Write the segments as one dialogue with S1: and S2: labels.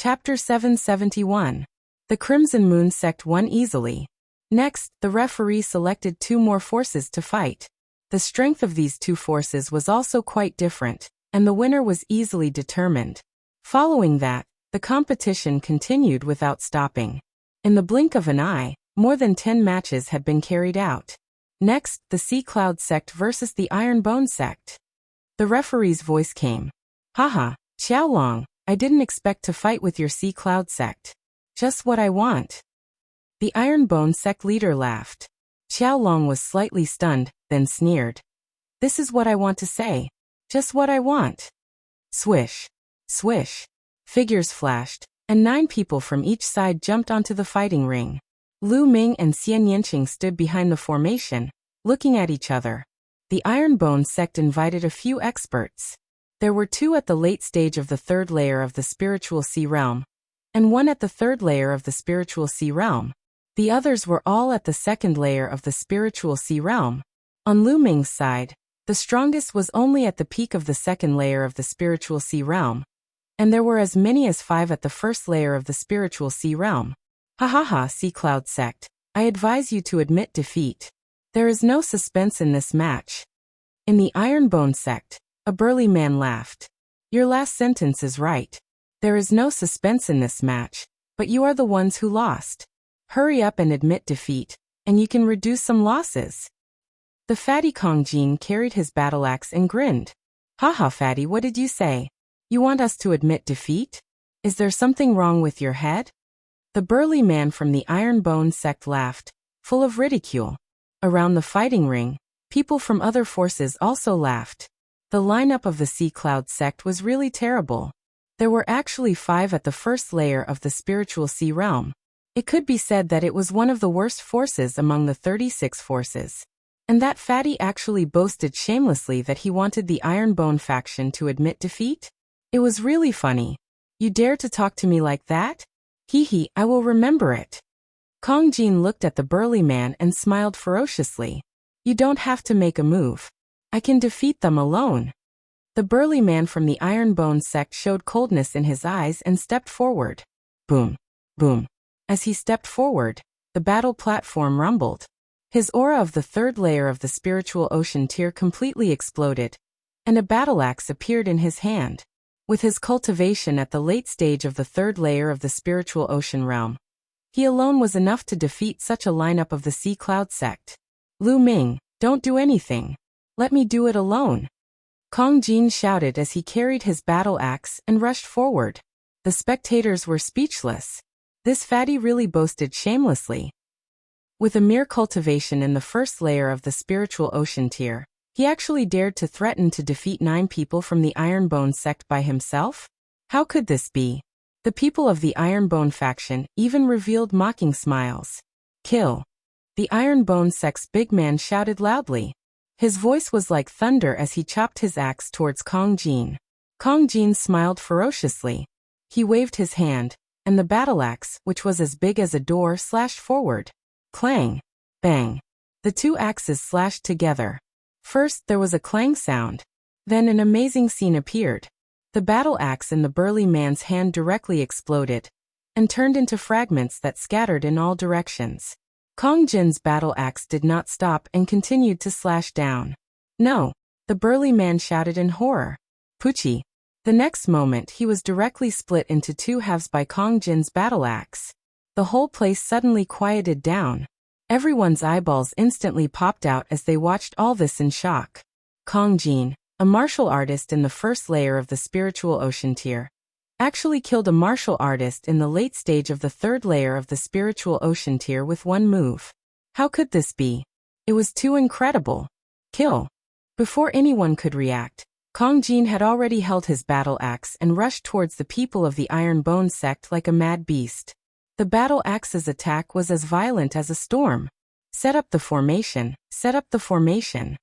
S1: Chapter 771. The Crimson Moon sect won easily. Next, the referee selected two more forces to fight. The strength of these two forces was also quite different, and the winner was easily determined. Following that, the competition continued without stopping. In the blink of an eye, more than 10 matches had been carried out. Next, the Sea Cloud sect versus the Iron Bone sect. The referee's voice came. Haha, Xiaolong, I didn't expect to fight with your Sea Cloud sect. Just what I want. The Iron Bone sect leader laughed. Xiaolong was slightly stunned, then sneered. This is what I want to say. Just what I want. Swish. Swish. Figures flashed, and 9 people from each side jumped onto the fighting ring. Lu Ming and Xian Yanqing stood behind the formation, looking at each other. The Iron Bone sect invited a few experts. There were 2 at the late stage of the 3rd layer of the spiritual sea realm, and 1 at the 3rd layer of the spiritual sea realm. The others were all at the 2nd layer of the spiritual sea realm. On Lu Ming's side, the strongest was only at the peak of the 2nd layer of the spiritual sea realm, and there were as many as 5 at the 1st layer of the spiritual sea realm. Ha ha ha, Sea Cloud sect, I advise you to admit defeat. There is no suspense in this match. In the Iron Bone sect, a burly man laughed. Your last sentence is right. There is no suspense in this match, but you are the ones who lost. Hurry up and admit defeat, and you can reduce some losses. The fatty Kong Jin carried his battle axe and grinned. Haha, fatty, what did you say? You want us to admit defeat? Is there something wrong with your head? The burly man from the Iron Bone sect laughed, full of ridicule. Around the fighting ring, people from other forces also laughed. The lineup of the Sea Cloud sect was really terrible. There were actually 5 at the 1st layer of the spiritual sea realm. It could be said that it was one of the worst forces among the 36 forces. And that fatty actually boasted shamelessly that he wanted the Iron Bone faction to admit defeat? It was really funny. You dare to talk to me like that? Hee hee, I will remember it. Kong Jin looked at the burly man and smiled ferociously. You don't have to make a move. I can defeat them alone. The burly man from the Iron Bone sect showed coldness in his eyes and stepped forward. Boom. Boom. As he stepped forward, the battle platform rumbled. His aura of the 3rd layer of the spiritual ocean tier completely exploded, and a battle axe appeared in his hand. With his cultivation at the late stage of the 3rd layer of the spiritual ocean realm, he alone was enough to defeat such a lineup of the Sea Cloud sect. Lu Ming, don't do anything. Let me do it alone. Kong Jin shouted as he carried his battle axe and rushed forward. The spectators were speechless. This fatty really boasted shamelessly. With a mere cultivation in the 1st layer of the spiritual ocean tier, he actually dared to threaten to defeat 9 people from the Iron Bone sect by himself? How could this be? The people of the Iron Bone faction even revealed mocking smiles. Kill. The Iron Bone sect's big man shouted loudly. His voice was like thunder as he chopped his axe towards Kong Jin. Kong Jin smiled ferociously. He waved his hand, and the battle axe, which was as big as a door, slashed forward. Clang. Bang. The 2 axes slashed together. First there was a clang sound. Then an amazing scene appeared. The battle axe in the burly man's hand directly exploded, and turned into fragments that scattered in all directions. Kong Jin's battle axe did not stop and continued to slash down. No! The burly man shouted in horror. Poochie! The next moment he was directly split into 2 halves by Kong Jin's battle axe. The whole place suddenly quieted down. Everyone's eyeballs instantly popped out as they watched all this in shock. Kong Jin, a martial artist in the 1st layer of the spiritual ocean tier, actually killed a martial artist in the late stage of the 3rd layer of the spiritual ocean tier with 1 move. How could this be? It was too incredible. Kill. Before anyone could react, Kong Jin had already held his battle axe and rushed towards the people of the Iron Bone sect like a mad beast. The battle axe's attack was as violent as a storm. Set up the formation, set up the formation.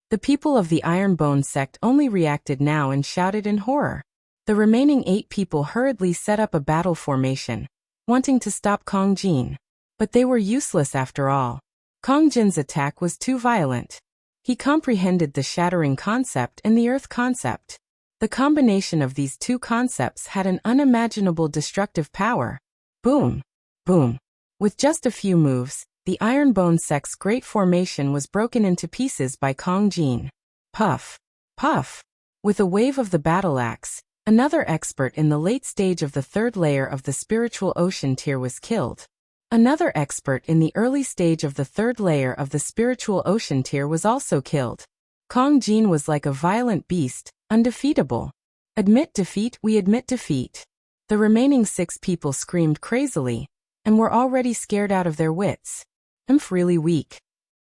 S1: The people of the Iron Bone sect only reacted now and shouted in horror. The remaining 8 people hurriedly set up a battle formation, wanting to stop Kong Jin. But they were useless after all. Kong Jin's attack was too violent. He comprehended the shattering concept and the earth concept. The combination of these two concepts had an unimaginable destructive power. Boom! Boom! With just a few moves, the Ironbone sect's great formation was broken into pieces by Kong Jin. Puff! Puff! With a wave of the battle axe, another expert in the late stage of the third layer of the spiritual ocean tier was killed. Another expert in the early stage of the third layer of the spiritual ocean tier was also killed. Kong Jin was like a violent beast, undefeatable. Admit defeat, we admit defeat. The remaining 6 people screamed crazily, and were already scared out of their wits. I'm really weak.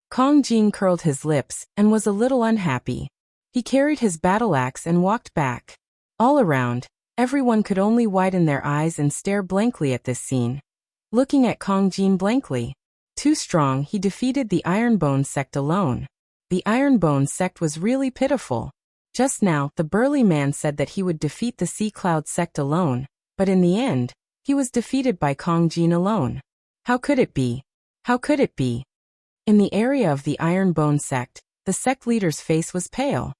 S1: Kong Jin curled his lips and was a little unhappy. He carried his battle axe and walked back. All around, everyone could only widen their eyes and stare blankly at this scene. Looking at Kong Jin blankly. Too strong, he defeated the Ironbone sect alone. The Ironbone sect was really pitiful. Just now, the burly man said that he would defeat the Sea Cloud sect alone, but in the end, he was defeated by Kong Jin alone. How could it be? How could it be? In the area of the Ironbone sect, the sect leader's face was pale.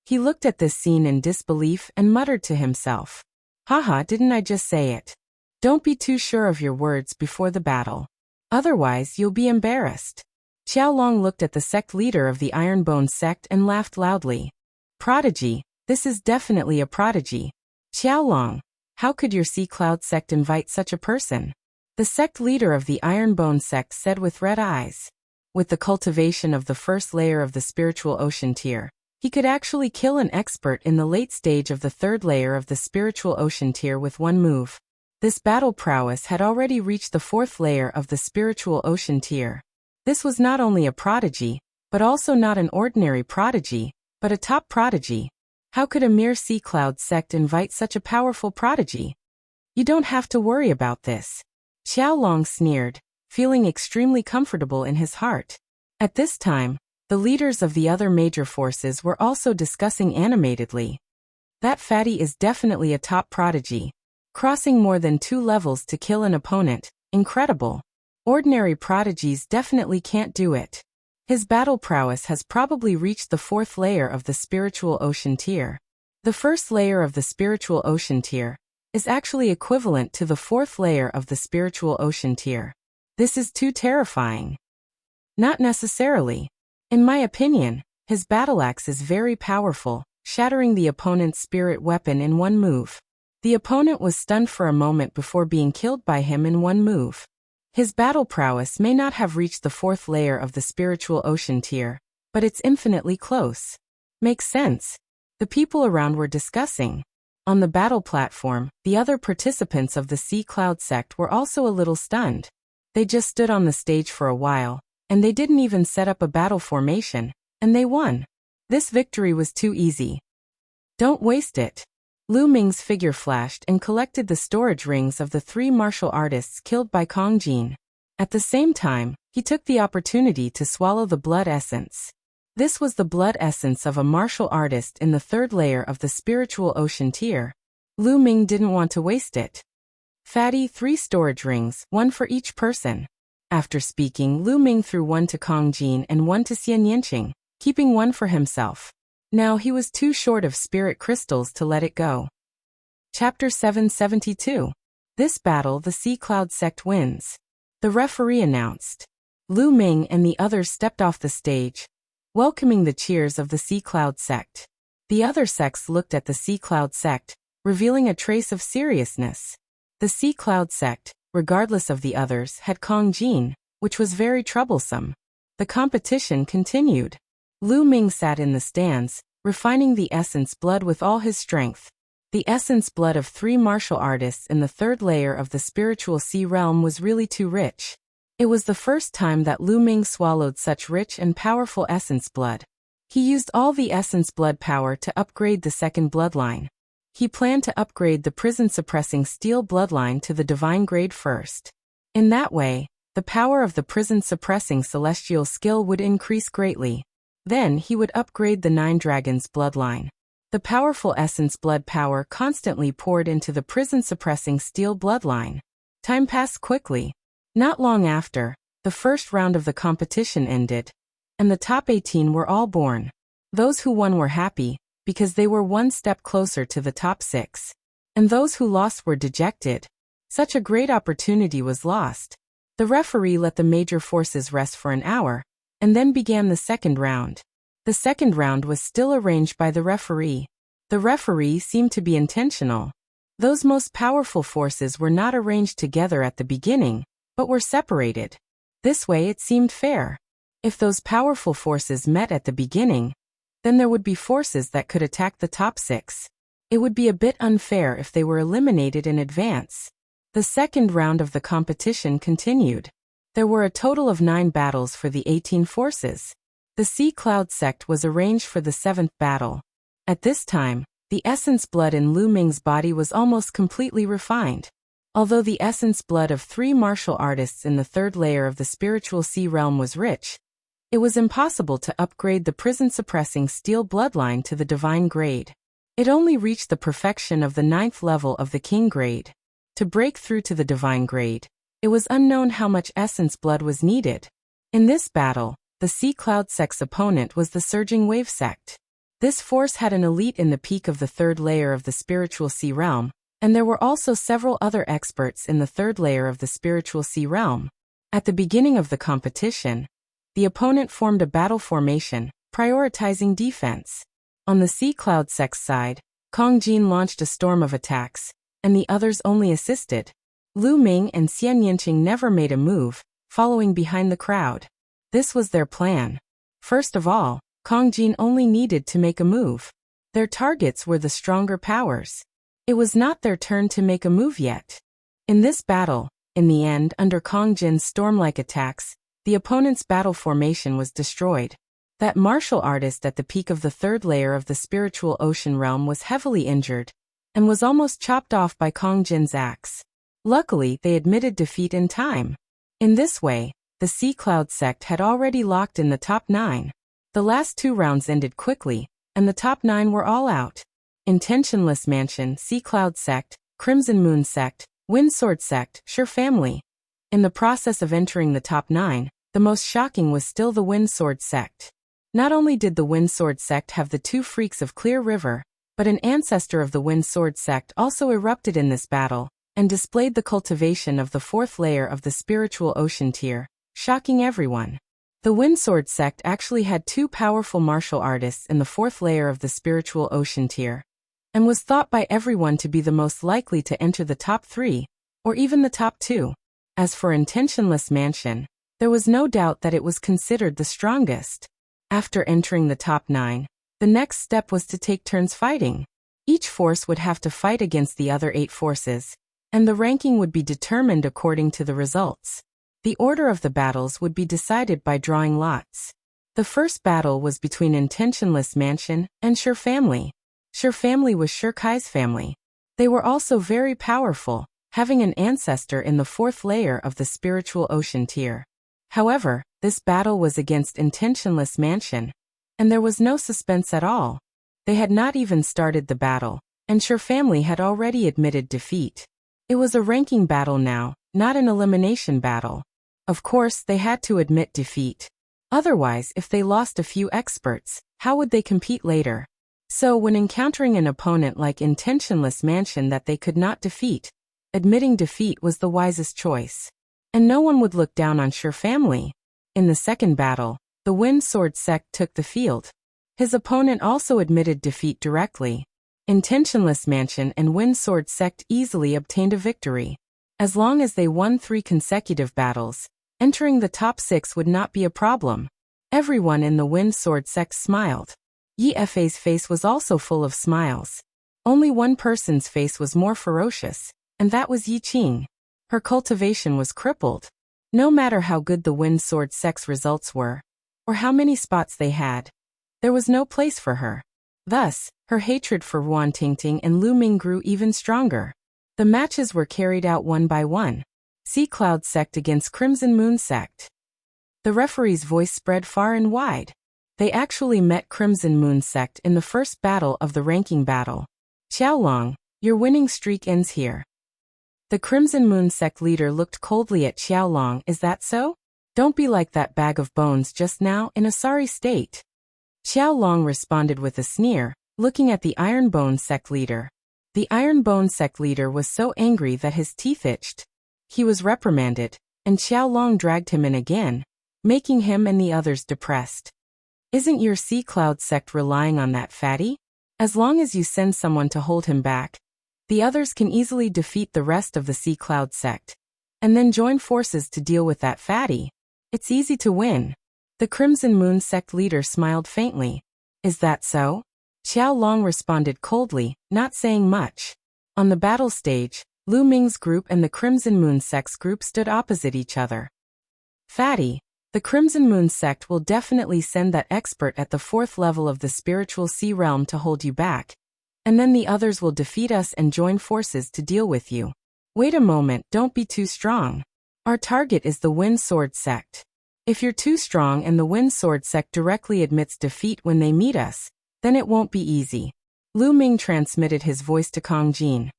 S1: He looked at this scene in disbelief and muttered to himself. Haha, didn't I just say it? Don't be too sure of your words before the battle. Otherwise, you'll be embarrassed. Xiaolong looked at the sect leader of the Ironbone sect and laughed loudly. Prodigy, this is definitely a prodigy. Xiaolong, how could your Sea Cloud sect invite such a person? The sect leader of the Ironbone sect said with red eyes. With the cultivation of the first layer of the spiritual ocean tier, he could actually kill an expert in the late stage of the third layer of the spiritual ocean tier with one move. This battle prowess had already reached the fourth layer of the spiritual ocean tier. This was not only a prodigy, but also not an ordinary prodigy, but a top prodigy. How could a mere Sea Cloud sect invite such a powerful prodigy? You don't have to worry about this. Xiaolong sneered, feeling extremely comfortable in his heart. At this time, the leaders of the other major forces were also discussing animatedly. That fatty is definitely a top prodigy. Crossing more than 2 levels to kill an opponent, incredible. Ordinary prodigies definitely can't do it. His battle prowess has probably reached the 4th layer of the spiritual ocean tier. The first layer of the spiritual ocean tier is actually equivalent to the 4th layer of the spiritual ocean tier. This is too terrifying. Not necessarily. In my opinion, his battle axe is very powerful, shattering the opponent's spirit weapon in one move. The opponent was stunned for a moment before being killed by him in one move. His battle prowess may not have reached the 4th layer of the spiritual ocean tier, but it's infinitely close. Makes sense. The people around were discussing. On the battle platform, the other participants of the Sea Cloud sect were also a little stunned. They just stood on the stage for a while, and they didn't even set up a battle formation, and they won. This victory was too easy. Don't waste it. Lu Ming's figure flashed and collected the storage rings of the 3 martial artists killed by Kong Jin. At the same time, he took the opportunity to swallow the blood essence. This was the blood essence of a martial artist in the 3rd layer of the spiritual ocean tier. Lu Ming didn't want to waste it. Fatty, 3 storage rings, 1 for each person. After speaking, Lu Ming threw 1 to Kong Jin and 1 to Xian Yanqing, keeping 1 for himself. Now he was too short of spirit crystals to let it go. Chapter 772. This battle the Sea Cloud sect wins. The referee announced. Lu Ming and the others stepped off the stage, welcoming the cheers of the Sea Cloud sect. The other sects looked at the Sea Cloud sect, revealing a trace of seriousness. The Sea Cloud sect, regardless of the others, had Kong Jin, which was very troublesome. The competition continued. Lu Ming sat in the stands, refining the essence blood with all his strength. The essence blood of 3 martial artists in the 3rd layer of the spiritual sea realm was really too rich. It was the first time that Lu Ming swallowed such rich and powerful essence blood. He used all the essence blood power to upgrade the 2nd bloodline. He planned to upgrade the prison-suppressing steel bloodline to the divine grade first. In that way, the power of the prison-suppressing celestial skill would increase greatly. Then he would upgrade the 9 dragons bloodline. The powerful essence blood power constantly poured into the prison-suppressing steel bloodline. Time passed quickly. Not long after, the first round of the competition ended, and the top 18 were all born. Those who won were happy, because they were one step closer to the top 6. And those who lost were dejected. Such a great opportunity was lost. The referee let the major forces rest for an hour, and then began the second round. The second round was still arranged by the referee. The referee seemed to be intentional. Those most powerful forces were not arranged together at the beginning, but were separated. This way it seemed fair. If those powerful forces met at the beginning, then there would be forces that could attack the top 6. It would be a bit unfair if they were eliminated in advance. The second round of the competition continued. There were a total of 9 battles for the 18 forces. The Sea Cloud sect was arranged for the 7th battle. At this time, the essence blood in Lu Ming's body was almost completely refined. Although the essence blood of 3 martial artists in the 3rd layer of the spiritual sea realm was rich, it was impossible to upgrade the prison-suppressing steel bloodline to the divine grade. It only reached the perfection of the 9th level of the king grade. To break through to the divine grade, it was unknown how much essence blood was needed. In this battle, the Sea Cloud sect's opponent was the Surging Wave sect. This force had an elite in the peak of the 3rd layer of the spiritual sea realm, and there were also several other experts in the 3rd layer of the spiritual sea realm. At the beginning of the competition, the opponent formed a battle formation, prioritizing defense. On the Sea Cloud sect's side, Kong Jin launched a storm of attacks, and the others only assisted. Lu Ming and Xian Yinqing never made a move, following behind the crowd. This was their plan. First of all, Kong Jin only needed to make a move. Their targets were the stronger powers. It was not their turn to make a move yet. In this battle, in the end, under Kong Jin's storm-like attacks, the opponent's battle formation was destroyed. That martial artist at the peak of the 3rd layer of the spiritual ocean realm was heavily injured, and was almost chopped off by Kong Jin's axe. Luckily, they admitted defeat in time. In this way, the Sea Cloud sect had already locked in the top 9. The last 2 rounds ended quickly, and the top 9 were all out. Intentionless Mansion, Sea Cloud sect, Crimson Moon sect, Windsword sect, Sure family. In the process of entering the top 9, the most shocking was still the Windsword sect. Not only did the Windsword sect have the 2 freaks of Clear River, but an ancestor of the Windsword sect also erupted in this battle, and displayed the cultivation of the 4th layer of the spiritual ocean tier, shocking everyone. The Windsword sect actually had 2 powerful martial artists in the 4th layer of the spiritual ocean tier, and was thought by everyone to be the most likely to enter the top 3, or even the top 2. As for Intentionless Mansion, there was no doubt that it was considered the strongest. After entering the top 9, the next step was to take turns fighting. Each force would have to fight against the other 8 forces, and the ranking would be determined according to the results. The order of the battles would be decided by drawing lots. The first battle was between Intentionless Mansion and Sure family. Sure family was Sure Kai's family. They were also very powerful, having an ancestor in the 4th layer of the spiritual ocean tier. However, this battle was against Intentionless Mansion, and there was no suspense at all. They had not even started the battle, and Sure family had already admitted defeat. It was a ranking battle now, not an elimination battle. Of course, they had to admit defeat. Otherwise, if they lost a few experts, how would they compete later? So when encountering an opponent like Intentionless Mansion that they could not defeat, admitting defeat was the wisest choice. And no one would look down on Sure family. In the second battle, the Windsword sect took the field. His opponent also admitted defeat directly. Intentionless Mansion and Windsword sect easily obtained a victory. As long as they won 3 consecutive battles, entering the top 6 would not be a problem. Everyone in the Windsword sect smiled. Yi Fei's face was also full of smiles. Only one person's face was more ferocious, and that was Yi Qing. Her cultivation was crippled. No matter how good the Windsword sect's results were, or how many spots they had, there was no place for her. Thus, her hatred for Ruan Tingting and Lu Ming grew even stronger. The matches were carried out one by one. Sea Cloud sect against Crimson Moon sect. The referee's voice spread far and wide. They actually met Crimson Moon sect in the first battle of the ranking battle. Xiaolong, your winning streak ends here. The Crimson Moon sect leader looked coldly at Xiaolong. Is that so? Don't be like that bag of bones just now in a sorry state. Xiaolong responded with a sneer, looking at the Iron Bone sect leader. The Iron Bone sect leader was so angry that his teeth itched. He was reprimanded, and Qiao Long dragged him in again, making him and the others depressed. Isn't your Sea Cloud sect relying on that fatty? As long as you send someone to hold him back, the others can easily defeat the rest of the Sea Cloud sect, and then join forces to deal with that fatty. It's easy to win. The Crimson Moon sect leader smiled faintly. Is that so? Qiao Long responded coldly, not saying much. On the battle stage, Lu Ming's group and the Crimson Moon sect's group stood opposite each other. Fatty, the Crimson Moon sect will definitely send that expert at the 4th level of the spiritual sea realm to hold you back, and then the others will defeat us and join forces to deal with you. Wait a moment, don't be too strong. Our target is the Wind Sword sect. If you're too strong and the Wind Sword sect directly admits defeat when they meet us, then it won't be easy. Lu Ming transmitted his voice to Kong Jin.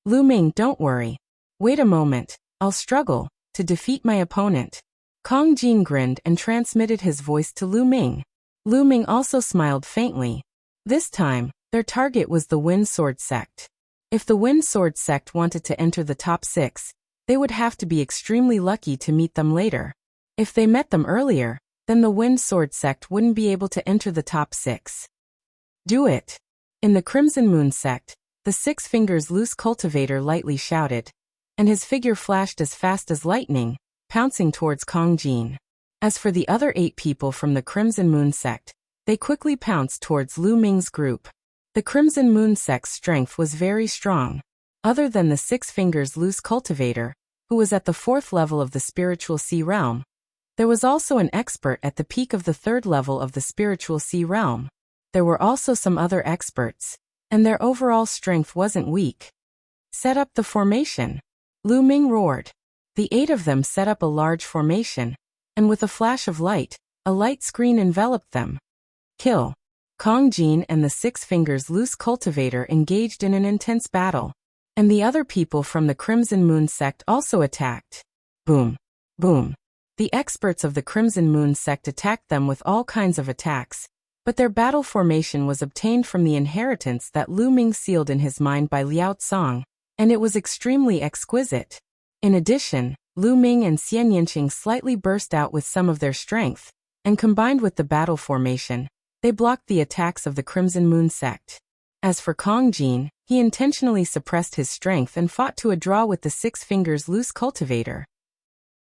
S1: Lu Ming, don't worry. Wait a moment, I'll struggle to defeat my opponent. Kong Jin grinned and transmitted his voice to Lu Ming. Lu Ming also smiled faintly. This time, their target was the Wind Sword sect. If the Wind Sword sect wanted to enter the top 6, they would have to be extremely lucky to meet them later. If they met them earlier, then the Wind Sword sect wouldn't be able to enter the top 6. Do it! In the Crimson Moon sect, the Six Fingers Loose cultivator lightly shouted, and his figure flashed as fast as lightning, pouncing towards Kong Jin. As for the other 8 people from the Crimson Moon sect, they quickly pounced towards Lu Ming's group. The Crimson Moon sect's strength was very strong. Other than the Six Fingers Loose cultivator, who was at the 4th level of the spiritual sea realm, there was also an expert at the peak of the 3rd level of the spiritual sea realm. There were also some other experts, and their overall strength wasn't weak. Set up the formation. Lu Ming roared. The 8 of them set up a large formation, and with a flash of light, a light screen enveloped them. Kill. Kong Jin and the Six Fingers Loose cultivator engaged in an intense battle, and the other people from the Crimson Moon sect also attacked. Boom. Boom. The experts of the Crimson Moon sect attacked them with all kinds of attacks, but their battle formation was obtained from the inheritance that Lu Ming sealed in his mind by Liao Tsang, and it was extremely exquisite. In addition, Lu Ming and Xian Yanqing slightly burst out with some of their strength, and combined with the battle formation, they blocked the attacks of the Crimson Moon sect. As for Kong Jin, he intentionally suppressed his strength and fought to a draw with the Six Fingers Loose cultivator.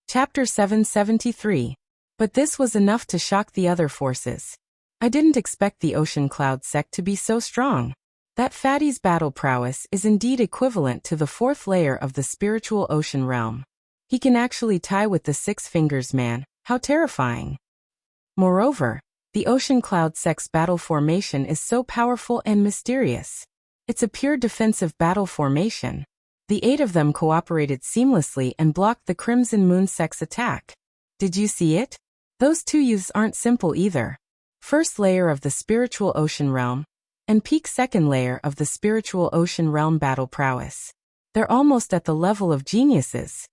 S1: Chapter 773. But this was enough to shock the other forces. I didn't expect the Ocean Cloud sect to be so strong. That fatty's battle prowess is indeed equivalent to the 4th layer of the spiritual ocean realm. He can actually tie with the Six Fingers man. How terrifying. Moreover, the Ocean Cloud sect's battle formation is so powerful and mysterious. It's a pure defensive battle formation. The 8 of them cooperated seamlessly and blocked the Crimson Moon sect's attack. Did you see it? Those 2 youths aren't simple either. 1st layer of the spiritual ocean realm, and peak 2nd layer of the spiritual ocean realm battle prowess. They're almost at the level of geniuses.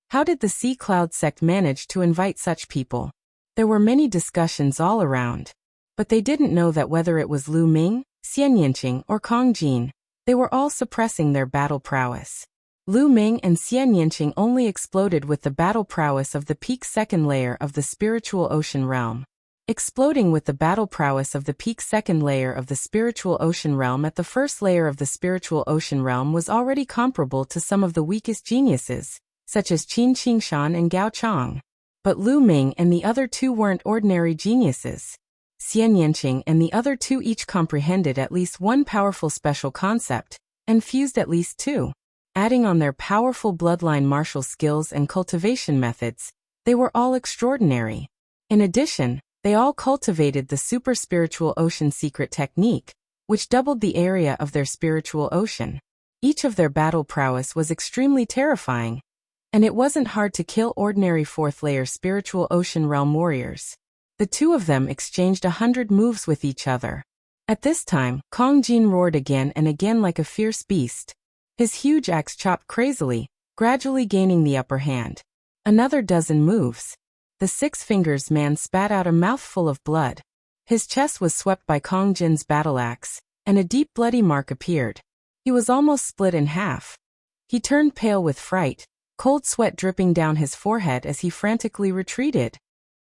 S1: How did the Sea Cloud sect manage to invite such people? There were many discussions all around, but they didn't know that whether it was Lu Ming, Xian Yanqing, or Kong Jin, they were all suppressing their battle prowess. Lu Ming and Xian Yanqing only exploded with the battle prowess of the peak 2nd layer of the spiritual ocean realm. Exploding with the battle prowess of the peak 2nd layer of the spiritual ocean realm at the 1st layer of the spiritual ocean realm was already comparable to some of the weakest geniuses, such as Qin Qingshan and Gao Chang. But Lu Ming and the other 2 weren't ordinary geniuses. Xian Yanqing and the other 2 each comprehended at least one powerful special concept, and fused at least 2. Adding on their powerful bloodline martial skills and cultivation methods, they were all extraordinary. In addition, they all cultivated the super spiritual ocean secret technique, which doubled the area of their spiritual ocean. Each of their battle prowess was extremely terrifying, and it wasn't hard to kill ordinary 4th layer spiritual ocean realm warriors. The 2 of them exchanged 100 moves with each other. At this time, Kong Jin roared again and again like a fierce beast. His huge axe chopped crazily, gradually gaining the upper hand. Another dozen moves. The Six Fingers man spat out a mouthful of blood. His chest was swept by Kong Jin's battle axe, and a deep bloody mark appeared. He was almost split in half. He turned pale with fright, cold sweat dripping down his forehead as he frantically retreated.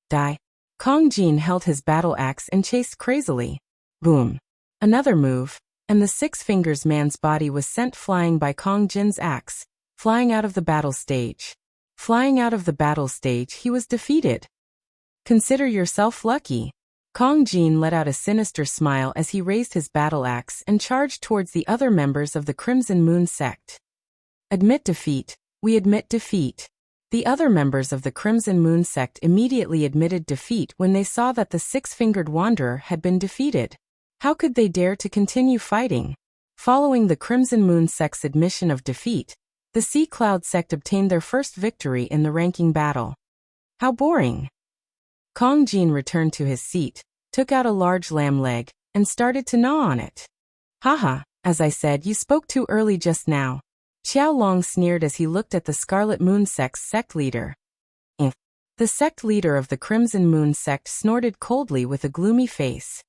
S1: Die. Kong Jin held his battle axe and chased crazily. Boom. Another move, and the Six Fingers man's body was sent flying by Kong Jin's axe, flying out of the battle stage. Flying out of the battle stage, he was defeated. Consider yourself lucky. Kong Jin let out a sinister smile as he raised his battle axe and charged towards the other members of the Crimson Moon sect. Admit defeat. We admit defeat. The other members of the Crimson Moon sect immediately admitted defeat when they saw that the Six-Fingered Wanderer had been defeated. How could they dare to continue fighting? Following the Crimson Moon sect's admission of defeat, the Sea Cloud sect obtained their first victory in the ranking battle. How boring. Kong Jin returned to his seat, took out a large lamb leg, and started to gnaw on it. Haha, as I said, you spoke too early just now. Xiao Long sneered as he looked at the Scarlet Moon sect's sect leader. The sect leader of the Crimson Moon sect snorted coldly with a gloomy face.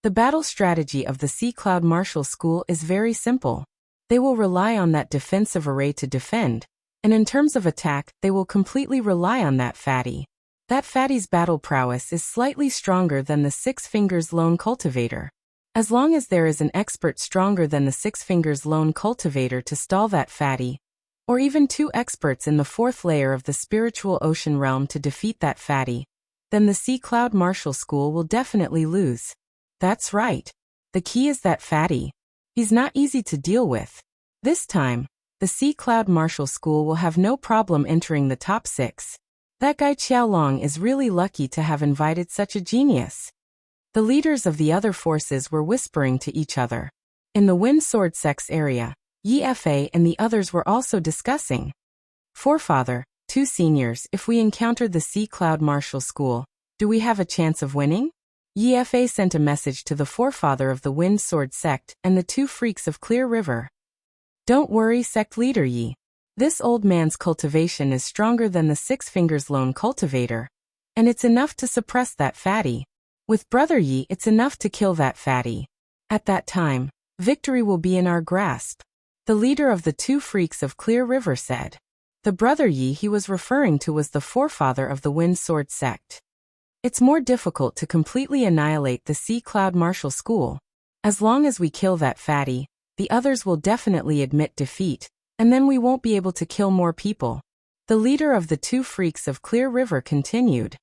S1: The battle strategy of the Sea Cloud Martial School is very simple. They will rely on that defensive array to defend, and in terms of attack, they will completely rely on that fatty. That fatty's battle prowess is slightly stronger than the Six Fingers Lone Cultivator. As long as there is an expert stronger than the Six Fingers Lone Cultivator to stall that fatty, or even two experts in the fourth layer of the spiritual ocean realm to defeat that fatty, then the Sea Cloud Martial School will definitely lose. That's right. The key is that fatty. He's not easy to deal with. This time, the Sea Cloud Martial School will have no problem entering the top 6. That guy Qiaolong is really lucky to have invited such a genius. The leaders of the other forces were whispering to each other. In the Wind Sword Sect's area, Yi Fa and the others were also discussing. Forefather, 2 seniors, if we encounter the Sea Cloud Martial School, do we have a chance of winning? Yi Fa sent a message to the forefather of the Wind Sword Sect and the 2 freaks of Clear River. Don't worry, sect leader Yi. This old man's cultivation is stronger than the Six Fingers Lone Cultivator, and it's enough to suppress that fatty. With Brother Yi, it's enough to kill that fatty. At that time, victory will be in our grasp. The leader of the 2 freaks of Clear River said. The Brother Yi he was referring to was the forefather of the Wind Sword Sect. It's more difficult to completely annihilate the Sea Cloud Martial School. As long as we kill that fatty, the others will definitely admit defeat, and then we won't be able to kill more people. The leader of the 2 freaks of Clear River continued.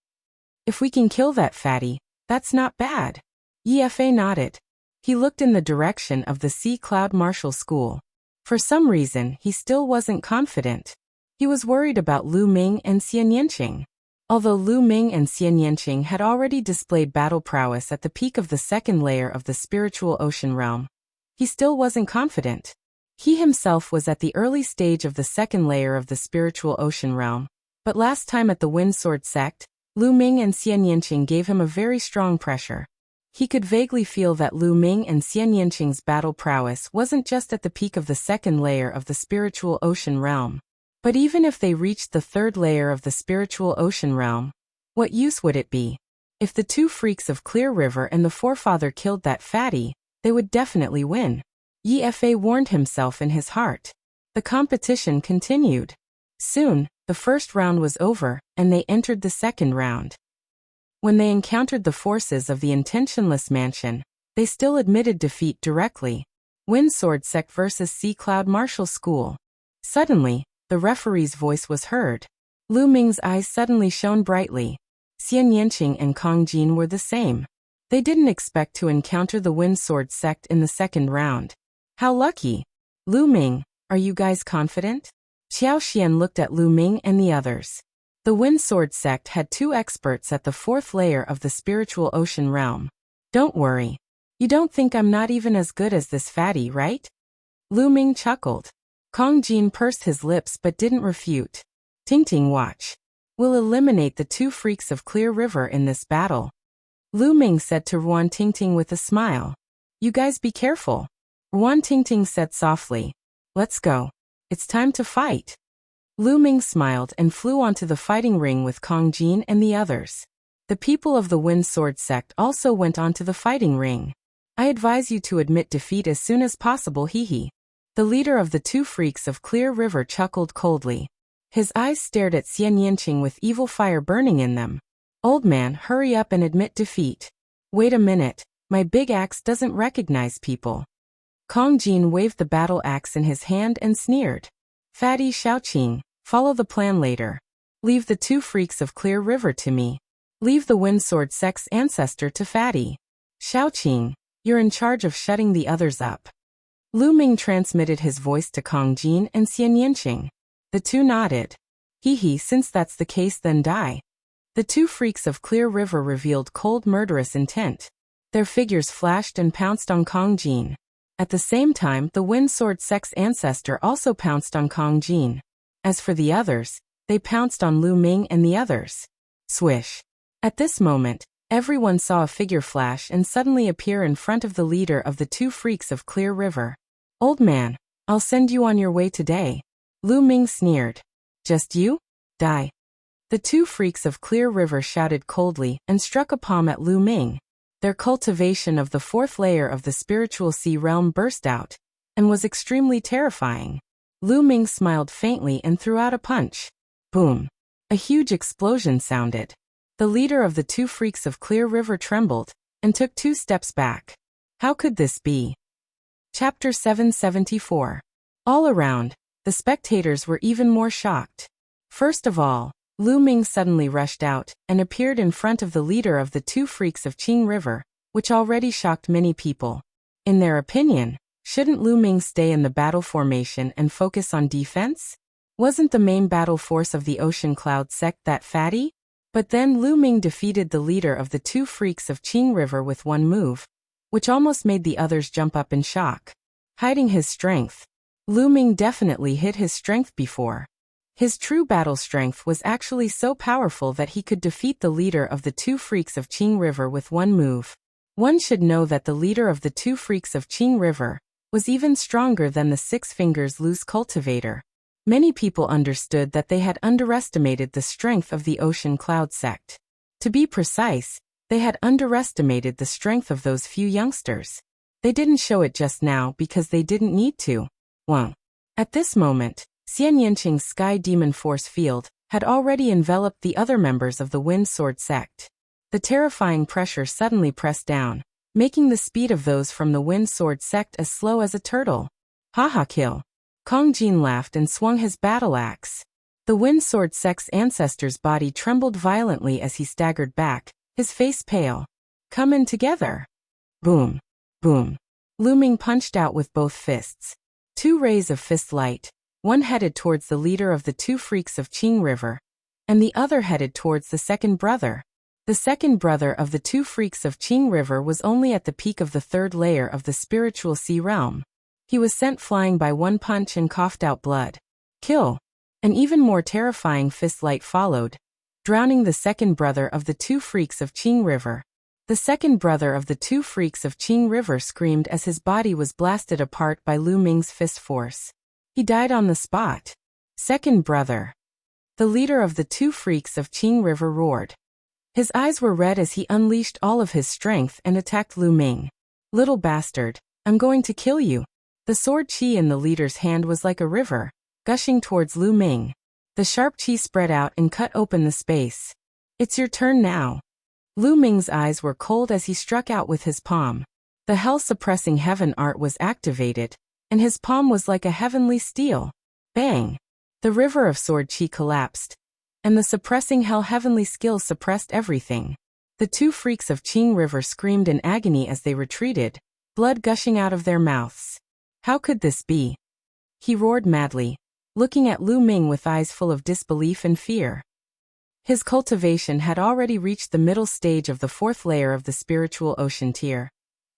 S1: If we can kill that fatty, that's not bad. Yi Fa nodded. He looked in the direction of the Sea Cloud Martial School. For some reason, he still wasn't confident. He was worried about Lu Ming and Xian Yanqing. Although Lu Ming and Xian Yanqing had already displayed battle prowess at the peak of the 2nd layer of the spiritual ocean realm, he still wasn't confident. He himself was at the early stage of the 2nd layer of the spiritual ocean realm, but last time at the Wind Sword Sect, Lu Ming and Xian Yanqing gave him a very strong pressure. He could vaguely feel that Lu Ming and Xian Yanqing's battle prowess wasn't just at the peak of the 2nd layer of the spiritual ocean realm, but even if they reached the 3rd layer of the spiritual ocean realm, what use would it be? If the 2 freaks of Clear River and the forefather killed that fatty, they would definitely win. Yi Fa warned himself in his heart. The competition continued. Soon, the first round was over, and they entered the 2nd round. When they encountered the forces of the Intentionless Mansion, they still admitted defeat directly. Wind Sword Sect vs. Sea Cloud Martial School. Suddenly, the referee's voice was heard. Lu Ming's eyes suddenly shone brightly. Xian Yanqing and Kong Jin were the same. They didn't expect to encounter the Wind Sword Sect in the 2nd round. How lucky! Lu Ming, are you guys confident? Xiao Xian looked at Lu Ming and the others. The Wind Sword Sect had 2 experts at the 4th layer of the spiritual ocean realm. Don't worry. You don't think I'm not even as good as this fatty, right? Lu Ming chuckled. Kong Jin pursed his lips but didn't refute. Ting watch. We'll eliminate the 2 freaks of Clear River in this battle. Lu Ming said to Ruan Tingting with a smile. You guys be careful. Ruan Tingting said softly. Let's go. It's time to fight. Lu Ming smiled and flew onto the fighting ring with Kong Jin and the others. The people of the Wind Sword sect also went onto the fighting ring. I advise you to admit defeat as soon as possible, hee. The leader of the two freaks of Clear River chuckled coldly. His eyes stared at Xian Yinqing with evil fire burning in them. Old man, hurry up and admit defeat. Wait a minute, my big axe doesn't recognize people. Kong Jin waved the battle axe in his hand and sneered. Fatty Xiaoqing, follow the plan later. Leave the two freaks of Clear River to me. Leave the Wind Sword sect's ancestor to Fatty. Xiaoqing, you're in charge of shutting the others up. Lu Ming transmitted his voice to Kong Jin and Xian Yinqing. The two nodded. Hee, since that's the case, then die. The two freaks of Clear River revealed cold murderous intent. Their figures flashed and pounced on Kong Jin. At the same time, the Wind Sword sect's ancestor also pounced on Kong Jin. As for the others, they pounced on Lu Ming and the others. Swish. At this moment, everyone saw a figure flash and suddenly appear in front of the leader of the two freaks of Clear River. Old man, I'll send you on your way today. Lu Ming sneered. Just you? Die. The two freaks of Clear River shouted coldly and struck a palm at Lu Ming. Their cultivation of the fourth layer of the spiritual sea realm burst out, and was extremely terrifying. Lu Ming smiled faintly and threw out a punch. Boom. A huge explosion sounded. The leader of the two freaks of Clear River trembled, and took 2 steps back. How could this be? Chapter 774. All around, the spectators were even more shocked. First of all, Lu Ming suddenly rushed out, and appeared in front of the leader of the two freaks of Qing River, which already shocked many people. In their opinion, shouldn't Lu Ming stay in the battle formation and focus on defense? Wasn't the main battle force of the Ocean Cloud sect that fatty? But then Lu Ming defeated the leader of the two freaks of Qing River with one move, which almost made the others jump up in shock. Hiding his strength. Lu Ming definitely hid his strength before. His true battle strength was actually so powerful that he could defeat the leader of the two freaks of Qing River with one move. One should know that the leader of the two freaks of Qing River was even stronger than the Six Fingers Loose cultivator. Many people understood that they had underestimated the strength of the Ocean Cloud sect. To be precise, they had underestimated the strength of those few youngsters. They didn't show it just now because they didn't need to. At this moment, Xian Yinqing's Sky Demon Force field had already enveloped the other members of the Wind Sword sect. The terrifying pressure suddenly pressed down, making the speed of those from the Wind Sword sect as slow as a turtle. Haha, kill. Kong Jin laughed and swung his battle axe. The Wind Sword sect's ancestor's body trembled violently as he staggered back, his face pale. Come in together. Boom. Boom. Lu Ming punched out with both fists. 2 rays of fist light, one headed towards the leader of the two freaks of Qing River, and the other headed towards the second brother. The second brother of the two freaks of Qing River was only at the peak of the 3rd layer of the spiritual sea realm. He was sent flying by one punch and coughed out blood. Kill. An even more terrifying fist light followed, drowning the second brother of the two freaks of Qing River. The second brother of the two freaks of Qing River screamed as his body was blasted apart by Lu Ming's fist force. He died on the spot. Second brother. The leader of the two freaks of Qing River roared. His eyes were red as he unleashed all of his strength and attacked Lu Ming. Little bastard, I'm going to kill you. The sword qi in the leader's hand was like a river, gushing towards Lu Ming. The sharp qi spread out and cut open the space. It's your turn now. Lu Ming's eyes were cold as he struck out with his palm. The hell-suppressing heaven art was activated, and his palm was like a heavenly steel. Bang! The river of sword qi collapsed, and the suppressing hell heavenly skill suppressed everything. The two freaks of Qing River screamed in agony as they retreated, blood gushing out of their mouths. How could this be? He roared madly, looking at Lu Ming with eyes full of disbelief and fear. His cultivation had already reached the middle stage of the 4th layer of the spiritual ocean tier,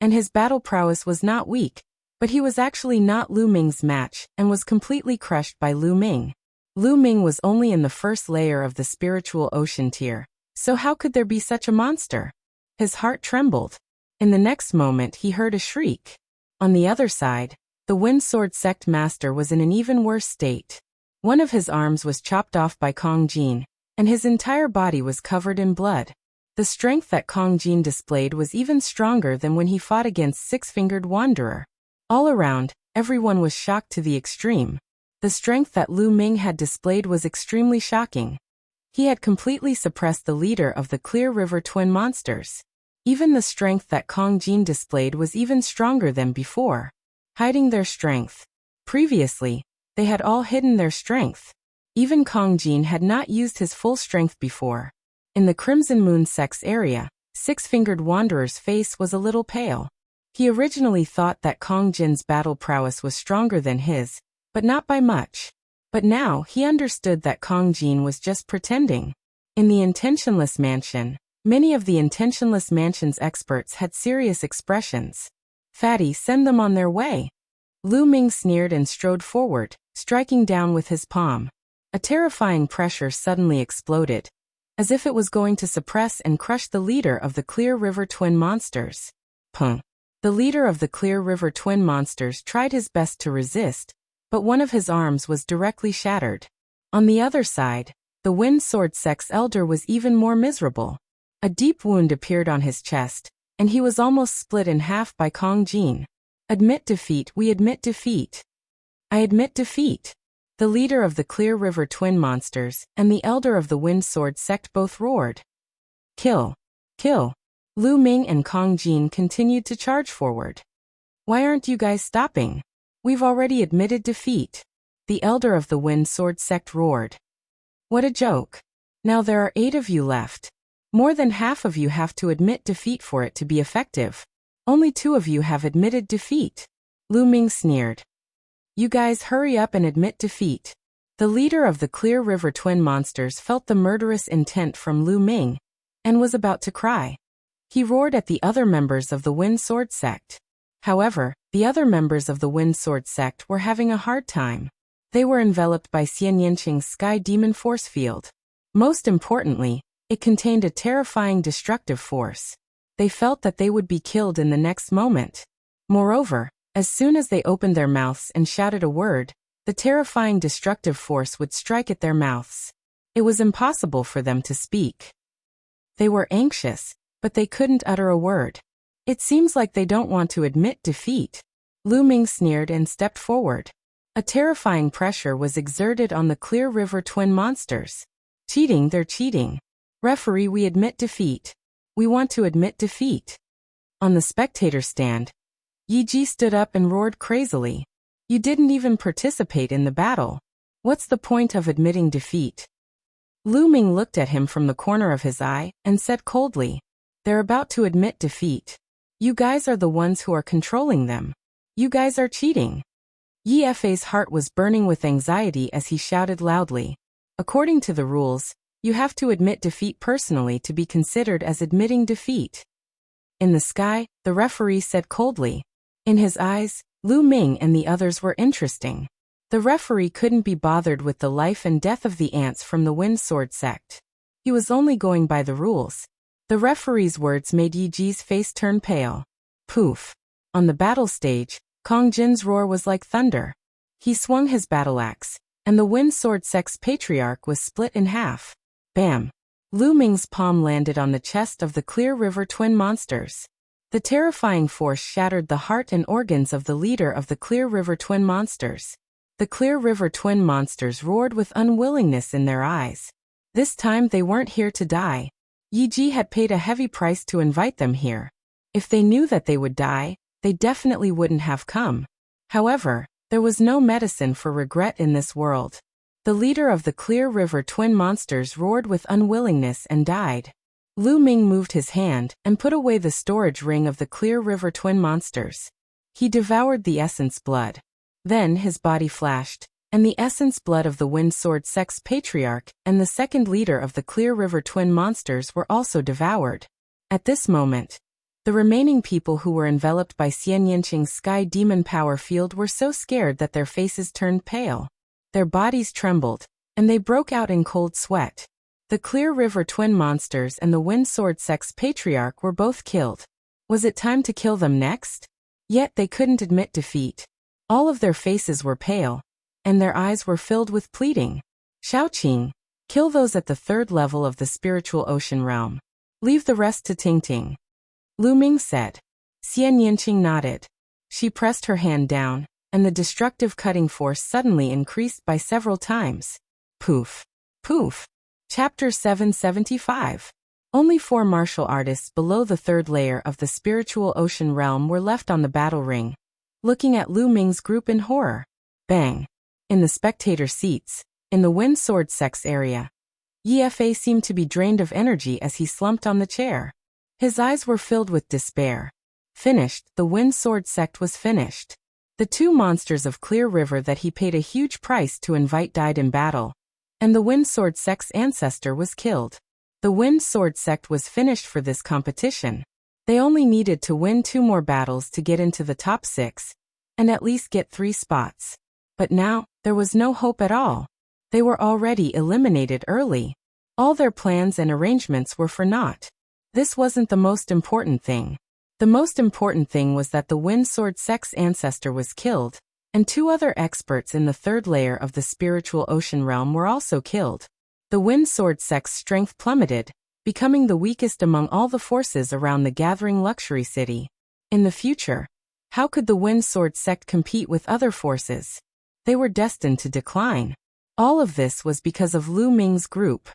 S1: and his battle prowess was not weak, but he was actually not Lu Ming's match and was completely crushed by Lu Ming. Lu Ming was only in the 1st layer of the spiritual ocean tier, so how could there be such a monster? His heart trembled. In the next moment he heard a shriek. On the other side, the Wind Sword sect master was in an even worse state. One of his arms was chopped off by Kong Jin, and his entire body was covered in blood. The strength that Kong Jin displayed was even stronger than when he fought against Six-Fingered Wanderer. All around, everyone was shocked to the extreme. The strength that Lu Ming had displayed was extremely shocking. He had completely suppressed the leader of the Clear River Twin Monsters. Even the strength that Kong Jin displayed was even stronger than before. Hiding their strength. Previously, they had all hidden their strength. Even Kong Jin had not used his full strength before. In the Crimson Moon Sect's area, Six-Fingered Wanderer's face was a little pale. He originally thought that Kong Jin's battle prowess was stronger than his, but not by much. But now he understood that Kong Jin was just pretending. In the Intentionless Mansion, many of the Intentionless Mansion's experts had serious expressions. Fatty, send them on their way. Lu Ming sneered and strode forward, striking down with his palm. A terrifying pressure suddenly exploded, as if it was going to suppress and crush the leader of the Clear River Twin Monsters. Pung. The leader of the Clear River Twin Monsters tried his best to resist, but one of his arms was directly shattered. On the other side, the Wind Sword Sect's elder was even more miserable. A deep wound appeared on his chest, and he was almost split in half by Kong Jin. Admit defeat, we admit defeat. I admit defeat. The leader of the Clear River Twin Monsters and the elder of the Wind Sword Sect both roared. Kill. Kill. Lu Ming and Kong Jin continued to charge forward. Why aren't you guys stopping? We've already admitted defeat. The elder of the Wind Sword Sect roared. What a joke. Now there are 8 of you left. More than half of you have to admit defeat for it to be effective. Only 2 of you have admitted defeat. Lu Ming sneered. You guys hurry up and admit defeat. The leader of the Clear River Twin Monsters felt the murderous intent from Lu Ming, and was about to cry. He roared at the other members of the Wind Sword Sect. However, the other members of the Wind Sword Sect were having a hard time. They were enveloped by Xian Yanqing's Sky Demon Force Field. Most importantly, it contained a terrifying destructive force. They felt that they would be killed in the next moment. Moreover, as soon as they opened their mouths and shouted a word, the terrifying destructive force would strike at their mouths. It was impossible for them to speak. They were anxious, but they couldn't utter a word. It seems like they don't want to admit defeat. Lu Ming sneered and stepped forward. A terrifying pressure was exerted on the Clear River Twin Monsters. Cheating, they're cheating. Referee, we admit defeat. We want to admit defeat. On the spectator stand, Yi Ji stood up and roared crazily. You didn't even participate in the battle. What's the point of admitting defeat? Lu Ming looked at him from the corner of his eye and said coldly, they're about to admit defeat. You guys are the ones who are controlling them. You guys are cheating. Yi Fei's heart was burning with anxiety as he shouted loudly. According to the rules, you have to admit defeat personally to be considered as admitting defeat. In the sky, the referee said coldly. In his eyes, Lu Ming and the others were interesting. The referee couldn't be bothered with the life and death of the ants from the Wind Sword Sect. He was only going by the rules. The referee's words made Yi Ji's face turn pale. Poof. On the battle stage, Kong Jin's roar was like thunder. He swung his battle axe, and the Wind Sword Sect's patriarch was split in half. Bam. Lu Ming's palm landed on the chest of the Clear River Twin Monsters. The terrifying force shattered the heart and organs of the leader of the Clear River Twin Monsters. The Clear River Twin Monsters roared with unwillingness in their eyes. This time they weren't here to die. Yi Ji had paid a heavy price to invite them here. If they knew that they would die, they definitely wouldn't have come. However, there was no medicine for regret in this world. The leader of the Clear River Twin Monsters roared with unwillingness and died. Lu Ming moved his hand and put away the storage ring of the Clear River Twin Monsters. He devoured the essence blood. Then his body flashed, and the essence blood of the Wind Sword Sect's patriarch and the second leader of the Clear River Twin Monsters were also devoured. At this moment, the remaining people who were enveloped by Xian Yanqing's Sky Demon Power Field were so scared that their faces turned pale. Their bodies trembled, and they broke out in cold sweat. The Clear River Twin Monsters and the Wind Sword Sect's patriarch were both killed. Was it time to kill them next? Yet they couldn't admit defeat. All of their faces were pale, and their eyes were filled with pleading. Shaoqing, kill those at the 3rd level of the spiritual ocean realm. Leave the rest to Tingting. Lu Ming said. Xian Yinqing nodded. She pressed her hand down, and the destructive cutting force suddenly increased by several times. Poof. Poof. Chapter 775. Only 4 martial artists below the 3rd layer of the spiritual ocean realm were left on the battle ring, looking at Lu Ming's group in horror. Bang. In the spectator seats, in the wind sword sect's area, Yi Fei seemed to be drained of energy as he slumped on the chair. His eyes were filled with despair. Finished, the wind sword sect was finished. The 2 monsters of Clear River that he paid a huge price to invite died in battle, and the wind sword sect's ancestor was killed. The wind sword sect was finished for this competition. They only needed to win 2 more battles to get into the top 6, and at least get 3 spots. But now, there was no hope at all. They were already eliminated early. All their plans and arrangements were for naught. This wasn't the most important thing. The most important thing was that the wind sword sect's ancestor was killed, and 2 other experts in the 3rd layer of the spiritual ocean realm were also killed. The wind sword sect's strength plummeted, becoming the weakest among all the forces around the gathering luxury city. In the future, how could the wind sword sect compete with other forces? They were destined to decline. All of this was because of Lu Ming's group.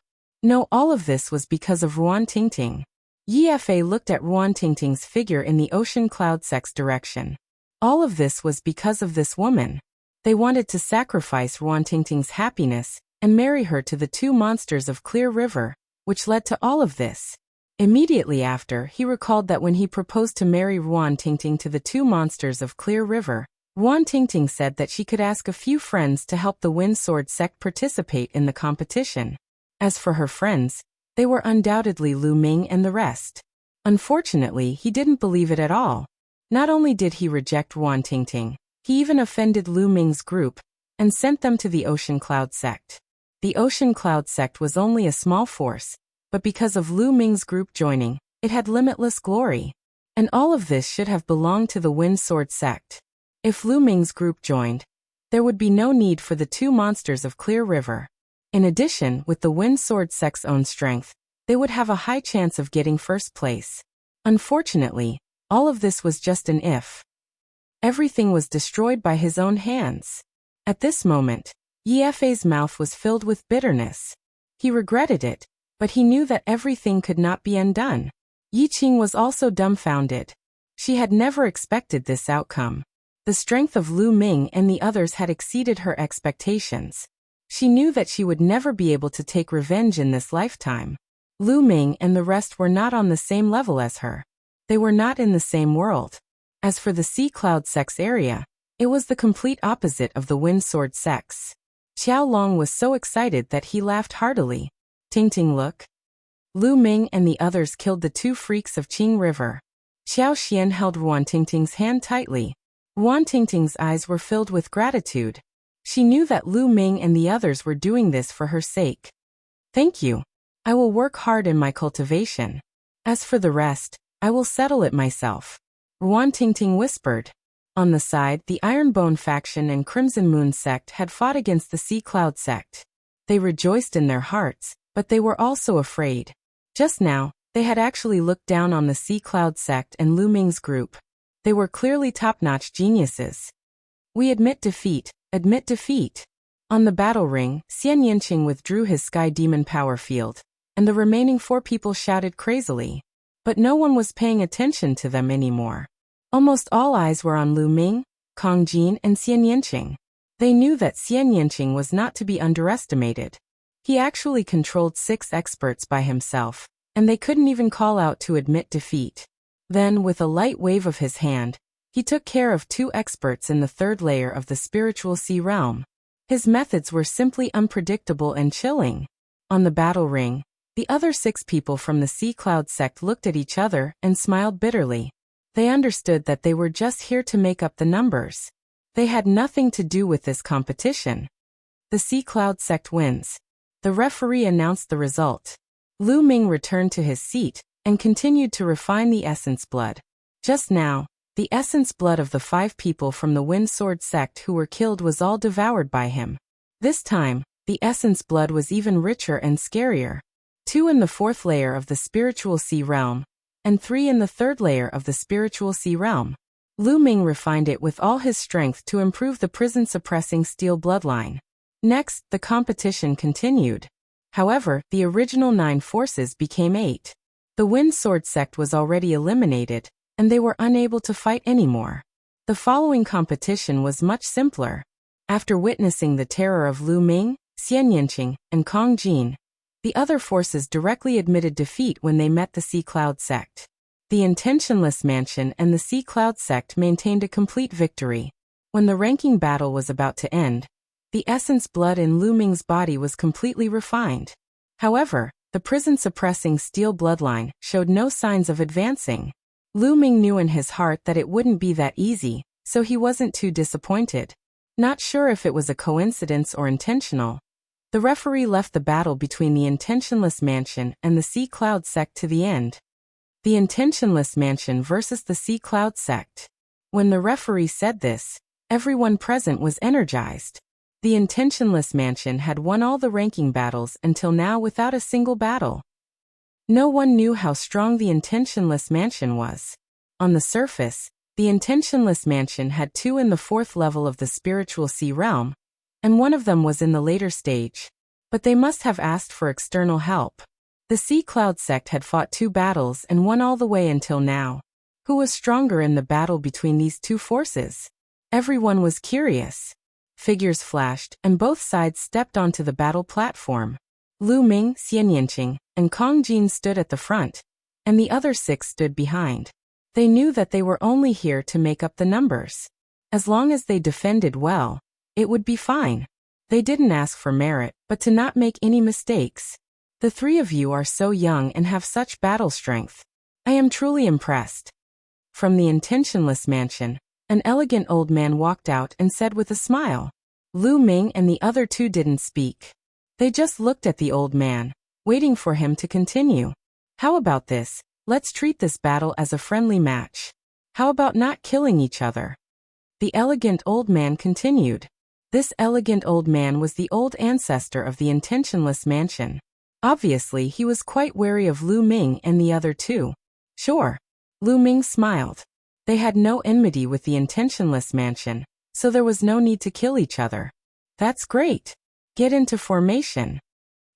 S1: No, all of this was because of Ruan Tingting. Yi Fei looked at Ruan Tingting's figure in the ocean cloud sect's direction. All of this was because of this woman. They wanted to sacrifice Ruan Tingting's happiness and marry her to the 2 monsters of Clear River, which led to all of this. Immediately after, he recalled that when he proposed to marry Ruan Tingting to the 2 monsters of Clear River, Ruan Tingting said that she could ask a few friends to help the wind sword sect participate in the competition. As for her friends, they were undoubtedly Lu Ming and the rest. Unfortunately, he didn't believe it at all. Not only did he reject Ruan Tingting, he even offended Lu Ming's group and sent them to the Ocean Cloud sect. The Ocean Cloud sect was only a small force, but because of Lu Ming's group joining, it had limitless glory. And all of this should have belonged to the Wind Sword sect. If Lu Ming's group joined, there would be no need for the 2 monsters of Clear River. In addition, with the Wind Sword sect's own strength, they would have a high chance of getting first place. Unfortunately, all of this was just an if. Everything was destroyed by his own hands. At this moment, Yi Fei's mouth was filled with bitterness. He regretted it, but he knew that everything could not be undone. Yi Qing was also dumbfounded. She had never expected this outcome. The strength of Lu Ming and the others had exceeded her expectations. She knew that she would never be able to take revenge in this lifetime. Lu Ming and the rest were not on the same level as her. They were not in the same world. As for the Sea Cloud sect's area, it was the complete opposite of the Wind Sword sect's. Qiao Long was so excited that he laughed heartily. Tingting, look. Lu Ming and the others killed the 2 freaks of Qing River. Xiao Xian held Ruan Tingting's hand tightly. Ruan Tingting's eyes were filled with gratitude. She knew that Lu Ming and the others were doing this for her sake. Thank you. I will work hard in my cultivation. As for the rest, I will settle it myself. Ruan Tingting whispered. On the side, the Ironbone faction and Crimson Moon sect had fought against the Sea Cloud sect. They rejoiced in their hearts, but they were also afraid. Just now, they had actually looked down on the Sea Cloud sect and Lu Ming's group. They were clearly top-notch geniuses. We admit defeat, admit defeat. On the battle ring, Xian Yinqing withdrew his Sky Demon power field, and the remaining 4 people shouted crazily. But no one was paying attention to them anymore. Almost all eyes were on Lu Ming, Kong Jin and Xian Yinqing. They knew that Xian Yinqing was not to be underestimated. He actually controlled 6 experts by himself, and they couldn't even call out to admit defeat. Then, with a light wave of his hand, he took care of 2 experts in the 3rd layer of the spiritual sea realm. His methods were simply unpredictable and chilling. On the battle ring, the other 6 people from the Sea Cloud sect looked at each other and smiled bitterly. They understood that they were just here to make up the numbers. They had nothing to do with this competition. The Sea Cloud sect wins. The referee announced the result. Lu Ming returned to his seat and continued to refine the essence blood. Just now, the essence blood of the 5 people from the Wind Sword sect who were killed was all devoured by him. This time, the essence blood was even richer and scarier. 2 in the 4th layer of the spiritual sea realm, and 3 in the 3rd layer of the spiritual sea realm. Lu Ming refined it with all his strength to improve the prison-suppressing steel bloodline. Next, the competition continued. However, the original 9 forces became 8. The Wind Sword sect was already eliminated, and they were unable to fight anymore. The following competition was much simpler. After witnessing the terror of Lu Ming, Xian Yanqing, and Kong Jin, the other forces directly admitted defeat when they met the Sea Cloud sect. The Intentionless Mansion and the Sea Cloud sect maintained a complete victory. When the ranking battle was about to end, the essence blood in Lu Ming's body was completely refined. However, the prison-suppressing steel bloodline showed no signs of advancing. Lu Ming knew in his heart that it wouldn't be that easy, so he wasn't too disappointed. Not sure if it was a coincidence or intentional, the referee left the battle between the Intentionless Mansion and the Sea Cloud sect to the end. The Intentionless Mansion versus the Sea Cloud sect. When the referee said this, everyone present was energized. The Intentionless Mansion had won all the ranking battles until now without a single battle. No one knew how strong the Intentionless Mansion was. On the surface, the Intentionless Mansion had 2 in the 4th level of the spiritual sea realm, and one of them was in the later stage. But they must have asked for external help. The Sea Cloud sect had fought 2 battles and won all the way until now. Who was stronger in the battle between these 2 forces? Everyone was curious. Figures flashed, and both sides stepped onto the battle platform. Lu Ming, Xian Yanqing, and Kong Jin stood at the front, and the other 6 stood behind. They knew that they were only here to make up the numbers. As long as they defended well, it would be fine. They didn't ask for merit, but to not make any mistakes. The 3 of you are so young and have such battle strength. I am truly impressed. From the Intentionless Mansion, an elegant old man walked out and said with a smile. Lu Ming and the other 2 didn't speak. They just looked at the old man, waiting for him to continue. How about this? Let's treat this battle as a friendly match. How about not killing each other? The elegant old man continued. This elegant old man was the old ancestor of the Intentionless Mansion. Obviously, he was quite wary of Lu Ming and the other 2. Sure. Lu Ming smiled. They had no enmity with the Intentionless Mansion, so there was no need to kill each other. That's great. Get into formation.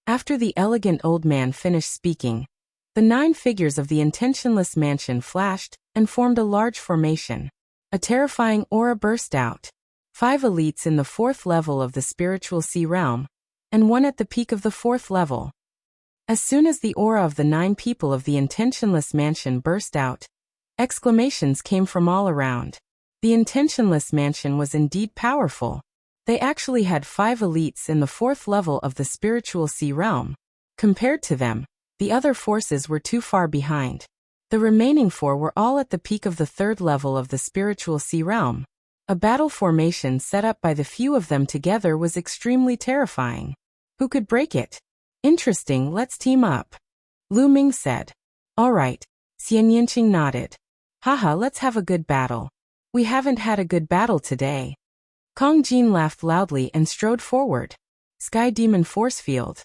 S1: After the elegant old man finished speaking, the 9 figures of the Intentionless Mansion flashed and formed a large formation. A terrifying aura burst out. 5 elites in the 4th level of the spiritual sea realm, and 1 at the peak of the 4th level. As soon as the aura of the 9 people of the Intentionless Mansion burst out, exclamations came from all around. The Intentionless Mansion was indeed powerful. They actually had 5 elites in the 4th level of the spiritual sea realm. Compared to them, the other forces were too far behind. The remaining 4 were all at the peak of the 3rd level of the spiritual sea realm. A battle formation set up by the few of them together was extremely terrifying. Who could break it? Interesting, let's team up. Lu Ming said. All right. Xian Yanqing nodded. Haha, let's have a good battle. We haven't had a good battle today. Kong Jin laughed loudly and strode forward. Sky Demon Force Field.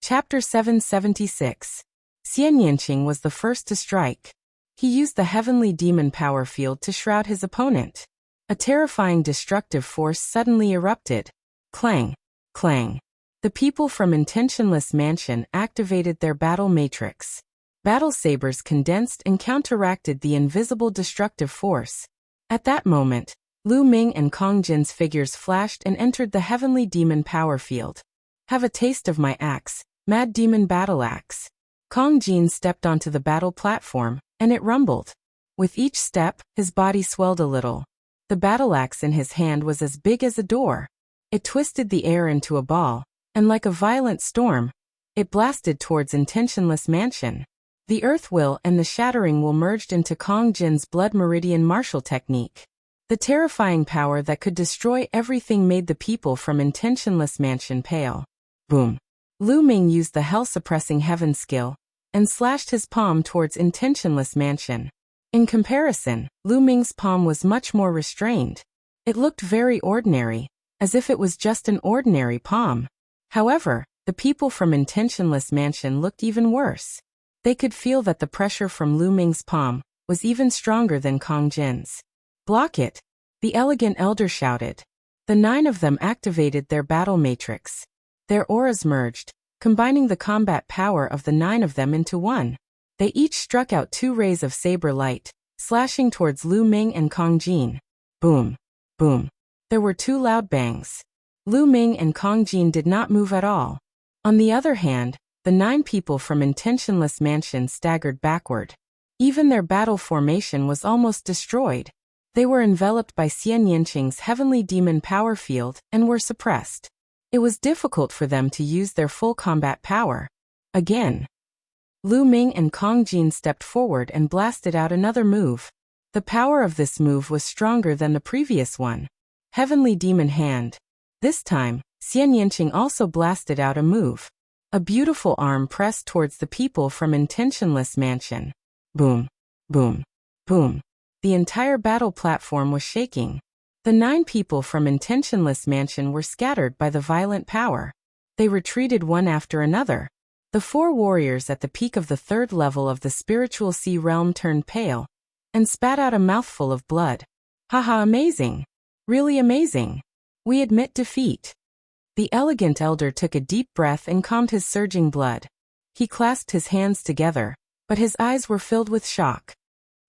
S1: Chapter 776. Xian Yanqing was the first to strike. He used the Heavenly Demon Power Field to shroud his opponent. A terrifying destructive force suddenly erupted. Clang. Clang. The people from Intentionless Mansion activated their battle matrix. Battle sabers condensed and counteracted the invisible destructive force. At that moment, Lu Ming and Kong Jin's figures flashed and entered the Heavenly Demon Power Field. Have a taste of my axe, Mad Demon Battle Axe. Kong Jin stepped onto the battle platform, and it rumbled. With each step, his body swelled a little. The battle axe in his hand was as big as a door. It twisted the air into a ball, and like a violent storm, it blasted towards Intentionless Mansion. The Earth Will and the Shattering Will merged into Kong Jin's Blood Meridian martial technique. The terrifying power that could destroy everything made the people from Intentionless Mansion pale. Boom. Lu Ming used the Hell-Suppressing Heaven skill, and slashed his palm towards Intentionless Mansion. In comparison, Lu Ming's palm was much more restrained. It looked very ordinary, as if it was just an ordinary palm. However, the people from Intentionless Mansion looked even worse. They could feel that the pressure from Lu Ming's palm was even stronger than Kong Jin's. "Block it!" the elegant elder shouted. The 9 of them activated their battle matrix. Their auras merged, combining the combat power of the 9 of them into one. They each struck out 2 rays of saber light, slashing towards Lu Ming and Kong Jin. Boom! Boom! There were 2 loud bangs. Lu Ming and Kong Jin did not move at all. On the other hand, the 9 people from Intentionless Mansion staggered backward. Even their battle formation was almost destroyed. They were enveloped by Xian Yinqing's heavenly demon power field and were suppressed. It was difficult for them to use their full combat power. Again, Lu Ming and Kong Jin stepped forward and blasted out another move. The power of this move was stronger than the previous one. Heavenly Demon Hand. This time, Xian Yinqing also blasted out a move. A beautiful arm pressed towards the people from Intentionless Mansion. Boom! Boom! Boom! The entire battle platform was shaking. The 9 people from Intentionless Mansion were scattered by the violent power. They retreated one after another. The 4 warriors at the peak of the 3rd level of the spiritual sea realm turned pale and spat out a mouthful of blood. Haha, amazing! Really amazing! We admit defeat. The elegant elder took a deep breath and calmed his surging blood. He clasped his hands together, but his eyes were filled with shock.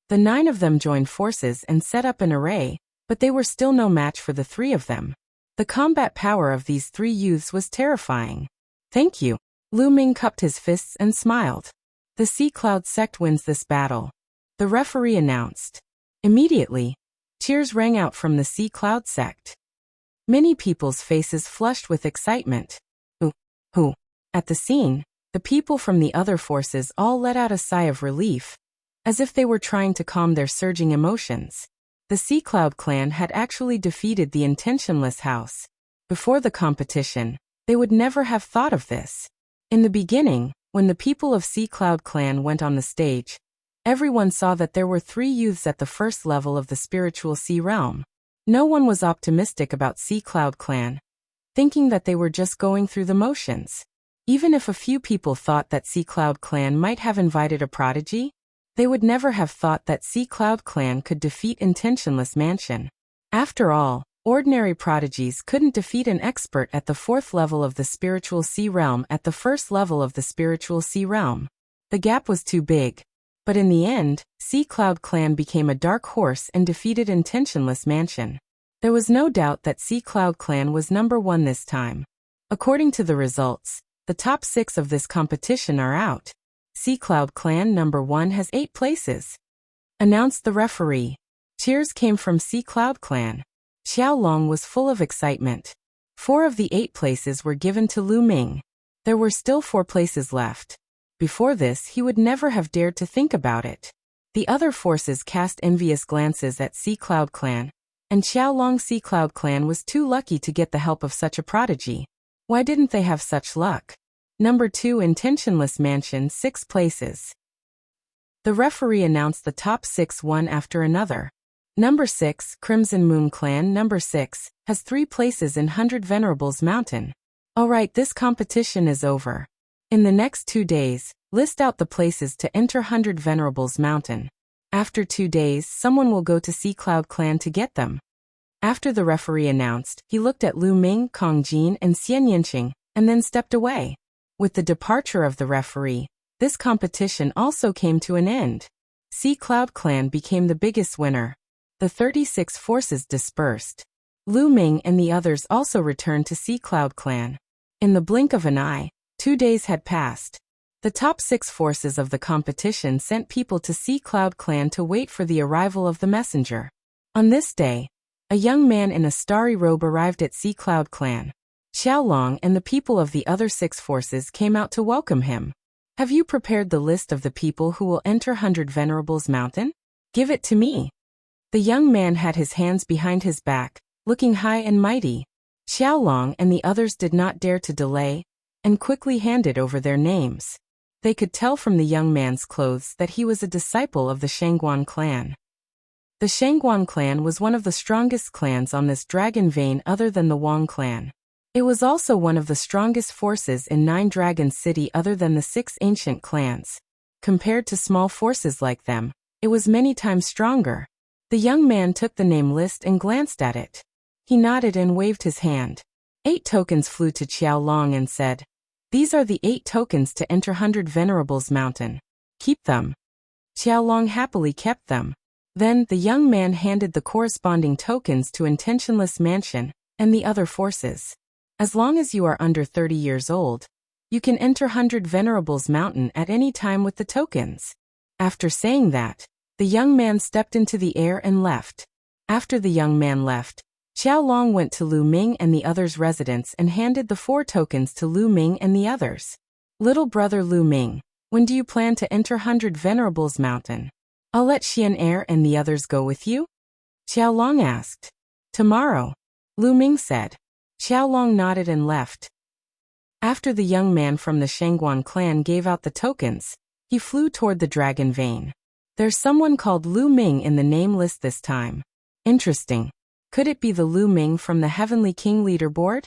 S1: The 9 of them joined forces and set up an array, but they were still no match for the 3 of them. The combat power of these 3 youths was terrifying. "Thank you." Lu Ming cupped his fists and smiled. "The Sea Cloud sect wins this battle," the referee announced. Immediately, cheers rang out from the Sea Cloud sect. Many people's faces flushed with excitement. Who? At the scene, the people from the other forces all let out a sigh of relief, as if they were trying to calm their surging emotions. The Sea Cloud clan had actually defeated the Intentionless House. Before the competition, they would never have thought of this. In the beginning, when the people of Sea Cloud clan went on the stage, everyone saw that there were 3 youths at the 1st level of the spiritual sea realm. No one was optimistic about Sea Cloud clan, thinking that they were just going through the motions. Even if a few people thought that Sea Cloud clan might have invited a prodigy, they would never have thought that Sea Cloud clan could defeat Intentionless Mansion. After all, ordinary prodigies couldn't defeat an expert at the 4th level of the spiritual sea realm at the 1st level of the spiritual sea realm. The gap was too big. But in the end, Sea Cloud clan became a dark horse and defeated Intentionless Mansion. There was no doubt that Sea Cloud clan was number 1 this time. According to the results, the top 6 of this competition are out. Sea Cloud clan number 1 has 8 places, announced the referee. Cheers came from Sea Cloud clan. Xiaolong was full of excitement. 4 of the 8 places were given to Lu Ming. There were still 4 places left. Before this, he would never have dared to think about it. The other forces cast envious glances at Sea Cloud clan, and Xiaolong Sea Cloud clan was too lucky to get the help of such a prodigy. Why didn't they have such luck? Number 2 Intentionless Mansion 6 places. The referee announced the top 6 one after another. Number 6, Crimson Moon Clan number 6, has 3 places in 100 Venerables Mountain. Alright, this competition is over. In the next 2 days, list out the places to enter 100 Venerables Mountain. After 2 days, someone will go to Sea Cloud clan to get them. After the referee announced, he looked at Lu Ming, Kong Jin, and Xian Yinqing, and then stepped away. With the departure of the referee, this competition also came to an end. Sea Cloud clan became the biggest winner. The 36 forces dispersed. Lu Ming and the others also returned to Sea Cloud clan. In the blink of an eye, 2 days had passed. The top 6 forces of the competition sent people to Sea Cloud clan to wait for the arrival of the messenger. On this day, a young man in a starry robe arrived at Sea Cloud clan. Xiaolong and the people of the other 6 forces came out to welcome him. Have you prepared the list of the people who will enter 100 Venerables Mountain? Give it to me. The young man had his hands behind his back, looking high and mighty. Xiaolong and the others did not dare to delay, and quickly handed over their names. They could tell from the young man's clothes that he was a disciple of the Shangguan clan. The Shangguan clan was one of the strongest clans on this dragon vein other than the Wang clan. It was also one of the strongest forces in Nine Dragons City other than the 6 ancient clans. Compared to small forces like them, it was many times stronger. The young man took the name list and glanced at it. He nodded and waved his hand. 8 tokens flew to Qiao Long and said, "These are the 8 tokens to enter 100 Venerables Mountain. Keep them." Qiao Long happily kept them. Then the young man handed the corresponding tokens to Intentionless Mansion and the other forces. As long as you are under 30 years old, you can enter 100 Venerables Mountain at any time with the tokens. After saying that, the young man stepped into the air and left. After the young man left, Qiao Long went to Lu Ming and the others' residence and handed the 4 tokens to Lu Ming and the others. "Little brother Lu Ming, when do you plan to enter 100 Venerables Mountain? I'll let Xian Er and the others go with you?" Qiao Long asked. "Tomorrow," Lu Ming said. Qiao Long nodded and left. After the young man from the Shangguan clan gave out the tokens, he flew toward the dragon vein. "There's someone called Lu Ming in the name list this time. Interesting. Could it be the Lu Ming from the Heavenly King leaderboard?"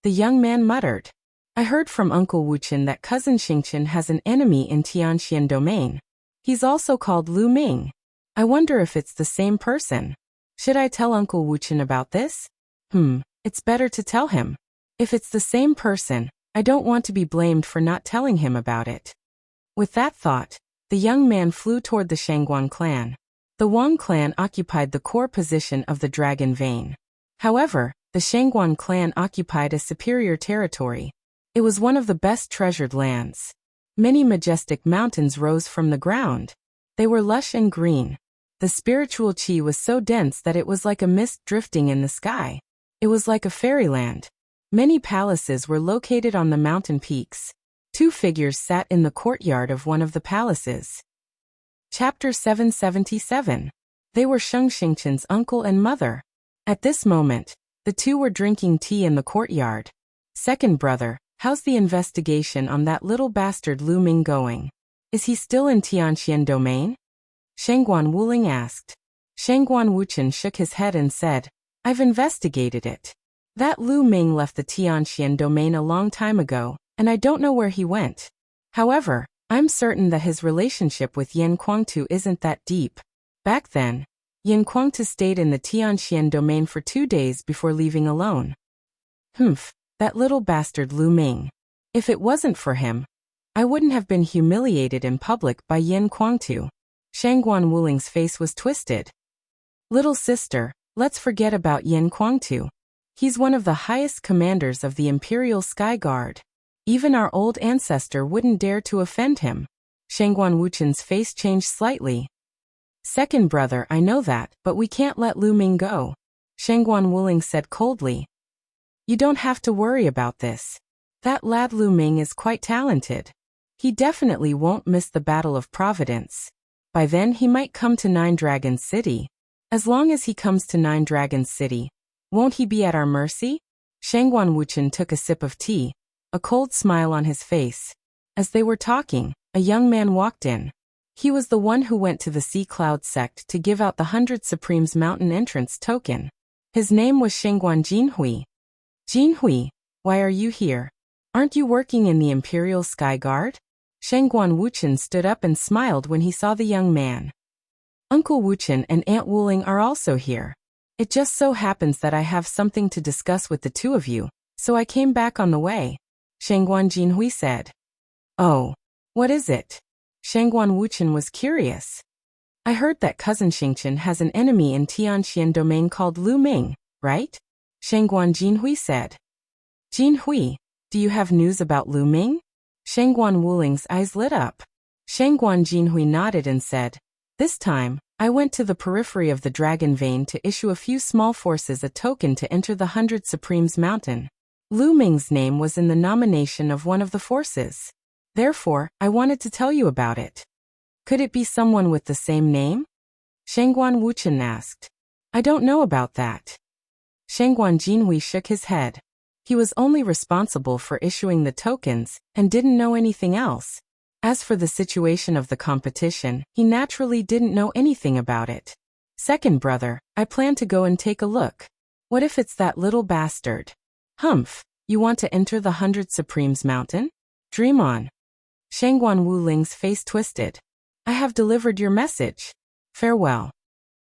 S1: The young man muttered. "I heard from Uncle Wuchen that cousin Xingqian has an enemy in Tianxian domain. He's also called Lu Ming. I wonder if it's the same person. Should I tell Uncle Wuchen about this? It's better to tell him. If it's the same person, I don't want to be blamed for not telling him about it." With that thought, the young man flew toward the Shangguan clan. The Wang clan occupied the core position of the dragon vein. However, the Shangguan clan occupied a superior territory. It was one of the best treasured lands. Many majestic mountains rose from the ground. They were lush and green. The spiritual qi was so dense that it was like a mist drifting in the sky. It was like a fairyland. Many palaces were located on the mountain peaks. 2 figures sat in the courtyard of one of the palaces. Chapter 777. They were Sheng Xingqian's uncle and mother. At this moment, the 2 were drinking tea in the courtyard. "Second brother, how's the investigation on that little bastard Lu Ming going? Is he still in Tianxian domain?" Shangguan Wuling asked. Shangguan Wuchen shook his head and said, "I've investigated it. That Lu Ming left the Tianxian domain a long time ago, and I don't know where he went. However, I'm certain that his relationship with Yan Kuangtu isn't that deep. Back then, Yan Kuangtu stayed in the Tianxian domain for 2 days before leaving alone. That little bastard Lu Ming. If it wasn't for him, I wouldn't have been humiliated in public by Yan Kuangtu." Shangguan Wuling's face was twisted. "Little sister, let's forget about Yan Kuangtu. He's one of the highest commanders of the Imperial Sky Guard. Even our old ancestor wouldn't dare to offend him." Shangguan Wuchen's face changed slightly. "Second brother, I know that, but we can't let Lu Ming go," Shangguan Wuling said coldly. "You don't have to worry about this. That lad Lu Ming is quite talented. He definitely won't miss the Battle of Providence. By then he might come to Nine Dragons City. As long as he comes to Nine Dragons City, won't he be at our mercy?" Shangguan Wuchen took a sip of tea, a cold smile on his face. As they were talking, a young man walked in. He was the one who went to the Sea Cloud sect to give out the 100 Supremes Mountain entrance token. His name was Shangguan Jinhui. "Jinhui, why are you here? Aren't you working in the Imperial Sky Guard?" Shangguan Wuchen stood up and smiled when he saw the young man. "Uncle Wuchen and Aunt Wuling are also here. It just so happens that I have something to discuss with the 2 of you, so I came back on the way," Shangguan Jinhui said. "Oh, what is it?" Shangguan Wuchen was curious. "I heard that cousin Xingqian has an enemy in Tianxian domain called Lu Ming, right?" Shangguan Jinhui said. "Jinhui, do you have news about Lu Ming?" Shangguan Wuling's eyes lit up. Shangguan Jinhui nodded and said, "This time, I went to the periphery of the Dragon Vein to issue a few small forces a token to enter the 100 Supremes Mountain. Lu Ming's name was in the nomination of one of the forces. Therefore, I wanted to tell you about it." "Could it be someone with the same name?" Shangguan Wuchen asked. "I don't know about that." Shangguan Jinhui shook his head. He was only responsible for issuing the tokens and didn't know anything else. As for the situation of the competition, he naturally didn't know anything about it. "Second brother, I plan to go and take a look. What if it's that little bastard?" You want to enter the 100 Supremes Mountain? Dream on. Shangguan Wuling's face twisted. I have delivered your message. Farewell.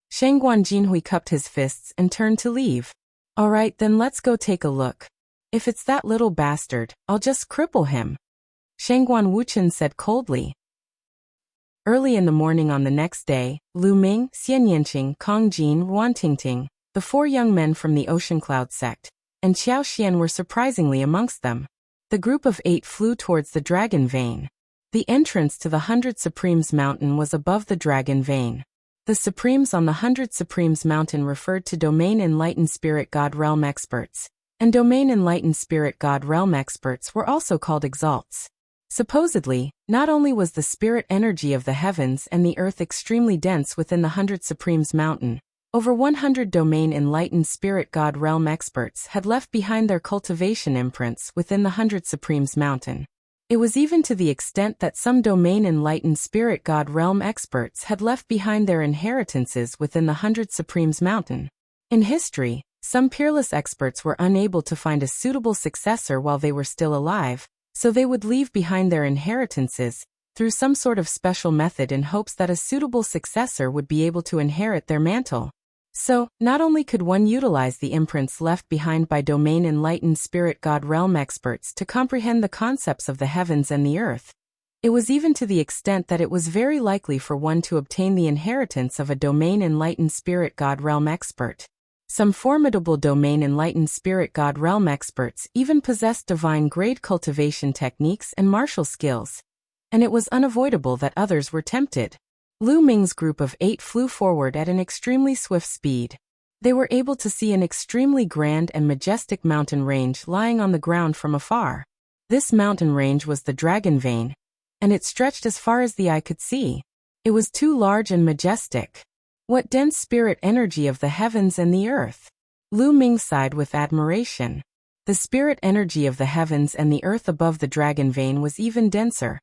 S1: Shangguan Jinhui cupped his fists and turned to leave. All right, then let's go take a look. If it's that little bastard, I'll just cripple him. Shangguan Wuchen said coldly. Early in the morning on the next day, Lu Ming, Xian Yanqing, Kong Jin, Wan Tingting, the 4 young men from the Ocean Cloud sect, and Qiao Xian were surprisingly amongst them. The group of 8 flew towards the Dragon Vein. The entrance to the 100 Supremes Mountain was above the Dragon Vein. The Supremes on the 100 Supremes Mountain referred to Domain Enlightened Spirit God Realm experts, and Domain Enlightened Spirit God Realm experts were also called exalts. Supposedly, not only was the spirit energy of the heavens and the earth extremely dense within the 100 Supremes Mountain, over 100 Domain Enlightened Spirit God Realm experts had left behind their cultivation imprints within the 100 Supremes Mountain. It was even to the extent that some Domain Enlightened Spirit God Realm experts had left behind their inheritances within the 100 Supremes Mountain. In history, some peerless experts were unable to find a suitable successor while they were still alive, so they would leave behind their inheritances through some sort of special method in hopes that a suitable successor would be able to inherit their mantle. So, not only could one utilize the imprints left behind by Domain Enlightened Spirit God Realm experts to comprehend the concepts of the heavens and the earth, it was even to the extent that it was very likely for one to obtain the inheritance of a Domain Enlightened Spirit God Realm expert. Some formidable Domain Enlightened Spirit God Realm experts even possessed divine grade cultivation techniques and martial skills, and it was unavoidable that others were tempted. Lu Ming's group of 8 flew forward at an extremely swift speed. They were able to see an extremely grand and majestic mountain range lying on the ground from afar. This mountain range was the Dragon Vein, and it stretched as far as the eye could see. It was too large and majestic. What dense spirit energy of the heavens and the earth! Lu Ming sighed with admiration. The spirit energy of the heavens and the earth above the Dragon Vein was even denser,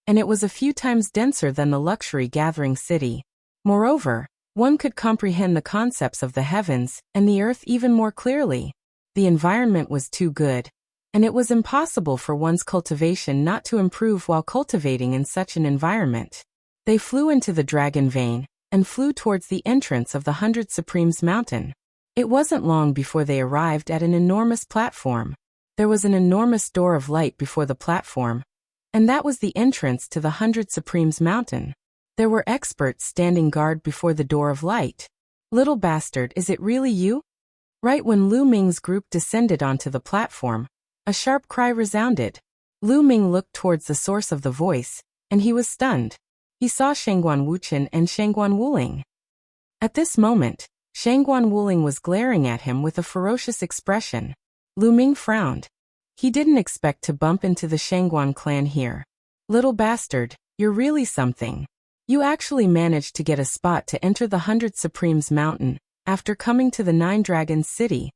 S1: and it was a few times denser than the luxury gathering city. Moreover, one could comprehend the concepts of the heavens and the earth even more clearly. The environment was too good, and it was impossible for one's cultivation not to improve while cultivating in such an environment. They flew into the Dragon Vein, and flew towards the entrance of the 100 Supremes Mountain. It wasn't long before they arrived at an enormous platform. There was an enormous door of light before the platform, and that was the entrance to the 100 Supremes Mountain. There were experts standing guard before the door of light. Little bastard, is it really you? Right when Lu Ming's group descended onto the platform, a sharp cry resounded. Lu Ming looked towards the source of the voice, and he was stunned. He saw Shangguan Wuchen and Shangguan Wuling. At this moment, Shangguan Wuling was glaring at him with a ferocious expression. Lu Ming frowned. He didn't expect to bump into the Shangguan clan here. Little bastard, you're really something. You actually managed to get a spot to enter the 100 Supremes Mountain, after coming to the 9 Dragons City.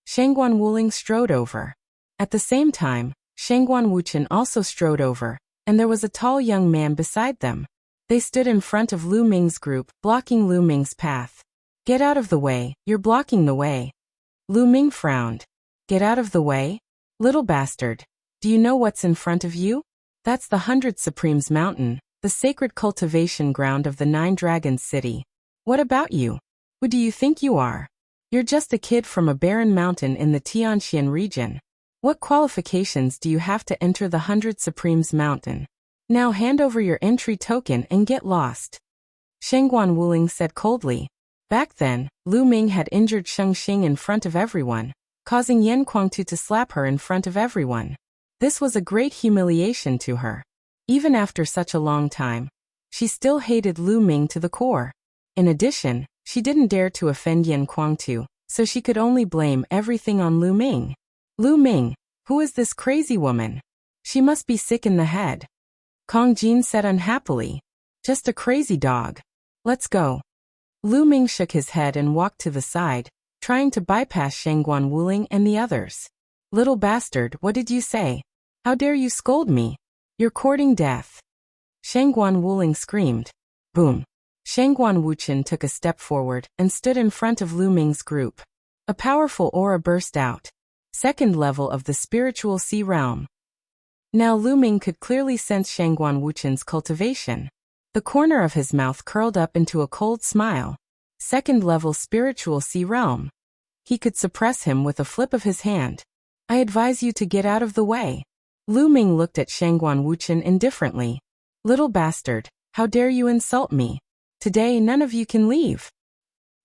S1: Shangguan Wuling strode over. At the same time, Shangguan Wuchen also strode over, and there was a tall young man beside them. They stood in front of Lu Ming's group, blocking Lu Ming's path. Get out of the way, you're blocking the way. Lu Ming frowned. Get out of the way? Little bastard, do you know what's in front of you? That's the 100 Supremes Mountain, the sacred cultivation ground of the 9 Dragons City. What about you? Who do you think you are? You're just a kid from a barren mountain in the Tianxian region. What qualifications do you have to enter the 100 Supremes Mountain? Now hand over your entry token and get lost. Shangguan Wuling said coldly. Back then, Lu Ming had injured Sheng Xing in front of everyone, causing Yan Kuangtu to slap her in front of everyone. This was a great humiliation to her. Even after such a long time, she still hated Lu Ming to the core. In addition, she didn't dare to offend Yan Kuangtu, so she could only blame everything on Lu Ming. Lu Ming, who is this crazy woman? She must be sick in the head. Kong Jin said unhappily. Just a crazy dog. Let's go. Lu Ming shook his head and walked to the side, trying to bypass Shangguan Wuling and the others. Little bastard, what did you say? How dare you scold me? You're courting death. Shangguan Wuling screamed. Boom. Shangguan Wuchen took a step forward and stood in front of Lu Ming's group. A powerful aura burst out. second level of the spiritual sea realm. Now Lu Ming could clearly sense Shangguan Wuchen's cultivation. The corner of his mouth curled up into a cold smile. Second level spiritual sea realm. He could suppress him with a flip of his hand. I advise you to get out of the way. Lu Ming looked at Shangguan Wuchen indifferently. Little bastard, how dare you insult me? Today none of you can leave.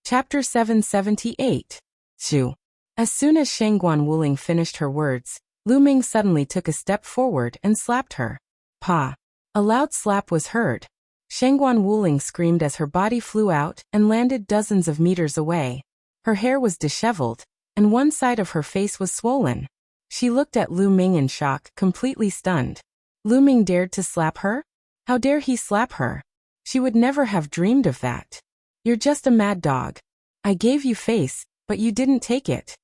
S1: Chapter 778. Zhu. As soon as Shangguan Wuling finished her words, Lu Ming suddenly took a step forward and slapped her. Pa! A loud slap was heard. Shangguan Wuling screamed as her body flew out and landed dozens of meters away. Her hair was disheveled, and one side of her face was swollen. She looked at Lu Ming in shock, completely stunned. Lu Ming dared to slap her? How dare he slap her? She would never have dreamed of that. You're just a mad dog. I gave you face, but you didn't take it.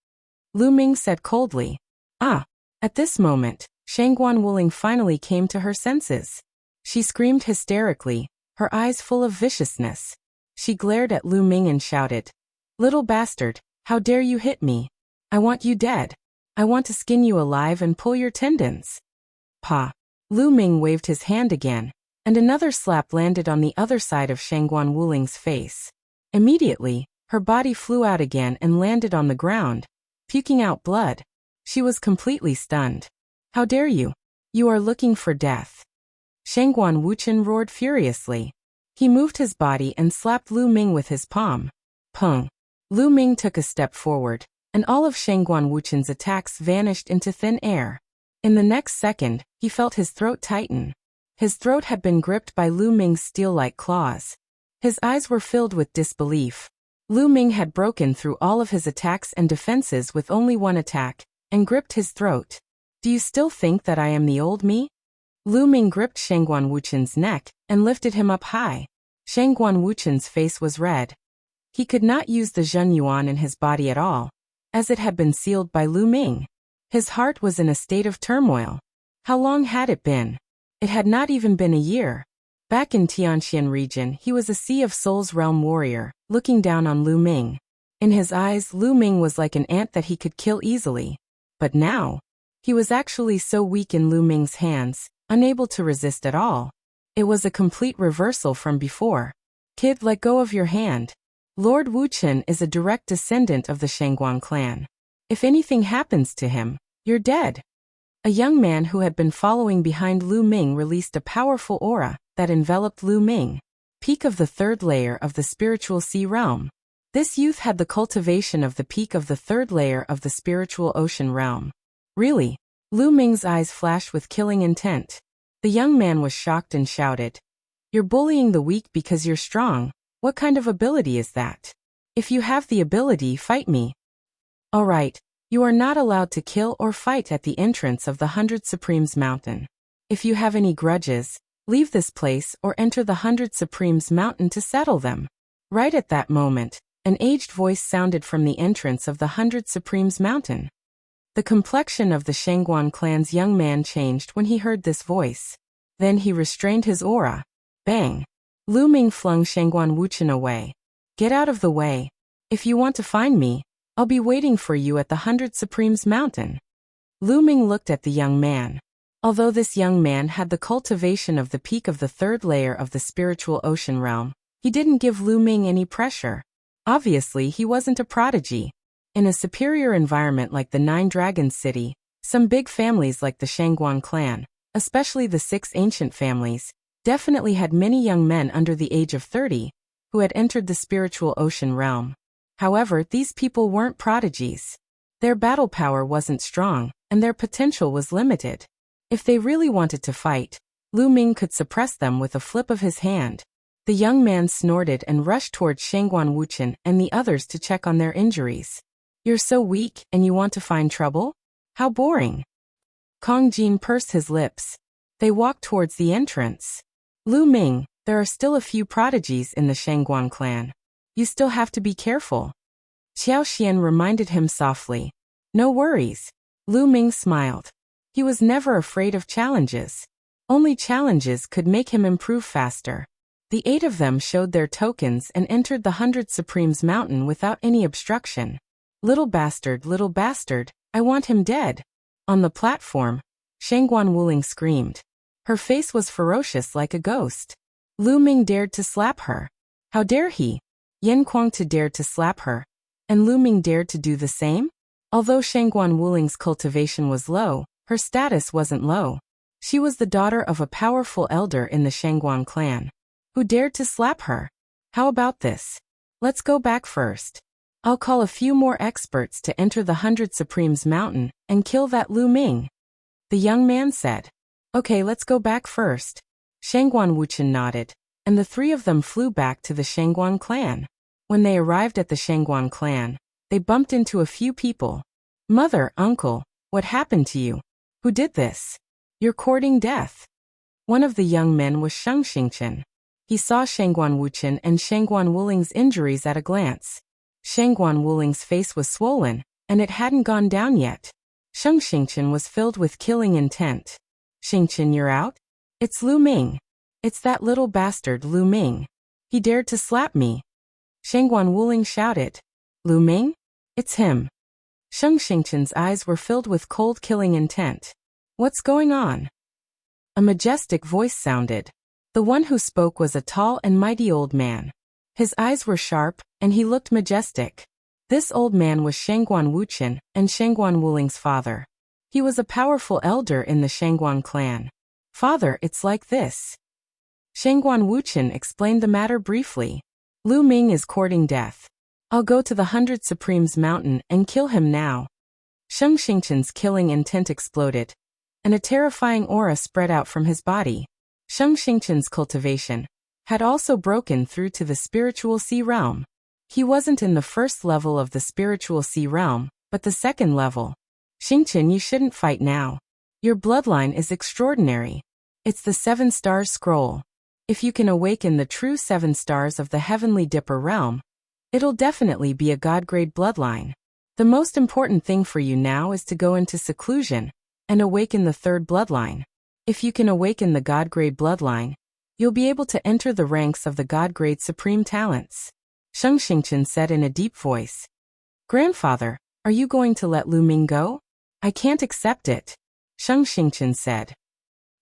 S1: Lu Ming said coldly. Ah! At this moment, Shangguan Wuling finally came to her senses. She screamed hysterically, her eyes full of viciousness. She glared at Lu Ming and shouted, Little bastard, how dare you hit me? I want you dead. I want to skin you alive and pull your tendons. Pa! Lu Ming waved his hand again, and another slap landed on the other side of Shangguan Wuling's face. Immediately, her body flew out again and landed on the ground, puking out blood. She was completely stunned. How dare you? You are looking for death. Shangguan Wuchen roared furiously. He moved his body and slapped Lu Ming with his palm. Pung. Lu Ming took a step forward, and all of Shangguan Wuchen's attacks vanished into thin air. In the next second, he felt his throat tighten. His throat had been gripped by Lu Ming's steel-like claws. His eyes were filled with disbelief. Lu Ming had broken through all of his attacks and defenses with only one attack, and gripped his throat. Do you still think that I am the old me? Lu Ming gripped Shangguan Wuchen's neck and lifted him up high. Shangguan Wuchen's face was red. He could not use the Zhen Yuan in his body at all, as it had been sealed by Lu Ming. His heart was in a state of turmoil. How long had it been? It had not even been a year. Back in Tianxian region, he was a Sea of Souls realm warrior, looking down on Lu Ming. In his eyes, Lu Ming was like an ant that he could kill easily. But now, he was actually so weak in Lu Ming's hands, unable to resist at all. It was a complete reversal from before. Kid, let go of your hand. Lord Wuchen is a direct descendant of the Shangguan clan. If anything happens to him, you're dead. A young man who had been following behind Lu Ming released a powerful aura that enveloped Lu Ming. Peak of the third layer of the spiritual sea realm. This youth had the cultivation of the peak of the third layer of the spiritual ocean realm. Really? Lu Ming's eyes flashed with killing intent. The young man was shocked and shouted, You're bullying the weak because you're strong. What kind of ability is that? If you have the ability, fight me. All right, you are not allowed to kill or fight at the entrance of the 100 Supremes Mountain. If you have any grudges, leave this place or enter the 100 Supremes Mountain to settle them. Right at that moment, an aged voice sounded from the entrance of the 100 Supremes Mountain. The complexion of the Shangguan clan's young man changed when he heard this voice. Then he restrained his aura. Bang! Lu Ming flung Shangguan Wuchen away. Get out of the way. If you want to find me, I'll be waiting for you at the 100 Supremes Mountain. Lu Ming looked at the young man. Although this young man had the cultivation of the peak of the third layer of the spiritual ocean realm, he didn't give Lu Ming any pressure. Obviously, he wasn't a prodigy. In a superior environment like the Nine Dragons City, some big families like the Shangguan clan, especially the 6 ancient families, definitely had many young men under the age of 30 who had entered the spiritual ocean realm. However, these people weren't prodigies. Their battle power wasn't strong, and their potential was limited. If they really wanted to fight, Lu Ming could suppress them with a flip of his hand. The young man snorted and rushed towards Shangguan Wuchen and the others to check on their injuries. You're so weak and you want to find trouble? How boring. Kong Jin pursed his lips. They walked towards the entrance. Lu Ming, there are still a few prodigies in the Shangguan clan. You still have to be careful. Xiao Xian reminded him softly. No worries. Lu Ming smiled. He was never afraid of challenges. Only challenges could make him improve faster. The 8 of them showed their tokens and entered the 100 Supremes Mountain without any obstruction. Little bastard, I want him dead. On the platform, Shangguan Wuling screamed. Her face was ferocious like a ghost. Lu Ming dared to slap her. How dare he? Yan Kuangtu dared to slap her. And Lu Ming dared to do the same? Although Shangguan Wuling's cultivation was low, her status wasn't low. She was the daughter of a powerful elder in the Shangguan clan. Who dared to slap her? How about this? Let's go back first. I'll call a few more experts to enter the 100 Supremes Mountain and kill that Lu Ming. The young man said. Okay, let's go back first. Shangguan Wuchen nodded, and the three of them flew back to the Shangguan clan. When they arrived at the Shangguan clan, they bumped into a few people. Mother, uncle, what happened to you? Who did this? You're courting death. One of the young men was Sheng Xingchen. He saw Shangguan Wuchen and Shangguan Wuling's injuries at a glance. Shangguan Wuling's face was swollen, and it hadn't gone down yet. Sheng Xingchen was filled with killing intent. Xingchen, you're out? It's Lu Ming. It's that little bastard Lu Ming. He dared to slap me. Shangguan Wuling shouted. Lu Ming? It's him. Sheng Xingchen's eyes were filled with cold killing intent. What's going on? A majestic voice sounded. The one who spoke was a tall and mighty old man. His eyes were sharp, and he looked majestic. This old man was Shangguan Wuchen and Shangguan Wuling's father. He was a powerful elder in the Shangguan clan. Father, it's like this. Shangguan Wuchen explained the matter briefly. Lu Ming is courting death. I'll go to the 100 Supremes Mountain and kill him now. Sheng Xingchen's killing intent exploded, and a terrifying aura spread out from his body. Sheng Xingchen's cultivation had also broken through to the spiritual sea realm. He wasn't in the first level of the spiritual sea realm, but the second level. Xingchen, you shouldn't fight now. Your bloodline is extraordinary. It's the 7 stars scroll. If you can awaken the true 7 stars of the heavenly Dipper realm, it'll definitely be a god-grade bloodline. The most important thing for you now is to go into seclusion and awaken the 3rd bloodline. If you can awaken the god-grade bloodline, you'll be able to enter the ranks of the god-grade supreme talents. Sheng Xingchen said in a deep voice. Grandfather, are you going to let Lu Ming go? I can't accept it. Sheng Xingchen said.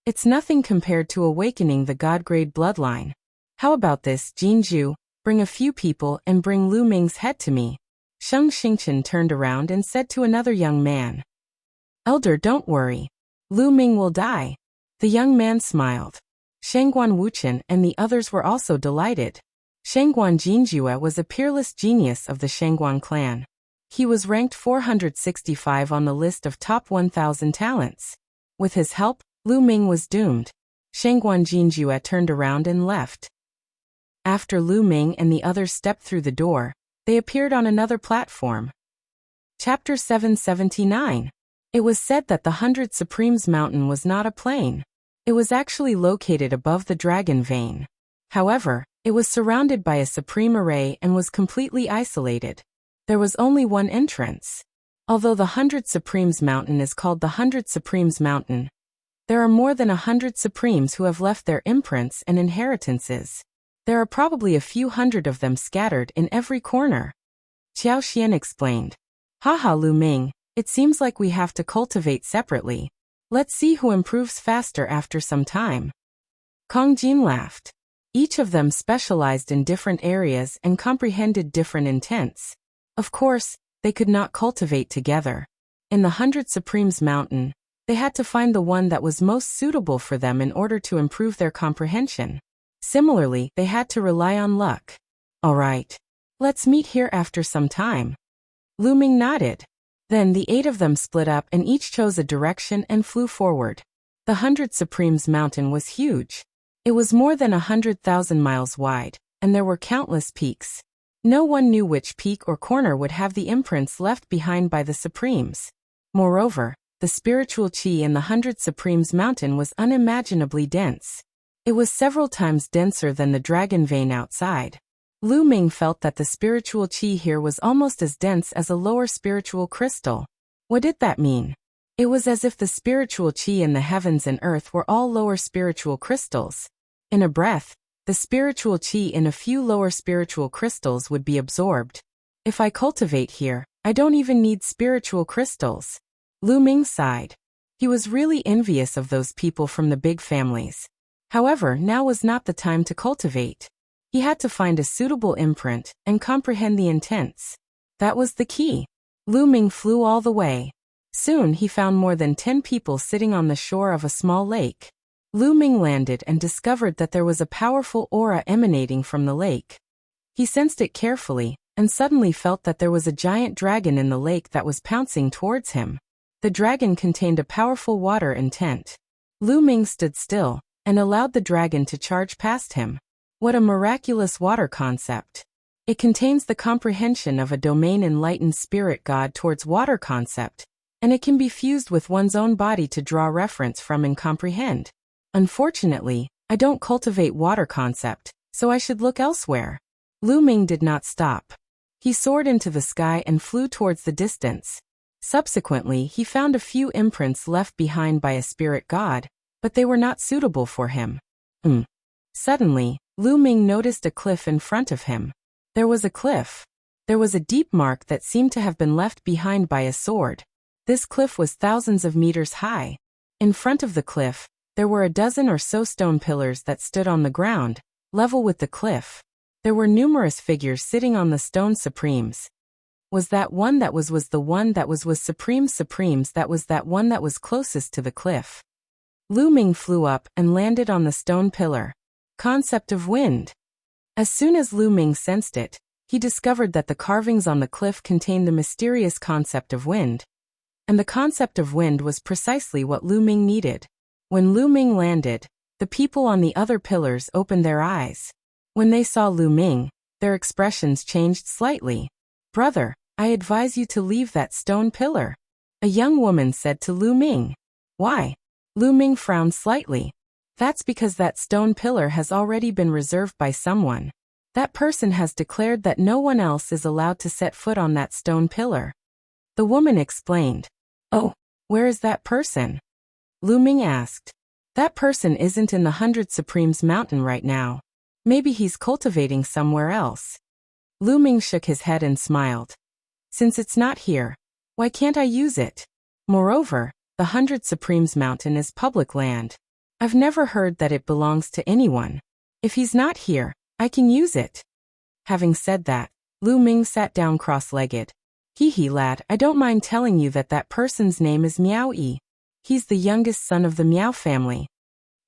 S1: It's nothing compared to awakening the god-grade bloodline. How about this, Jinju? Bring a few people and bring Lu Ming's head to me. Sheng Xingchen turned around and said to another young man. Elder, don't worry. Lu Ming will die. The young man smiled. Shangguan Wuchen and the others were also delighted. Shangguan Jinjue was a peerless genius of the Shangguan clan. He was ranked 465 on the list of top 1,000 talents. With his help, Lu Ming was doomed. Shangguan Jinjue turned around and left. After Lu Ming and the others stepped through the door, they appeared on another platform. Chapter 779. It was said that the 100 Supremes Mountain was not a plain. It was actually located above the Dragon Vein. However, it was surrounded by a supreme array and was completely isolated. There was only one entrance. Although the 100 Supremes Mountain is called the 100 Supremes Mountain, there are more than 100 Supremes who have left their imprints and inheritances. There are probably a few hundred of them scattered in every corner. Qiao Xian explained. Haha, Lu Ming, it seems like we have to cultivate separately. Let's see who improves faster after some time. Kong Jin laughed. Each of them specialized in different areas and comprehended different intents. Of course, they could not cultivate together. In the 100 Supremes Mountain, they had to find the one that was most suitable for them in order to improve their comprehension. Similarly, they had to rely on luck. All right. Let's meet here after some time. Lu Ming nodded. Then the 8 of them split up and each chose a direction and flew forward. The 100 Supremes Mountain was huge. It was more than 100,000 miles wide, and there were countless peaks. No one knew which peak or corner would have the imprints left behind by the Supremes. Moreover, the spiritual qi in the 100 Supremes Mountain was unimaginably dense. It was several times denser than the Dragon Vein outside. Lu Ming felt that the spiritual qi here was almost as dense as a lower spiritual crystal. What did that mean? It was as if the spiritual qi in the heavens and earth were all lower spiritual crystals. In a breath, the spiritual qi in a few lower spiritual crystals would be absorbed. If I cultivate here, I don't even need spiritual crystals. Lu Ming sighed. He was really envious of those people from the big families. However, now was not the time to cultivate. He had to find a suitable imprint and comprehend the intents. That was the key. Lu Ming flew all the way. Soon he found more than 10 people sitting on the shore of a small lake. Lu Ming landed and discovered that there was a powerful aura emanating from the lake. He sensed it carefully, and suddenly felt that there was a giant dragon in the lake that was pouncing towards him. The dragon contained a powerful water intent. Lu Ming stood still and allowed the dragon to charge past him. What a miraculous water concept! It contains the comprehension of a domain enlightened spirit god towards water concept, and it can be fused with one's own body to draw reference from and comprehend. Unfortunately, I don't cultivate water concept, so I should look elsewhere. Lu Ming did not stop. He soared into the sky and flew towards the distance. Subsequently, he found a few imprints left behind by a spirit god, but they were not suitable for him. Suddenly, Lu Ming noticed a cliff in front of him. There was a cliff. There was a deep mark that seemed to have been left behind by a sword. This cliff was thousands of meters high. In front of the cliff, there were a dozen or so stone pillars that stood on the ground, level with the cliff. There were numerous figures sitting on the stone supremes. Was that one that was the one that was supremes that was that one that was closest to the cliff? Lu Ming flew up and landed on the stone pillar. Concept of wind. As soon as Lu Ming sensed it, he discovered that the carvings on the cliff contained the mysterious concept of wind. And the concept of wind was precisely what Lu Ming needed. When Lu Ming landed, the people on the other pillars opened their eyes. When they saw Lu Ming, their expressions changed slightly. "Brother, I advise you to leave that stone pillar," a young woman said to Lu Ming. "Why?" Lu Ming frowned slightly. "That's because that stone pillar has already been reserved by someone. That person has declared that no one else is allowed to set foot on that stone pillar." The woman explained. "Oh, where is that person?" Lu Ming asked. "That person isn't in the 100 Supremes mountain right now. Maybe he's cultivating somewhere else." Lu Ming shook his head and smiled. "Since it's not here, why can't I use it? Moreover, the 100 Supremes mountain is public land. I've never heard that it belongs to anyone. If he's not here, I can use it." Having said that, Lu Ming sat down cross-legged. "Hee lad, I don't mind telling you that that person's name is Miao-yi. He's the youngest son of the Miao family."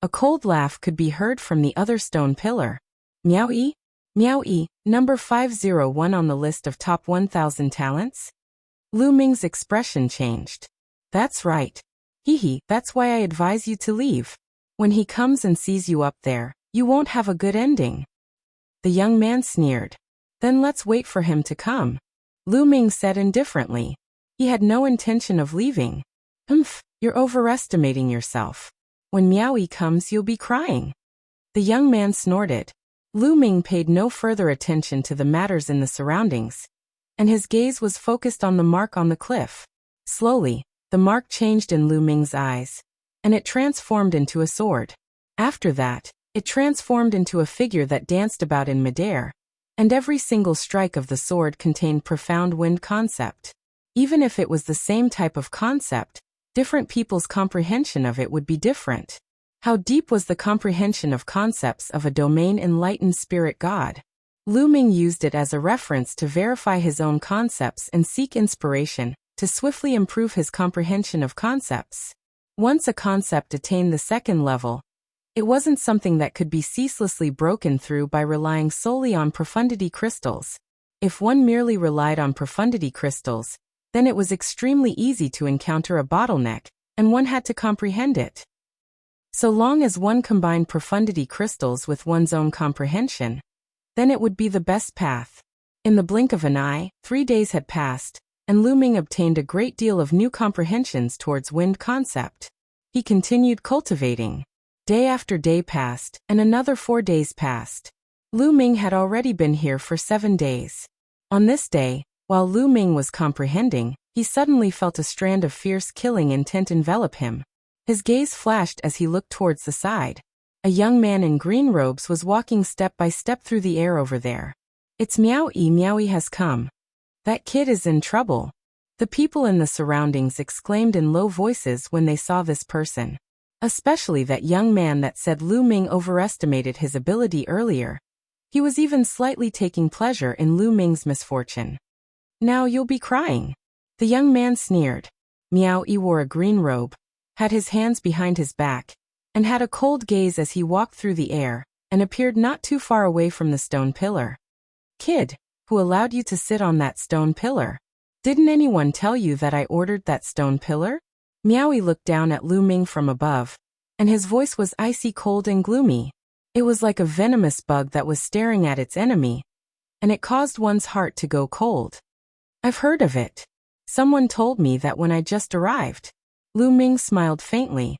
S1: A cold laugh could be heard from the other stone pillar. "Miao-yi? Miao-yi, number 501 on the list of top 1,000 talents?" Lu Ming's expression changed. "That's right. That's why I advise you to leave. When he comes and sees you up there, you won't have a good ending." The young man sneered. "Then let's wait for him to come," Lu Ming said indifferently. He had no intention of leaving. You're overestimating yourself. When Miao-yi comes, you'll be crying." The young man snorted. Lu Ming paid no further attention to the matters in the surroundings, and his gaze was focused on the mark on the cliff. Slowly, the mark changed in Lu Ming's eyes, and it transformed into a sword. After that, it transformed into a figure that danced about in midair, and every single strike of the sword contained profound wind concept. Even if it was the same type of concept, different people's comprehension of it would be different. How deep was the comprehension of concepts of a domain enlightened spirit god? Lu Ming used it as a reference to verify his own concepts and seek inspiration to swiftly improve his comprehension of concepts. Once a concept attained the second level, it wasn't something that could be ceaselessly broken through by relying solely on profundity crystals. If one merely relied on profundity crystals, then it was extremely easy to encounter a bottleneck, and one had to comprehend it. So long as one combined profundity crystals with one's own comprehension, then it would be the best path. In the blink of an eye, 3 days had passed, and Lu Ming obtained a great deal of new comprehensions towards wind concept. He continued cultivating. Day after day passed, and another 4 days passed. Lu Ming had already been here for 7 days. On this day, while Lu Ming was comprehending, he suddenly felt a strand of fierce killing intent envelop him. His gaze flashed as he looked towards the side. A young man in green robes was walking step by step through the air over there. "It's Miao-yi. Miao-yi has come. That kid is in trouble." The people in the surroundings exclaimed in low voices when they saw this person. Especially that young man that said Lu Ming overestimated his ability earlier. He was even slightly taking pleasure in Lu Ming's misfortune. Now you'll be crying. The young man sneered. Miao Yi wore a green robe, had his hands behind his back, and had a cold gaze as he walked through the air, and appeared not too far away from the stone pillar. Kid, who allowed you to sit on that stone pillar? Didn't anyone tell you that I ordered that stone pillar? Miao Yi looked down at Lu Ming from above, and his voice was icy cold and gloomy. It was like a venomous bug that was staring at its enemy, and it caused one's heart to go cold. I've heard of it. Someone told me that when I just arrived. Lu Ming smiled faintly.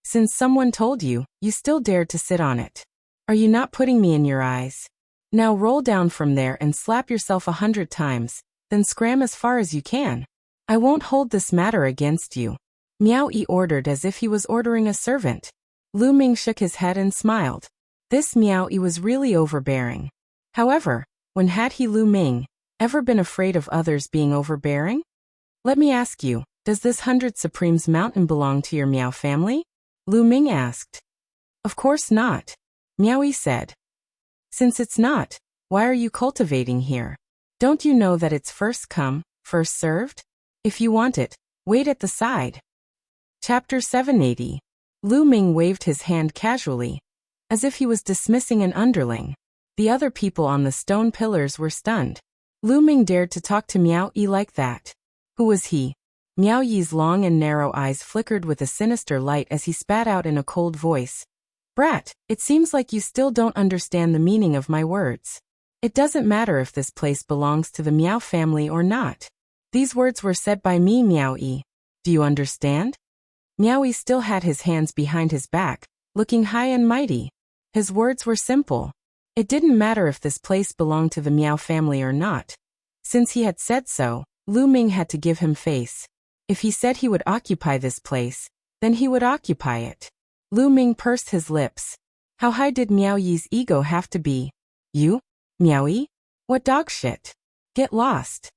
S1: Since someone told you, you still dared to sit on it. Are you not putting me in your eyes? Now roll down from there and slap yourself 100 times, then scram as far as you can. I won't hold this matter against you. Miao Yi ordered as if he was ordering a servant. Lu Ming shook his head and smiled. This Miao Yi was really overbearing. However, when had he Lu Ming ever been afraid of others being overbearing? Let me ask you, does this 100 Supremes mountain belong to your Miao family? Lu Ming asked. Of course not. Miao Yi said. Since it's not, why are you cultivating here? Don't you know that it's first come, first served? If you want it, wait at the side. Chapter 780. Lu Ming waved his hand casually, as if he was dismissing an underling. The other people on the stone pillars were stunned. Lu Ming dared to talk to Miao Yi like that. Who was he? Miao Yi's long and narrow eyes flickered with a sinister light as he spat out in a cold voice. Brat, it seems like you still don't understand the meaning of my words. It doesn't matter if this place belongs to the Miao family or not. These words were said by me, Miao Yi. Do you understand? Miao Yi still had his hands behind his back, looking high and mighty. His words were simple. It didn't matter if this place belonged to the Miao family or not. Since he had said so, Lu Ming had to give him face. If he said he would occupy this place, then he would occupy it. Lu Ming pursed his lips. How high did Miao Yi's ego have to be? You? Miao Yi? What dog shit? Get lost.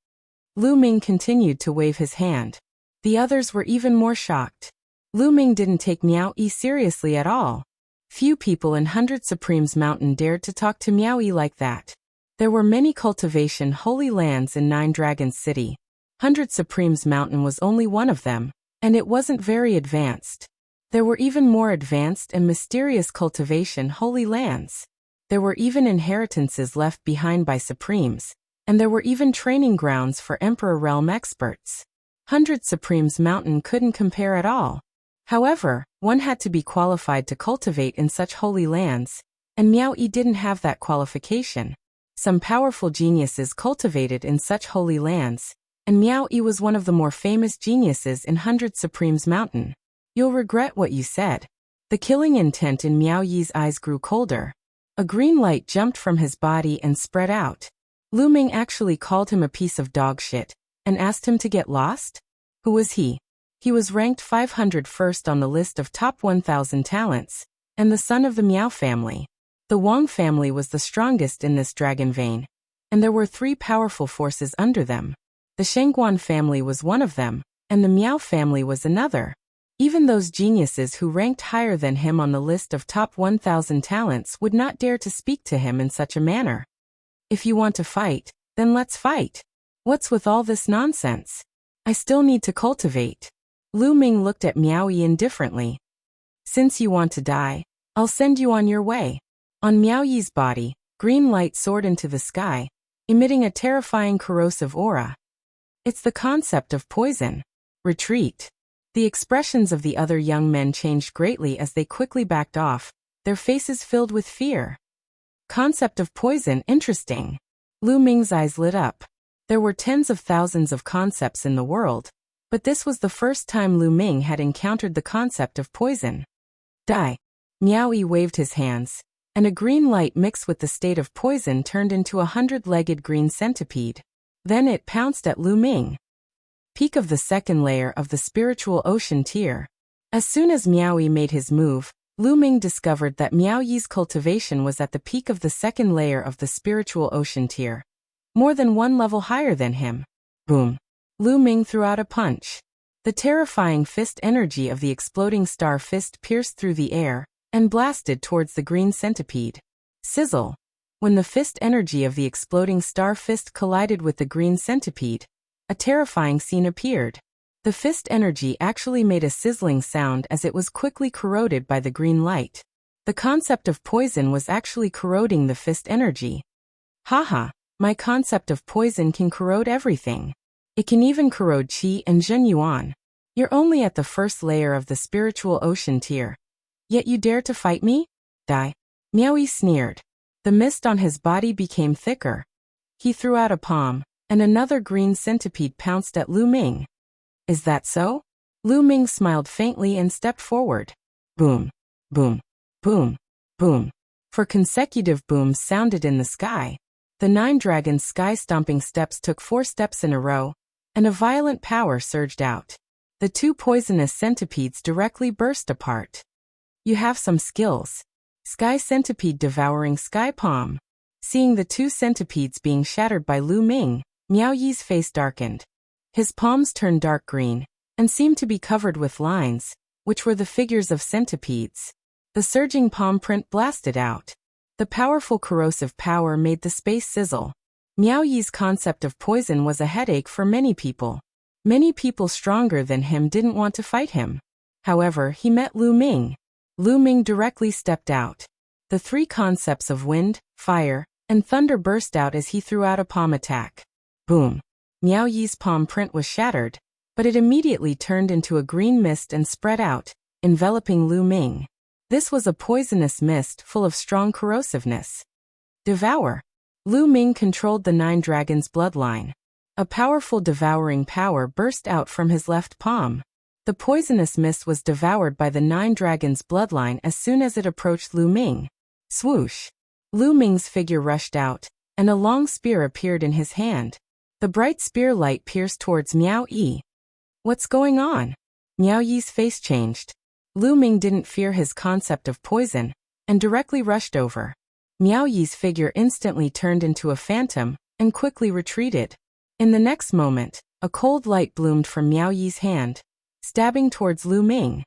S1: Lu Ming continued to wave his hand. The others were even more shocked. Lu Ming didn't take Miao Yi seriously at all. Few people in 100 Supremes Mountain dared to talk to Miao Yi like that. There were many cultivation holy lands in 9 Dragons City. 100 Supremes Mountain was only one of them, and it wasn't very advanced. There were even more advanced and mysterious cultivation holy lands. There were even inheritances left behind by Supremes, and there were even training grounds for Emperor Realm experts. 100 Supremes Mountain couldn't compare at all. However, one had to be qualified to cultivate in such holy lands, and Miao Yi didn't have that qualification. Some powerful geniuses cultivated in such holy lands, and Miao Yi was one of the more famous geniuses in 100 Supremes Mountain. You'll regret what you said. The killing intent in Miao Yi's eyes grew colder. A green light jumped from his body and spread out. Lu Ming actually called him a piece of dog shit, and asked him to get lost? Who was he? He was ranked 501st on the list of top 1,000 talents, and the son of the Miao family. The Wang family was the strongest in this dragon vein, and there were 3 powerful forces under them. The Shengguan family was one of them, and the Miao family was another. Even those geniuses who ranked higher than him on the list of top 1,000 talents would not dare to speak to him in such a manner. If you want to fight, then let's fight. What's with all this nonsense? I still need to cultivate. Lu Ming looked at Miao Yi indifferently. Since you want to die, I'll send you on your way. On Miao Yi's body, green light soared into the sky, emitting a terrifying corrosive aura. It's the concept of poison. Retreat. The expressions of the other young men changed greatly as they quickly backed off, their faces filled with fear. Concept of poison, interesting. Lu Ming's eyes lit up. There were tens of thousands of concepts in the world, but this was the first time Lu Ming had encountered the concept of poison. Die. Miao Yi waved his hands, and a green light mixed with the state of poison turned into a 100-legged green centipede. Then it pounced at Lu Ming. Peak of the second layer of the spiritual ocean tier. As soon as Miao Yi made his move, Lu Ming discovered that Miao Yi's cultivation was at the peak of the second layer of the spiritual ocean tier. More than 1 level higher than him. Boom. Lu Ming threw out a punch. The terrifying fist energy of the exploding star fist pierced through the air and blasted towards the green centipede. Sizzle! When the fist energy of the exploding star fist collided with the green centipede, a terrifying scene appeared. The fist energy actually made a sizzling sound as it was quickly corroded by the green light. The concept of poison was actually corroding the fist energy. Haha, my concept of poison can corrode everything. It can even corrode qi and zhen yuan. You're only at the first layer of the spiritual ocean tier. Yet you dare to fight me? Die. Miao Yi sneered. The mist on his body became thicker. He threw out a palm, and another green centipede pounced at Lu Ming. Is that so? Lu Ming smiled faintly and stepped forward. Boom, boom, boom, boom. For consecutive booms sounded in the sky. The 9 dragons' sky-stomping steps took 4 steps in a row, and a violent power surged out. The 2 poisonous centipedes directly burst apart. You have some skills. Sky centipede devouring sky palm. Seeing the 2 centipedes being shattered by Lu Ming, Miao Yi's face darkened. His palms turned dark green, and seemed to be covered with lines, which were the figures of centipedes. The surging palm print blasted out. The powerful corrosive power made the space sizzle. Miao Yi's concept of poison was a headache for many people. Many people stronger than him didn't want to fight him. However, he met Lu Ming. Lu Ming directly stepped out. The 3 concepts of wind, fire, and thunder burst out as he threw out a palm attack. Boom! Miao Yi's palm print was shattered, but it immediately turned into a green mist and spread out, enveloping Lu Ming. This was a poisonous mist full of strong corrosiveness. Devour! Lu Ming controlled the 9 dragons' bloodline. A powerful devouring power burst out from his left palm. The poisonous mist was devoured by the 9 dragons' bloodline as soon as it approached Lu Ming. Swoosh! Lu Ming's figure rushed out, and a long spear appeared in his hand. The bright spear light pierced towards Miao Yi. What's going on? Miao Yi's face changed. Lu Ming didn't fear his concept of poison, and directly rushed over. Miao Yi's figure instantly turned into a phantom, and quickly retreated. In the next moment, a cold light bloomed from Miao Yi's hand, stabbing towards Lu Ming.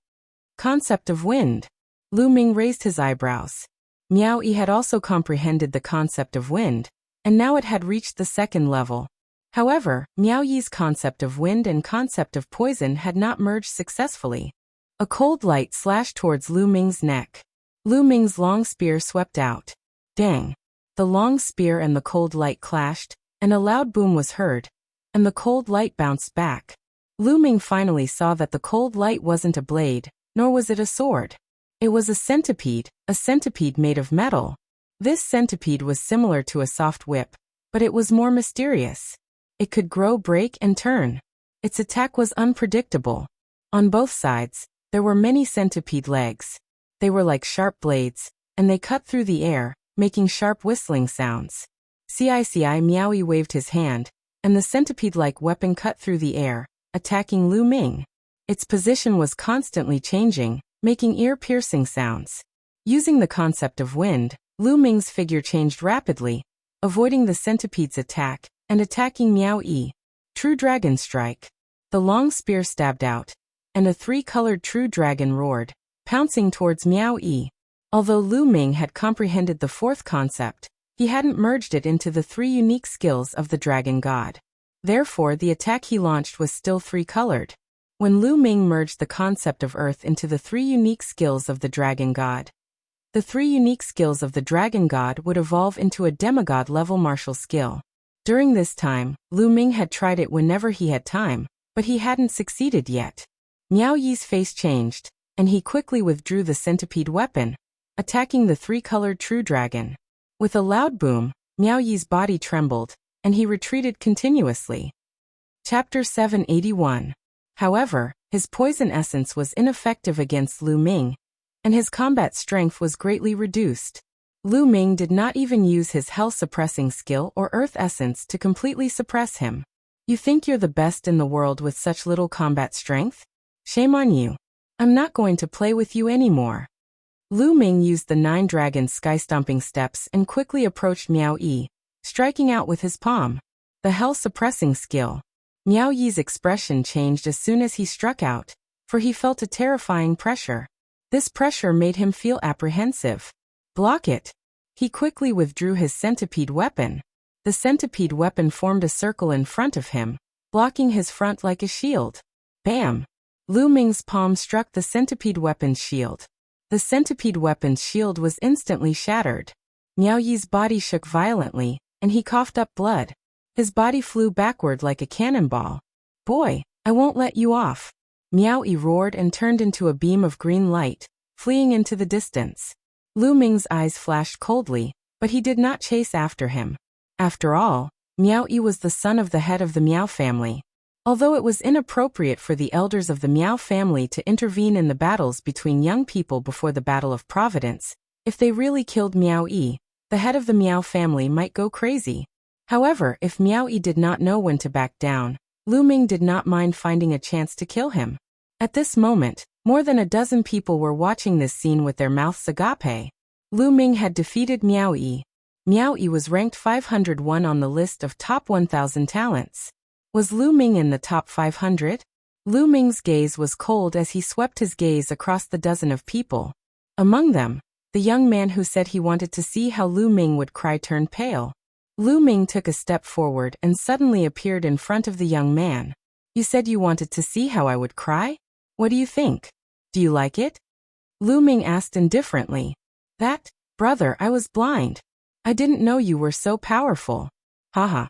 S1: Concept of wind. Lu Ming raised his eyebrows. Miao Yi had also comprehended the concept of wind, and now it had reached the 2nd level. However, Miao Yi's concept of wind and concept of poison had not merged successfully. A cold light slashed towards Lu Ming's neck. Lu Ming's long spear swept out. Dang! The long spear and the cold light clashed, and a loud boom was heard, and the cold light bounced back. Lu Ming finally saw that the cold light wasn't a blade, nor was it a sword. It was a centipede made of metal. This centipede was similar to a soft whip, but it was more mysterious. It could grow, break, and turn. Its attack was unpredictable. On both sides, there were many centipede legs. They were like sharp blades, and they cut through the air, making sharp whistling sounds. Cici Miao Yi waved his hand, and the centipede-like weapon cut through the air, attacking Lu Ming. Its position was constantly changing, making ear-piercing sounds. Using the concept of wind, Lu Ming's figure changed rapidly, avoiding the centipede's attack, and attacking Miao Yi. True Dragon Strike. The long spear stabbed out, and a 3-colored true dragon roared, pouncing towards Miao Yi. Although Lu Ming had comprehended the 4th concept, he hadn't merged it into the 3 unique skills of the dragon god. Therefore, the attack he launched was still 3-colored. When Lu Ming merged the concept of earth into the 3 unique skills of the dragon god, the 3 unique skills of the dragon god would evolve into a demigod-level martial skill. During this time, Lu Ming had tried it whenever he had time, but he hadn't succeeded yet. Miao Yi's face changed, and he quickly withdrew the centipede weapon, attacking the 3-colored true dragon. With a loud boom, Miao Yi's body trembled, and he retreated continuously. Chapter 781. However, his poison essence was ineffective against Lu Ming, and his combat strength was greatly reduced. Lu Ming did not even use his hell-suppressing skill or earth essence to completely suppress him. You think you're the best in the world with such little combat strength? Shame on you. I'm not going to play with you anymore. Lu Ming used the 9 dragon sky-stomping steps and quickly approached Miao Yi, striking out with his palm. The hell-suppressing skill. Miao Yi's expression changed as soon as he struck out, for he felt a terrifying pressure. This pressure made him feel apprehensive. Block it. He quickly withdrew his centipede weapon. The centipede weapon formed a circle in front of him, blocking his front like a shield. Bam! Lu Ming's palm struck the centipede weapon's shield. The centipede weapon's shield was instantly shattered. Miao Yi's body shook violently, and he coughed up blood. His body flew backward like a cannonball. Boy, I won't let you off. Miao Yi roared and turned into a beam of green light, fleeing into the distance. Lu Ming's eyes flashed coldly, but he did not chase after him. After all, Miao Yi was the son of the head of the Miao family. Although it was inappropriate for the elders of the Miao family to intervene in the battles between young people before the Battle of Providence, if they really killed Miao Yi, the head of the Miao family might go crazy. However, if Miao Yi did not know when to back down, Lu Ming did not mind finding a chance to kill him. At this moment, more than a dozen people were watching this scene with their mouths agape. Lu Ming had defeated Miao Yi. Miao Yi was ranked 501 on the list of top 1,000 talents. Was Lu Ming in the top 500? Lu Ming's gaze was cold as he swept his gaze across the dozen of people. Among them, the young man who said he wanted to see how Lu Ming would cry turned pale. Lu Ming took a step forward and suddenly appeared in front of the young man. You said you wanted to see how I would cry? What do you think? Do you like it? Lu Ming asked indifferently. That, brother, I was blind. I didn't know you were so powerful. Haha.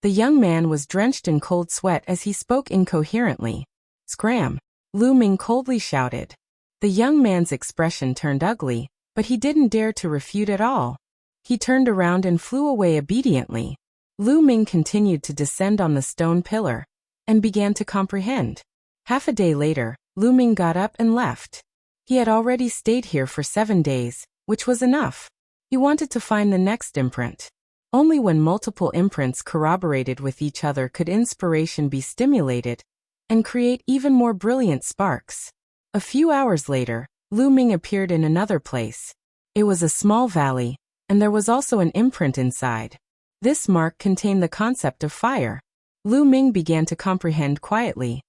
S1: The young man was drenched in cold sweat as he spoke incoherently. Scram! Lu Ming coldly shouted. The young man's expression turned ugly, but he didn't dare to refute at all. He turned around and flew away obediently. Lu Ming continued to descend on the stone pillar, and began to comprehend. Half a day later, Lu Ming got up and left. He had already stayed here for 7 days, which was enough. He wanted to find the next imprint. Only when multiple imprints corroborated with each other could inspiration be stimulated, and create even more brilliant sparks. A few hours later, Lu Ming appeared in another place. It was a small valley, and there was also an imprint inside. This mark contained the concept of fire. Lu Ming began to comprehend quietly.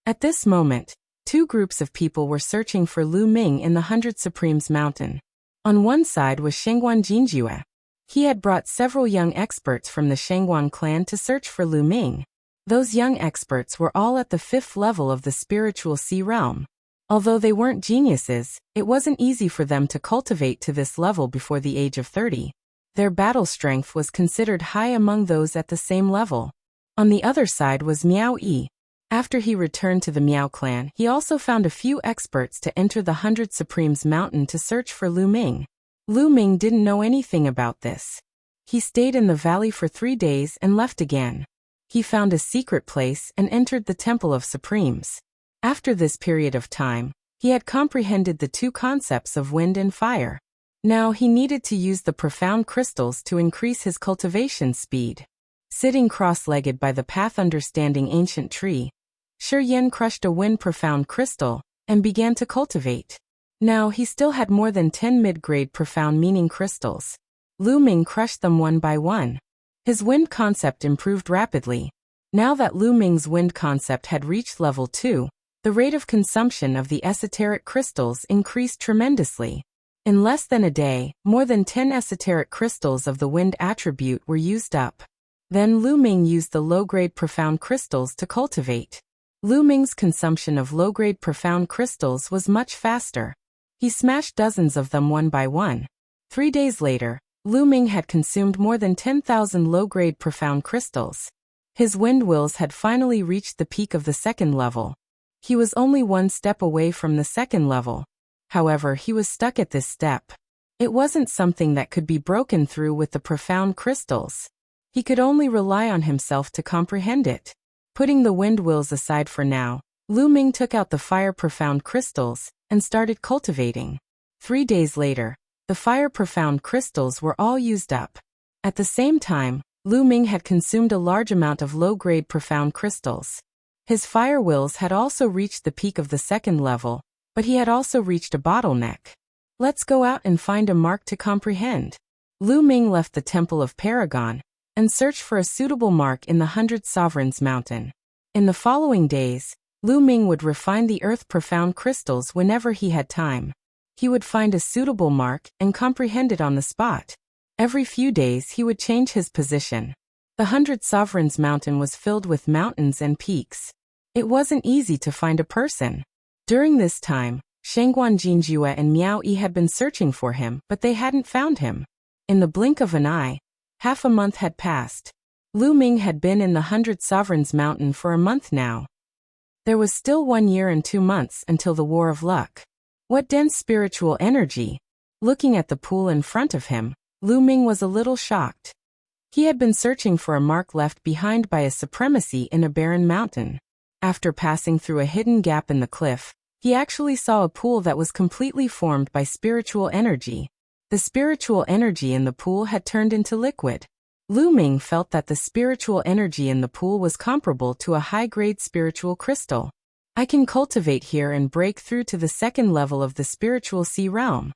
S1: At this moment, 2 groups of people were searching for Lu Ming in the 100 Supremes Mountain. On one side was Shengguan Jinjue. He had brought several young experts from the Shengguan clan to search for Lu Ming. Those young experts were all at the 5th level of the spiritual sea realm. Although they weren't geniuses, it wasn't easy for them to cultivate to this level before the age of 30. Their battle strength was considered high among those at the same level. On the other side was Miao Yi. After he returned to the Miao clan, he also found a few experts to enter the 100 Supremes Mountain to search for Lu Ming. Lu Ming didn't know anything about this. He stayed in the valley for 3 days and left again. He found a secret place and entered the Temple of Supremes. After this period of time, he had comprehended the 2 concepts of wind and fire. Now he needed to use the profound crystals to increase his cultivation speed. Sitting cross-legged by the path understanding ancient tree, Shi Yan crushed a wind profound crystal and began to cultivate. Now he still had more than 10 mid-grade profound meaning crystals. Lu Ming crushed them one by one. His wind concept improved rapidly. Now that Lu Ming's wind concept had reached level 2, the rate of consumption of the esoteric crystals increased tremendously. In less than a day, more than 10 esoteric crystals of the wind attribute were used up. Then Lu Ming used the low-grade profound crystals to cultivate. Lu Ming's consumption of low-grade profound crystals was much faster. He smashed dozens of them one by one. 3 days later, Lu Ming had consumed more than 10,000 low-grade profound crystals. His wind wills had finally reached the peak of the 2nd level. He was only 1 step away from the 2nd level. However, he was stuck at this step. It wasn't something that could be broken through with the profound crystals. He could only rely on himself to comprehend it. Putting the wind wills aside for now, Lu Ming took out the fire profound crystals and started cultivating. 3 days later, the fire profound crystals were all used up. At the same time, Lu Ming had consumed a large amount of low-grade profound crystals. His fire wills had also reached the peak of the 2nd level, but he had also reached a bottleneck. Let's go out and find a mark to comprehend. Lu Ming left the Temple of Paragon and searched for a suitable mark in the 100 Sovereigns Mountain. In the following days, Lu Ming would refine the earth-profound crystals whenever he had time. He would find a suitable mark and comprehend it on the spot. Every few days he would change his position. The 100 Sovereigns Mountain was filled with mountains and peaks. It wasn't easy to find a person. During this time, Shangguan Jinjue and Miao Yi had been searching for him, but they hadn't found him. In the blink of an eye, half a month had passed. Lu Ming had been in the 100 Sovereigns Mountain for a month now. There was still 1 year and 2 months until the War of Luck. What dense spiritual energy! Looking at the pool in front of him, Lu Ming was a little shocked. He had been searching for a mark left behind by a supremacy in a barren mountain. After passing through a hidden gap in the cliff, he actually saw a pool that was completely formed by spiritual energy. The spiritual energy in the pool had turned into liquid. Lu Ming felt that the spiritual energy in the pool was comparable to a high-grade spiritual crystal. I can cultivate here and break through to the second level of the spiritual sea realm.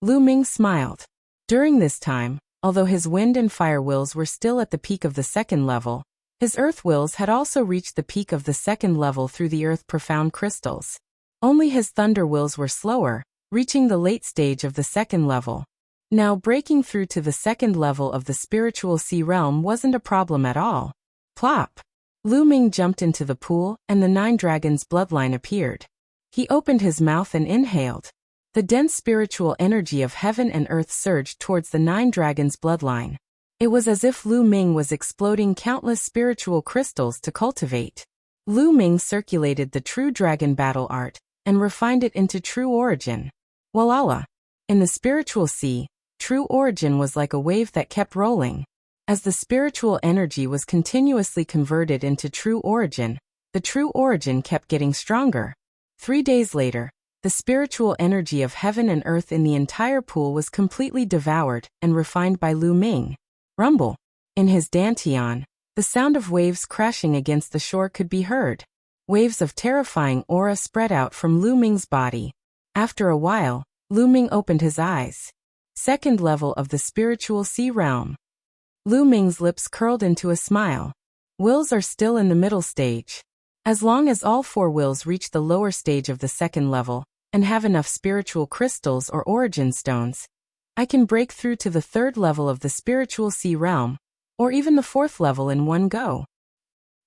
S1: Lu Ming smiled. During this time, although his wind and fire wills were still at the peak of the second level, his earth wills had also reached the peak of the second level through the earth-profound crystals. Only his thunder wills were slower, reaching the late stage of the second level. Now breaking through to the second level of the spiritual sea realm wasn't a problem at all. Plop! Lu Ming jumped into the pool and the 9 dragons' bloodline appeared. He opened his mouth and inhaled. The dense spiritual energy of heaven and earth surged towards the 9 dragons' bloodline. It was as if Lu Ming was exploding countless spiritual crystals to cultivate. Lu Ming circulated the true dragon battle art and refined it into true origin. Walala! In the spiritual sea, true origin was like a wave that kept rolling. As the spiritual energy was continuously converted into true origin, the true origin kept getting stronger. 3 days later, the spiritual energy of heaven and earth in the entire pool was completely devoured and refined by Lu Ming. Rumble! In his dantian, the sound of waves crashing against the shore could be heard. Waves of terrifying aura spread out from Lu Ming's body. After a while, Lu Ming opened his eyes. Second level of the spiritual sea realm. Lu Ming's lips curled into a smile. Wills are still in the middle stage. As long as all 4 wills reach the lower stage of the second level, and have enough spiritual crystals or origin stones, I can break through to the 3rd level of the spiritual sea realm, or even the 4th level in one go.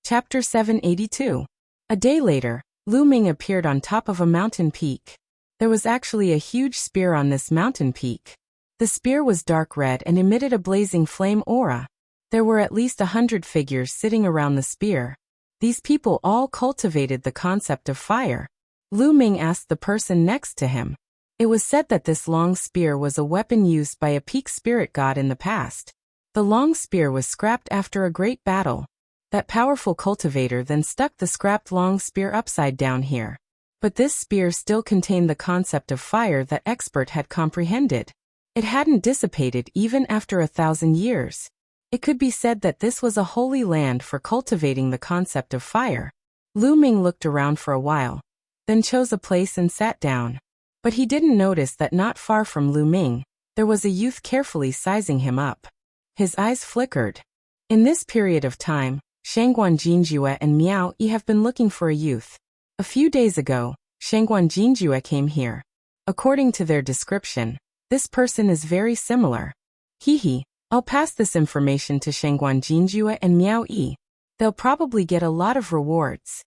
S1: Chapter 782. A day later, Lu Ming appeared on top of a mountain peak. There was actually a huge spear on this mountain peak. The spear was dark red and emitted a blazing flame aura. There were at least 100 figures sitting around the spear. These people all cultivated the concept of fire. Lu Ming asked the person next to him. It was said that this long spear was a weapon used by a peak spirit god in the past. The long spear was scrapped after a great battle. That powerful cultivator then stuck the scrapped long spear upside down here. But this spear still contained the concept of fire that expert had comprehended. It hadn't dissipated even after 1,000 years. It could be said that this was a holy land for cultivating the concept of fire. Lu Ming looked around for a while, then chose a place and sat down. But he didn't notice that not far from Lu Ming, there was a youth carefully sizing him up. His eyes flickered. In this period of time, Shangguan Jinjue and Miao Yi have been looking for a youth. A few days ago, Shangguan Jinjue came here. According to their description, this person is very similar. I'll pass this information to Shangguan Jinjue and Miao Yi. They'll probably get a lot of rewards.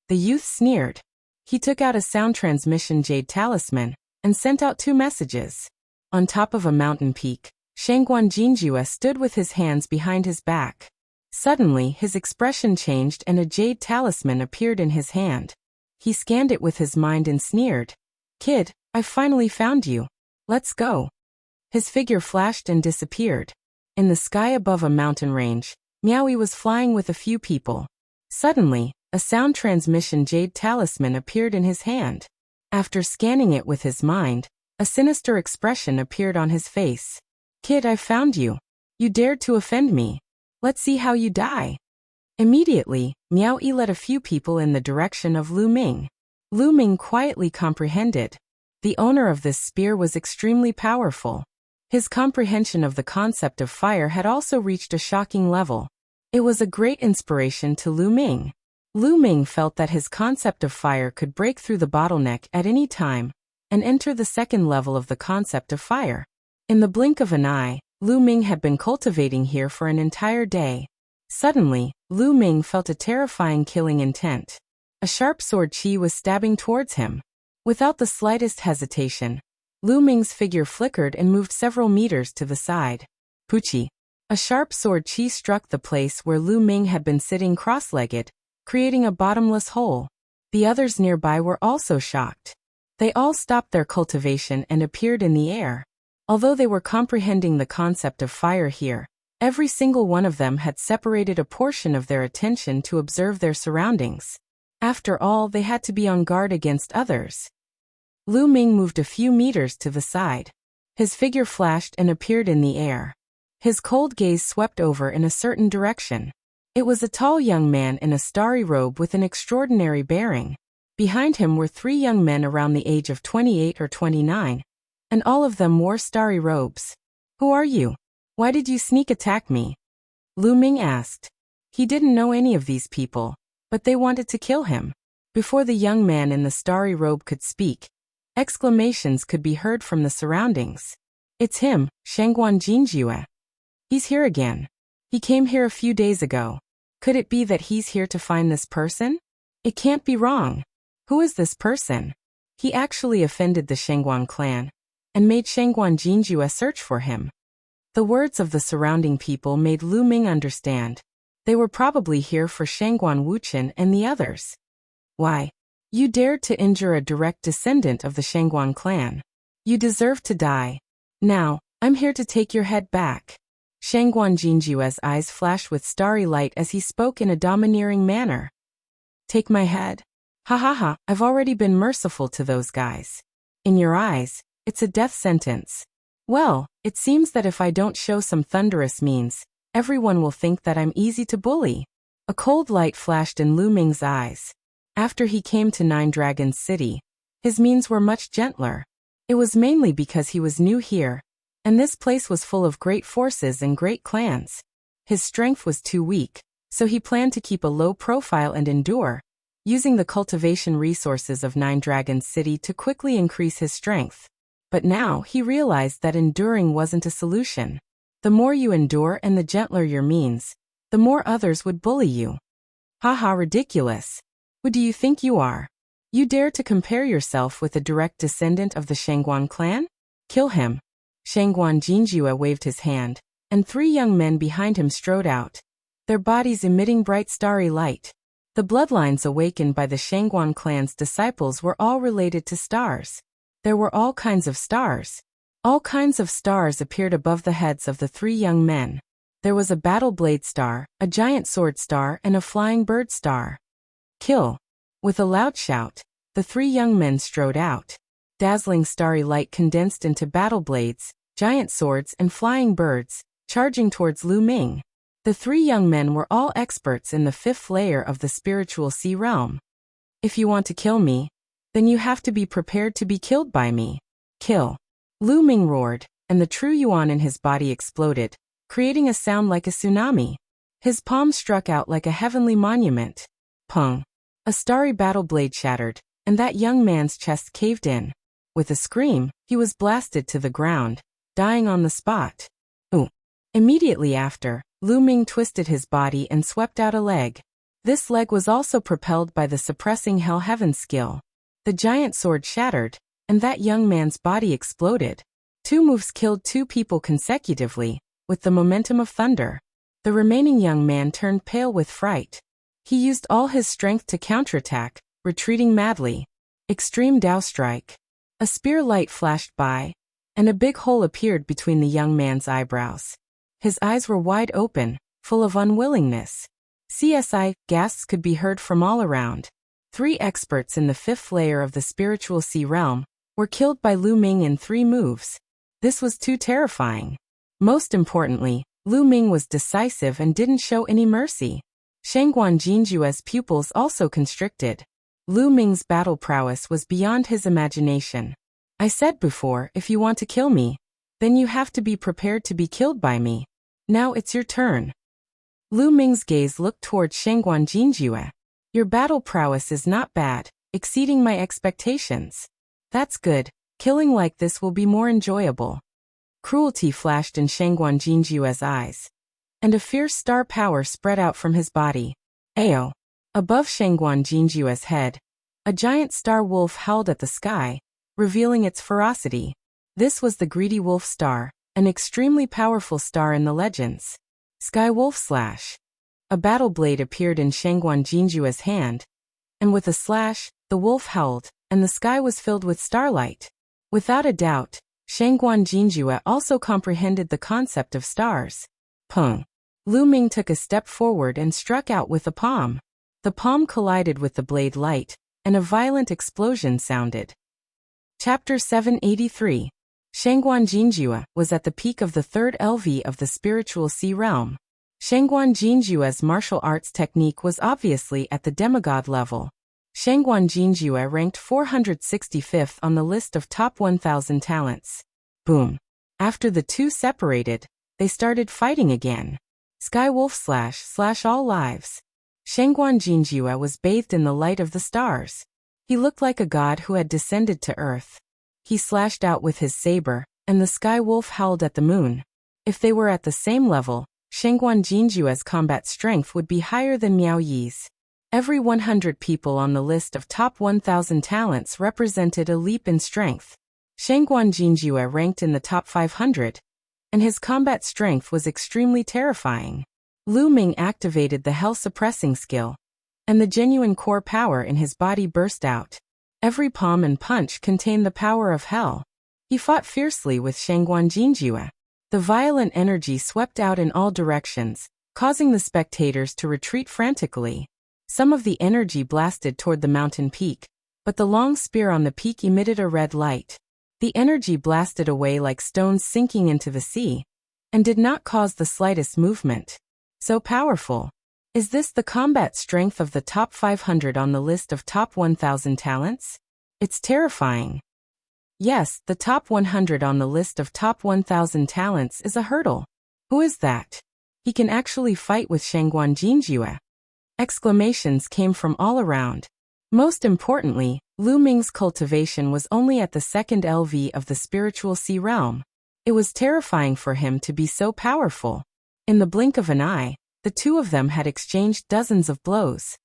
S1: The youth sneered. He took out a sound transmission jade talisman and sent out 2 messages. On top of a mountain peak, Shangguan Jinjue stood with his hands behind his back. Suddenly, his expression changed and a jade talisman appeared in his hand. He scanned it with his mind and sneered. "Kid, I finally found you. Let's go." His figure flashed and disappeared. In the sky above a mountain range, Miao Yi was flying with a few people. Suddenly, a sound transmission jade talisman appeared in his hand. After scanning it with his mind, a sinister expression appeared on his face. "Kid, I found you. You dared to offend me. Let's see how you die." Immediately, Miao Yi led a few people in the direction of Lu Ming. Lu Ming quietly comprehended. The owner of this spear was extremely powerful. His comprehension of the concept of fire had also reached a shocking level. It was a great inspiration to Lu Ming. Lu Ming felt that his concept of fire could break through the bottleneck at any time and enter the second level of the concept of fire. In the blink of an eye, Lu Ming had been cultivating here for an entire day. Suddenly, Lu Ming felt a terrifying killing intent. A sharp sword chi was stabbing towards him. Without the slightest hesitation, Lu Ming's figure flickered and moved several meters to the side. Puchi. A sharp sword chi struck the place where Lu Ming had been sitting cross-legged, creating a bottomless hole. The others nearby were also shocked. They all stopped their cultivation and appeared in the air. Although they were comprehending the concept of fire here, every single one of them had separated a portion of their attention to observe their surroundings. After all, they had to be on guard against others. Lu Ming moved a few meters to the side. His figure flashed and appeared in the air. His cold gaze swept over in a certain direction. It was a tall young man in a starry robe with an extraordinary bearing. Behind him were 3 young men around the age of 28 or 29, and all of them wore starry robes. "Who are you? Why did you sneak attack me?" Lu Ming asked. He didn't know any of these people, but they wanted to kill him. Before the young man in the starry robe could speak, exclamations could be heard from the surroundings. "It's him, Shangguan Jinjue. He's here again. He came here a few days ago. Could it be that he's here to find this person? It can't be wrong. Who is this person? He actually offended the Shangguan clan and made Shangguan Jinjue search for him." The words of the surrounding people made Lu Ming understand. They were probably here for Shangguan Wuchen and the others. "Why? You dared to injure a direct descendant of the Shangguan clan. You deserve to die. Now, I'm here to take your head back." Shangguan Jinjue's eyes flashed with starry light as he spoke in a domineering manner. "Take my head? Ha ha ha, I've already been merciful to those guys. In your eyes, it's a death sentence. Well, it seems that if I don't show some thunderous means, everyone will think that I'm easy to bully." A cold light flashed in Lu Ming's eyes. After he came to Nine Dragons City, his means were much gentler. It was mainly because he was new here, and this place was full of great forces and great clans. His strength was too weak, so he planned to keep a low profile and endure, using the cultivation resources of Nine Dragons City to quickly increase his strength. But now he realized that enduring wasn't a solution. The more you endure and the gentler your means, the more others would bully you. Haha, ridiculous. Who do you think you are? You dare to compare yourself with a direct descendant of the Shangguan clan? Kill him. Shangguan Jinjue waved his hand, and 3 young men behind him strode out, their bodies emitting bright starry light. The bloodlines awakened by the Shangguan clan's disciples were all related to stars. There were all kinds of stars. All kinds of stars appeared above the heads of the 3 young men. There was a battle blade star, a giant sword star, and a flying bird star. Kill. With a loud shout, the 3 young men strode out. Dazzling starry light condensed into battle blades, giant swords, and flying birds, charging towards Lu Ming. The 3 young men were all experts in the 5th layer of the spiritual sea realm. "If you want to kill me, then you have to be prepared to be killed by me. Kill." Lu Ming roared, and the true yuan in his body exploded, creating a sound like a tsunami. His palm struck out like a heavenly monument. Pung. A starry battle blade shattered, and that young man's chest caved in. With a scream, he was blasted to the ground, dying on the spot. Ooh. Immediately after, Lu Ming twisted his body and swept out a leg. This leg was also propelled by the suppressing Hell Heaven skill. The giant sword shattered, and that young man's body exploded. 2 moves killed 2 people consecutively, with the momentum of thunder. The remaining young man turned pale with fright. He used all his strength to counterattack, retreating madly. Extreme Dao Strike. A spear light flashed by, and a big hole appeared between the young man's eyebrows. His eyes were wide open, full of unwillingness. CSI gasps could be heard from all around. 3 experts in the 5th layer of the spiritual sea realm were killed by Lu Ming in 3 moves. This was too terrifying. Most importantly, Lu Ming was decisive and didn't show any mercy. Shangguan Jinjue's pupils also constricted. Lu Ming's battle prowess was beyond his imagination. "I said before, if you want to kill me, then you have to be prepared to be killed by me. Now it's your turn." Lu Ming's gaze looked towards Shangguan Jinjue. Your battle prowess is not bad, exceeding my expectations. That's good, killing like this will be more enjoyable. Cruelty flashed in Shangguan Jinjue's eyes, and a fierce star power spread out from his body. Ayo! Above Shangguan Jinjue's head, a giant star wolf howled at the sky, revealing its ferocity. This was the greedy wolf star, an extremely powerful star in the legends. Sky Wolf Slash. A battle blade appeared in Shangguan Jinjue's hand, and with a slash, the wolf howled, and the sky was filled with starlight. Without a doubt, Shangguan Jinjue also comprehended the concept of stars. Peng. Lu Ming took a step forward and struck out with the palm. The palm collided with the blade light, and a violent explosion sounded. Chapter 783. Shangguan Jinjue was at the peak of the third LV of the spiritual sea realm. Shangguan Jinjue's martial arts technique was obviously at the demigod level. Shangguan Jinjue ranked 465th on the list of top 1,000 talents. Boom. After the two separated, they started fighting again. Sky Wolf slash all lives. Shangguan Jinjue was bathed in the light of the stars. He looked like a god who had descended to earth. He slashed out with his saber, and the Sky Wolf howled at the moon. If they were at the same level, Shangguan Jinjue's combat strength would be higher than Miao Yi's. Every 100 people on the list of top 1,000 talents represented a leap in strength. Shangguan Jinjue ranked in the top 500, and his combat strength was extremely terrifying. Lu Ming activated the hell-suppressing skill, and the genuine core power in his body burst out. Every palm and punch contained the power of hell. He fought fiercely with Shangguan Jinjue. The violent energy swept out in all directions, causing the spectators to retreat frantically. Some of the energy blasted toward the mountain peak, but the long spear on the peak emitted a red light. The energy blasted away like stones sinking into the sea, and did not cause the slightest movement. So powerful. Is this the combat strength of the top 500 on the list of top 1,000 talents? It's terrifying. Yes, the top 100 on the list of top 1,000 talents is a hurdle. Who is that? He can actually fight with Shangguan Jinjue. Exclamations came from all around. Most importantly, Lu Ming's cultivation was only at the second LV of the spiritual sea realm. It was terrifying for him to be so powerful. In the blink of an eye, the two of them had exchanged dozens of blows.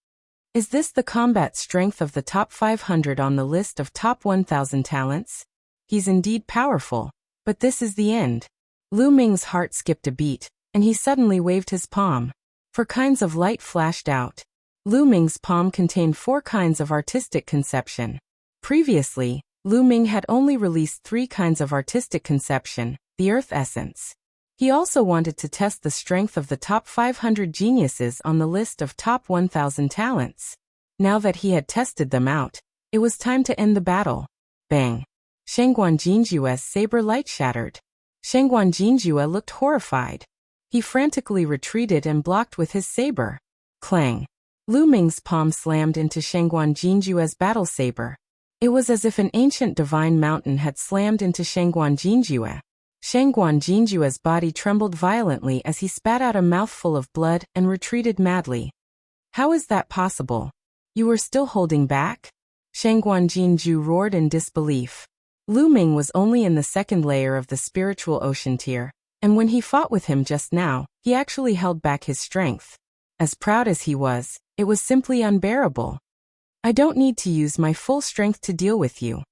S1: Is this the combat strength of the top 500 on the list of top 1,000 talents? He's indeed powerful, but this is the end. Lu Ming's heart skipped a beat, and he suddenly waved his palm. 4 kinds of light flashed out. Lu Ming's palm contained 4 kinds of artistic conception. Previously, Lu Ming had only released 3 kinds of artistic conception, the earth essence. He also wanted to test the strength of the top 500 geniuses on the list of top 1,000 talents. Now that he had tested them out, it was time to end the battle. Bang! Shangguan Jinjue's saber light shattered. Shangguan Jinjue looked horrified. He frantically retreated and blocked with his saber. Clang! Lu Ming's palm slammed into Shangguan Jinjue's battle saber. It was as if an ancient divine mountain had slammed into Shangguan Jinjue. Shangguan Jinjue's body trembled violently as he spat out a mouthful of blood and retreated madly. How is that possible? You were still holding back? Shangguan Jinju roared in disbelief. Lu Ming was only in the second layer of the spiritual ocean tier, and when he fought with him just now, he actually held back his strength. As proud as he was, it was simply unbearable. I don't need to use my full strength to deal with you.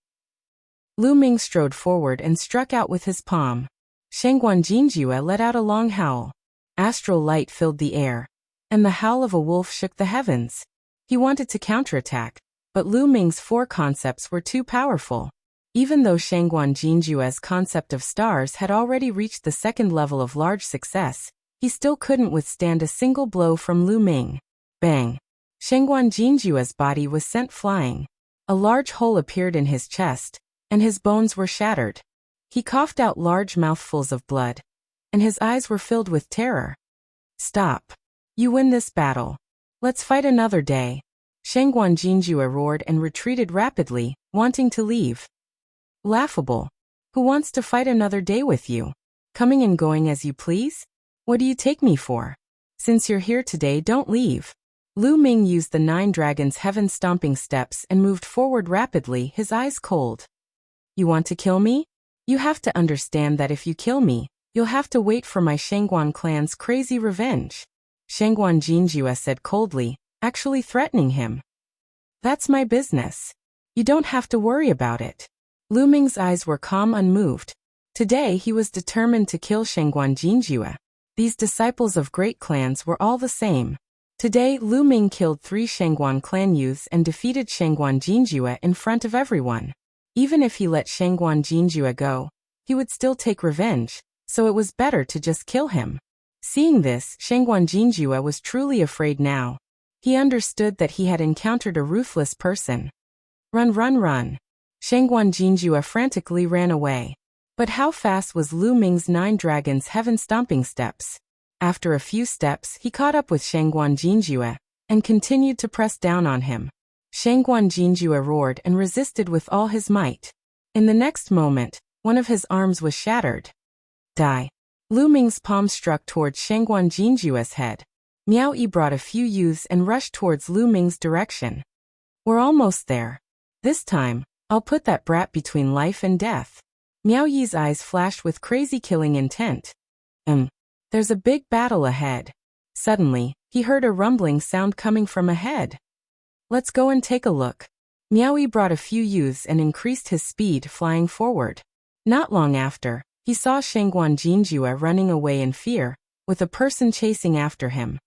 S1: Lu Ming strode forward and struck out with his palm. Shangguan Jinjue let out a long howl. Astral light filled the air, and the howl of a wolf shook the heavens. He wanted to counterattack, but Lu Ming's 4 concepts were too powerful. Even though Shangguan Jinjue's concept of stars had already reached the second level of large success, he still couldn't withstand a single blow from Lu Ming. Bang! Shangguan Jinjue's body was sent flying. A large hole appeared in his chest, and his bones were shattered. He coughed out large mouthfuls of blood, and his eyes were filled with terror. Stop. You win this battle. Let's fight another day. Shangguan Jinjue roared and retreated rapidly, wanting to leave. Laughable. Who wants to fight another day with you? Coming and going as you please? What do you take me for? Since you're here today, don't leave. Lu Ming used the 9 dragons' heaven-stomping steps and moved forward rapidly, his eyes cold. You want to kill me? You have to understand that if you kill me, you'll have to wait for my Shangguan clan's crazy revenge. Shangguan Jinjue said coldly, actually threatening him. That's my business. You don't have to worry about it. Lu Ming's eyes were calm, unmoved. Today he was determined to kill Shangguan Jinjue. These disciples of great clans were all the same. Today Lu Ming killed 3 Shangguan clan youths and defeated Shangguan Jinjue in front of everyone. Even if he let Shangguan Jinjue go, he would still take revenge, so it was better to just kill him. Seeing this, Shangguan Jinjue was truly afraid now. He understood that he had encountered a ruthless person. Run, run, run. Shangguan Jinjue frantically ran away. But how fast was Lu Ming's 9 dragons' heaven-stomping steps? After a few steps, he caught up with Shangguan Jinjue and continued to press down on him. Shangguan Jinjue roared and resisted with all his might. In the next moment, one of his arms was shattered. Die. Lu Ming's palm struck towards Shangguan Jinjue's head. Miao Yi brought a few youths and rushed towards Lu Ming's direction. We're almost there. This time, I'll put that brat between life and death. Miao Yi's eyes flashed with crazy killing intent. There's a big battle ahead. Suddenly, he heard a rumbling sound coming from ahead. Let's go and take a look. Miao Yi brought a few youths and increased his speed, flying forward. Not long after, he saw Shangguan Jinjue running away in fear, with a person chasing after him.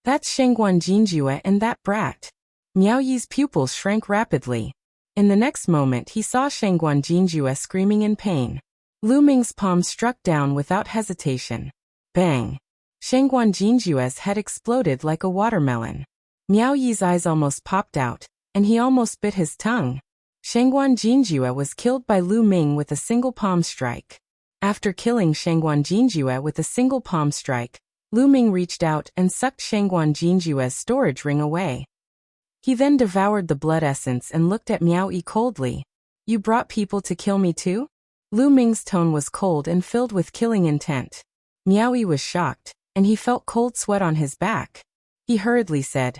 S1: That's Shangguan Jinjue and that brat. Miao Yi's pupils shrank rapidly. In the next moment he saw Shangguan Jinjue screaming in pain. Lu Ming's palm struck down without hesitation. Bang! Shangguan Jinjue's head exploded like a watermelon. Miao Yi's eyes almost popped out, and he almost bit his tongue. Shangguan Jinjue was killed by Lu Ming with a single palm strike. After killing Shangguan Jinjue with a single palm strike, Lu Ming reached out and sucked Shangguan Jinjue's storage ring away. He then devoured the blood essence and looked at Miao Yi coldly. You brought people to kill me too? Lu Ming's tone was cold and filled with killing intent. Miao Yi was shocked, and he felt cold sweat on his back. He hurriedly said,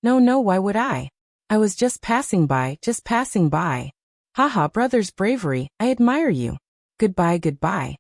S1: No, why would I? I was just passing by. Haha, brother's bravery, I admire you. Goodbye.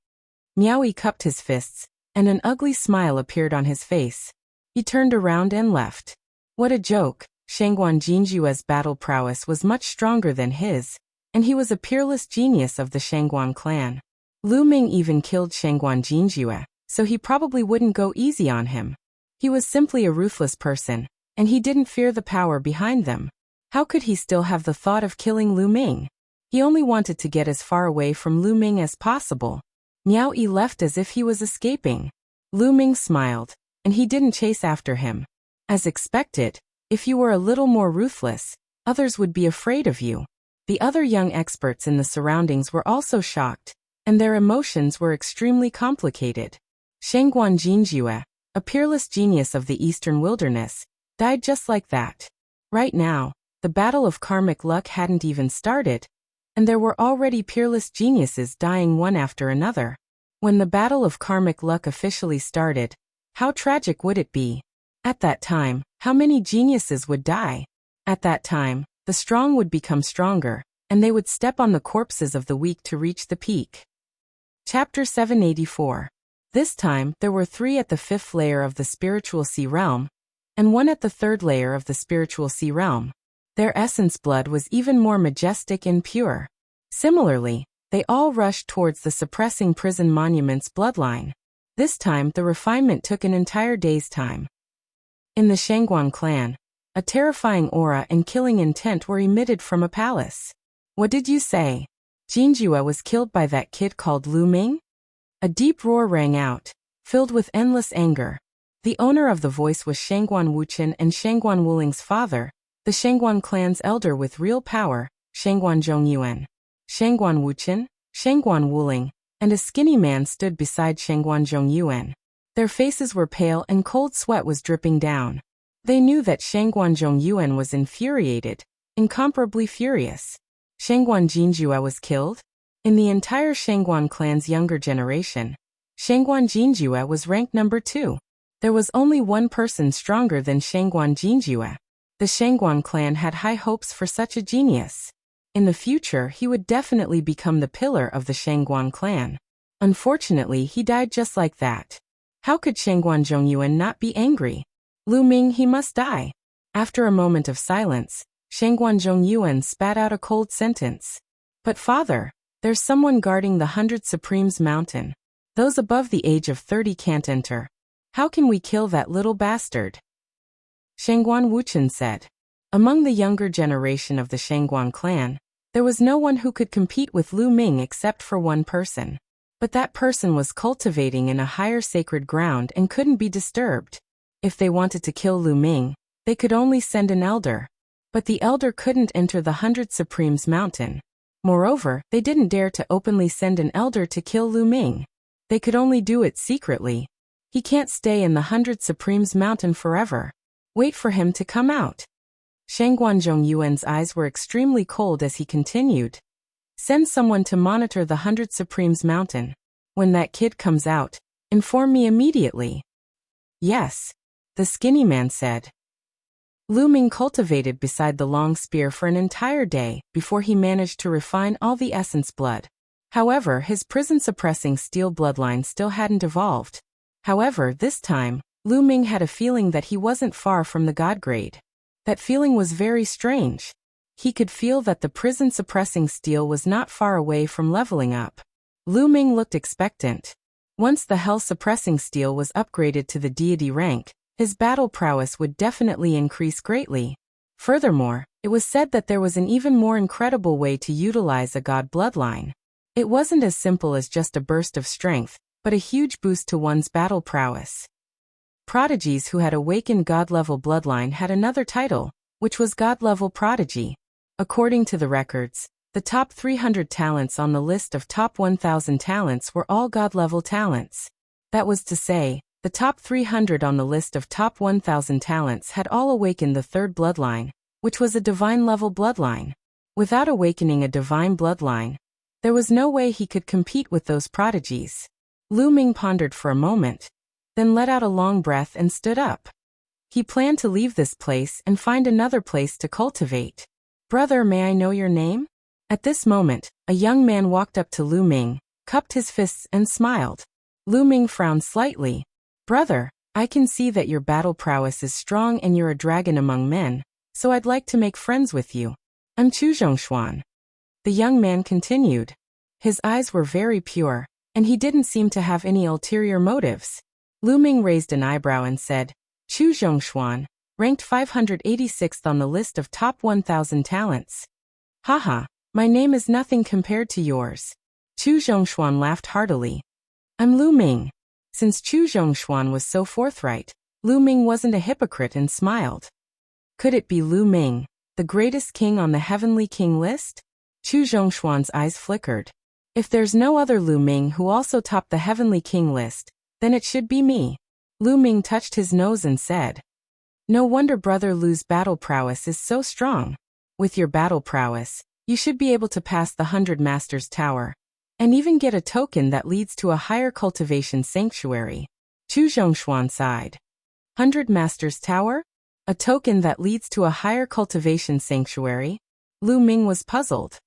S1: Miao Yi cupped his fists, and an ugly smile appeared on his face. He turned around and left. What a joke. Shangguan Jinjue's battle prowess was much stronger than his, and he was a peerless genius of the Shangguan clan. Lu Ming even killed Shangguan Jinjue, so he probably wouldn't go easy on him. He was simply a ruthless person, and he didn't fear the power behind them. How could he still have the thought of killing Lu Ming? He only wanted to get as far away from Lu Ming as possible. Miao Yi left as if he was escaping. Lu Ming smiled, and he didn't chase after him. As expected, if you were a little more ruthless, others would be afraid of you. The other young experts in the surroundings were also shocked, and their emotions were extremely complicated. Shangguan Jinjue, a peerless genius of the eastern wilderness, died just like that. Right now, the battle of karmic luck hadn't even started, and there were already peerless geniuses dying one after another. When the battle of karmic luck officially started, how tragic would it be? At that time, how many geniuses would die? At that time, the strong would become stronger, and they would step on the corpses of the weak to reach the peak. Chapter 784. This time, there were 3 at the 5th layer of the spiritual sea realm, and 1 at the 3rd layer of the spiritual sea realm. Their essence blood was even more majestic and pure. Similarly, they all rushed towards the suppressing prison monument's bloodline. This time, the refinement took an entire day's time. In the Shangguan clan, a terrifying aura and killing intent were emitted from a palace. What did you say? Jinjue was killed by that kid called Lu Ming? A deep roar rang out, filled with endless anger. The owner of the voice was Shangguan Wuchen and Shangguan Wuling's father, the Shangguan clan's elder with real power, Shangguan Zhongyuan. Shangguan Wuchen, Shangguan Wuling, and a skinny man stood beside Shangguan Zhongyuan. Their faces were pale and cold sweat was dripping down. They knew that Shangguan Zhongyuan was infuriated, incomparably furious. Shangguan Jinjue was killed? In the entire Shangguan clan's younger generation, Shangguan Jinjue was ranked number 2. There was only one person stronger than Shangguan Jinjue. The Shangguan clan had high hopes for such a genius. In the future, he would definitely become the pillar of the Shangguan clan. Unfortunately, he died just like that. How could Shangguan Zhongyuan not be angry? Lu Ming, he must die. After a moment of silence, Shangguan Zhongyuan spat out a cold sentence. But father, there's someone guarding the 100 Supremes mountain. Those above the age of 30 can't enter. How can we kill that little bastard? Shangguan Wuchen said. Among the younger generation of the Shangguan clan, there was no one who could compete with Lu Ming except for one person. But that person was cultivating in a higher sacred ground and couldn't be disturbed. If they wanted to kill Lu Ming, they could only send an elder. But the elder couldn't enter the 100 Supremes mountain. Moreover, they didn't dare to openly send an elder to kill Lu Ming. They could only do it secretly. He can't stay in the 100 Supremes mountain forever. Wait for him to come out. Shangguan Zhongyuan's eyes were extremely cold as he continued. Send someone to monitor the 100 Supremes mountain. When that kid comes out, inform me immediately. Yes, the skinny man said. Lu Ming cultivated beside the long spear for an entire day before he managed to refine all the essence blood. However, his prison-suppressing steel bloodline still hadn't evolved. However, this time, Lu Ming had a feeling that he wasn't far from the god grade. That feeling was very strange. He could feel that the prison-suppressing steel was not far away from leveling up. Lu Ming looked expectant. Once the hell-suppressing steel was upgraded to the deity rank, his battle prowess would definitely increase greatly. Furthermore, it was said that there was an even more incredible way to utilize a god bloodline. It wasn't as simple as just a burst of strength, but a huge boost to one's battle prowess. Prodigies who had awakened god-level bloodline had another title, which was god-level prodigy. According to the records, the top 300 talents on the list of top 1,000 talents were all god-level talents. That was to say, the top 300 on the list of top 1,000 talents had all awakened the third bloodline, which was a divine-level bloodline. Without awakening a divine bloodline, there was no way he could compete with those prodigies. Lu Ming pondered for a moment, then let out a long breath and stood up. He planned to leave this place and find another place to cultivate. Brother, may I know your name? At this moment, a young man walked up to Lu Ming, cupped his fists and smiled. Lu Ming frowned slightly. Brother, I can see that your battle prowess is strong and you're a dragon among men, so I'd like to make friends with you. I'm Chu Zhongshuan. The young man continued. His eyes were very pure, and he didn't seem to have any ulterior motives. Lu Ming raised an eyebrow and said, Chu Zhongshuan, ranked 586th on the list of top 1,000 talents. Haha, my name is nothing compared to yours. Chu Zhongshuan laughed heartily. I'm Lu Ming. Since Chu Zhongshuan was so forthright, Lu Ming wasn't a hypocrite and smiled. Could it be Lu Ming, the greatest king on the Heavenly King list? Chu Zhongshuan's eyes flickered. If there's no other Lu Ming who also topped the Heavenly King list, then it should be me. Lu Ming touched his nose and said. No wonder Brother Lu's battle prowess is so strong. With your battle prowess, you should be able to pass the 100 Masters Tower, and even get a token that leads to a higher cultivation sanctuary. Chu Zhongshuan sighed. 100 Masters Tower? A token that leads to a higher cultivation sanctuary? Lu Ming was puzzled.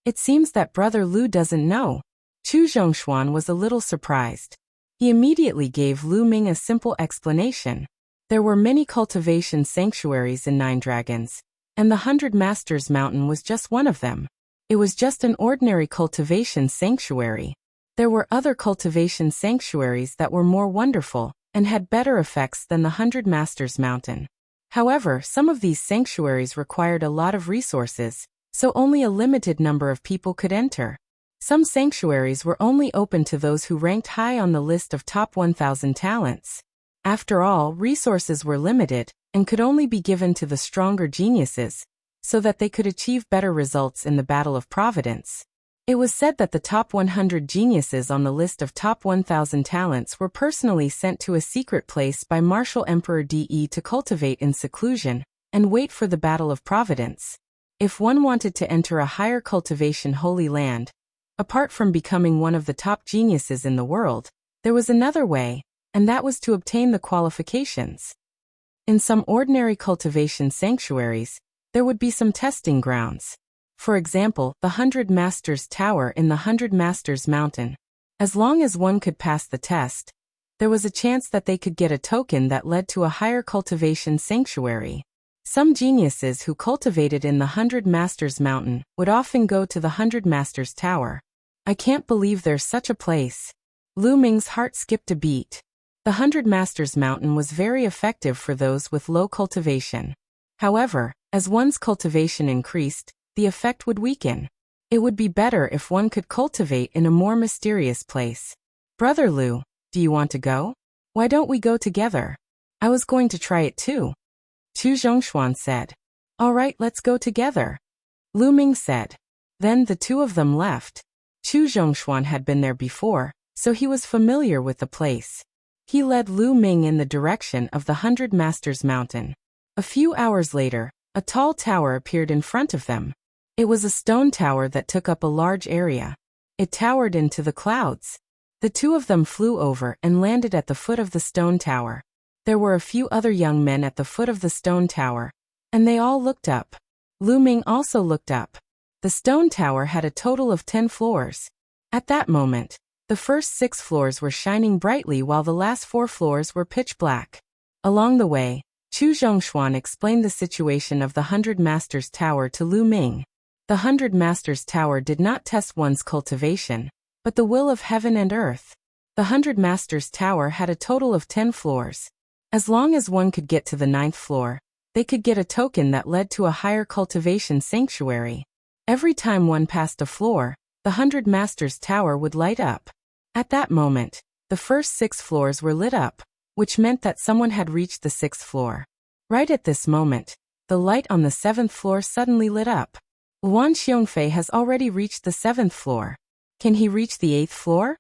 S1: It seems that Brother Lu doesn't know. Chu Zhongshuan was a little surprised. He immediately gave Lu Ming a simple explanation. There were many cultivation sanctuaries in Nine Dragons, and the 100 Masters Mountain was just one of them. It was just an ordinary cultivation sanctuary. There were other cultivation sanctuaries that were more wonderful and had better effects than the 100 Masters Mountain. However, some of these sanctuaries required a lot of resources, so only a limited number of people could enter. Some sanctuaries were only open to those who ranked high on the list of top 1,000 talents. After all, resources were limited and could only be given to the stronger geniuses, so that they could achieve better results in the Battle of Providence. It was said that the top 100 geniuses on the list of top 1,000 talents were personally sent to a secret place by Martial Emperor De to cultivate in seclusion and wait for the Battle of Providence. If one wanted to enter a higher cultivation holy land, apart from becoming one of the top geniuses in the world, there was another way, and that was to obtain the qualifications. In some ordinary cultivation sanctuaries, there would be some testing grounds. For example, the 100 Masters Tower in the 100 Masters Mountain. As long as one could pass the test, there was a chance that they could get a token that led to a higher cultivation sanctuary. Some geniuses who cultivated in the 100 Masters Mountain would often go to the 100 Masters Tower. I can't believe there's such a place. Lu Ming's heart skipped a beat. The 100 Masters Mountain was very effective for those with low cultivation. However, as one's cultivation increased, the effect would weaken. It would be better if one could cultivate in a more mysterious place. Brother Lu, do you want to go? Why don't we go together? I was going to try it too. Chu Zhongshuan said. All right, let's go together. Lu Ming said. Then the two of them left. Chu Zhongshuan had been there before, so he was familiar with the place. He led Lu Ming in the direction of the 100 Masters Mountain. A few hours later, a tall tower appeared in front of them. It was a stone tower that took up a large area. It towered into the clouds. The two of them flew over and landed at the foot of the stone tower. There were a few other young men at the foot of the stone tower, and they all looked up. Lu Ming also looked up. The stone tower had a total of 10 floors. At that moment, the first 6 floors were shining brightly while the last 4 floors were pitch black. Along the way, Chu Zhongshuan explained the situation of the 100 Masters Tower to Lu Ming. The 100 Masters Tower did not test one's cultivation, but the will of heaven and earth. The 100 Masters Tower had a total of 10 floors. As long as one could get to the 9th floor, they could get a token that led to a higher cultivation sanctuary. Every time one passed a floor, the 100 Masters Tower would light up. At that moment, the first 6 floors were lit up, which meant that someone had reached the 6th floor. Right at this moment, the light on the 7th floor suddenly lit up. Luan Xiongfei has already reached the 7th floor. Can he reach the 8th floor?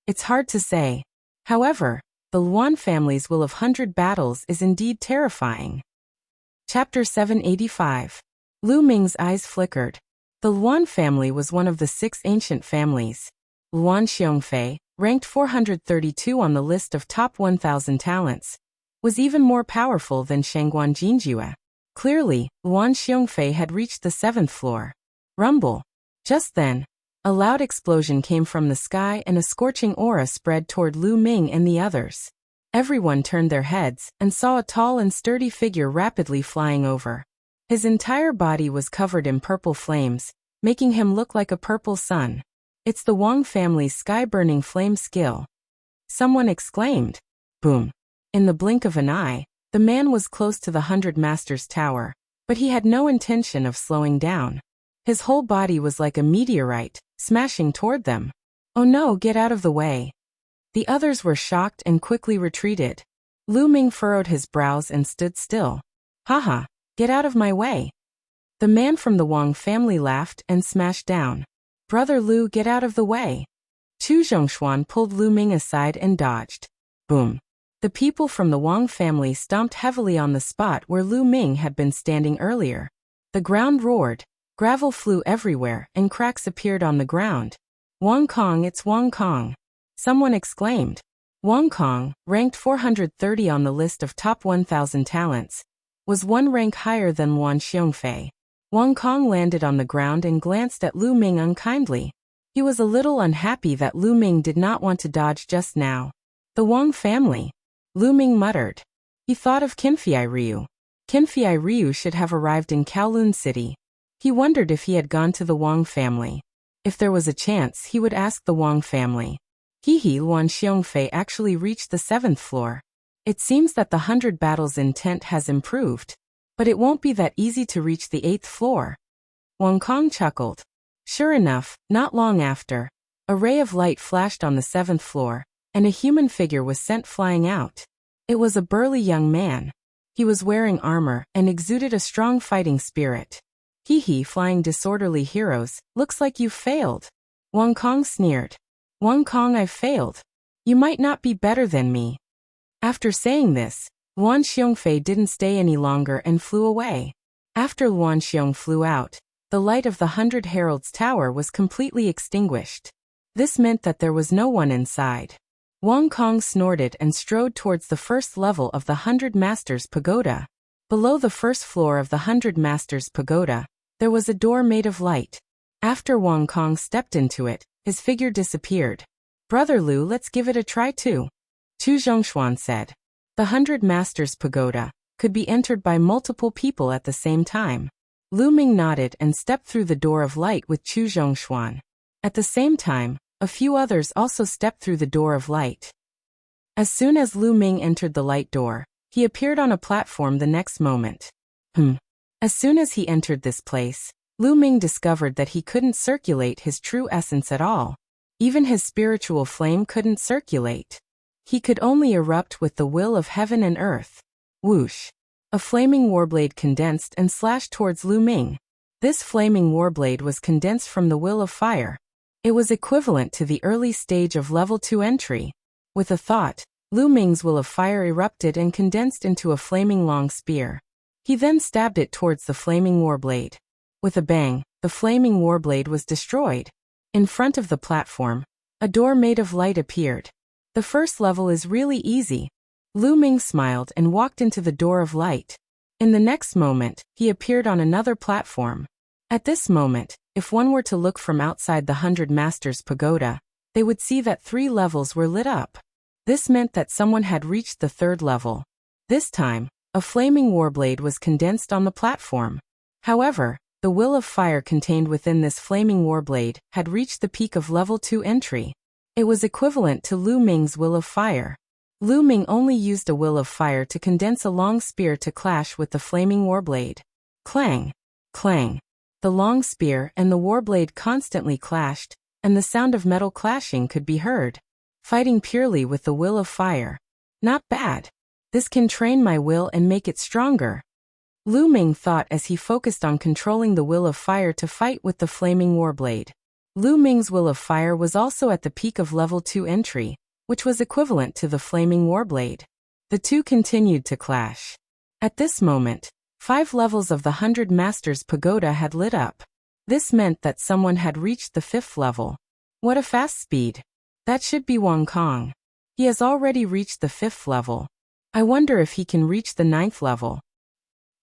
S1: It's hard to say. However, the Luan family's will of 100 battles is indeed terrifying. Chapter 785. Lu Ming's eyes flickered. The Luan family was one of the 6 ancient families. Luan Xiongfei, ranked 432 on the list of top 1,000 talents, was even more powerful than Shangguan Jinjue. Clearly, Luan Xiongfei had reached the 7th floor. Rumble. Just then, a loud explosion came from the sky and a scorching aura spread toward Lu Ming and the others. Everyone turned their heads and saw a tall and sturdy figure rapidly flying over. His entire body was covered in purple flames, making him look like a purple sun. It's the Wang family's sky-burning flame skill. Someone exclaimed. Boom. In the blink of an eye, the man was close to the 100 Masters Tower, but he had no intention of slowing down. His whole body was like a meteorite, smashing toward them. Oh no, get out of the way. The others were shocked and quickly retreated. Lu Ming furrowed his brows and stood still. Haha, get out of my way. The man from the Wang family laughed and smashed down. Brother Lu, get out of the way. Chu Zhongshuan pulled Lu Ming aside and dodged. Boom. The people from the Wang family stomped heavily on the spot where Lu Ming had been standing earlier. The ground roared, gravel flew everywhere, and cracks appeared on the ground. Wang Kong, it's Wang Kong. Someone exclaimed. Wang Kong, ranked 430 on the list of top 1,000 talents, was 1 rank higher than Luan Xiongfei. Wang Kong landed on the ground and glanced at Lu Ming unkindly. He was a little unhappy that Lu Ming did not want to dodge just now. The Wang family. Lu Ming muttered. He thought of Qinfei Ryu. Qinfei Ryu should have arrived in Kowloon City. He wondered if he had gone to the Wang family. If there was a chance, he would ask the Wang family. Luan Xiongfei actually reached the 7th floor. It seems that the 100 battles intent has improved, but it won't be that easy to reach the 8th floor. Wang Kong chuckled. Sure enough, not long after, a ray of light flashed on the 7th floor, and a human figure was sent flying out. It was a burly young man. He was wearing armor and exuded a strong fighting spirit. Flying disorderly heroes, looks like you've failed. Wang Kong sneered. Wang Kong, I've failed. You might not be better than me. After saying this, Luan Xiongfei didn't stay any longer and flew away. After Luan Xiong flew out, the light of the 100 Heralds Tower was completely extinguished. This meant that there was no one inside. Wang Kong snorted and strode towards the first level of the 100 Masters Pagoda. Below the first floor of the 100 Masters Pagoda, there was a door made of light. After Wang Kong stepped into it, his figure disappeared. "Brother Lu, let's give it a try too," Chu Zhongshuan said. The 100 Masters Pagoda could be entered by multiple people at the same time. Lu Ming nodded and stepped through the door of light with Chu Zhongshuan. At the same time, a few others also stepped through the door of light. As soon as Lu Ming entered the light door, he appeared on a platform the next moment. As soon as he entered this place, Lu Ming discovered that he couldn't circulate his true essence at all. Even his spiritual flame couldn't circulate. He could only erupt with the will of heaven and earth. Whoosh! A flaming warblade condensed and slashed towards Lu Ming. This flaming warblade was condensed from the will of fire. It was equivalent to the early stage of level 2 entry. With a thought, Lu Ming's will of fire erupted and condensed into a flaming long spear. He then stabbed it towards the flaming warblade. With a bang, the flaming warblade was destroyed. In front of the platform, a door made of light appeared. "The first level is really easy." Lu Ming smiled and walked into the door of light. In the next moment, he appeared on another platform. At this moment, if one were to look from outside the 100 Masters Pagoda, they would see that 3 levels were lit up. This meant that someone had reached the 3rd level. This time, a flaming warblade was condensed on the platform. However, the will of fire contained within this flaming warblade had reached the peak of level 2 entry. It was equivalent to Lu Ming's will of fire. Lu Ming only used a will of fire to condense a long spear to clash with the flaming warblade. Clang! Clang! The long spear and the warblade constantly clashed, and the sound of metal clashing could be heard. Fighting purely with the will of fire. Not bad. This can train my will and make it stronger. Lu Ming thought as he focused on controlling the will of fire to fight with the flaming warblade. Lu Ming's will of fire was also at the peak of level 2 entry, which was equivalent to the flaming warblade. The two continued to clash. At this moment, 5 levels of the 100 Masters Pagoda had lit up. This meant that someone had reached the 5th level. What a fast speed. That should be Wang Kong. He has already reached the 5th level. I wonder if he can reach the 9th level.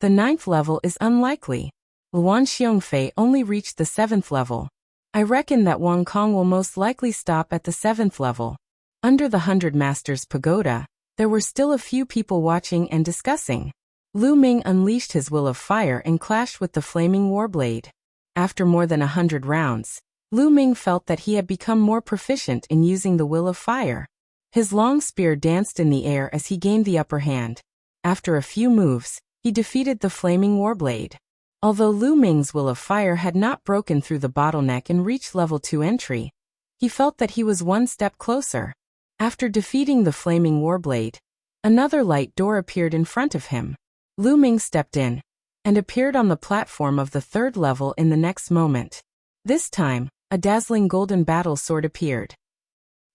S1: The 9th level is unlikely. Luan Xiongfei only reached the 7th level. I reckon that Wang Kong will most likely stop at the 7th level. Under the 100 Masters Pagoda, there were still a few people watching and discussing. Lu Ming unleashed his will of fire and clashed with the flaming warblade. After more than 100 rounds, Lu Ming felt that he had become more proficient in using the will of fire. His long spear danced in the air as he gained the upper hand. After a few moves, he defeated the flaming warblade. Although Lu Ming's will of fire had not broken through the bottleneck and reached level 2 entry, he felt that he was one step closer. After defeating the flaming warblade, another light door appeared in front of him. Lu Ming stepped in and appeared on the platform of the 3rd level in the next moment. This time, a dazzling golden battle sword appeared.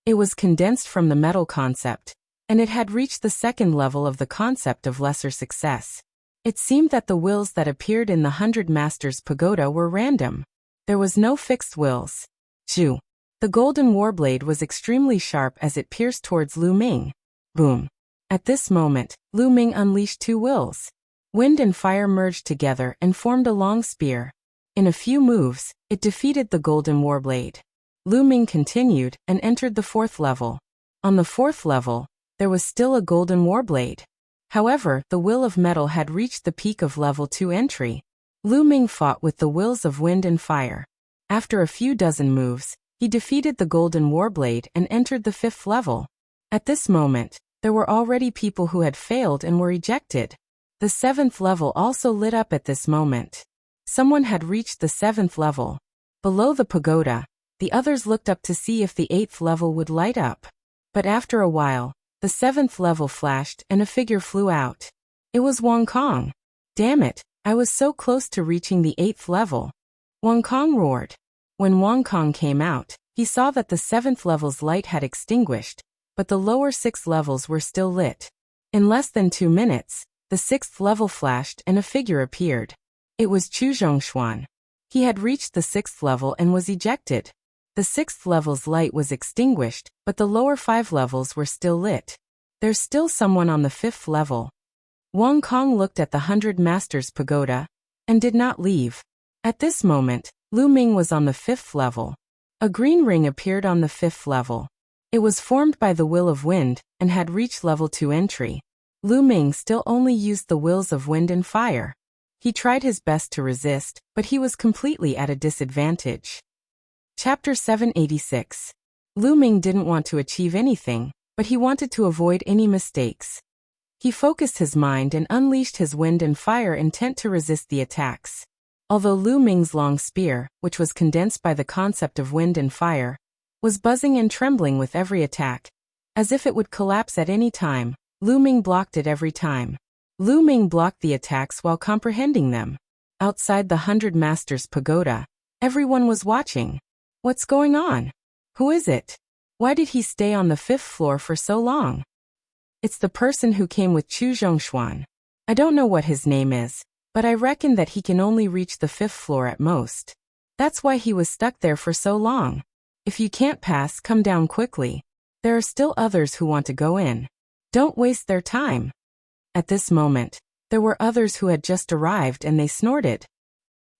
S1: It was condensed from the metal concept, and it had reached the 2nd level of the concept of lesser success. It seemed that the wills that appeared in the 100 Masters Pagoda were random. There was no fixed wills. Zhu. The golden warblade was extremely sharp as it pierced towards Lu Ming. Boom. At this moment, Lu Ming unleashed 2 wills. Wind and fire merged together and formed a long spear. In a few moves, it defeated the golden warblade. Lu Ming continued and entered the 4th level. On the 4th level, there was still a golden warblade. However, the will of metal had reached the peak of level 2 entry. Lu Ming fought with the wills of wind and fire. After a few dozen moves, he defeated the golden warblade and entered the 5th level. At this moment, there were already people who had failed and were ejected. The 7th level also lit up at this moment. Someone had reached the 7th level. Below the pagoda, the others looked up to see if the 8th level would light up. But after a while, the 7th level flashed and a figure flew out. It was Wang Kong. Damn it, I was so close to reaching the 8th level. Wang Kong roared. When Wang Kong came out, he saw that the 7th level's light had extinguished, but the lower 6 levels were still lit. In less than 2 minutes, the 6th level flashed and a figure appeared. It was Chu Zhongshuan. He had reached the 6th level and was ejected. The 6th level's light was extinguished, but the lower 5 levels were still lit. There's still someone on the 5th level. Wang Kong looked at the 100 Masters Pagoda and did not leave. At this moment, Lu Ming was on the 5th level. A green ring appeared on the 5th level. It was formed by the will of wind and had reached level 2 entry. Lu Ming still only used the wills of wind and fire. He tried his best to resist, but he was completely at a disadvantage. Chapter 786. Lu Ming didn't want to achieve anything, but he wanted to avoid any mistakes. He focused his mind and unleashed his wind and fire intent to resist the attacks. Although Lu Ming's long spear, which was condensed by the concept of wind and fire, was buzzing and trembling with every attack, as if it would collapse at any time, Lu Ming blocked it every time. Lu Ming blocked the attacks while comprehending them. Outside the 100 Masters Pagoda, everyone was watching. What's going on? Who is it? Why did he stay on the 5th floor for so long? It's the person who came with Chu Zhongshuan. I don't know what his name is, but I reckon that he can only reach the 5th floor at most. That's why he was stuck there for so long. If you can't pass, come down quickly. There are still others who want to go in. Don't waste their time. At this moment, there were others who had just arrived and they snorted.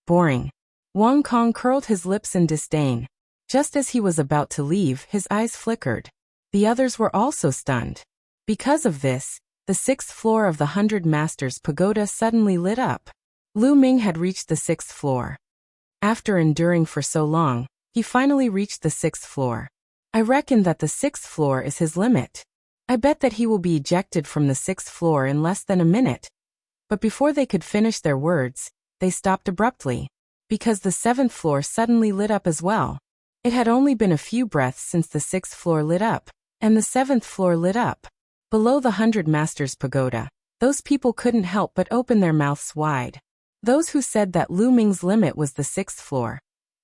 S1: Boring. Wang Kong curled his lips in disdain. Just as he was about to leave, his eyes flickered. The others were also stunned. Because of this, the 6th floor of the 100 Masters Pagoda suddenly lit up. Lu Ming had reached the 6th floor. After enduring for so long, he finally reached the 6th floor. I reckon that the 6th floor is his limit. I bet that he will be ejected from the 6th floor in less than a minute. But before they could finish their words, they stopped abruptly, because the 7th floor suddenly lit up as well. It had only been a few breaths since the 6th floor lit up, and the 7th floor lit up. Below the 100 Masters Pagoda, those people couldn't help but open their mouths wide. Those who said that Lu Ming's limit was the 6th floor,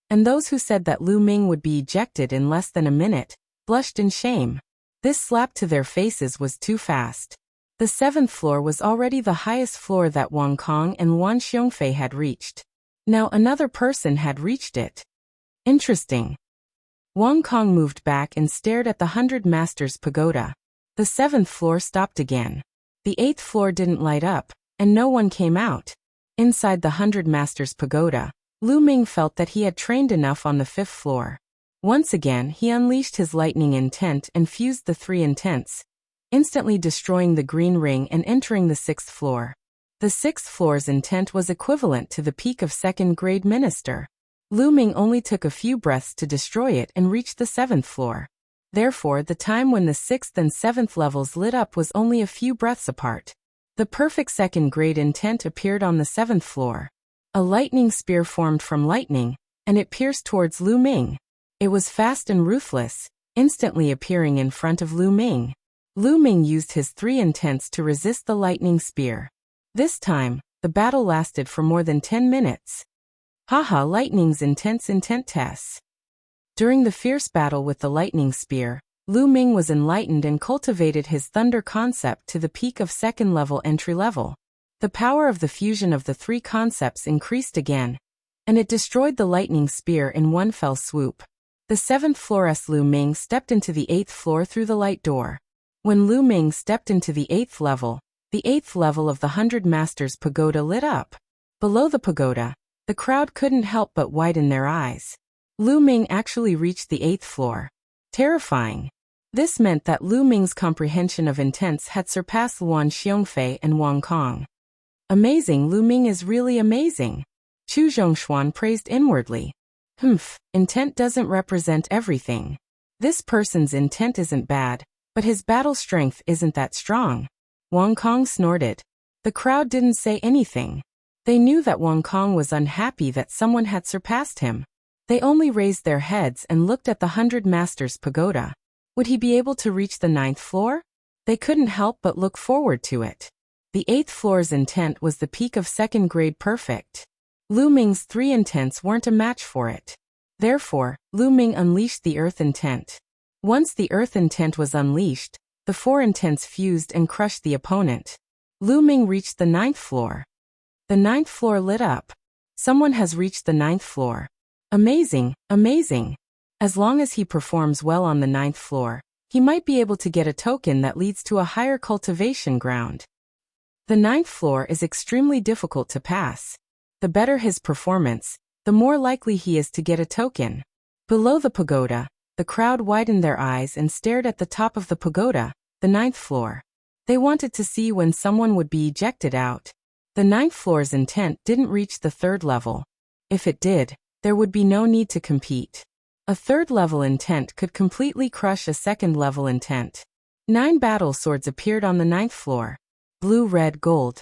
S1: and those who said that Lu Ming would be ejected in less than a minute, blushed in shame. This slap to their faces was too fast. The 7th floor was already the highest floor that Wang Kong and Wan Xiongfei had reached. Now another person had reached it. Interesting. Wang Kong moved back and stared at the 100 Masters Pagoda. The 7th floor stopped again. The 8th floor didn't light up, and no one came out. Inside the 100 Masters Pagoda, Lu Ming felt that he had trained enough on the 5th floor. Once again, he unleashed his lightning intent and fused the 3 intents, instantly destroying the green ring and entering the 6th floor. The 6th floor's intent was equivalent to the peak of 2nd grade minister. Lu Ming only took a few breaths to destroy it and reached the 7th floor. Therefore, the time when the 6th and 7th levels lit up was only a few breaths apart. The perfect 2nd grade intent appeared on the 7th floor. A lightning spear formed from lightning, and it pierced towards Lu Ming. It was fast and ruthless, instantly appearing in front of Lu Ming. Lu Ming used his 3 intents to resist the lightning spear. This time, the battle lasted for more than 10 minutes. Haha, lightning's intense intent tests. During the fierce battle with the lightning spear, Lu Ming was enlightened and cultivated his thunder concept to the peak of 2nd level entry level. The power of the fusion of the 3 concepts increased again, and it destroyed the lightning spear in one fell swoop. The 7th floor's Lu Ming stepped into the 8th floor through the light door. When Lu Ming stepped into the 8th level of the 100 Masters Pagoda lit up. Below the pagoda, the crowd couldn't help but widen their eyes. Lu Ming actually reached the 8th floor. Terrifying. This meant that Lu Ming's comprehension of intents had surpassed Wan Xiongfei and Wang Kong. Amazing, Lu Ming is really amazing. Chu Zhongshuan praised inwardly. Intent doesn't represent everything. This person's intent isn't bad, but his battle strength isn't that strong. Wang Kong snorted. The crowd didn't say anything. They knew that Wang Kong was unhappy that someone had surpassed him. They only raised their heads and looked at the 100 Masters Pagoda. Would he be able to reach the 9th floor? They couldn't help but look forward to it. The 8th floor's intent was the peak of 2nd grade perfect. Lu Ming's 3 intents weren't a match for it. Therefore, Lu Ming unleashed the earth intent. Once the earth intent was unleashed, the 4 intents fused and crushed the opponent. Lu Ming reached the 9th floor. The 9th floor lit up. Someone has reached the 9th floor. Amazing, amazing. As long as he performs well on the 9th floor, he might be able to get a token that leads to a higher cultivation ground. The 9th floor is extremely difficult to pass. The better his performance, the more likely he is to get a token. Below the pagoda, the crowd widened their eyes and stared at the top of the pagoda, the 9th floor. They wanted to see when someone would be ejected out. The 9th floor's intent didn't reach the 3rd level. If it did, there would be no need to compete. A 3rd level intent could completely crush a 2nd level intent. 9 battle swords appeared on the 9th floor. Blue, red, gold.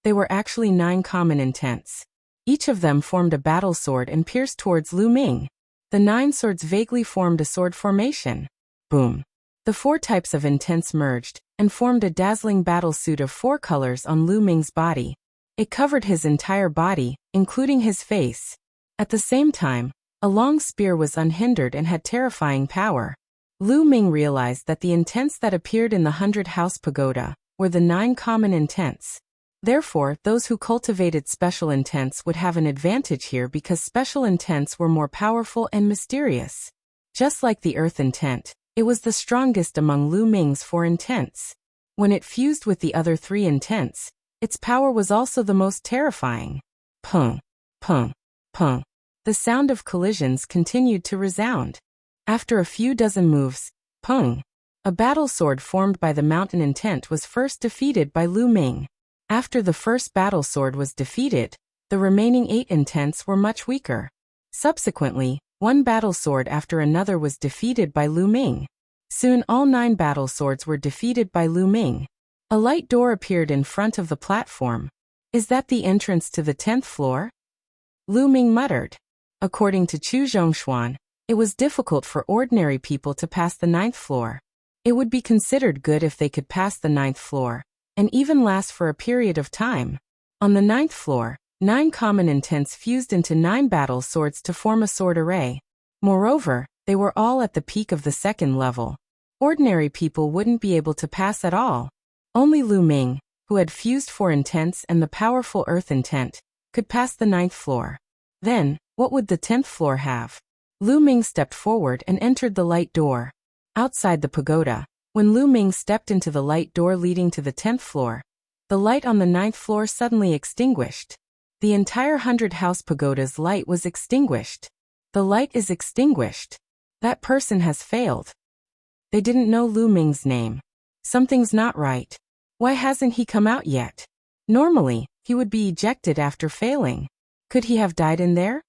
S1: They were actually 9 common intents. Each of them formed a battle sword and pierced towards Lu Ming. The 9 swords vaguely formed a sword formation. Boom. The 4 types of intents merged and formed a dazzling battle suit of 4 colors on Lu Ming's body. It covered his entire body, including his face. At the same time, a long spear was unhindered and had terrifying power. Lu Ming realized that the intents that appeared in the 100-house pagoda were the 9 common intents. Therefore, those who cultivated special intents would have an advantage here because special intents were more powerful and mysterious. Just like the earth intent, it was the strongest among Lu Ming's 4 intents. When it fused with the other 3 intents, its power was also the most terrifying. Pung, pung, pung. The sound of collisions continued to resound. After a few dozen moves, pung, a battle sword formed by the mountain intent was first defeated by Lu Ming. After the first battle sword was defeated, the remaining 8 intents were much weaker. Subsequently, one battle sword after another was defeated by Lu Ming. Soon all 9 battle swords were defeated by Lu Ming. A light door appeared in front of the platform. Is that the entrance to the 10th floor? Lu Ming muttered. According to Chu Zhongshuan, it was difficult for ordinary people to pass the 9th floor. It would be considered good if they could pass the 9th floor, and even last for a period of time. On the 9th floor, 9 common intents fused into 9 battle swords to form a sword array. Moreover, they were all at the peak of the 2nd level. Ordinary people wouldn't be able to pass at all. Only Lu Ming, who had fused 4 intents and the powerful earth intent, could pass the 9th floor. Then, what would the 10th floor have? Lu Ming stepped forward and entered the light door. Outside the pagoda, when Lu Ming stepped into the light door leading to the 10th floor, the light on the 9th floor suddenly extinguished. The entire 100-house pagoda's light was extinguished. The light is extinguished. That person has failed. They didn't know Lu Ming's name. Something's not right. Why hasn't he come out yet? Normally, he would be ejected after failing. Could he have died in there?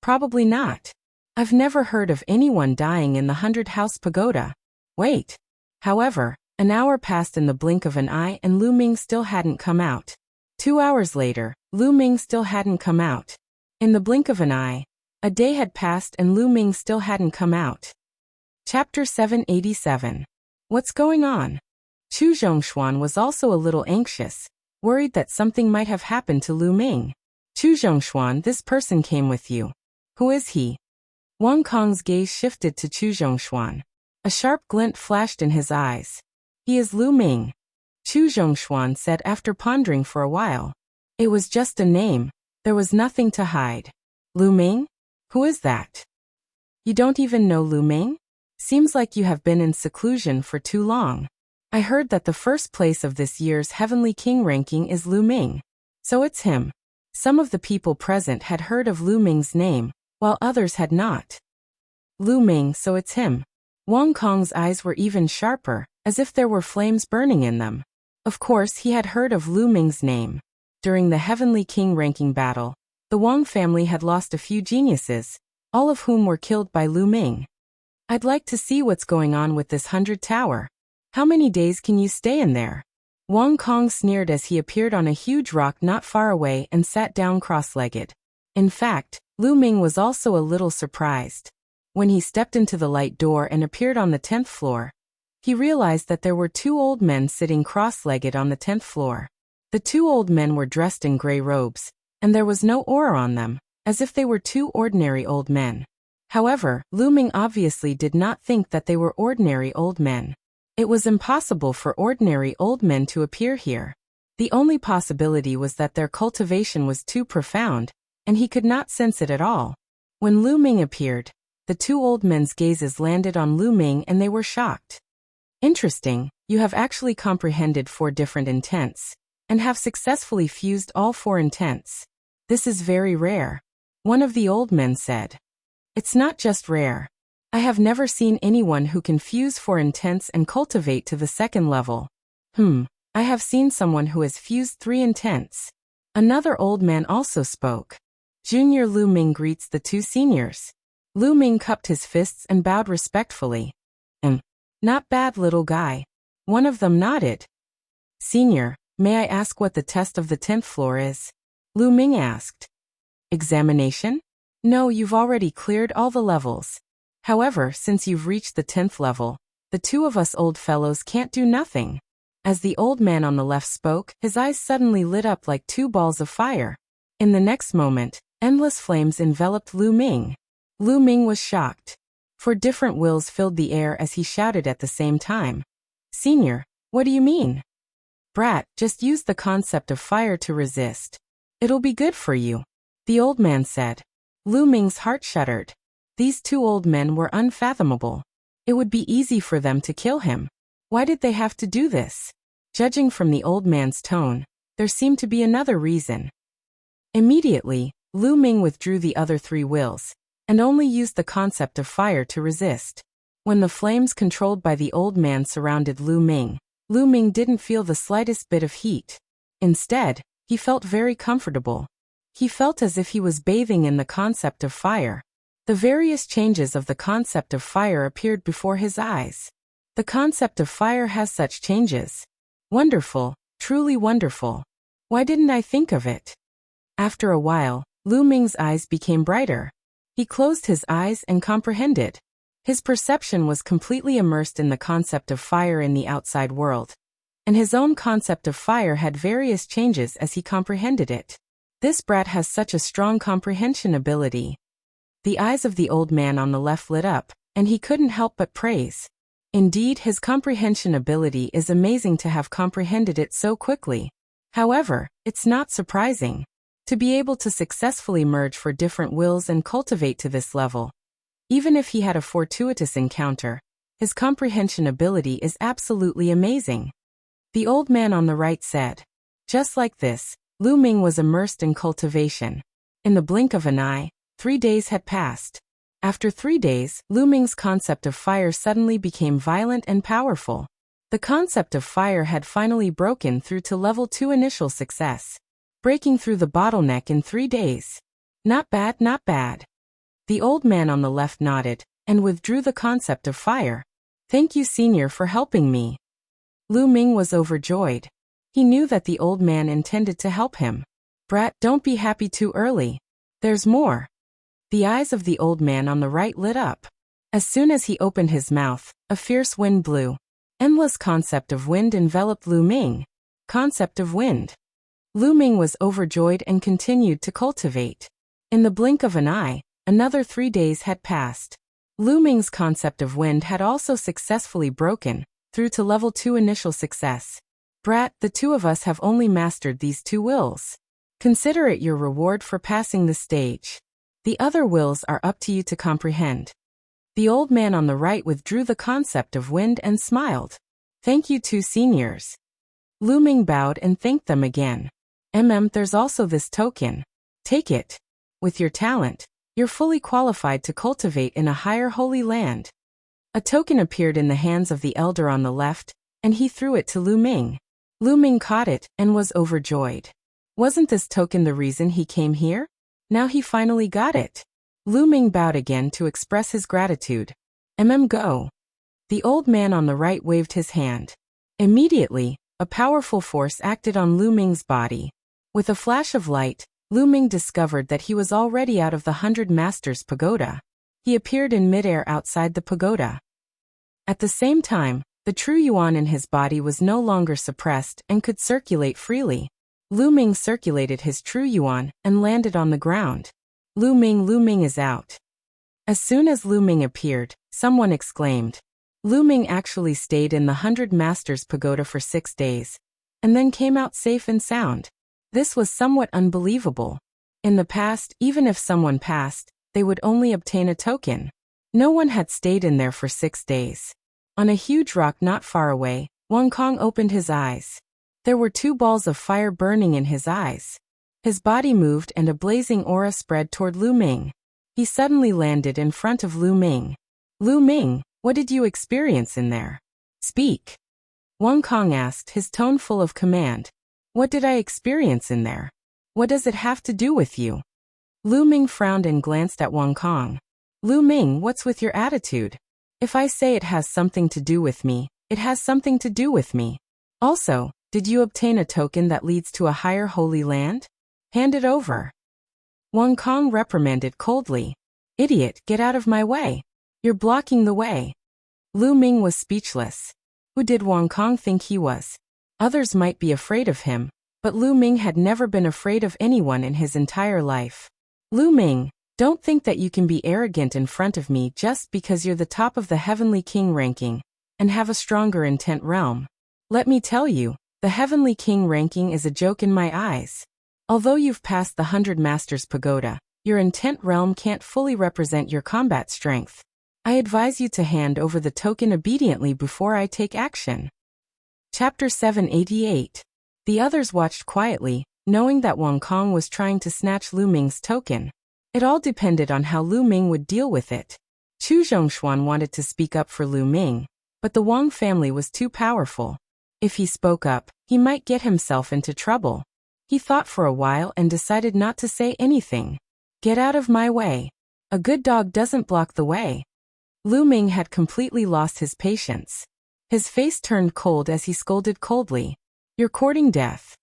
S1: Probably not. I've never heard of anyone dying in the 100-house pagoda. Wait. However, an hour passed in the blink of an eye and Lu Ming still hadn't come out. 2 hours later, Lu Ming still hadn't come out. In the blink of an eye, a day had passed and Lu Ming still hadn't come out. Chapter 787. What's going on? Chu Zhongshuan was also a little anxious, worried that something might have happened to Lu Ming. Chu Zhongshuan, this person came with you. Who is he? Wang Kong's gaze shifted to Chu Zhongshuan. A sharp glint flashed in his eyes. He is Lu Ming. Chu Zhongshuan said after pondering for a while. It was just a name. There was nothing to hide. Lu Ming? Who is that? You don't even know Lu Ming? Seems like you have been in seclusion for too long. I heard that the first place of this year's Heavenly King ranking is Lu Ming. So it's him. Some of the people present had heard of Lu Ming's name, while others had not. Lu Ming, so it's him. Wang Kong's eyes were even sharper, as if there were flames burning in them. Of course, he had heard of Lu Ming's name. During the Heavenly King ranking battle, the Wang family had lost a few geniuses, all of whom were killed by Lu Ming. I'd like to see what's going on with this 100 tower. How many days can you stay in there? Wang Kong sneered as he appeared on a huge rock not far away and sat down cross-legged. In fact, Lu Ming was also a little surprised. When he stepped into the light door and appeared on the 10th floor, he realized that there were 2 old men sitting cross-legged on the 10th floor. The 2 old men were dressed in gray robes, and there was no aura on them, as if they were 2 ordinary old men. However, Lu Ming obviously did not think that they were ordinary old men. It was impossible for ordinary old men to appear here. The only possibility was that their cultivation was too profound, and he could not sense it at all. When Lu Ming appeared, the two old men's gazes landed on Lu Ming and they were shocked. Interesting, you have actually comprehended 4 different intents, and have successfully fused all 4 intents. This is very rare. One of the old men said. It's not just rare. I have never seen anyone who can fuse 4 intents and cultivate to the 2nd level. I have seen someone who has fused 3 intents. Another old man also spoke. Junior Lu Ming greets the 2 seniors. Lu Ming cupped his fists and bowed respectfully. Not bad, little guy. One of them nodded. Senior, may I ask what the test of the 10th floor is? Lu Ming asked. Examination? No, you've already cleared all the levels. However, since you've reached the 10th level, the 2 of us old fellows can't do nothing. As the old man on the left spoke, his eyes suddenly lit up like 2 balls of fire. In the next moment, endless flames enveloped Lu Ming. Lu Ming was shocked. 4 different wills filled the air as he shouted at the same time. Senior, what do you mean? Brat, just use the concept of fire to resist. It'll be good for you, the old man said. Lu Ming's heart shuddered. These 2 old men were unfathomable. It would be easy for them to kill him. Why did they have to do this? Judging from the old man's tone, there seemed to be another reason. Immediately, Lu Ming withdrew the other 3 wills, and only used the concept of fire to resist. When the flames controlled by the old man surrounded Lu Ming didn't feel the slightest bit of heat. Instead, he felt very comfortable. He felt as if he was bathing in the concept of fire. The various changes of the concept of fire appeared before his eyes. The concept of fire has such changes. Wonderful, truly wonderful. Why didn't I think of it? After a while, Lu Ming's eyes became brighter. He closed his eyes and comprehended. His perception was completely immersed in the concept of fire in the outside world. And his own concept of fire had various changes as he comprehended it. This brat has such a strong comprehension ability. The eyes of the old man on the left lit up, and he couldn't help but praise. Indeed, his comprehension ability is amazing to have comprehended it so quickly. However, it's not surprising. To be able to successfully merge 4 different wills and cultivate to this level. Even if he had a fortuitous encounter, his comprehension ability is absolutely amazing. The old man on the right said. Just like this, Lu Ming was immersed in cultivation. In the blink of an eye, 3 days had passed. After 3 days, Lu Ming's concept of fire suddenly became violent and powerful. The concept of fire had finally broken through to level 2 initial success. Breaking through the bottleneck in 3 days. Not bad, not bad. The old man on the left nodded, and withdrew the concept of fire. Thank you, senior, for helping me. Lu Ming was overjoyed. He knew that the old man intended to help him. Brat, don't be happy too early. There's more. The eyes of the old man on the right lit up. As soon as he opened his mouth, a fierce wind blew. Endless concept of wind enveloped Lu Ming. Concept of wind. Lu Ming was overjoyed and continued to cultivate. In the blink of an eye, another 3 days had passed. Lu Ming's concept of wind had also successfully broken through to level 2 initial success. Brat, the 2 of us have only mastered these 2 wills. Consider it your reward for passing the stage. The other wills are up to you to comprehend. The old man on the right withdrew the concept of wind and smiled. Thank you, 2 seniors. Lu Ming bowed and thanked them again. There's also this token. Take it. With your talent, you're fully qualified to cultivate in a higher holy land. A token appeared in the hands of the elder on the left, and he threw it to Lu Ming. Lu Ming caught it and was overjoyed. Wasn't this token the reason he came here? Now he finally got it. Lu Ming bowed again to express his gratitude. Go. The old man on the right waved his hand. Immediately, a powerful force acted on Lu Ming's body. With a flash of light, Lu Ming discovered that he was already out of the 100 Masters Pagoda. He appeared in midair outside the pagoda. At the same time, the true yuan in his body was no longer suppressed and could circulate freely. Lu Ming circulated his true yuan and landed on the ground. Lu Ming is out. As soon as Lu Ming appeared, someone exclaimed. Lu Ming actually stayed in the 100 Masters Pagoda for 6 days, and then came out safe and sound. This was somewhat unbelievable. In the past, even if someone passed, they would only obtain a token. No one had stayed in there for 6 days. On a huge rock not far away, Wang Kong opened his eyes. There were 2 balls of fire burning in his eyes. His body moved and a blazing aura spread toward Lu Ming. He suddenly landed in front of Lu Ming. Lu Ming, what did you experience in there? Speak. Wang Kong asked, his tone full of command. What did I experience in there? What does it have to do with you? Lu Ming frowned and glanced at Wang Kong. Lu Ming, what's with your attitude? If I say it has something to do with me, it has something to do with me. Also, did you obtain a token that leads to a higher holy land? Hand it over. Wang Kong reprimanded coldly. Idiot, get out of my way. You're blocking the way. Lu Ming was speechless. Who did Wang Kong think he was? Others might be afraid of him, but Lu Ming had never been afraid of anyone in his entire life. Lu Ming, don't think that you can be arrogant in front of me just because you're the top of the Heavenly King ranking and have a stronger intent realm. Let me tell you, the Heavenly King ranking is a joke in my eyes. Although you've passed the 100 Masters Pagoda, your intent realm can't fully represent your combat strength. I advise you to hand over the token obediently before I take action. Chapter 788. The others watched quietly, knowing that Wang Kong was trying to snatch Lu Ming's token. It all depended on how Lu Ming would deal with it. Chu Zhongshuan wanted to speak up for Lu Ming, but the Wang family was too powerful. If he spoke up, he might get himself into trouble. He thought for a while and decided not to say anything. Get out of my way. A good dog doesn't block the way. Lu Ming had completely lost his patience. His face turned cold as he scolded coldly. You're courting death.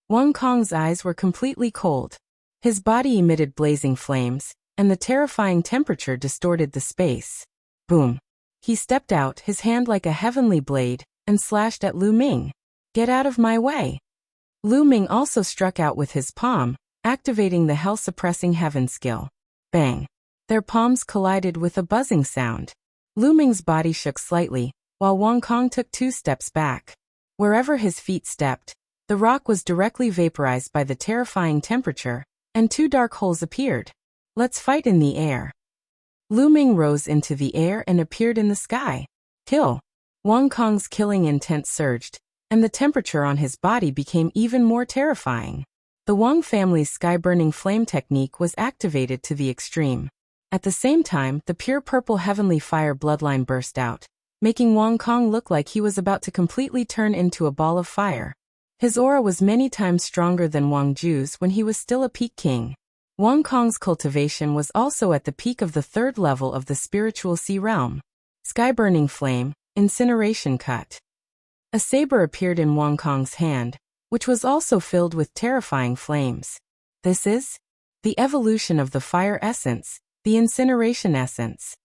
S1: Wang Kong's eyes were completely cold. His body emitted blazing flames, and the terrifying temperature distorted the space. Boom. He stepped out, his hand like a heavenly blade, and slashed at Lu Ming. Get out of my way. Lu Ming also struck out with his palm, activating the hell-suppressing heaven skill. Bang. Their palms collided with a buzzing sound. Lu Ming's body shook slightly, while Wang Kong took 2 steps back. Wherever his feet stepped, the rock was directly vaporized by the terrifying temperature, and 2 dark holes appeared. Let's fight in the air. Lu Ming rose into the air and appeared in the sky. Kill. Wang Kong's killing intent surged, and the temperature on his body became even more terrifying. The Wang family's sky-burning flame technique was activated to the extreme. At the same time, the pure purple heavenly fire bloodline burst out, making Wang Kong look like he was about to completely turn into a ball of fire. His aura was many times stronger than Wang Ju's when he was still a peak king. Wang Kong's cultivation was also at the peak of the 3rd level of the spiritual sea realm. Sky-burning flame, incineration cut. A saber appeared in Wang Kong's hand, which was also filled with terrifying flames. This is the evolution of the fire essence, the incineration essence.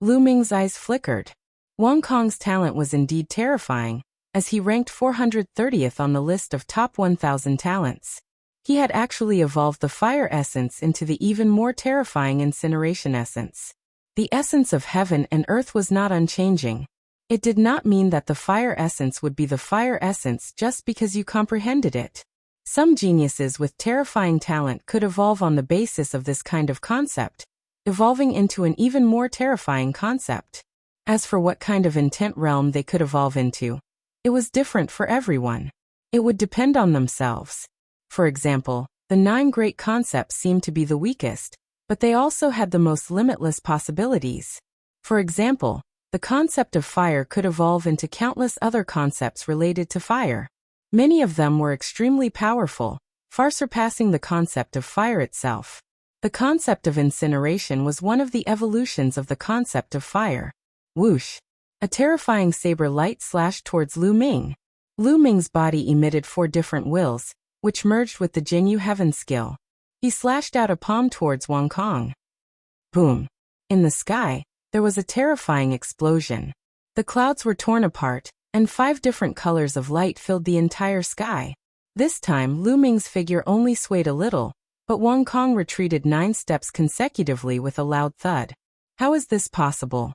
S1: Lu Ming's eyes flickered. Wang Kong's talent was indeed terrifying, as he ranked 430th on the list of top 1,000 talents. He had actually evolved the fire essence into the even more terrifying incineration essence. The essence of heaven and earth was not unchanging. It did not mean that the fire essence would be the fire essence just because you comprehended it. Some geniuses with terrifying talent could evolve on the basis of this kind of concept, evolving into an even more terrifying concept. As for what kind of intent realm they could evolve into, it was different for everyone. It would depend on themselves. For example, the 9 great concepts seemed to be the weakest, but they also had the most limitless possibilities. For example, the concept of fire could evolve into countless other concepts related to fire. Many of them were extremely powerful, far surpassing the concept of fire itself. The concept of incineration was one of the evolutions of the concept of fire. Whoosh! A terrifying saber light slashed towards Lu Ming. Lu Ming's body emitted 4 different wills, which merged with the Jinyu Heaven skill. He slashed out a palm towards Wang Kong. Boom! In the sky, there was a terrifying explosion. The clouds were torn apart, and 5 different colors of light filled the entire sky. This time Lu Ming's figure only swayed a little, but Wang Kong retreated 9 steps consecutively with a loud thud. How is this possible?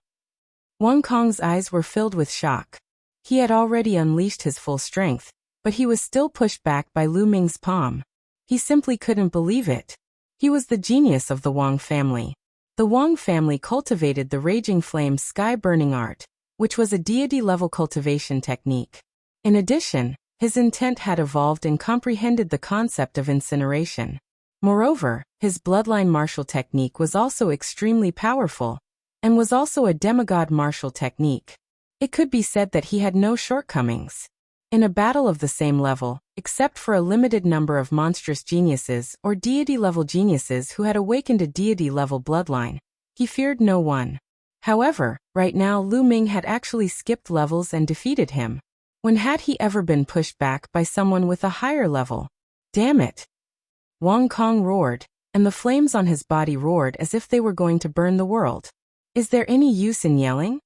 S1: Wang Kong's eyes were filled with shock. He had already unleashed his full strength, but he was still pushed back by Lu Ming's palm. He simply couldn't believe it. He was the genius of the Wang family. The Wang family cultivated the Raging Flame sky-burning art, which was a deity-level cultivation technique. In addition, his intent had evolved and comprehended the concept of incineration. Moreover, his bloodline martial technique was also extremely powerful, and was also a demigod martial technique. It could be said that he had no shortcomings. In a battle of the same level, except for a limited number of monstrous geniuses or deity-level geniuses who had awakened a deity-level bloodline, he feared no one. However, right now Lu Ming had actually skipped levels and defeated him. When had he ever been pushed back by someone with a higher level? Damn it! Wang Kong roared, and the flames on his body roared as if they were going to burn the world. Is there any use in yelling?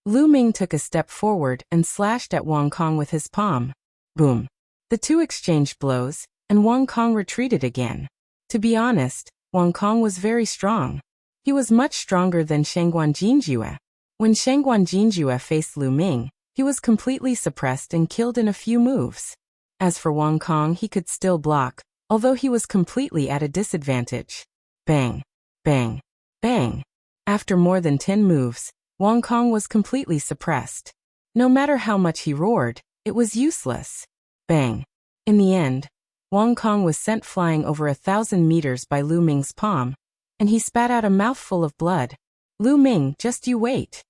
S1: Lu Ming took a step forward and slashed at Wang Kong with his palm. Boom. The two exchanged blows, and Wang Kong retreated again. To be honest, Wang Kong was very strong. He was much stronger than Shangguan Jinjue. When Shangguan Jinjue faced Lu Ming, he was completely suppressed and killed in a few moves. As for Wang Kong, he could still block, although he was completely at a disadvantage. Bang. Bang. Bang. After more than 10 moves, Wang Kong was completely suppressed. No matter how much he roared, it was useless. Bang. In the end, Wang Kong was sent flying over 1,000 meters by Lu Ming's palm, and he spat out a mouthful of blood. Lu Ming, just you wait.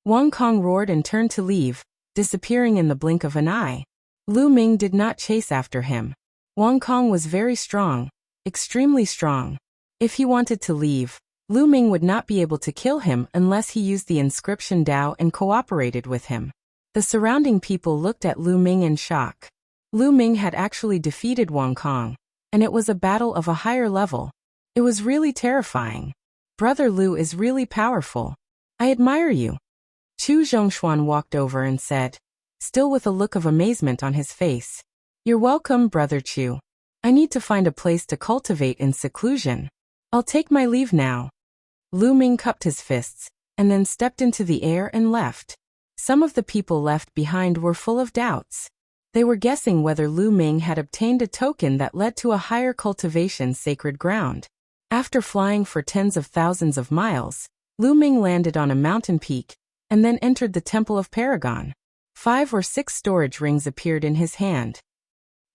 S1: Wang Kong roared and turned to leave, disappearing in the blink of an eye. Lu Ming did not chase after him. Wang Kong was very strong, extremely strong. If he wanted to leave, Lu Ming would not be able to kill him unless he used the inscription Dao and cooperated with him. The surrounding people looked at Lu Ming in shock. Lu Ming had actually defeated Wang Kong, and it was a battle of a higher level. It was really terrifying. Brother Lu is really powerful. I admire you. Chu Zhongshuan walked over and said, still with a look of amazement on his face. You're welcome, Brother Chu. I need to find a place to cultivate in seclusion. I'll take my leave now. Lu Ming cupped his fists, and then stepped into the air and left. Some of the people left behind were full of doubts. They were guessing whether Lu Ming had obtained a token that led to a higher cultivation sacred ground. After flying for tens of thousands of miles, Lu Ming landed on a mountain peak, and then entered the Temple of Paragon. 5 or 6 storage rings appeared in his hand.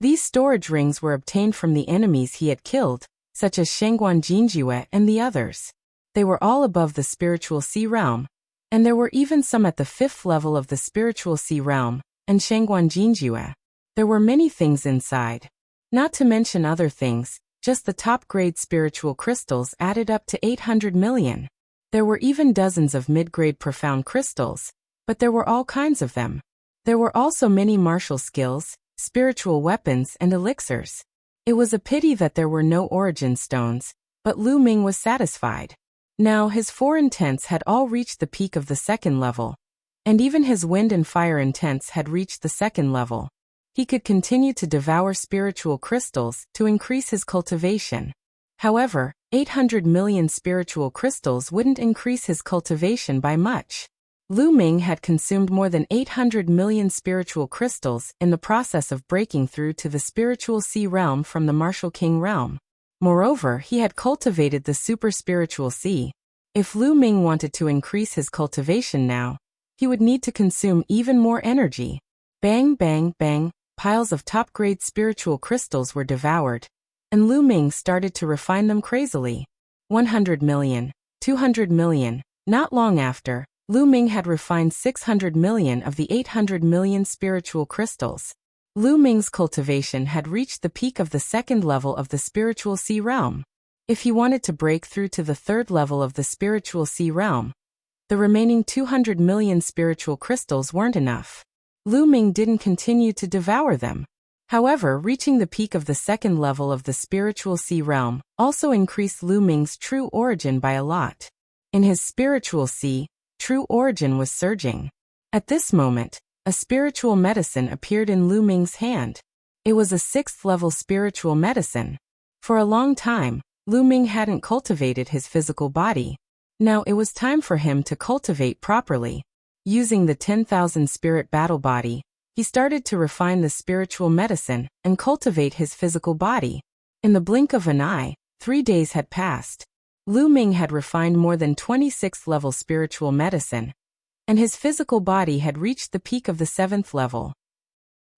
S1: These storage rings were obtained from the enemies he had killed, such as Shangguan Jinjue and the others. They were all above the spiritual sea realm, and there were even some at the 5th level of the spiritual sea realm, and Shangguan Jinjue. There were many things inside. Not to mention other things, just the top-grade spiritual crystals added up to 800 million. There were even dozens of mid-grade profound crystals, but there were all kinds of them. There were also many martial skills, spiritual weapons and elixirs. It was a pity that there were no origin stones, but Lu Ming was satisfied. Now his 4 intents had all reached the peak of the 2nd level, and even his wind and fire intents had reached the 2nd level. He could continue to devour spiritual crystals to increase his cultivation. However, 800 million spiritual crystals wouldn't increase his cultivation by much. Lu Ming had consumed more than 800 million spiritual crystals in the process of breaking through to the spiritual sea realm from the martial king realm. Moreover, he had cultivated the super spiritual sea. If Lu Ming wanted to increase his cultivation now, he would need to consume even more energy. Bang, bang, bang, piles of top-grade spiritual crystals were devoured, and Lu Ming started to refine them crazily. 100 million, 200 million. Not long after, Lu Ming had refined 600 million of the 800 million spiritual crystals. Lu Ming's cultivation had reached the peak of the 2nd level of the spiritual sea realm. If he wanted to break through to the 3rd level of the spiritual sea realm, the remaining 200 million spiritual crystals weren't enough. Lu Ming didn't continue to devour them. However, reaching the peak of the 2nd level of the spiritual sea realm also increased Lu Ming's true origin by a lot. In his spiritual sea, true origin was surging. At this moment, a spiritual medicine appeared in Lu Ming's hand. It was a 6th level spiritual medicine. For a long time, Lu Ming hadn't cultivated his physical body. Now it was time for him to cultivate properly. Using the 10,000 spirit battle body, he started to refine the spiritual medicine and cultivate his physical body. In the blink of an eye, 3 days had passed. Lu Ming had refined more than 26th level spiritual medicine, and his physical body had reached the peak of the 7th level.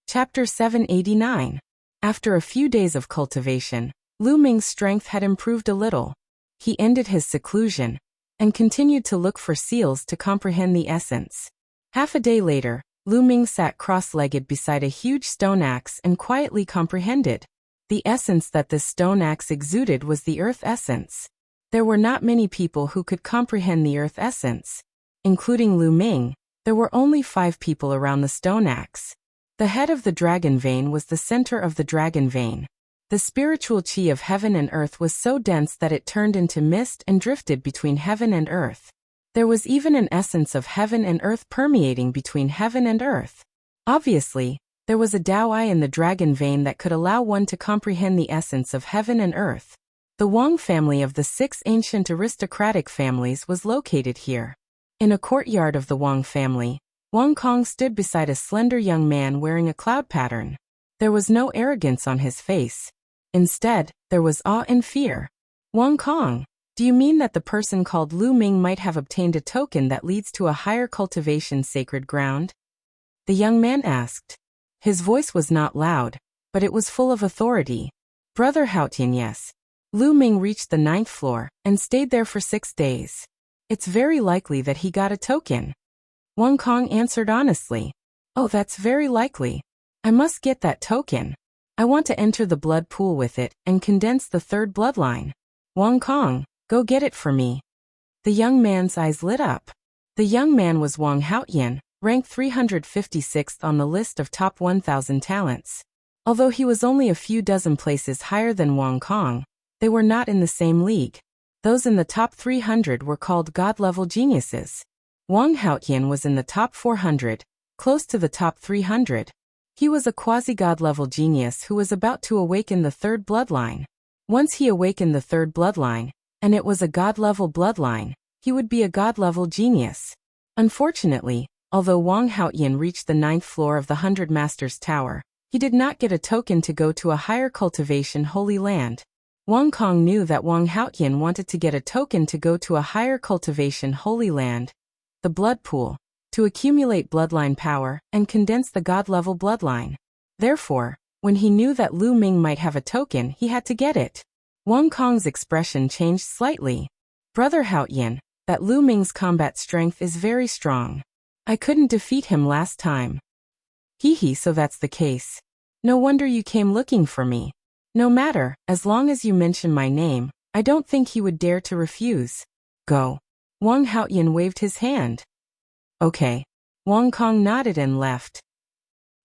S1: Chapter 789. After a few days of cultivation, Lu Ming's strength had improved a little. He ended his seclusion and continued to look for seals to comprehend the essence. Half a day later, Lu Ming sat cross-legged beside a huge stone axe and quietly comprehended. The essence that this stone axe exuded was the earth essence. There were not many people who could comprehend the earth essence. Including Lu Ming, there were only 5 people around the stone axe. The head of the dragon vein was the center of the dragon vein. The spiritual chi of heaven and earth was so dense that it turned into mist and drifted between heaven and earth. There was even an essence of heaven and earth permeating between heaven and earth. Obviously, there was a Tao eye in the dragon vein that could allow one to comprehend the essence of heaven and earth. The Wang family of the 6 ancient aristocratic families was located here. In a courtyard of the Wang family, Wang Kong stood beside a slender young man wearing a cloud pattern. There was no arrogance on his face. Instead, there was awe and fear. Wang Kong, do you mean that the person called Lu Ming might have obtained a token that leads to a higher cultivation sacred ground? The young man asked. His voice was not loud, but it was full of authority. Brother Haotian, yes. Lu Ming reached the 9th floor and stayed there for 6 days. It's very likely that he got a token. Wang Kong answered honestly. Oh, that's very likely. I must get that token. I want to enter the blood pool with it and condense the 3rd bloodline. Wang Kong, go get it for me. The young man's eyes lit up. The young man was Wang Haotian, ranked 356th on the list of top 1,000 talents. Although he was only a few dozen places higher than Wang Kong, they were not in the same league. Those in the top 300 were called God-level geniuses. Wang Haotian was in the top 400, close to the top 300. He was a quasi-god-level genius who was about to awaken the 3rd bloodline. Once he awakened the 3rd bloodline, and it was a god-level bloodline, he would be a god-level genius. Unfortunately, although Wang Haotian reached the 9th floor of the 100 Masters Tower, he did not get a token to go to a higher cultivation holy land. Wang Kong knew that Wang Haotian wanted to get a token to go to a higher cultivation holy land, the blood pool, to accumulate bloodline power and condense the god-level bloodline. Therefore, when he knew that Lu Ming might have a token, he had to get it. Wang Kong's expression changed slightly. Brother Haotian, that Lu Ming's combat strength is very strong. I couldn't defeat him last time. Hee, so that's the case. No wonder you came looking for me. No matter, as long as you mention my name, I don't think he would dare to refuse. Go. Wang Haotian waved his hand. Okay. Wang Kong nodded and left.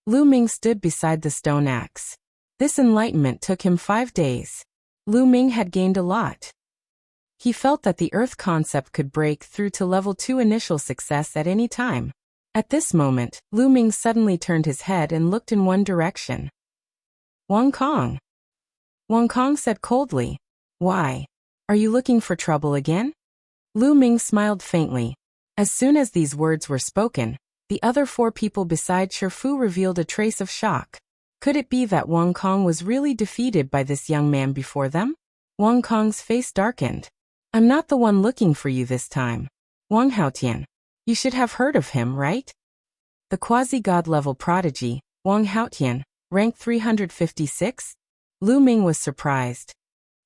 S1: Lu Ming stood beside the stone axe. This enlightenment took him 5 days. Lu Ming had gained a lot. He felt that the earth concept could break through to level 2 initial success at any time. At this moment, Lu Ming suddenly turned his head and looked in one direction. Wang Kong. Wang Kong said coldly. Why? Are you looking for trouble again? Lu Ming smiled faintly. As soon as these words were spoken, the other 4 people beside Shifu revealed a trace of shock. Could it be that Wang Kong was really defeated by this young man before them? Wang Kong's face darkened. I'm not the one looking for you this time. Wang Haotian. You should have heard of him, right? The quasi-god level prodigy, Wang Haotian, ranked 356? Lu Ming was surprised.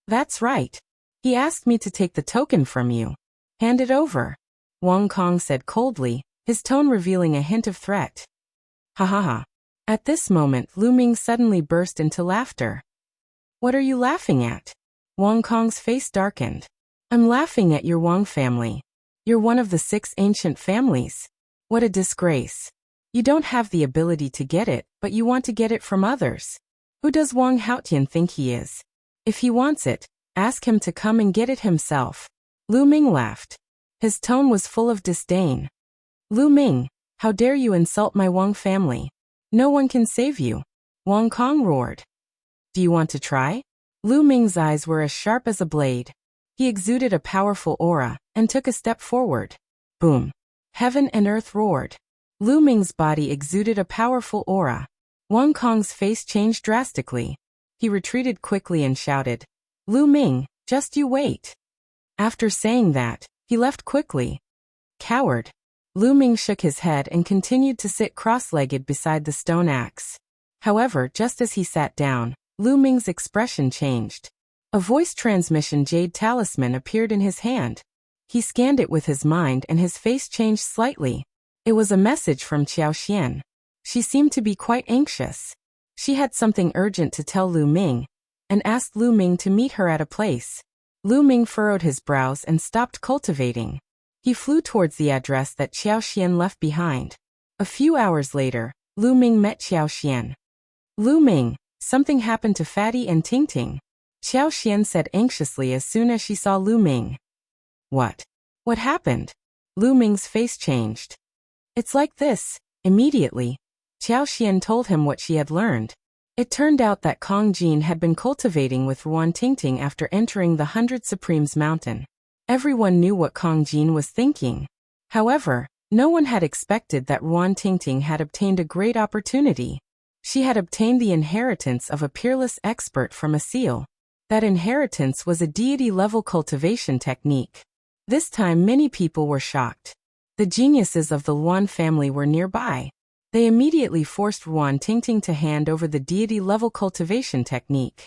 S1: That's right. He asked me to take the token from you. Hand it over. Wang Kong said coldly, his tone revealing a hint of threat. Ha ha ha. At this moment, Lu Ming suddenly burst into laughter. What are you laughing at? Wang Kong's face darkened. I'm laughing at your Wang family. You're one of the 6 ancient families. What a disgrace. You don't have the ability to get it, but you want to get it from others. Who does Wang Haotian think he is? If he wants it, ask him to come and get it himself. Lu Ming laughed. His tone was full of disdain. Lu Ming, how dare you insult my Wang family? No one can save you. Wang Kong roared. Do you want to try? Lu Ming's eyes were as sharp as a blade. He exuded a powerful aura and took a step forward. Boom. Heaven and earth roared. Lu Ming's body exuded a powerful aura. Wang Kong's face changed drastically. He retreated quickly and shouted, Lu Ming, just you wait. After saying that, he left quickly. Coward. Lu Ming shook his head and continued to sit cross-legged beside the stone axe. However, just as he sat down, Lu Ming's expression changed. A voice transmission jade talisman appeared in his hand. He scanned it with his mind and his face changed slightly. It was a message from Qiao Xian. She seemed to be quite anxious. She had something urgent to tell Lu Ming, and asked Lu Ming to meet her at a place. Lu Ming furrowed his brows and stopped cultivating. He flew towards the address that Qiao Xian left behind. A few hours later, Lu Ming met Qiao Xian. Lu Ming, something happened to Fatty and Ting Ting. Qiao Xian said anxiously as soon as she saw Lu Ming. What? What happened? Lu Ming's face changed. It's like this. Immediately, Qiao Xian told him what she had learned. It turned out that Kong Jin had been cultivating with Ruan Tingting after entering the 100 Supremes Mountain. Everyone knew what Kong Jin was thinking. However, no one had expected that Ruan Tingting had obtained a great opportunity. She had obtained the inheritance of a peerless expert from a seal. That inheritance was a deity-level cultivation technique. This time many people were shocked. The geniuses of the Luan family were nearby. They immediately forced Ruan Tingting to hand over the deity-level cultivation technique.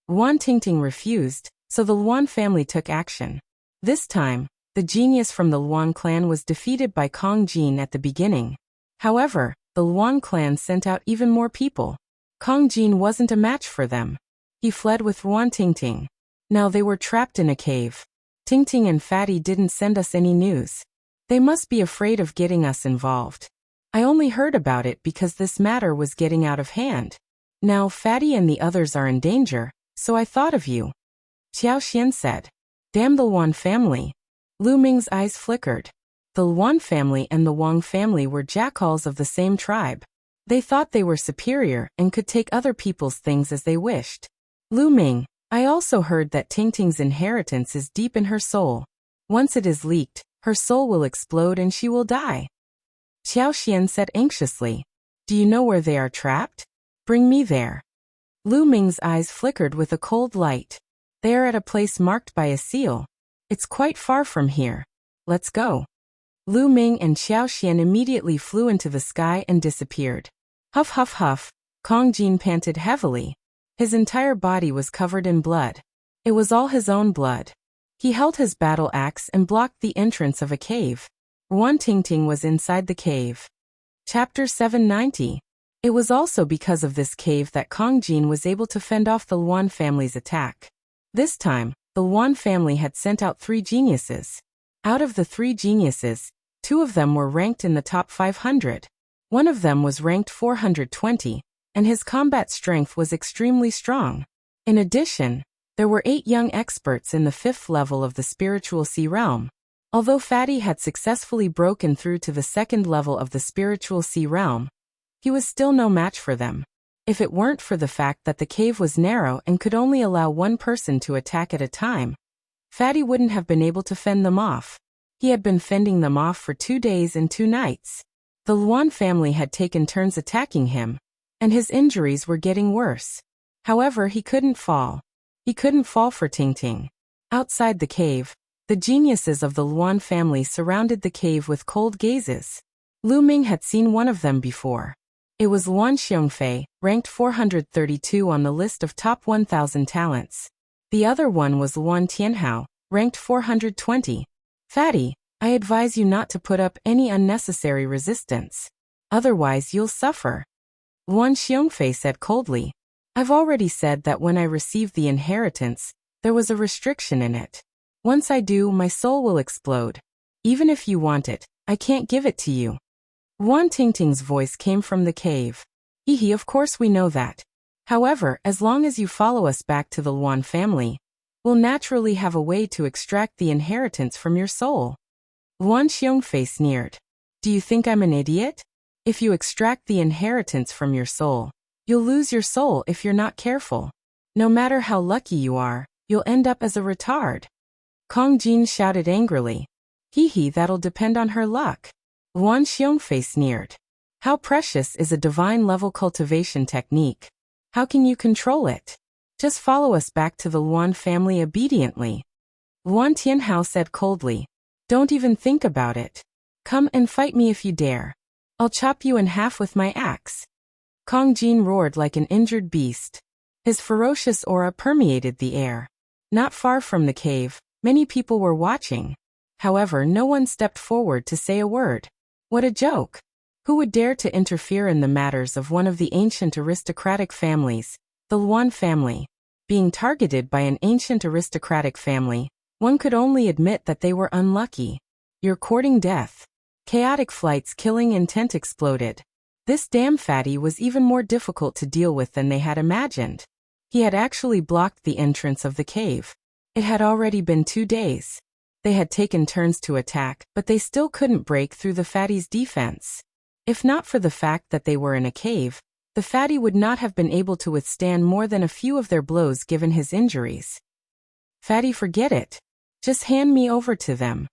S1: Ruan Tingting refused, so the Luan family took action. This time, the genius from the Luan clan was defeated by Kong Jin at the beginning. However, the Luan clan sent out even more people. Kong Jin wasn't a match for them. He fled with Ruan Tingting. Now they were trapped in a cave. Tingting and Fatty didn't send us any news. They must be afraid of getting us involved. I only heard about it because this matter was getting out of hand. Now Fatty and the others are in danger, so I thought of you. Qiao Xian said. Damn the Luan family. Lu Ming's eyes flickered. The Luan family and the Wang family were jackals of the same tribe. They thought they were superior and could take other people's things as they wished. Lu Ming, I also heard that Tingting's inheritance is deep in her soul. Once it is leaked, her soul will explode and she will die. Qiao Xian said anxiously. Do you know where they are trapped? Bring me there. Lu Ming's eyes flickered with a cold light. They are at a place marked by a seal. It's quite far from here. Let's go. Lu Ming and Qiao Xian immediately flew into the sky and disappeared. Huff huff huff, Kong Jin panted heavily. His entire body was covered in blood. It was all his own blood. He held his battle axe and blocked the entrance of a cave. Ruan Tingting was inside the cave. Chapter 790. It was also because of this cave that Kong Jin was able to fend off the Luan family's attack. This time, the Luan family had sent out 3 geniuses. Out of the 3 geniuses, 2 of them were ranked in the top 500. One of them was ranked 420, and his combat strength was extremely strong. In addition, there were 8 young experts in the 5th level of the spiritual sea realm. Although Fatty had successfully broken through to the 2nd level of the spiritual sea realm, he was still no match for them. If it weren't for the fact that the cave was narrow and could only allow one person to attack at a time, Fatty wouldn't have been able to fend them off. He had been fending them off for 2 days and 2 nights. The Luan family had taken turns attacking him, and his injuries were getting worse. However, he couldn't fall. He couldn't fall for Tingting. Outside the cave, the geniuses of the Luan family surrounded the cave with cold gazes. Lu Ming had seen one of them before. It was Luan Xiongfei, ranked 432 on the list of top 1,000 talents. The other one was Luan Tianhao, ranked 420. Fatty, I advise you not to put up any unnecessary resistance. Otherwise you'll suffer. Luan Xiongfei said coldly. I've already said that when I received the inheritance, there was a restriction in it. Once I do, my soul will explode. Even if you want it, I can't give it to you. Ruan Tingting's voice came from the cave. Hee, of course we know that. However, as long as you follow us back to the Luan family, we'll naturally have a way to extract the inheritance from your soul. Luan Xiongfei sneered. Do you think I'm an idiot? If you extract the inheritance from your soul, you'll lose your soul if you're not careful. No matter how lucky you are, you'll end up as a retard. Kong Jin shouted angrily. Hee, that'll depend on her luck. Luan Xiongfei sneered. How precious is a divine-level cultivation technique? How can you control it? Just follow us back to the Luan family obediently. Luan Tianhao said coldly. Don't even think about it. Come and fight me if you dare. I'll chop you in half with my axe. Kong Jin roared like an injured beast. His ferocious aura permeated the air. Not far from the cave, many people were watching. However, no one stepped forward to say a word. What a joke! Who would dare to interfere in the matters of one of the ancient aristocratic families, the Luan family? Being targeted by an ancient aristocratic family, one could only admit that they were unlucky. You're courting death. Chaotic flight's killing intent exploded. This damn fatty was even more difficult to deal with than they had imagined. He had actually blocked the entrance of the cave. It had already been 2 days. They had taken turns to attack, but they still couldn't break through the fatty's defense. If not for the fact that they were in a cave, the fatty would not have been able to withstand more than a few of their blows given his injuries. Fatty, forget it. Just hand me over to them.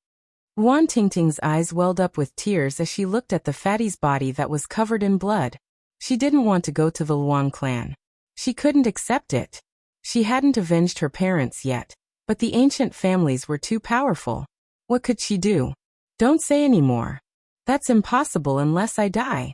S1: Luan Tingting's eyes welled up with tears as she looked at the fatty's body that was covered in blood. She didn't want to go to the Luan clan. She couldn't accept it. She hadn't avenged her parents yet, but the ancient families were too powerful. What could she do? Don't say any more. That's impossible unless I die.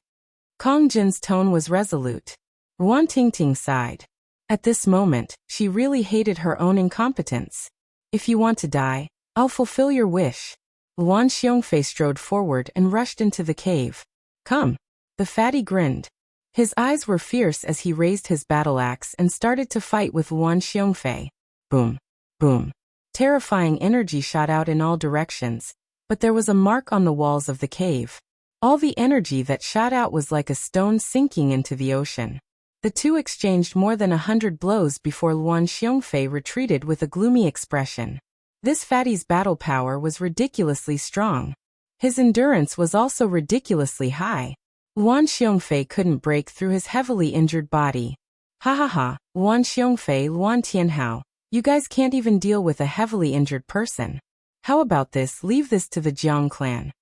S1: Kong Jin's tone was resolute. Luan Tingting sighed. At this moment, she really hated her own incompetence. If you want to die, I'll fulfill your wish. Luan Xiongfei strode forward and rushed into the cave. Come. The fatty grinned. His eyes were fierce as he raised his battle axe and started to fight with Luan Xiongfei. Boom. Boom. Terrifying energy shot out in all directions, but there was a mark on the walls of the cave. All the energy that shot out was like a stone sinking into the ocean. The two exchanged more than 100 blows before Luan Xiongfei retreated with a gloomy expression. This fatty's battle power was ridiculously strong. His endurance was also ridiculously high. Luan Xiongfei couldn't break through his heavily injured body. Ha ha ha, Luan Xiongfei, Luan Tianhao, you guys can't even deal with a heavily injured person. How about this? Leave this to the Jiang clan.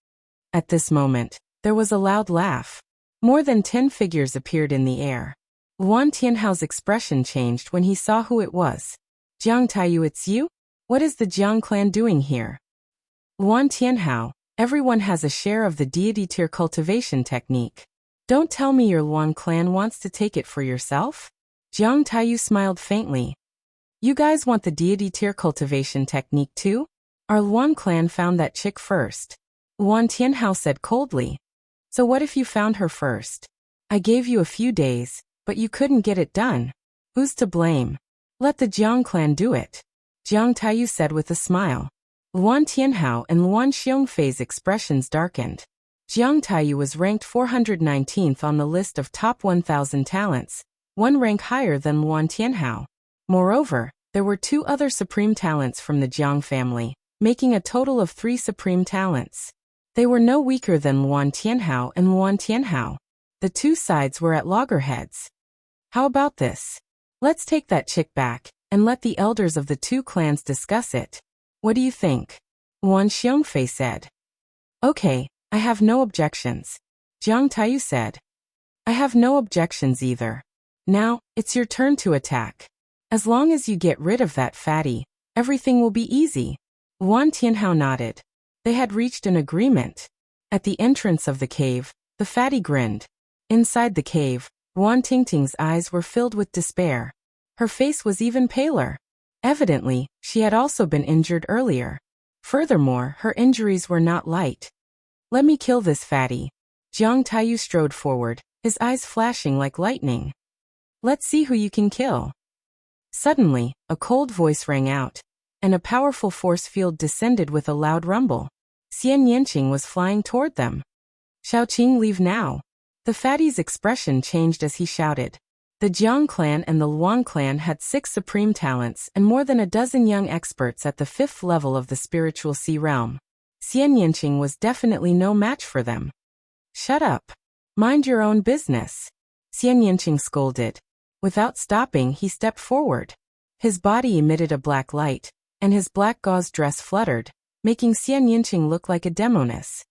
S1: At this moment, there was a loud laugh. More than 10 figures appeared in the air. Luan Tianhao's expression changed when he saw who it was. Jiang Taiyu, it's you? What is the Jiang clan doing here? Luan Tianhao, everyone has a share of the deity tier cultivation technique. Don't tell me your Luan clan wants to take it for yourself? Jiang Taiyu smiled faintly. You guys want the deity tier cultivation technique too? Our Luan clan found that chick first. Luan Tianhao said coldly. So what if you found her first? I gave you a few days, but you couldn't get it done. Who's to blame? Let the Jiang clan do it. Jiang Taiyu said with a smile. Luan Tianhao and Luan Xiongfei's expressions darkened. Jiang Taiyu was ranked 419th on the list of top 1,000 talents, one rank higher than Luan Tianhao. Moreover, there were 2 other supreme talents from the Jiang family, making a total of 3 supreme talents. They were no weaker than Luan Tianhao and Luan Tianhao. The 2 sides were at loggerheads. How about this? Let's take that chick back, and let the elders of the 2 clans discuss it. What do you think? Luan Xiongfei said. Okay, I have no objections. Jiang Taiyu said. I have no objections either. Now, it's your turn to attack. As long as you get rid of that fatty, everything will be easy. Luan Tianhao nodded. They had reached an agreement. At the entrance of the cave, the fatty grinned. Inside the cave, Luan Tingting's eyes were filled with despair. Her face was even paler. Evidently, she had also been injured earlier. Furthermore, her injuries were not light. Let me kill this fatty. Jiang Taiyu strode forward, his eyes flashing like lightning. Let's see who you can kill. Suddenly, a cold voice rang out, and a powerful force field descended with a loud rumble. Xian Yanqing was flying toward them. Xiaoqing, leave now. The fatty's expression changed as he shouted. The Jiang clan and the Luan clan had 6 supreme talents and more than a dozen young experts at the 5th level of the spiritual sea realm. Xian Yanqing was definitely no match for them. Shut up. Mind your own business. Xian Yanqing scolded. Without stopping, he stepped forward. His body emitted a black light, and his black gauze dress fluttered, making Xian Yanqing look like a demoness.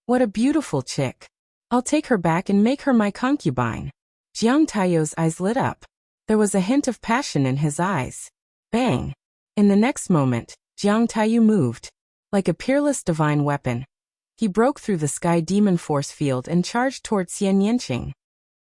S1: What a beautiful chick. I'll take her back and make her my concubine. Jiang Taiyu's eyes lit up. There was a hint of passion in his eyes. Bang! In the next moment, Jiang Taiyu moved. Like a peerless divine weapon, he broke through the sky demon force field and charged toward Xian Yanqing.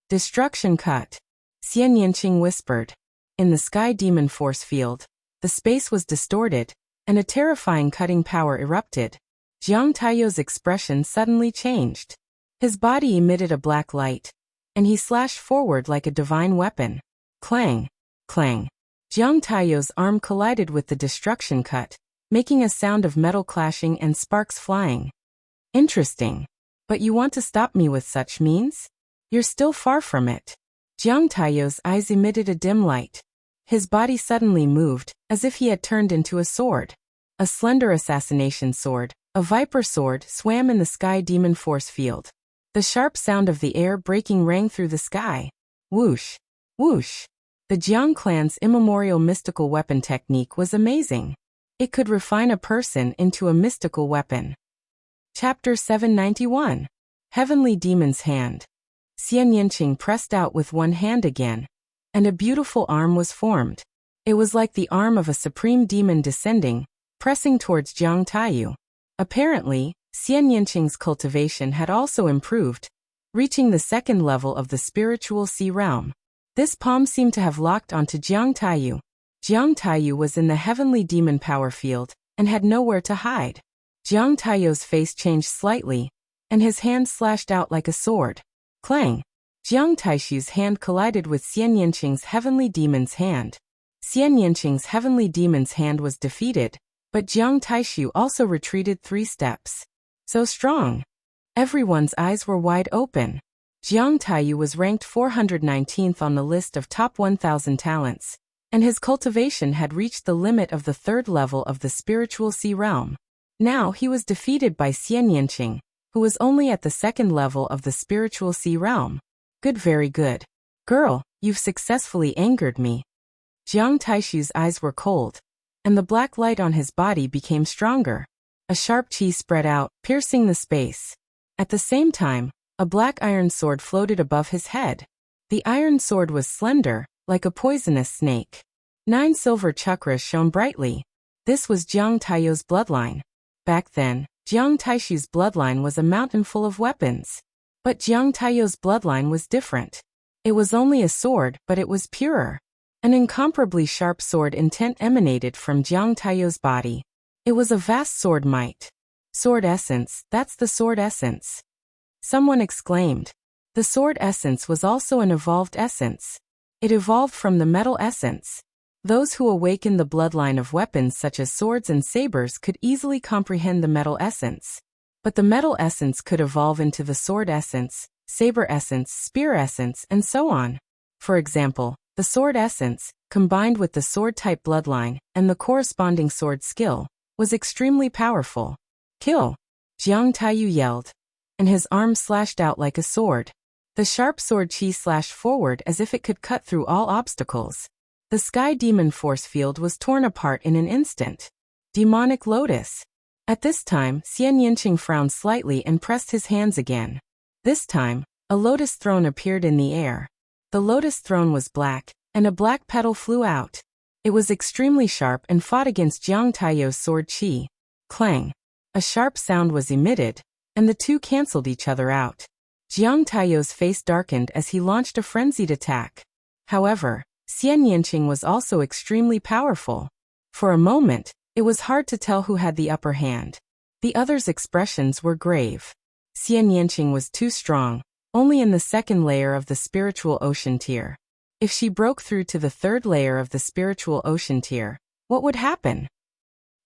S1: Destruction cut. Xian Yanqing whispered. In the sky demon force field, the space was distorted, and a terrifying cutting power erupted. Jiang Taiyu's expression suddenly changed. His body emitted a black light, and he slashed forward like a divine weapon. Clang! Clang! Jiang Taiyu's arm collided with the destruction cut, making a sound of metal clashing and sparks flying. Interesting. But you want to stop me with such means? You're still far from it. Jiang Taiyu's eyes emitted a dim light. His body suddenly moved, as if he had turned into a sword. A slender assassination sword, a viper sword, swam in the sky demon force field. The sharp sound of the air breaking rang through the sky. Whoosh! Whoosh! The Jiang clan's immemorial mystical weapon technique was amazing. It could refine a person into a mystical weapon. Chapter 791. Heavenly Demon's Hand. Xian Yanqing pressed out with one hand again, and a beautiful arm was formed. It was like the arm of a supreme demon descending, pressing towards Jiang Taiyu. Apparently, Xian Yanqing's cultivation had also improved, reaching the second level of the spiritual sea realm. This palm seemed to have locked onto Jiang Taiyu. Jiang Taiyu was in the heavenly demon power field, and had nowhere to hide. Jiang Taiyu's face changed slightly, and his hand slashed out like a sword. Clang! Jiang Taishu's hand collided with Xian Yanqing's heavenly demon's hand. Xian Yanqing's heavenly demon's hand was defeated, but Jiang Taishu also retreated 3 steps. So strong! Everyone's eyes were wide open. Jiang Taiyu was ranked 419th on the list of top 1,000 talents, and his cultivation had reached the limit of the 3rd level of the spiritual sea realm. Now he was defeated by Xian Yanqing, who was only at the 2nd level of the spiritual sea realm. Good, very good. Girl, you've successfully angered me. Jiang Taishu's eyes were cold, and the black light on his body became stronger. A sharp chi spread out, piercing the space. At the same time, a black iron sword floated above his head. The iron sword was slender, like a poisonous snake. 9 silver chakras shone brightly. This was Jiang Taiyu's bloodline. Back then, Jiang Taishu's bloodline was a mountain full of weapons. But Jiang Taiyu's bloodline was different. It was only a sword, but it was purer. An incomparably sharp sword intent emanated from Jiang Taiyu's body. It was a vast sword might. Sword essence, that's the sword essence. Someone exclaimed. The sword essence was also an evolved essence. It evolved from the metal essence. Those who awakened the bloodline of weapons such as swords and sabers could easily comprehend the metal essence. But the metal essence could evolve into the sword essence, saber essence, spear essence, and so on. For example, the sword essence, combined with the sword-type bloodline, and the corresponding sword skill, was extremely powerful. Kill! Jiang Taiyu yelled, and his arm slashed out like a sword. The sharp sword chi slashed forward as if it could cut through all obstacles. The sky demon force field was torn apart in an instant. Demonic Lotus. At this time, Xian Yanqing frowned slightly and pressed his hands again. This time, a lotus throne appeared in the air. The lotus throne was black, and a black petal flew out. It was extremely sharp and fought against Jiang Taiyu's sword chi. Clang! A sharp sound was emitted, and the two cancelled each other out. Jiang Taiyu's face darkened as he launched a frenzied attack. However, Xian Yanqing was also extremely powerful. For a moment, it was hard to tell who had the upper hand. The others' expressions were grave. Xian Yanqing was too strong, only in the 2nd layer of the spiritual ocean tier. If she broke through to the 3rd layer of the spiritual ocean tier, what would happen?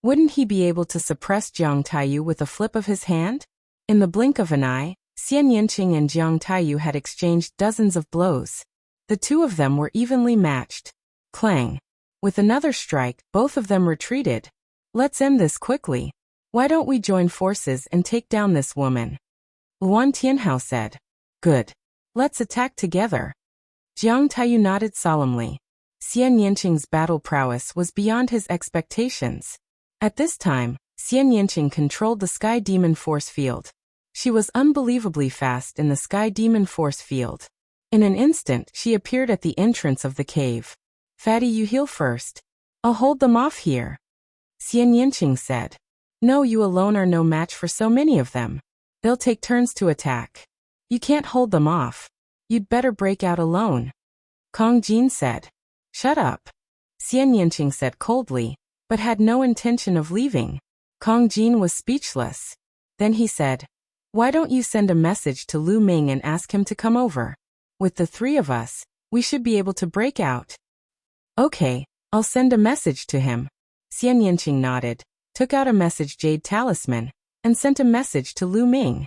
S1: Wouldn't he be able to suppress Jiang Taiyu with a flip of his hand? In the blink of an eye, Xian Yanqing and Jiang Taiyu had exchanged dozens of blows. The two of them were evenly matched. Clang! With another strike, both of them retreated. Let's end this quickly. Why don't we join forces and take down this woman? Luan Tianhao said. Good. Let's attack together. Jiang Taiyu nodded solemnly. Xian Yanqing's battle prowess was beyond his expectations. At this time, Xian Yanqing controlled the Sky Demon Force field. She was unbelievably fast in the Sky Demon Force field. In an instant, she appeared at the entrance of the cave. Fatty, you heal first. I'll hold them off here. Xian Yinqing said. No, you alone are no match for so many of them. They'll take turns to attack. You can't hold them off. You'd better break out alone. Kong Jin said. Shut up. Xian Yinqing said coldly, but had no intention of leaving. Kong Jin was speechless. Then he said, why don't you send a message to Lu Ming and ask him to come over? With the three of us, we should be able to break out. Okay, I'll send a message to him. Xian Yinqing nodded, took out a message jade talisman, and sent a message to Lu Ming.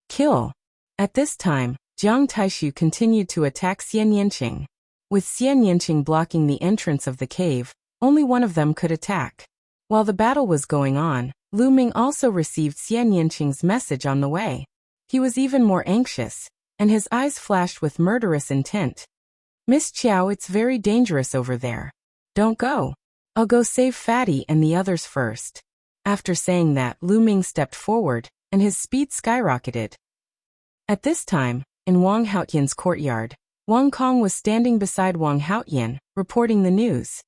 S1: Kill. At this time, Jiang Taishu continued to attack Xian Yinqing. With Xian Yinqing blocking the entrance of the cave, only one of them could attack. While the battle was going on, Lu Ming also received Xian Yinqing's message on the way. He was even more anxious, and his eyes flashed with murderous intent. Miss Qiao, it's very dangerous over there. Don't go. I'll go save Fatty and the others first. After saying that, Lu Ming stepped forward, and his speed skyrocketed. At this time, in Wang Haotian's courtyard, Wang Kong was standing beside Wang Haotian, reporting the news.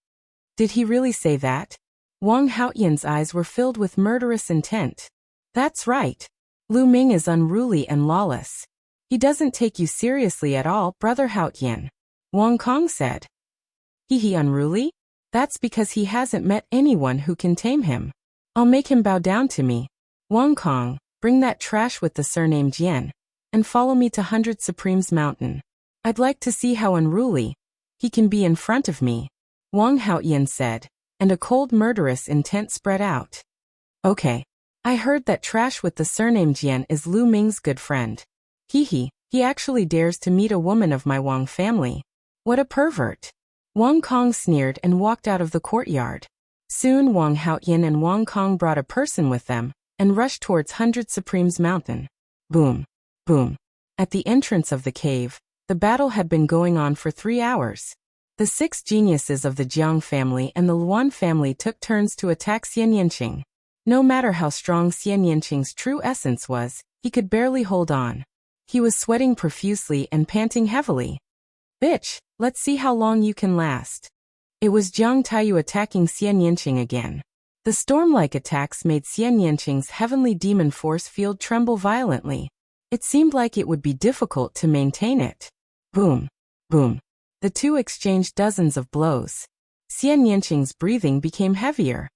S1: Did he really say that? Wang Haotian's eyes were filled with murderous intent. That's right. Lu Ming is unruly and lawless. He doesn't take you seriously at all, Brother Haotian. Wang Kong said. He unruly? That's because he hasn't met anyone who can tame him. I'll make him bow down to me. Wang Kong, bring that trash with the surname Jian, and follow me to 100 Supremes Mountain. I'd like to see how unruly he can be in front of me. Wang Haotian said, and a cold murderous intent spread out. Okay. I heard that trash with the surname Jian is Lu Ming's good friend. He actually dares to meet a woman of my Wang family. What a pervert. Wang Kong sneered and walked out of the courtyard. Soon Wang Haotian and Wang Kong brought a person with them, and rushed towards 100 Supremes Mountain. Boom. Boom. At the entrance of the cave, the battle had been going on for 3 hours. The 6 geniuses of the Jiang family and the Luan family took turns to attack Xian Yinqing. No matter how strong Xian Yinqing's true essence was, he could barely hold on. He was sweating profusely and panting heavily. Bitch, let's see how long you can last. It was Jiang Taiyu attacking Xian Yinqing again. The storm-like attacks made Xian Yinqing's heavenly demon force field tremble violently. It seemed like it would be difficult to maintain it. Boom. Boom. The two exchanged dozens of blows. Xian Yinqing's breathing became heavier.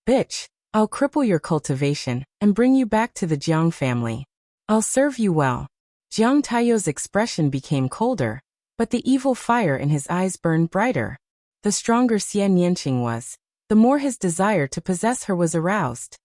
S1: Bitch, I'll cripple your cultivation and bring you back to the Jiang family. I'll serve you well. Jiang Taiyu's expression became colder, but the evil fire in his eyes burned brighter. The stronger Xian Yinqing was, the more his desire to possess her was aroused.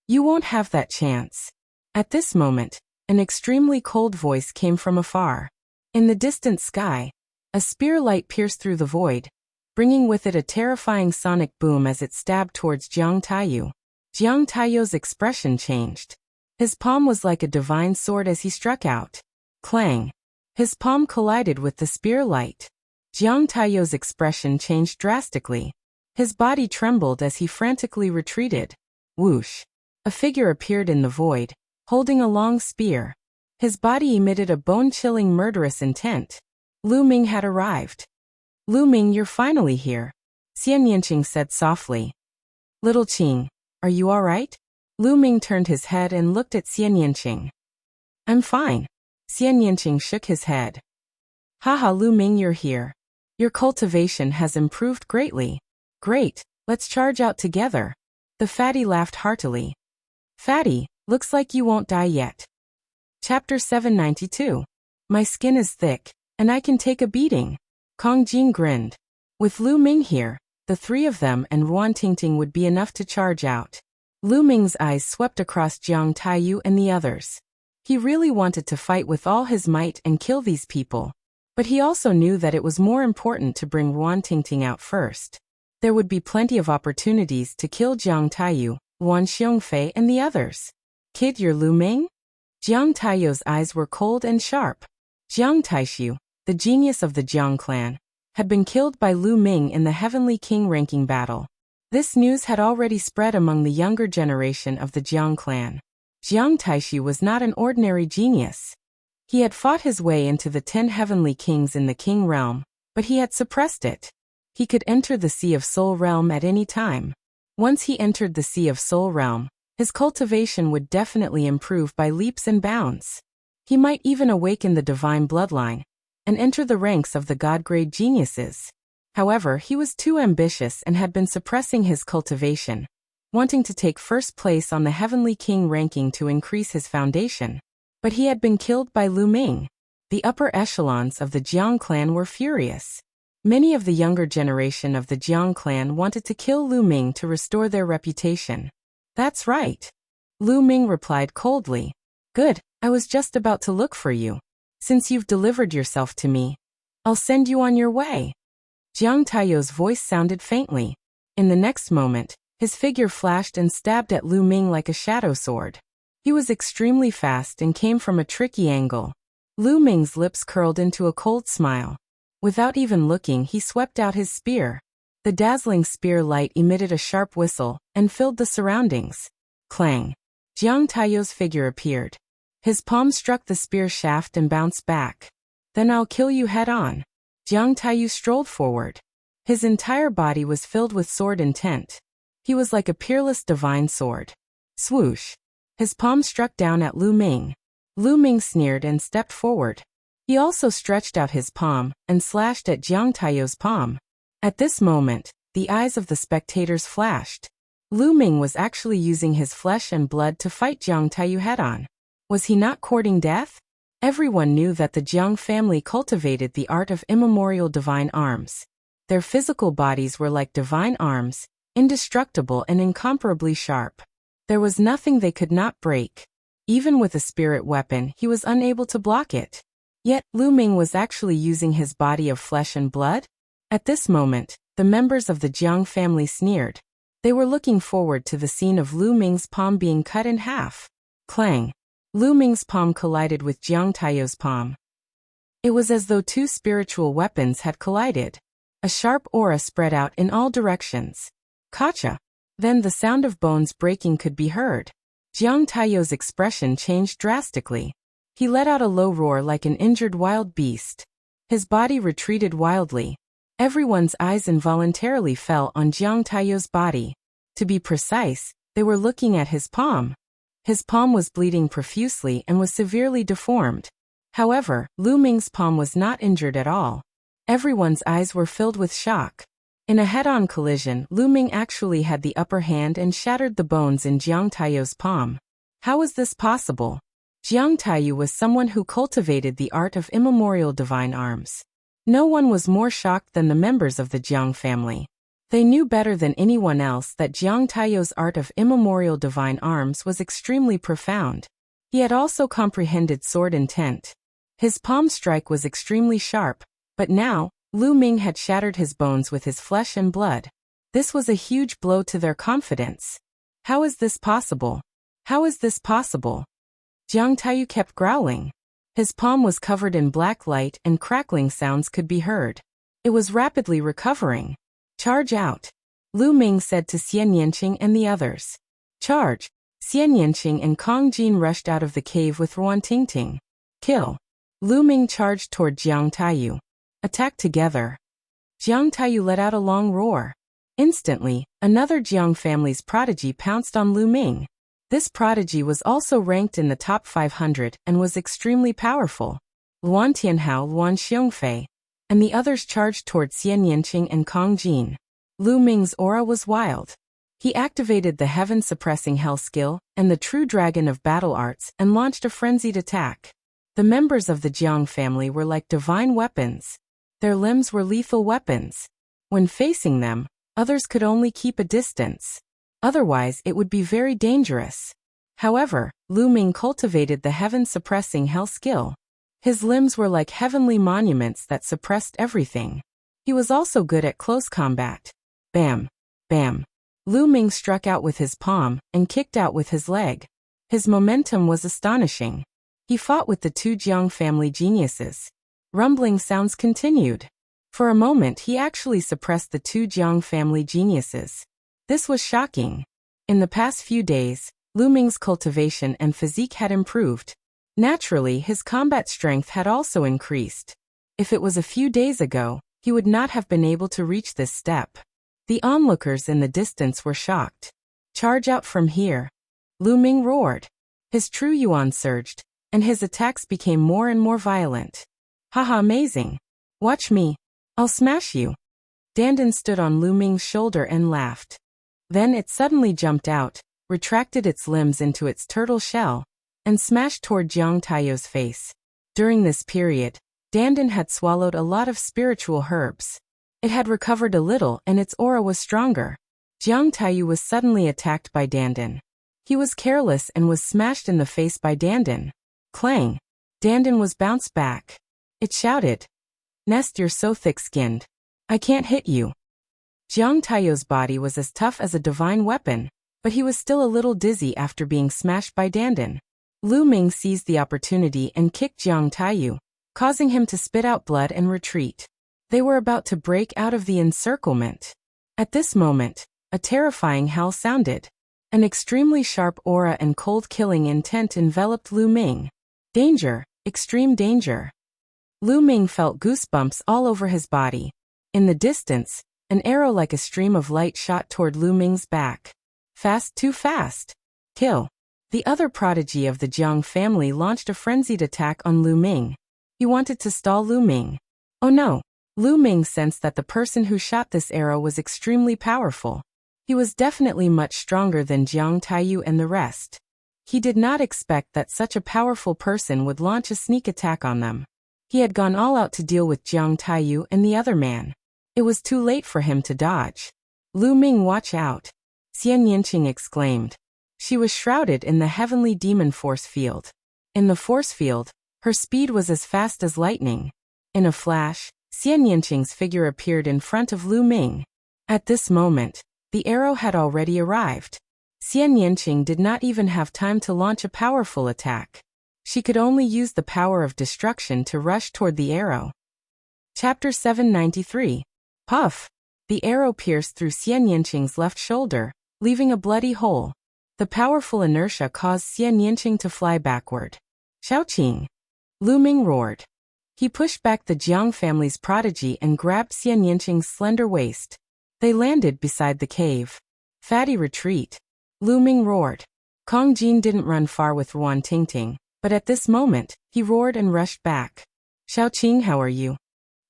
S1: You won't have that chance. At this moment, an extremely cold voice came from afar. In the distant sky, a spear light pierced through the void, bringing with it a terrifying sonic boom as it stabbed towards Jiang Taiyu. Jiang Taiyu's expression changed. His palm was like a divine sword as he struck out. Clang! His palm collided with the spear light. Jiang Taiyu's expression changed drastically. His body trembled as he frantically retreated. Whoosh! A figure appeared in the void, holding a long spear. His body emitted a bone-chilling murderous intent. Lu Ming had arrived. Lu Ming, you're finally here, Xian Yinqing said softly. Little Qing, are you all right? Lu Ming turned his head and looked at Xian Yinqing. I'm fine. Xian Yinqing shook his head. Haha, Lu Ming, you're here. Your cultivation has improved greatly. Great, let's charge out together. The fatty laughed heartily. Fatty, looks like you won't die yet. Chapter 792. My skin is thick, and I can take a beating. Kong Jin grinned. With Lu Ming here, the three of them and Ruan Tingting would be enough to charge out. Lu Ming's eyes swept across Jiang Taiyu and the others. He really wanted to fight with all his might and kill these people. But he also knew that it was more important to bring Ruan Tingting out first. There would be plenty of opportunities to kill Jiang Taiyu, Wan Xiongfei and the others. Kid, you're Lu Ming? Jiang Taiyu's eyes were cold and sharp. Jiang Taishu, the genius of the Jiang clan, had been killed by Lu Ming in the Heavenly King ranking battle. This news had already spread among the younger generation of the Jiang clan. Jiang Taishu was not an ordinary genius. He had fought his way into the 10 Heavenly Kings in the King realm, but he had suppressed it. He could enter the Sea of Soul realm at any time. Once he entered the Sea of Soul realm, his cultivation would definitely improve by leaps and bounds. He might even awaken the divine bloodline and enter the ranks of the god-grade geniuses. However, he was too ambitious and had been suppressing his cultivation, wanting to take first place on the Heavenly King ranking to increase his foundation. But he had been killed by Lu Ming. The upper echelons of the Jiang clan were furious. Many of the younger generation of the Jiang clan wanted to kill Lu Ming to restore their reputation. That's right. Lu Ming replied coldly. Good, I was just about to look for you. Since you've delivered yourself to me, I'll send you on your way. Jiang Taiyou's voice sounded faintly. In the next moment, his figure flashed and stabbed at Lu Ming like a shadow sword. He was extremely fast and came from a tricky angle. Lu Ming's lips curled into a cold smile. Without even looking, he swept out his spear. The dazzling spear light emitted a sharp whistle and filled the surroundings. Clang! Jiang Taiyou's figure appeared. His palm struck the spear shaft and bounced back. Then I'll kill you head-on. Jiang Taiyou strolled forward. His entire body was filled with sword intent. He was like a peerless divine sword. Swoosh! His palm struck down at Lu Ming. Lu Ming sneered and stepped forward. He also stretched out his palm and slashed at Jiang Taiyou's palm. At this moment, the eyes of the spectators flashed. Lu Ming was actually using his flesh and blood to fight Jiang Taiyou head-on. Was he not courting death? Everyone knew that the Jiang family cultivated the art of immemorial divine arms. Their physical bodies were like divine arms, indestructible and incomparably sharp. There was nothing they could not break. Even with a spirit weapon, he was unable to block it. Yet, Lu Ming was actually using his body of flesh and blood? At this moment, the members of the Jiang family sneered. They were looking forward to the scene of Lu Ming's palm being cut in half. Clang! Lu Ming's palm collided with Jiang Taiyou's palm. It was as though two spiritual weapons had collided. A sharp aura spread out in all directions. Kacha! Then the sound of bones breaking could be heard. Jiang Taiyou's expression changed drastically. He let out a low roar like an injured wild beast. His body retreated wildly. Everyone's eyes involuntarily fell on Jiang Taiyou's body. To be precise, they were looking at his palm. His palm was bleeding profusely and was severely deformed. However, Lu Ming's palm was not injured at all. Everyone's eyes were filled with shock. In a head-on collision, Lu Ming actually had the upper hand and shattered the bones in Jiang Taiyou's palm. How was this possible? Jiang Taiyou was someone who cultivated the art of immemorial divine arms. No one was more shocked than the members of the Jiang family. They knew better than anyone else that Jiang Taiyou's art of immemorial divine arms was extremely profound. He had also comprehended sword intent. His palm strike was extremely sharp, but now, Lu Ming had shattered his bones with his flesh and blood. This was a huge blow to their confidence. How is this possible? How is this possible? Jiang Taiyou kept growling. His palm was covered in black light and crackling sounds could be heard. It was rapidly recovering. Charge out! Lu Ming said to Xian Yanqing and the others. Charge! Xian Yanqing and Kong Jin rushed out of the cave with Ruan Tingting. Kill! Lu Ming charged toward Jiang Taiyou. Attack together! Jiang Taiyou let out a long roar. Instantly, another Jiang family's prodigy pounced on Lu Ming. This prodigy was also ranked in the top 500 and was extremely powerful. Luan Tianhao, Luan Xiongfei, and the others charged toward Xian Yanqing and Kong Jin. Lu Ming's aura was wild. He activated the heaven-suppressing hell skill and the true dragon of battle arts and launched a frenzied attack. The members of the Jiang family were like divine weapons. Their limbs were lethal weapons. When facing them, others could only keep a distance. Otherwise, it would be very dangerous. However, Lu Ming cultivated the heaven-suppressing hell skill. His limbs were like heavenly monuments that suppressed everything. He was also good at close combat. Bam! Bam! Lu Ming struck out with his palm and kicked out with his leg. His momentum was astonishing. He fought with the two Jiang family geniuses. Rumbling sounds continued. For a moment he actually suppressed the two Jiang family geniuses. This was shocking. In the past few days, Lu Ming's cultivation and physique had improved. Naturally, his combat strength had also increased. If it was a few days ago, he would not have been able to reach this step. The onlookers in the distance were shocked. Charge out from here. Lu Ming roared. His true yuan surged, and his attacks became more and more violent. Haha, amazing. Watch me. I'll smash you. Dandan stood on Lu Ming's shoulder and laughed. Then it suddenly jumped out, retracted its limbs into its turtle shell, and smashed toward Jiang Taiyu's face. During this period, Dandan had swallowed a lot of spiritual herbs. It had recovered a little and its aura was stronger. Jiang Taiyu was suddenly attacked by Dandan. He was careless and was smashed in the face by Dandan. Clang! Dandan was bounced back. It shouted, "Nest, you're so thick-skinned. I can't hit you." Jiang Taiyu's body was as tough as a divine weapon, but he was still a little dizzy after being smashed by Dandan. Lu Ming seized the opportunity and kicked Jiang Taiyu, causing him to spit out blood and retreat. They were about to break out of the encirclement. At this moment, a terrifying howl sounded. An extremely sharp aura and cold killing intent enveloped Lu Ming. Danger, extreme danger. Lu Ming felt goosebumps all over his body. In the distance, an arrow like a stream of light shot toward Lu Ming's back. Fast, too fast. Kill. The other prodigy of the Jiang family launched a frenzied attack on Lu Ming. He wanted to stall Lu Ming. Oh no. Lu Ming sensed that the person who shot this arrow was extremely powerful. He was definitely much stronger than Jiang Taiyu and the rest. He did not expect that such a powerful person would launch a sneak attack on them. He had gone all out to deal with Jiang Taiyu and the other man. It was too late for him to dodge. Lu Ming, watch out! Xian Yinqing exclaimed. She was shrouded in the heavenly demon force field. In the force field, her speed was as fast as lightning. In a flash, Xian Yinqing's figure appeared in front of Lu Ming. At this moment, the arrow had already arrived. Xian Yinqing did not even have time to launch a powerful attack. She could only use the power of destruction to rush toward the arrow. Chapter 793. Puff! The arrow pierced through Xian Yinqing's left shoulder, leaving a bloody hole. The powerful inertia caused Xian Yinqing to fly backward. Xiaoqing! Lu Ming roared. He pushed back the Jiang family's prodigy and grabbed Xian Yinqing's slender waist. They landed beside the cave. Fatty, retreat! Lu Ming roared. Kong Jin didn't run far with Ruan Tingting, but at this moment, he roared and rushed back. Xiaoqing, how are you?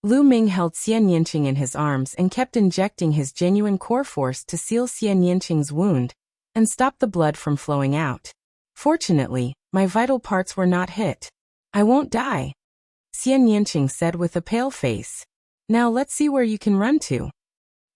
S1: Lu Ming held Xian Yinqing in his arms and kept injecting his genuine core force to seal Xian Yinqing's wound and stop the blood from flowing out. Fortunately, my vital parts were not hit. I won't die, Xian Yinqing said with a pale face. Now let's see where you can run to.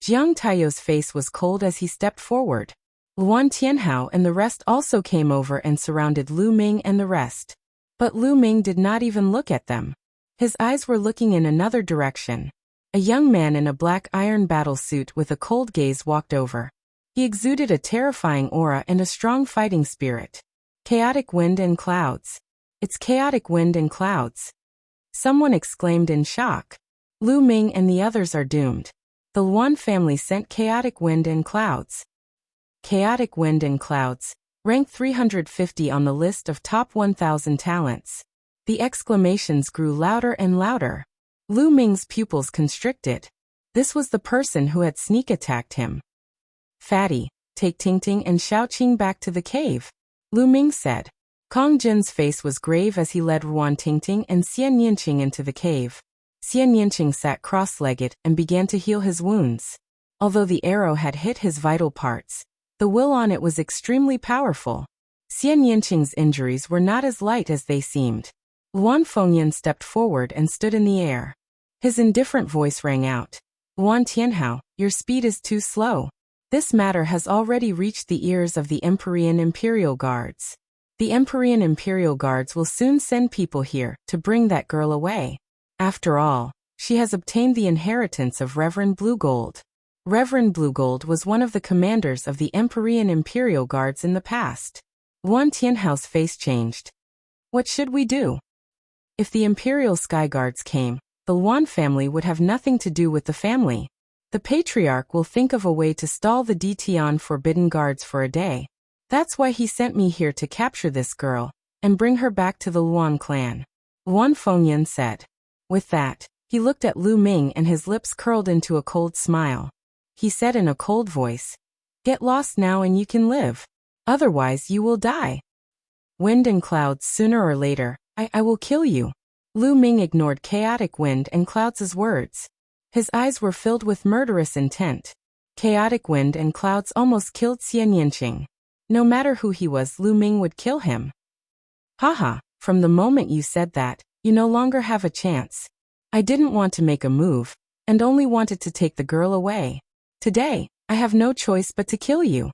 S1: Jiang Taiyu's face was cold as he stepped forward. Luan Tianhao and the rest also came over and surrounded Lu Ming and the rest. But Lu Ming did not even look at them. His eyes were looking in another direction. A young man in a black iron battle suit with a cold gaze walked over. He exuded a terrifying aura and a strong fighting spirit. Chaotic wind and clouds. It's chaotic wind and clouds. Someone exclaimed in shock. Lu Ming and the others are doomed. The Luan family sent chaotic wind and clouds. Chaotic wind and clouds, ranked 350 on the list of top 1,000 talents. The exclamations grew louder and louder. Lu Ming's pupils constricted. This was the person who had sneak attacked him. Fatty, take Tingting and Xiaoqing back to the cave, Lu Ming said. Kong Jin's face was grave as he led Ruan Tingting and Xian Yinqing into the cave. Xian Yinqing sat cross-legged and began to heal his wounds. Although the arrow had hit his vital parts, the will on it was extremely powerful. Xian Yinqing's injuries were not as light as they seemed. Luan Fengyan stepped forward and stood in the air. His indifferent voice rang out. Luan Tianhao, your speed is too slow. This matter has already reached the ears of the Empyrean Imperial Guards. The Empyrean Imperial Guards will soon send people here to bring that girl away. After all, she has obtained the inheritance of Reverend Bluegold. Reverend Bluegold was one of the commanders of the Empyrean Imperial Guards in the past. Luan Tianhao's face changed. What should we do? If the Imperial Sky Guards came, the Luan family would have nothing to do with the family. The Patriarch will think of a way to stall the Dtian Forbidden Guards for a day. That's why he sent me here to capture this girl and bring her back to the Luan clan, Luan Fengyan said. With that, he looked at Lu Ming and his lips curled into a cold smile. he said in a cold voice. Get lost now and you can live. Otherwise you will die. Wind and clouds, sooner or later, I will kill you. Lu Ming ignored chaotic wind and clouds' words. His eyes were filled with murderous intent. Chaotic wind and clouds almost killed Xian Yinqing. No matter who he was, Lu Ming would kill him. Haha, from the moment you said that, you no longer have a chance. I didn't want to make a move, and only wanted to take the girl away. Today, I have no choice but to kill you.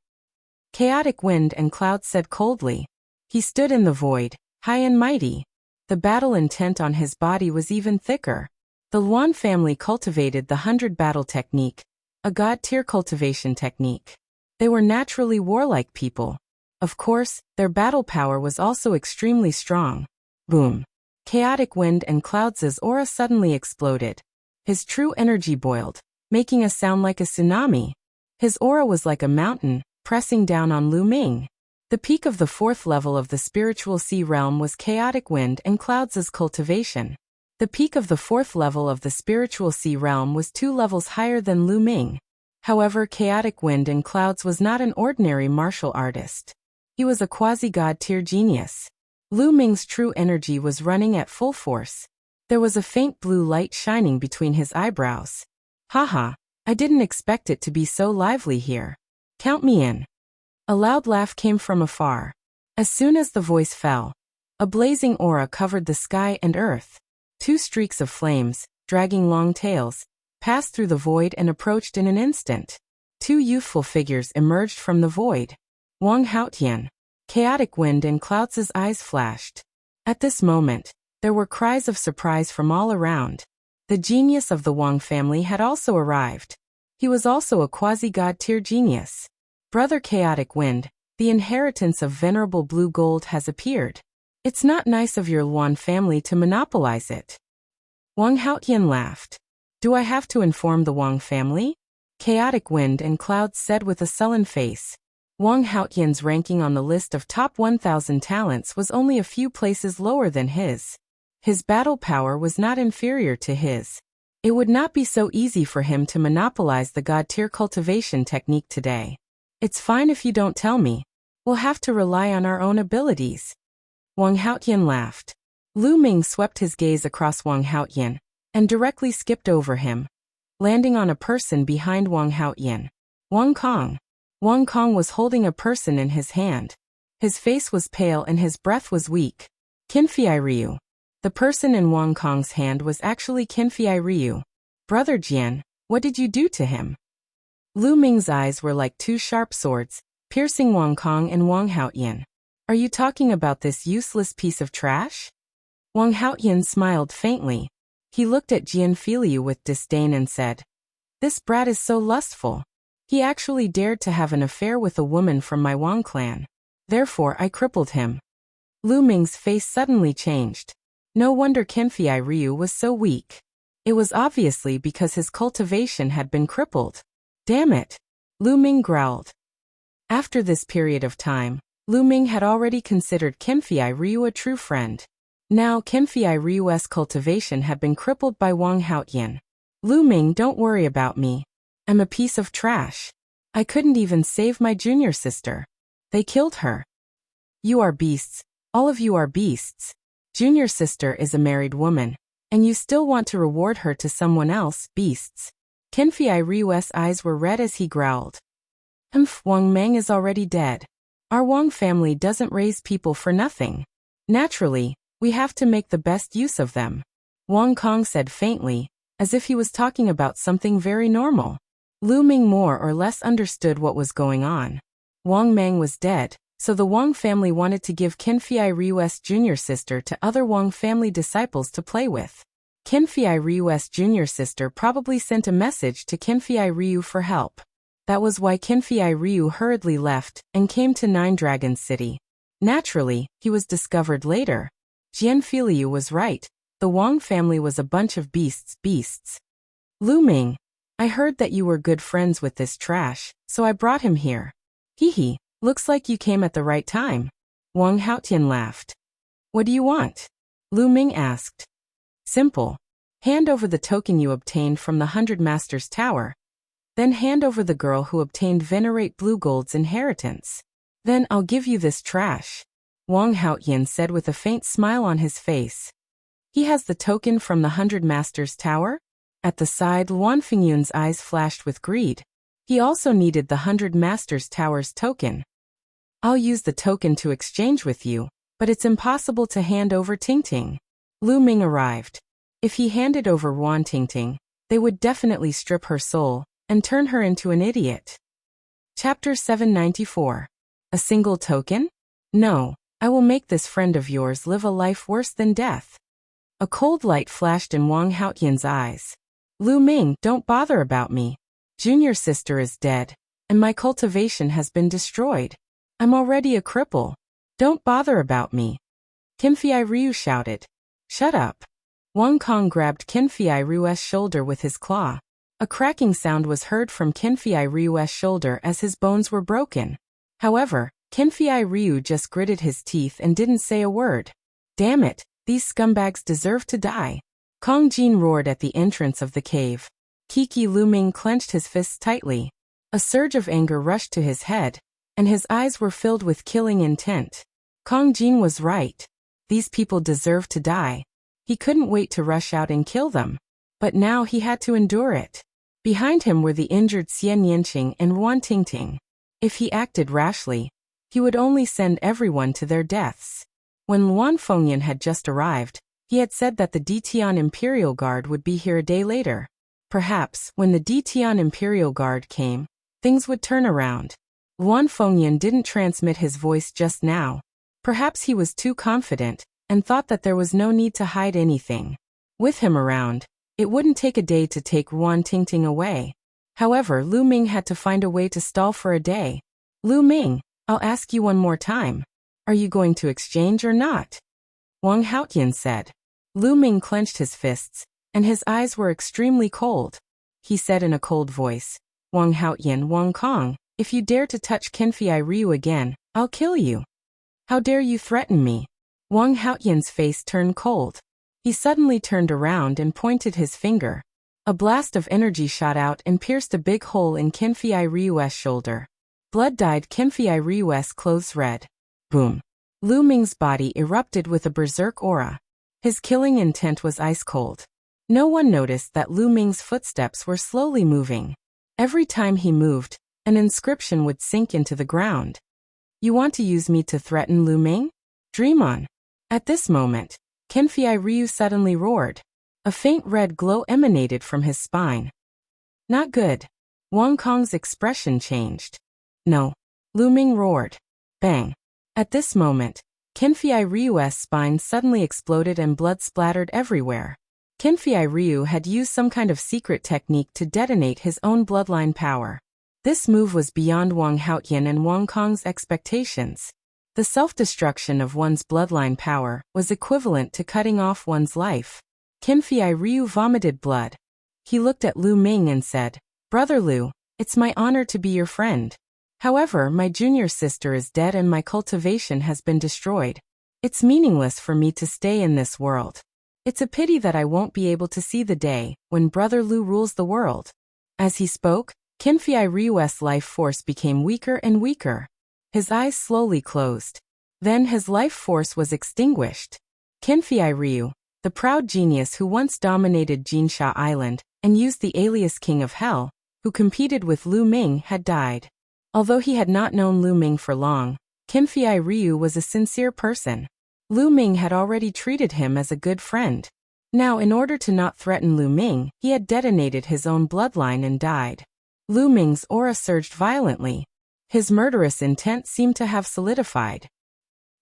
S1: Chaotic wind and clouds said coldly. He stood in the void, high and mighty. The battle intent on his body was even thicker. The Luan family cultivated the 100 battle technique, a god-tier cultivation technique. They were naturally warlike people. Of course, their battle power was also extremely strong. Boom. Chaotic wind and clouds' aura suddenly exploded. His true energy boiled, making a sound like a tsunami. His aura was like a mountain, pressing down on Lu Ming. The peak of the 4th level of the spiritual sea realm was chaotic wind and clouds' cultivation. The peak of the 4th level of the spiritual sea realm was 2 levels higher than Lu Ming. However, chaotic wind and clouds was not an ordinary martial artist. He was a quasi-god tier genius. Lu Ming's true energy was running at full force. There was a faint blue light shining between his eyebrows. Haha, I didn't expect it to be so lively here. Count me in. A loud laugh came from afar. As soon as the voice fell, a blazing aura covered the sky and earth. 2 streaks of flames, dragging long tails, passed through the void and approached in an instant. 2 youthful figures emerged from the void. Wang Haotian. Chaotic wind and clouds' eyes flashed. At this moment, there were cries of surprise from all around. The genius of the Wang family had also arrived. He was also a quasi-god tier genius. Brother Chaotic Wind, the inheritance of venerable blue gold has appeared. It's not nice of your Luan family to monopolize it. Wang Haotian laughed. Do I have to inform the Wang family? Chaotic Wind and Clouds said with a sullen face. Wang Haotian's ranking on the list of top 1,000 talents was only a few places lower than his. His battle power was not inferior to his. It would not be so easy for him to monopolize the god-tier cultivation technique today. It's fine if you don't tell me. We'll have to rely on our own abilities. Wang Haotian laughed. Lu Ming swept his gaze across Wang Haotian and directly skipped over him, landing on a person behind Wang Haotian. Wang Kong. Wang Kong was holding a person in his hand. His face was pale and his breath was weak. Qinfei Ryu. The person in Wang Kong's hand was actually Qinfei Ryu. Brother Jian, what did you do to him? Lu Ming's eyes were like 2 sharp swords, piercing Wang Kong and Wang Haotian. Are you talking about this useless piece of trash? Wang Haotian smiled faintly. He looked at Jian Filiu with disdain and said, This brat is so lustful. He actually dared to have an affair with a woman from my Wang clan. Therefore I crippled him. Lu Ming's face suddenly changed. No wonder Qinfei Ryu was so weak. It was obviously because his cultivation had been crippled. Damn it! Lu Ming growled. After this period of time, Lu Ming had already considered Qinfei Ryu a true friend. Now Qinfei Ryu's cultivation had been crippled by Wang Haotian. Lu Ming, don't worry about me. I'm a piece of trash. I couldn't even save my junior sister. They killed her. You are beasts. All of you are beasts. Junior sister is a married woman, and you still want to reward her to someone else, beasts. Qinfei Ryu's eyes were red as he growled. Wang Meng is already dead. Our Wang family doesn't raise people for nothing. Naturally, we have to make the best use of them. Wang Kong said faintly, as if he was talking about something very normal. Lu Ming more or less understood what was going on. Wang Meng was dead, so the Wang family wanted to give Qinfei Ryu's junior sister to other Wang family disciples to play with. Qinfei Ryu's junior sister probably sent a message to Qinfei Ryu for help. That was why Qinfei Ryu hurriedly left and came to Nine Dragons City. Naturally, he was discovered later. Jian Filiu was right. The Wang family was a bunch of beasts. Lu Ming, I heard that you were good friends with this trash, so I brought him here. Hee, looks like you came at the right time. Wang Haotian laughed. What do you want? Lu Ming asked. Simple. Hand over the token you obtained from the 100 Masters Tower. Then hand over the girl who obtained Venerate Blue Gold's inheritance. Then I'll give you this trash, Wang Haoyan said with a faint smile on his face. He has the token from the 100 Masters Tower? At the side, Luan Fingyun's eyes flashed with greed. He also needed the 100 Masters Tower's token. I'll use the token to exchange with you, but it's impossible to hand over Tingting. Lu Ming arrived. If he handed over Wan Tingting, they would definitely strip her soul and turn her into an idiot. Chapter 794. A single token? No, I will make this friend of yours live a life worse than death. A cold light flashed in Wang Haoyan's eyes. Lu Ming, don't bother about me. Junior sister is dead, and my cultivation has been destroyed. I'm already a cripple. Don't bother about me. Qinfei Ryu shouted. Shut up. Wang Kong grabbed Qinfei Ryu's shoulder with his claw. A cracking sound was heard from Qinfei Ryu's shoulder as his bones were broken. However, Qinfei Ryu just gritted his teeth and didn't say a word. Damn it, these scumbags deserve to die. Kong Jin roared at the entrance of the cave. Kiki Lu Ming clenched his fists tightly. A surge of anger rushed to his head, and his eyes were filled with killing intent. Kong Jin was right. These people deserved to die. He couldn't wait to rush out and kill them. But now he had to endure it. Behind him were the injured Xian Yanqing and Wan Tingting. If he acted rashly, he would only send everyone to their deaths. When Luan Fengyan had just arrived, he had said that the Ditian Imperial Guard would be here a day later. Perhaps, when the Ditian Imperial Guard came, things would turn around. Luan Fengyan didn't transmit his voice just now. Perhaps he was too confident, and thought that there was no need to hide anything. With him around, it wouldn't take a day to take Wan Tingting away. However, Lu Ming had to find a way to stall for a day. Lu Ming, I'll ask you one more time. Are you going to exchange or not? Wang Haoyan said. Lu Ming clenched his fists, and his eyes were extremely cold. He said in a cold voice, Wang Haoyan, Wang Kong, if you dare to touch Qinfei Ryu again, I'll kill you. How dare you threaten me? Wang Haoyan's face turned cold. He suddenly turned around and pointed his finger. A blast of energy shot out and pierced a big hole in Qinfei Ryu's shoulder. Blood dyed Qinfei Ryu's clothes red. Boom. Lu Ming's body erupted with a berserk aura. His killing intent was ice cold. No one noticed that Lu Ming's footsteps were slowly moving. Every time he moved, an inscription would sink into the ground. You want to use me to threaten Lu Ming? Dream on. At this moment, Qinfei Ryu suddenly roared. A faint red glow emanated from his spine. Not good. Wang Kong's expression changed. No. Lu Ming roared. Bang. At this moment, Qinfei Ryu's spine suddenly exploded and blood splattered everywhere. Qinfei Ryu had used some kind of secret technique to detonate his own bloodline power. This move was beyond Wang Haoyan and Wang Kong's expectations. The self-destruction of one's bloodline power was equivalent to cutting off one's life. Qinfei Ryu vomited blood. He looked at Lu Ming and said, Brother Lu, it's my honor to be your friend. However, my junior sister is dead and my cultivation has been destroyed. It's meaningless for me to stay in this world. It's a pity that I won't be able to see the day when Brother Lu rules the world. As he spoke, Qinfei Ryu's life force became weaker and weaker. His eyes slowly closed. Then his life force was extinguished. Qinfei Ryu, the proud genius who once dominated Jinsha Island and used the alias King of Hell, who competed with Lu Ming, had died. Although he had not known Lu Ming for long, Qinfei Ryu was a sincere person. Lu Ming had already treated him as a good friend. Now, in order to not threaten Lu Ming, he had detonated his own bloodline and died. Lu Ming's aura surged violently. His murderous intent seemed to have solidified.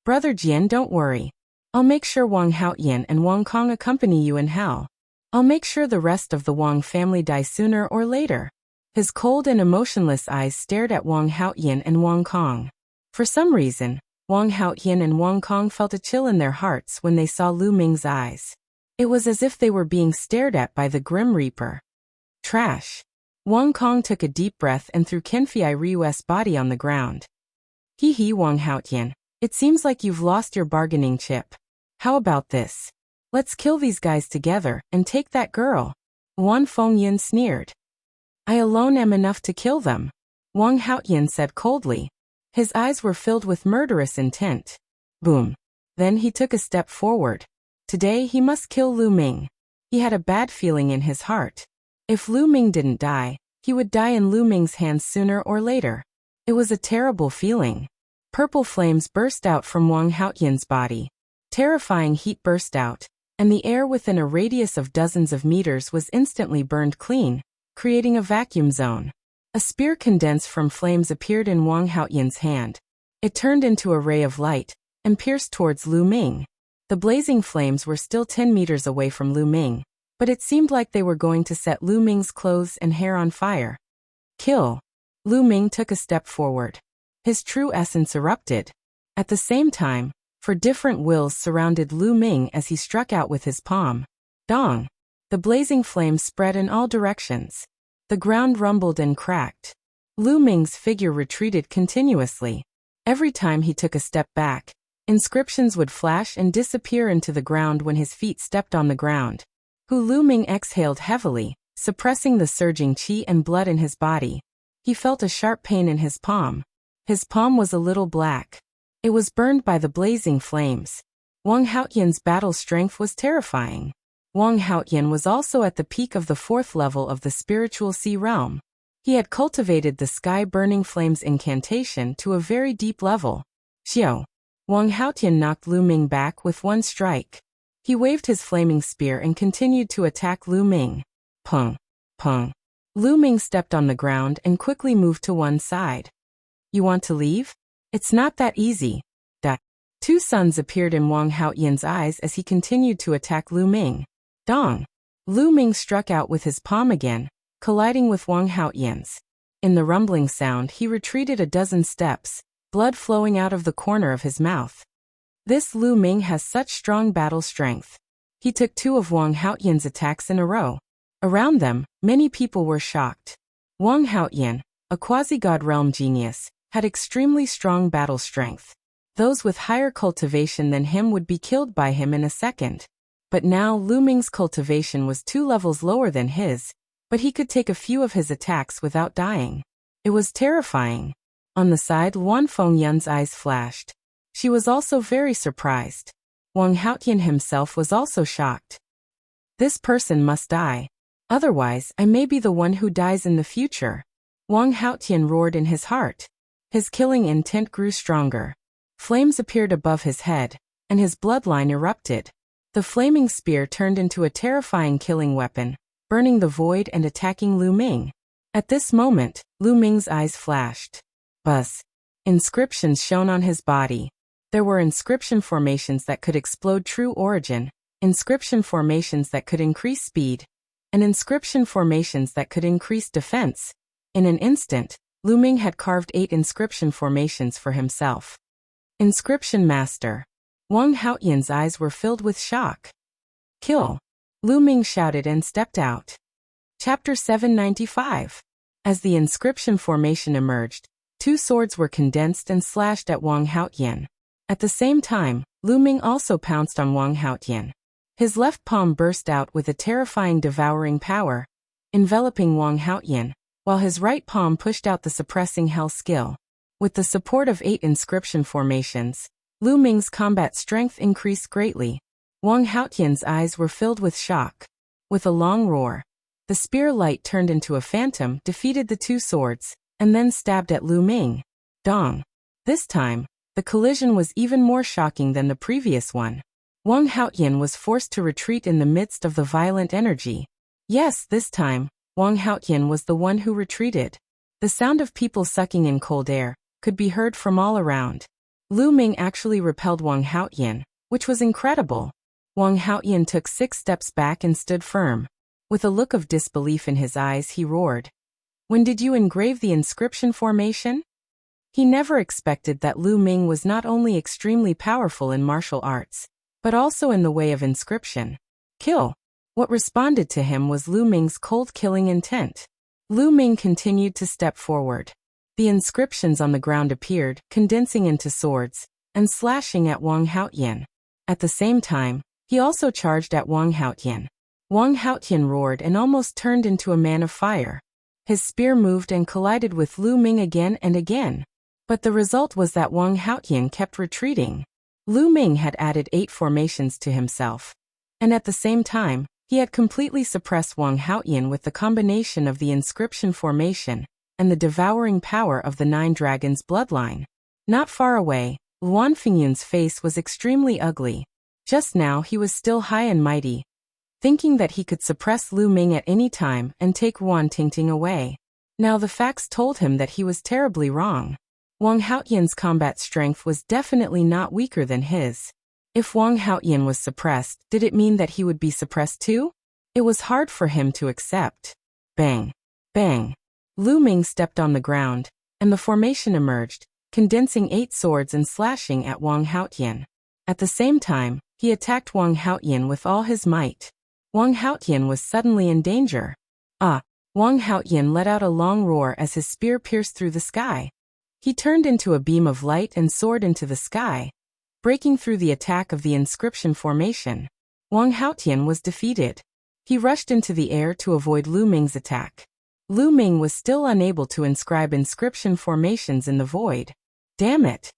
S1: Brother Jian, don't worry. I'll make sure Wang Haoyan and Wang Kong accompany you in hell. I'll make sure the rest of the Wang family die sooner or later. His cold and emotionless eyes stared at Wang Haoyan and Wang Kong. For some reason, Wang Haoyan and Wang Kong felt a chill in their hearts when they saw Lu Ming's eyes. It was as if they were being stared at by the Grim Reaper. Trash. Wang Kong took a deep breath and threw Qinfei Ryu's body on the ground. Hee hee, Wang Haoyan, it seems like you've lost your bargaining chip. How about this? Let's kill these guys together and take that girl. Wan Fengyan sneered. I alone am enough to kill them, Wang Haotian said coldly. His eyes were filled with murderous intent. Boom. Then he took a step forward. Today he must kill Lu Ming. He had a bad feeling in his heart. If Lu Ming didn't die, he would die in Lu Ming's hands sooner or later. It was a terrible feeling. Purple flames burst out from Wang Haotian's body. Terrifying heat burst out, and the air within a radius of dozens of meters was instantly burned clean, creating a vacuum zone. A spear condensed from flames appeared in Wang Haotian's hand. It turned into a ray of light and pierced towards Lu Ming. The blazing flames were still 10 meters away from Lu Ming, but it seemed like they were going to set Lu Ming's clothes and hair on fire. Kill. Lu Ming took a step forward. His true essence erupted. At the same time, four different wills surrounded Lu Ming as he struck out with his palm. Dong! The blazing flames spread in all directions. The ground rumbled and cracked. Lu Ming's figure retreated continuously. Every time he took a step back, inscriptions would flash and disappear into the ground when his feet stepped on the ground. Lu Ming exhaled heavily, suppressing the surging qi and blood in his body. He felt a sharp pain in his palm. His palm was a little black. It was burned by the blazing flames. Wang Haotian's battle strength was terrifying. Wang Haotian was also at the peak of the 4th level of the spiritual sea realm. He had cultivated the sky-burning flames incantation to a very deep level. Xiao. Wang Haotian knocked Lu Ming back with one strike. He waved his flaming spear and continued to attack Lu Ming. Pung. Pung. Lu Ming stepped on the ground and quickly moved to one side. You want to leave? It's not that easy. Da. Two suns appeared in Wang Haotian's eyes as he continued to attack Lu Ming. Dong. Lu Ming struck out with his palm again, colliding with Wang Haotian's. In the rumbling sound, he retreated a dozen steps, blood flowing out of the corner of his mouth. This Lu Ming has such strong battle strength. He took 2 of Wang Haotian's attacks in a row. Around them, many people were shocked. Wang Haotian, a quasi-god realm genius, had extremely strong battle strength. Those with higher cultivation than him would be killed by him in a second. But now Lu Ming's cultivation was 2 levels lower than his, but he could take a few of his attacks without dying. It was terrifying. On the side, Luan Fengyun's eyes flashed. She was also very surprised. Wang Haotian himself was also shocked. This person must die. Otherwise, I may be the one who dies in the future. Wang Haotian roared in his heart. His killing intent grew stronger. Flames appeared above his head, and his bloodline erupted. The flaming spear turned into a terrifying killing weapon, burning the void and attacking Lu Ming. At this moment, Lu Ming's eyes flashed. Buzz. Inscriptions shone on his body. There were inscription formations that could explode true origin, inscription formations that could increase speed, and inscription formations that could increase defense. In an instant, Lu Ming had carved 8 inscription formations for himself. Inscription Master. Wang Haotian's eyes were filled with shock. Kill. Lu Ming shouted and stepped out. Chapter 795. As the inscription formation emerged, 2 swords were condensed and slashed at Wang Haotian. At the same time, Lu Ming also pounced on Wang Haotian. His left palm burst out with a terrifying devouring power, enveloping Wang Haotian, while his right palm pushed out the suppressing hell skill. With the support of 8 inscription formations, Lu Ming's combat strength increased greatly. Wang Haotian's eyes were filled with shock. With a long roar, the spear light turned into a phantom, defeated the 2 swords, and then stabbed at Lu Ming. Dong. This time, the collision was even more shocking than the previous one. Wang Haotian was forced to retreat in the midst of the violent energy. Yes, this time, Wang Haotian was the one who retreated. The sound of people sucking in cold air could be heard from all around. Lu Ming actually repelled Wang Haotian, which was incredible. Wang Haotian took 6 steps back and stood firm. With a look of disbelief in his eyes, he roared. When did you engrave the inscription formation? He never expected that Lu Ming was not only extremely powerful in martial arts, but also in the way of inscription. Kill. What responded to him was Lu Ming's cold killing intent. Lu Ming continued to step forward. The inscriptions on the ground appeared, condensing into swords, and slashing at Wang Haotian. At the same time, he also charged at Wang Haotian. Wang Haotian roared and almost turned into a man of fire. His spear moved and collided with Lu Ming again and again. But the result was that Wang Haotian kept retreating. Lu Ming had added 8 formations to himself. And at the same time, he had completely suppressed Wang Haotian with the combination of the inscription formation and the devouring power of the 9 dragons bloodline. Not far away, Luan Fingyun's face was extremely ugly. Just now he was still high and mighty, thinking that he could suppress Lu Ming at any time and take Yuan Tingting away. Now the facts told him that he was terribly wrong. Wang Haotian's combat strength was definitely not weaker than his. If Wang Haotian was suppressed, did it mean that he would be suppressed too? It was hard for him to accept. Bang! Bang! Lu Ming stepped on the ground, and the formation emerged, condensing 8 swords and slashing at Wang Haotian. At the same time, he attacked Wang Haotian with all his might. Wang Haotian was suddenly in danger. Ah! Wang Haotian let out a long roar as his spear pierced through the sky. He turned into a beam of light and soared into the sky, breaking through the attack of the inscription formation. Wang Haotian was defeated. He rushed into the air to avoid Lu Ming's attack. Lu Ming was still unable to inscribe inscription formations in the void. Damn it!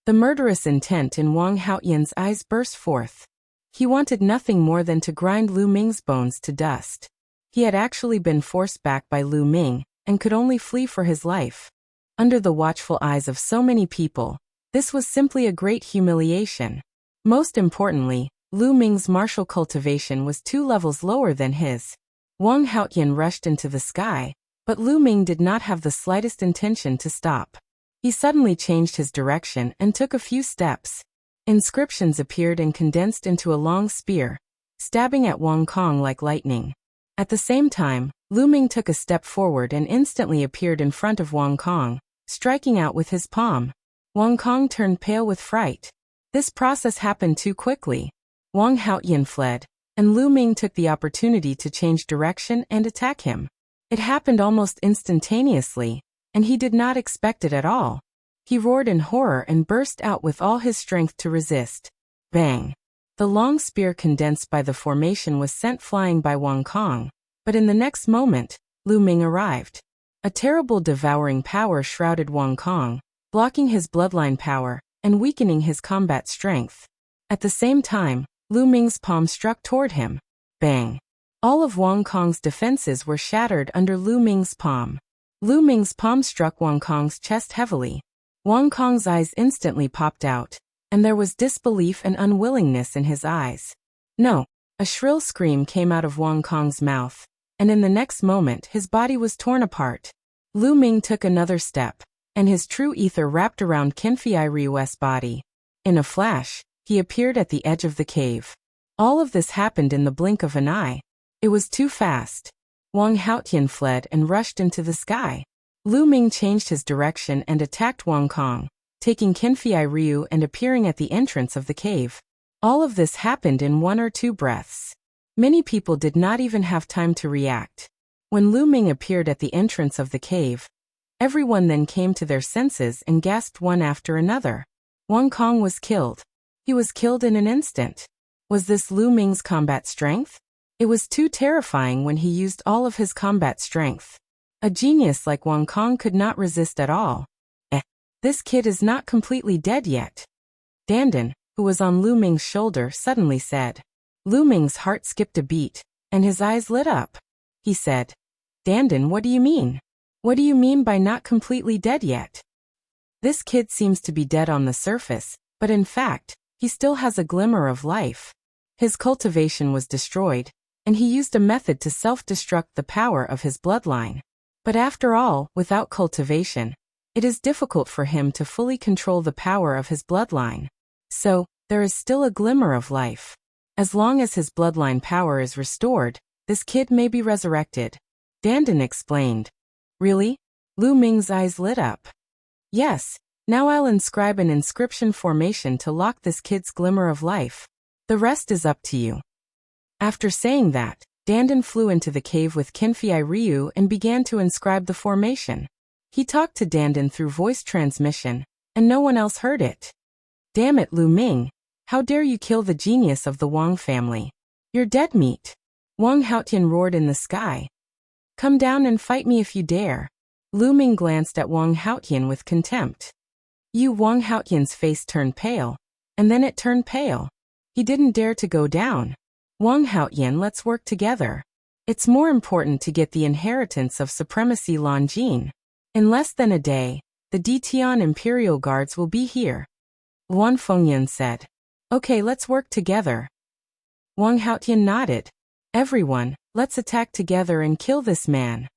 S1: The murderous intent in Wang Haotian's eyes burst forth. He wanted nothing more than to grind Lu Ming's bones to dust. He had actually been forced back by Lu Ming, and could only flee for his life. Under the watchful eyes of so many people, this was simply a great humiliation. Most importantly, Lu Ming's martial cultivation was 2 levels lower than his. Wang Haotian rushed into the sky, but Lu Ming did not have the slightest intention to stop. He suddenly changed his direction and took a few steps. Inscriptions appeared and condensed into a long spear, stabbing at Wang Kong like lightning. At the same time, Lu Ming took a step forward and instantly appeared in front of Wang Kong, striking out with his palm. Wang Kong turned pale with fright. This process happened too quickly. Wang Haotian fled, and Lu Ming took the opportunity to change direction and attack him. It happened almost instantaneously, and he did not expect it at all. He roared in horror and burst out with all his strength to resist. Bang! The long spear condensed by the formation was sent flying by Wang Kong, but in the next moment, Lu Ming arrived. A terrible devouring power shrouded Wang Kong, blocking his bloodline power and weakening his combat strength. At the same time, Lu Ming's palm struck toward him. Bang! All of Wang Kong's defenses were shattered under Lu Ming's palm. Lu Ming's palm struck Wang Kong's chest heavily. Wang Kong's eyes instantly popped out, and there was disbelief and unwillingness in his eyes. No! A shrill scream came out of Wang Kong's mouth, and in the next moment his body was torn apart. Lu Ming took another step, and his true ether wrapped around Qinfei Ryu's body. In a flash, he appeared at the edge of the cave. All of this happened in the blink of an eye. It was too fast. Wang Haotian fled and rushed into the sky. Lu Ming changed his direction and attacked Wang Kong, taking Qinfei Ryu and appearing at the entrance of the cave. All of this happened in 1 or 2 breaths. Many people did not even have time to react. When Lu Ming appeared at the entrance of the cave, everyone then came to their senses and gasped one after another. Wang Kong was killed. He was killed in an instant. Was this Lu Ming's combat strength? It was too terrifying when he used all of his combat strength. A genius like Wang Kong could not resist at all. This kid is not completely dead yet. Dandan, who was on Lu Ming's shoulder, suddenly said. Lu Ming's heart skipped a beat, and his eyes lit up. He said, Dandan, what do you mean? What do you mean by not completely dead yet? This kid seems to be dead on the surface, but in fact, he still has a glimmer of life. His cultivation was destroyed, and he used a method to self-destruct the power of his bloodline. But after all, without cultivation, it is difficult for him to fully control the power of his bloodline. So, there is still a glimmer of life. As long as his bloodline power is restored, this kid may be resurrected. Dandan explained. Really? Lu Ming's eyes lit up. Yes, now I'll inscribe an inscription formation to lock this kid's glimmer of life. The rest is up to you. After saying that, Dandan flew into the cave with Qinfei Ryu and began to inscribe the formation. He talked to Dandan through voice transmission, and no one else heard it. Damn it, Lu Ming! How dare you kill the genius of the Wang family? You're dead meat! Wang Haotian roared in the sky. Come down and fight me if you dare. Lu Ming glanced at Wang Haotian with contempt. Wang Haotian's face turned pale. And then it turned pale. He didn't dare to go down. Wang Haotian, let's work together. It's more important to get the inheritance of supremacy Longjin. In less than a day, the Detian Imperial Guards will be here. Wan Fengyan said. Okay, let's work together. Wang Haotian nodded. Everyone, let's attack together and kill this man.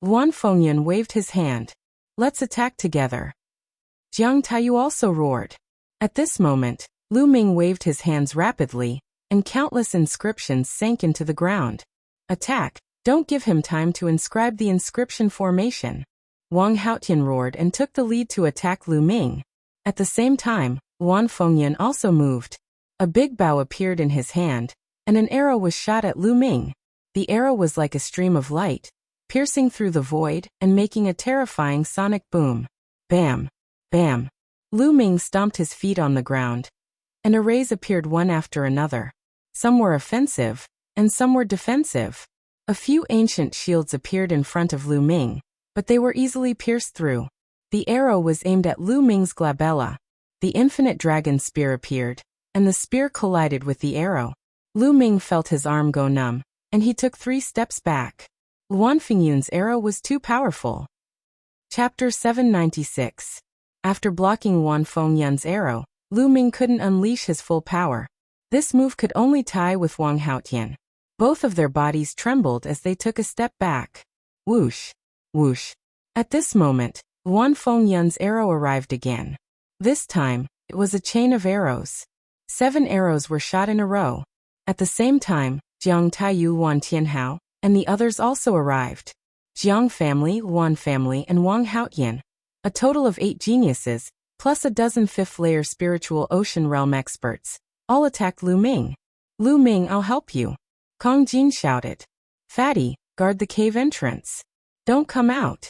S1: Wan Fengyan waved his hand. Let's attack together. Jiang Taiyu also roared. At this moment, Lu Ming waved his hands rapidly, and countless inscriptions sank into the ground. Attack! Don't give him time to inscribe the inscription formation. Wang Haotian roared and took the lead to attack Lu Ming. At the same time, Wan Fengyan also moved. A big bow appeared in his hand, and an arrow was shot at Lu Ming. The arrow was like a stream of light, piercing through the void and making a terrifying sonic boom. Bam! Bam! Lu Ming stomped his feet on the ground, and arrays appeared one after another. Some were offensive, and some were defensive. A few ancient shields appeared in front of Lu Ming, but they were easily pierced through. The arrow was aimed at Lu Ming's glabella. The infinite dragon spear appeared, and the spear collided with the arrow. Lu Ming felt his arm go numb, and he took 3 steps back. Luan Fingyun's arrow was too powerful. Chapter 796. After blocking Wan Fengyan's arrow, Lu Ming couldn't unleash his full power. This move could only tie with Wang Haotian. Both of their bodies trembled as they took a step back. Whoosh! Whoosh! At this moment, Wan Fengyan's arrow arrived again. This time, it was a chain of arrows. 7 arrows were shot in a row. At the same time, Jiang Taiyu, Wan Tianhao, and the others also arrived. Jiang family, Wan family, and Wang Haotian. A total of 8 geniuses, plus a dozen 5th-layer spiritual ocean realm experts, all attacked Lu Ming. Lu Ming, I'll help you. Kong Jin shouted. Fatty, guard the cave entrance. Don't come out.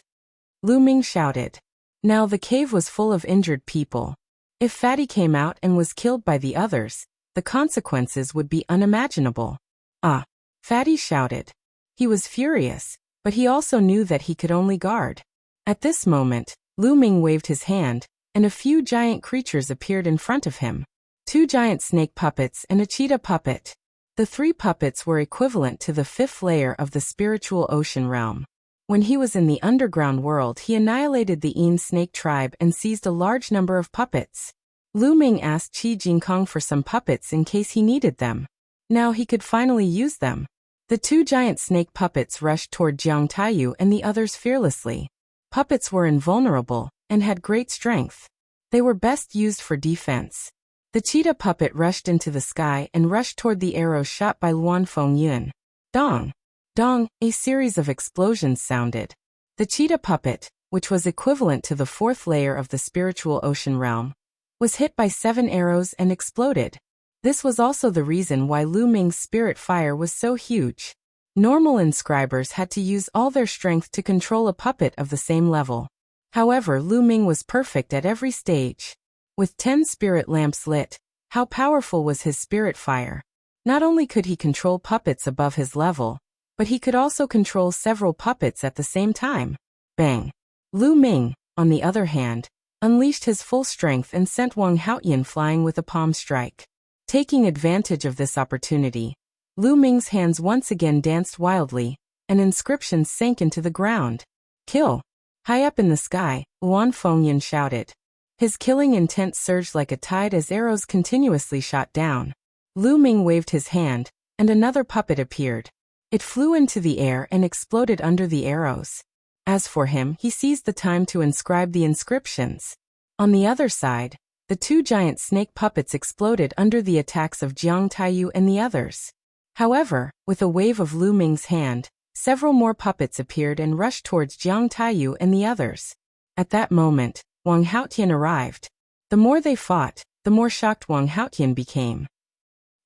S1: Lu Ming shouted. Now the cave was full of injured people. If Fatty came out and was killed by the others, the consequences would be unimaginable. Ah! Fatty shouted. He was furious, but he also knew that he could only guard. At this moment, Lu Ming waved his hand, and a few giant creatures appeared in front of him. 2 giant snake puppets and a cheetah puppet. The 3 puppets were equivalent to the 5th layer of the spiritual ocean realm. When he was in the underground world, he annihilated the Een snake tribe and seized a large number of puppets. Lu Ming asked Qi Jingkong for some puppets in case he needed them. Now he could finally use them. The 2 giant snake puppets rushed toward Jiang Taiyu and the others fearlessly. Puppets were invulnerable, and had great strength. They were best used for defense. The cheetah puppet rushed into the sky and rushed toward the arrows shot by Luan Fengyun. Dong! Dong! A series of explosions sounded. The cheetah puppet, which was equivalent to the 4th layer of the spiritual ocean realm, was hit by 7 arrows and exploded. This was also the reason why Lu Ming's spirit fire was so huge. Normal inscribers had to use all their strength to control a puppet of the same level. However, Lu Ming was perfect at every stage. With 10 spirit lamps lit, how powerful was his spirit fire? Not only could he control puppets above his level, but he could also control several puppets at the same time. Bang! Lu Ming, on the other hand, unleashed his full strength and sent Wang Haotian flying with a palm strike. Taking advantage of this opportunity, Lu Ming's hands once again danced wildly, and inscriptions sank into the ground. Kill! High up in the sky, Luan Fengyan shouted. His killing intent surged like a tide as arrows continuously shot down. Lu Ming waved his hand, and another puppet appeared. It flew into the air and exploded under the arrows. As for him, he seized the time to inscribe the inscriptions. On the other side, the 2 giant snake puppets exploded under the attacks of Jiang Taiyu and the others. However, with a wave of Lu Ming's hand, several more puppets appeared and rushed towards Jiang Taiyu and the others. At that moment, Wang Haotian arrived. The more they fought, the more shocked Wang Haotian became.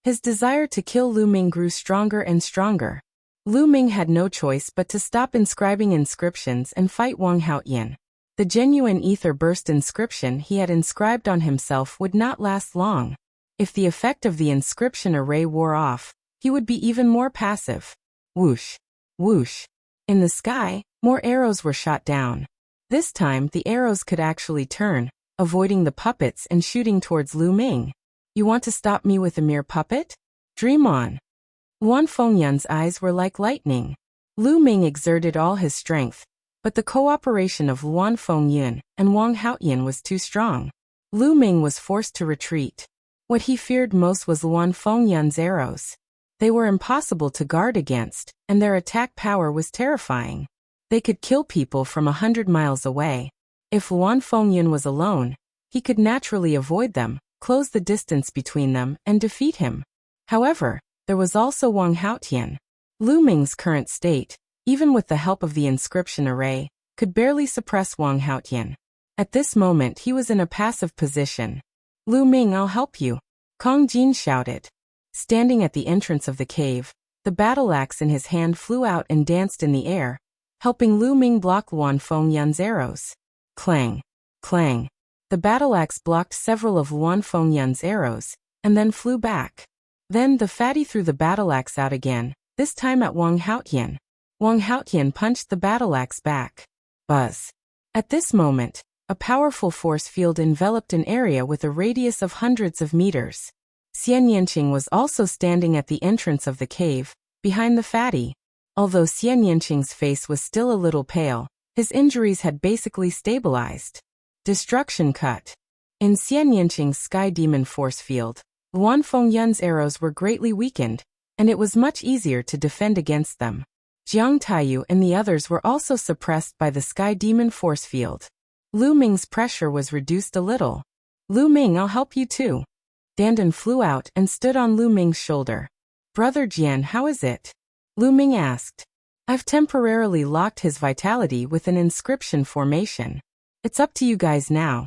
S1: His desire to kill Lu Ming grew stronger and stronger. Lu Ming had no choice but to stop inscribing inscriptions and fight Wang Haotian. The genuine ether burst inscription he had inscribed on himself would not last long. If the effect of the inscription array wore off, he would be even more passive. Whoosh! Whoosh! In the sky, more arrows were shot down. This time, the arrows could actually turn, avoiding the puppets and shooting towards Lu Ming. You want to stop me with a mere puppet? Dream on. Luan Fengyun's eyes were like lightning. Lu Ming exerted all his strength, but the cooperation of Luan Fengyun and Wang Haoyan was too strong. Lu Ming was forced to retreat. What he feared most was Luan Fengyun's arrows. They were impossible to guard against, and their attack power was terrifying. They could kill people from 100 miles away. If Luan Fengyun was alone, he could naturally avoid them, close the distance between them, and defeat him. However, there was also Wang Haoyan. Lu Ming's current state, even with the help of the inscription array, could barely suppress Wang Haoyan. At this moment he was in a passive position. Lu Ming, I'll help you, Kong Jin shouted. Standing at the entrance of the cave, the battle axe in his hand flew out and danced in the air, helping Lu Ming block Luan Fengyun's arrows. Clang! Clang! The battle axe blocked several of Luan Fengyun's arrows, and then flew back. Then the fatty threw the battle axe out again, this time at Wang Haoyan. Wang Haoyan punched the battle axe back. Buzz! At this moment, a powerful force field enveloped an area with a radius of hundreds of meters. Xian Yanqing was also standing at the entrance of the cave, behind the fatty. Although Xian Yanqing's face was still a little pale, his injuries had basically stabilized. Destruction cut. In Xian Yanqing's Sky Demon force field, Luan Fengyun's arrows were greatly weakened, and it was much easier to defend against them. Jiang Taiyu and the others were also suppressed by the Sky Demon force field. Lu Ming's pressure was reduced a little. Lu Ming, I'll help you too. Dandan flew out and stood on Lu Ming's shoulder. Brother Jian, how is it? Lu Ming asked. I've temporarily locked his vitality with an inscription formation. It's up to you guys now.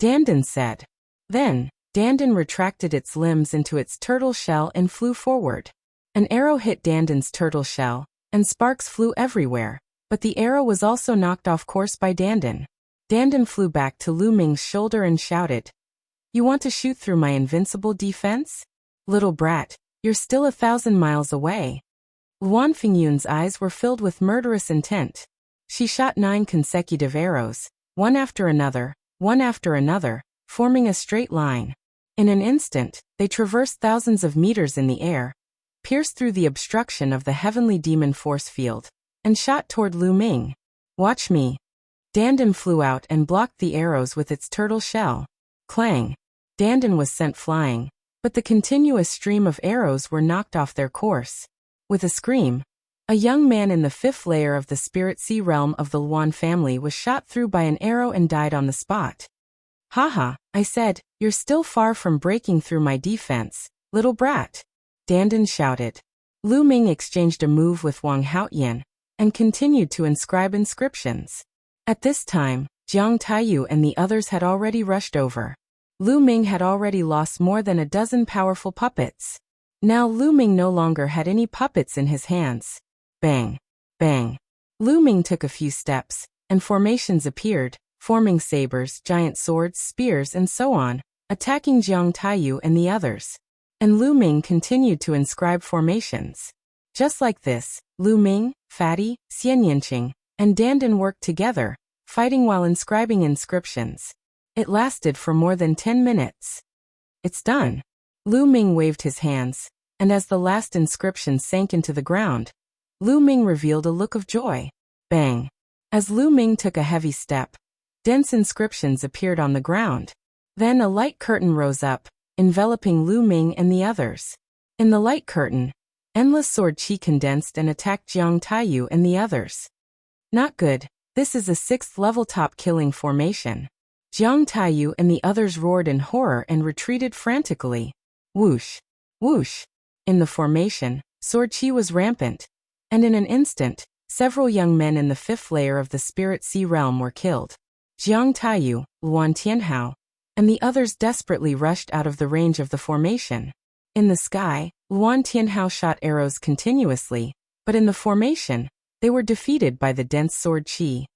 S1: Dandan said. Then, Dandan retracted its limbs into its turtle shell and flew forward. An arrow hit Dandan's turtle shell, and sparks flew everywhere, but the arrow was also knocked off course by Dandan. Dandan flew back to Lu Ming's shoulder and shouted, You want to shoot through my invincible defense? Little brat, you're still 1,000 miles away. Luan Fengyun's eyes were filled with murderous intent. She shot 9 consecutive arrows, one after another, forming a straight line. In an instant, they traversed thousands of meters in the air, pierced through the obstruction of the heavenly demon force field, and shot toward Lu Ming. Watch me. Dandan flew out and blocked the arrows with its turtle shell. Clang! Dandan was sent flying, but the continuous stream of arrows were knocked off their course. With a scream, a young man in the 5th layer of the Spirit Sea realm of the Luan family was shot through by an arrow and died on the spot. Haha, I said, you're still far from breaking through my defense, little brat. Dandan shouted. Lu Ming exchanged a move with Wang Haoyan, and continued to inscribe inscriptions. At this time, Jiang Taiyu and the others had already rushed over. Lu Ming had already lost more than a dozen powerful puppets. Now Lu Ming no longer had any puppets in his hands. Bang! Bang! Lu Ming took a few steps, and formations appeared, forming sabers, giant swords, spears, and so on, attacking Jiang Taiyu and the others. And Lu Ming continued to inscribe formations. Just like this, Lu Ming, Fatty, Xian Yanqing, and Dandan worked together, fighting while inscribing inscriptions. It lasted for more than 10 minutes. It's done. Lu Ming waved his hands, and as the last inscription sank into the ground, Lu Ming revealed a look of joy. Bang! As Lu Ming took a heavy step, dense inscriptions appeared on the ground. Then a light curtain rose up, enveloping Lu Ming and the others. In the light curtain, endless sword qi condensed and attacked Jiang Taiyu and the others. Not good, this is a 6th level top killing formation. Jiang Taiyu and the others roared in horror and retreated frantically. Whoosh! Whoosh! In the formation, sword qi was rampant, and in an instant, several young men in the 5th layer of the Spirit Sea realm were killed. Jiang Taiyu, Luan Tianhao, and the others desperately rushed out of the range of the formation. In the sky, Luan Tianhao shot arrows continuously, but in the formation, they were defeated by the dense sword qi.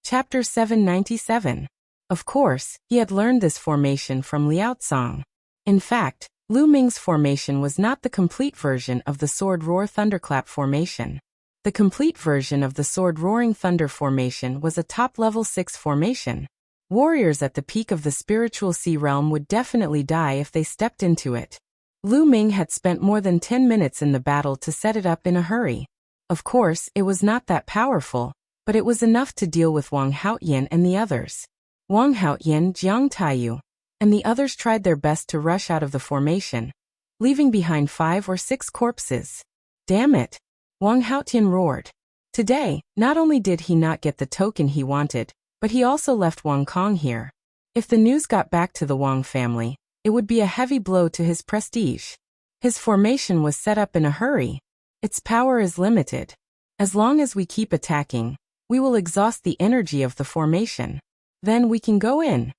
S1: Chapter 797. Of course, he had learned this formation from Liao Tsang. In fact, Lu Ming's formation was not the complete version of the Sword Roar Thunderclap formation. The complete version of the Sword Roaring Thunder formation was a top-level 6 formation. Warriors at the peak of the spiritual sea realm would definitely die if they stepped into it. Lu Ming had spent more than 10 minutes in the battle to set it up in a hurry. Of course, it was not that powerful, but it was enough to deal with Wang Haotian and the others. Wang Haotian, Jiang Taiyu, and the others tried their best to rush out of the formation, leaving behind 5 or 6 corpses. Damn it! Wang Haotian roared. Today, not only did he not get the token he wanted, but he also left Wang Kong here. If the news got back to the Wang family, it would be a heavy blow to his prestige. His formation was set up in a hurry. Its power is limited. As long as we keep attacking, we will exhaust the energy of the formation. Then we can go in.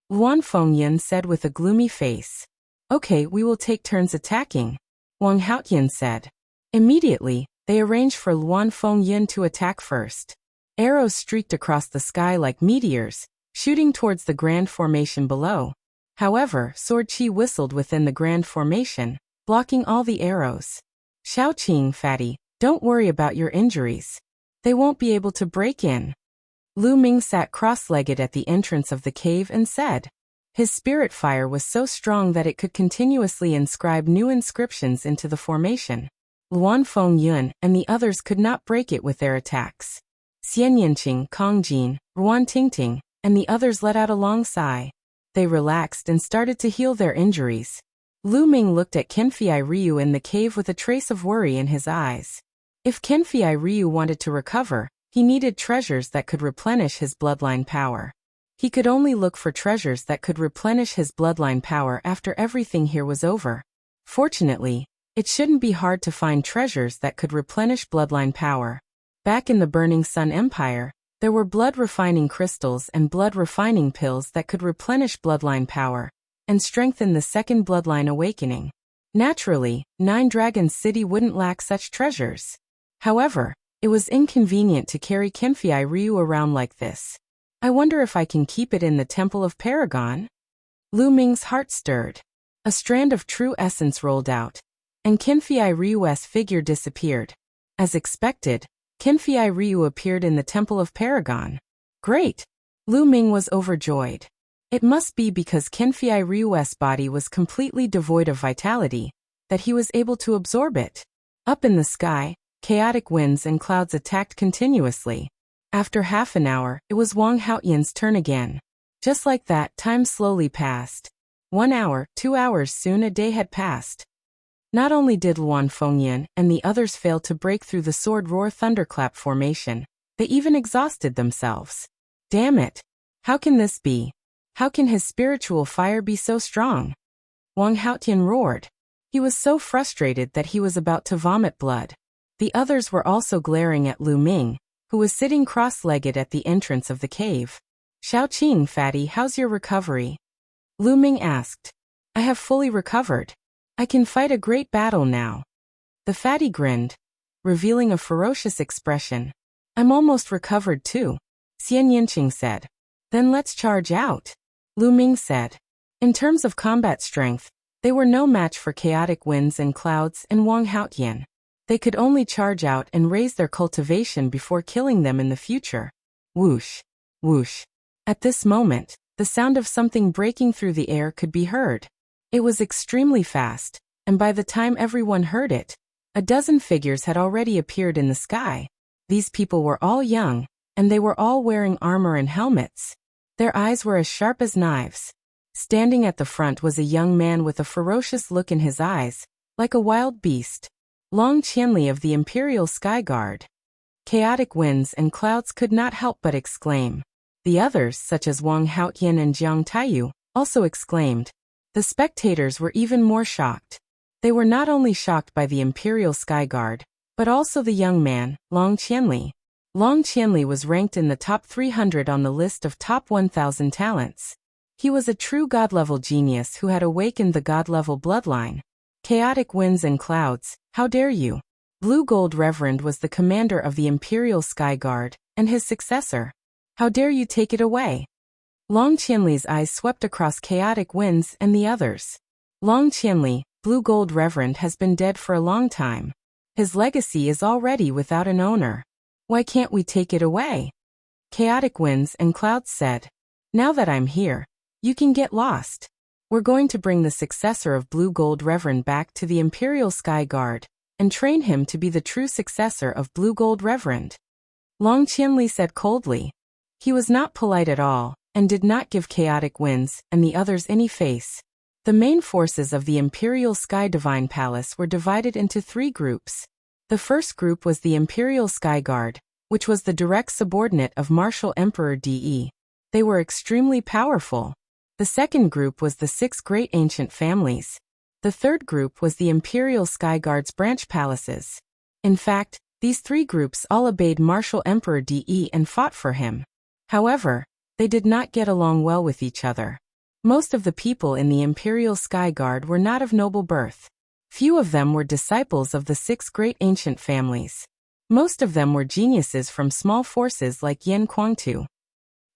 S1: Luan Fengyan said with a gloomy face. Okay, we will take turns attacking, Wang Haotian said. Immediately, they arranged for Luan Fengyan to attack first. Arrows streaked across the sky like meteors, shooting towards the grand formation below. However, Sword Qi whistled within the grand formation, blocking all the arrows. Xiaoqing, fatty, don't worry about your injuries. They won't be able to break in. Lu Ming sat cross-legged at the entrance of the cave and said. His spirit fire was so strong that it could continuously inscribe new inscriptions into the formation. Luan Fengyun and the others could not break it with their attacks. Xian Yinqing, Kong Jin, Ruan Tingting, and the others let out a long sigh. They relaxed and started to heal their injuries. Lu Ming looked at Qinfei Ryu in the cave with a trace of worry in his eyes. If Qinfei Ryu wanted to recover, he needed treasures that could replenish his bloodline power. He could only look for treasures that could replenish his bloodline power after everything here was over. Fortunately, it shouldn't be hard to find treasures that could replenish bloodline power. Back in the Burning Sun Empire, there were blood-refining crystals and blood-refining pills that could replenish bloodline power and strengthen the second bloodline awakening. Naturally, Nine Dragons City wouldn't lack such treasures. However, it was inconvenient to carry Qinfei Ryu around like this. I wonder if I can keep it in the Temple of Paragon? Lu Ming's heart stirred. A strand of true essence rolled out, and Qinfei Ryu's figure disappeared. As expected, Qinfei Ryu appeared in the Temple of Paragon. Great! Lu Ming was overjoyed. It must be because Qinfei Ryu's body was completely devoid of vitality that he was able to absorb it. Up in the sky, chaotic winds and clouds attacked continuously. After half an hour, it was Wang Haotian's turn again. Just like that, time slowly passed. 1 hour, 2 hours, soon a day had passed. Not only did Luan Fengyan and the others fail to break through the Sword Roar Thunderclap formation, they even exhausted themselves. Damn it! How can this be? How can his spiritual fire be so strong? Wang Haotian roared. He was so frustrated that he was about to vomit blood. The others were also glaring at Lu Ming, who was sitting cross-legged at the entrance of the cave. Xiaoqing, fatty, how's your recovery? Lu Ming asked. I have fully recovered. I can fight a great battle now. The fatty grinned, revealing a ferocious expression. I'm almost recovered too, Xian Yinqing said. Then let's charge out, Lu Ming said. In terms of combat strength, they were no match for chaotic winds and clouds and Wang Haotian. They could only charge out and raise their cultivation before killing them in the future. Whoosh, whoosh. At this moment, the sound of something breaking through the air could be heard. It was extremely fast, and by the time everyone heard it, a dozen figures had already appeared in the sky. These people were all young, and they were all wearing armor and helmets. Their eyes were as sharp as knives. Standing at the front was a young man with a ferocious look in his eyes, like a wild beast. Long Qianli of the Imperial Sky Guard. Chaotic winds and clouds could not help but exclaim. The others, such as Wang Haotian and Jiang Taiyu, also exclaimed. The spectators were even more shocked. They were not only shocked by the Imperial Sky Guard, but also the young man, Long Qianli. Long Qianli was ranked in the top 300 on the list of top 1,000 talents. He was a true god-level genius who had awakened the god-level bloodline. Chaotic winds and clouds, how dare you? Blue Gold Reverend was the commander of the Imperial Sky Guard, and his successor. How dare you take it away? Long Qianli's eyes swept across chaotic winds and the others. Long Qianli, Blue Gold Reverend, has been dead for a long time. His legacy is already without an owner. Why can't we take it away? Chaotic Winds and Clouds said. Now that I'm here, you can get lost. We're going to bring the successor of Blue Gold Reverend back to the Imperial Sky Guard and train him to be the true successor of Blue Gold Reverend. Long Qianli said coldly. He was not polite at all and did not give Chaotic Winds and the others any face. The main forces of the Imperial Sky Divine Palace were divided into 3 groups. The first group was the Imperial Sky Guard, which was the direct subordinate of Martial Emperor De. They were extremely powerful. The second group was the 6 great ancient families. The third group was the Imperial Sky Guard's branch palaces. In fact, these 3 groups all obeyed Martial Emperor De and fought for him. However, they did not get along well with each other. Most of the people in the Imperial Sky Guard were not of noble birth. Few of them were disciples of the 6 great ancient families. Most of them were geniuses from small forces like Yan Kuangtu.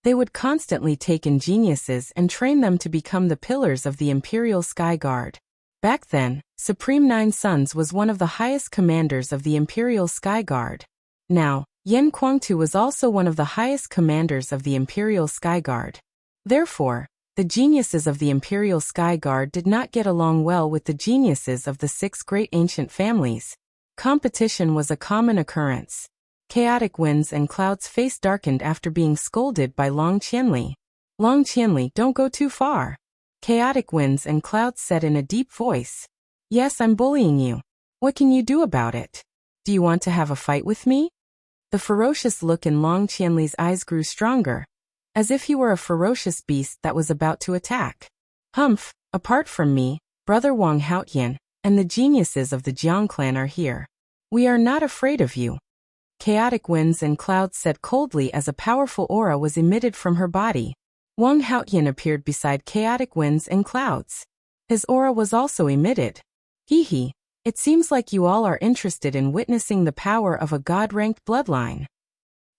S1: They would constantly take in geniuses and train them to become the pillars of the Imperial Sky Guard. Back then, Supreme Nine Suns was one of the highest commanders of the Imperial Sky Guard. Now, Yan Kuangtu was also one of the highest commanders of the Imperial Sky Guard. Therefore, the geniuses of the Imperial Sky Guard did not get along well with the geniuses of the 6 great ancient families. Competition was a common occurrence. Chaotic Winds and Clouds' face darkened after being scolded by Long Qianli. Long Qianli, don't go too far. Chaotic Winds and Clouds said in a deep voice. Yes, I'm bullying you. What can you do about it? Do you want to have a fight with me? The ferocious look in Long Qianli's eyes grew stronger, as if he were a ferocious beast that was about to attack. Humph, apart from me, Brother Wang Haotian, and the geniuses of the Jiang clan are here. We are not afraid of you. Chaotic Winds and Clouds said coldly as a powerful aura was emitted from her body. Wang Haotian appeared beside Chaotic Winds and Clouds. His aura was also emitted. Hee, it seems like you all are interested in witnessing the power of a god-ranked bloodline.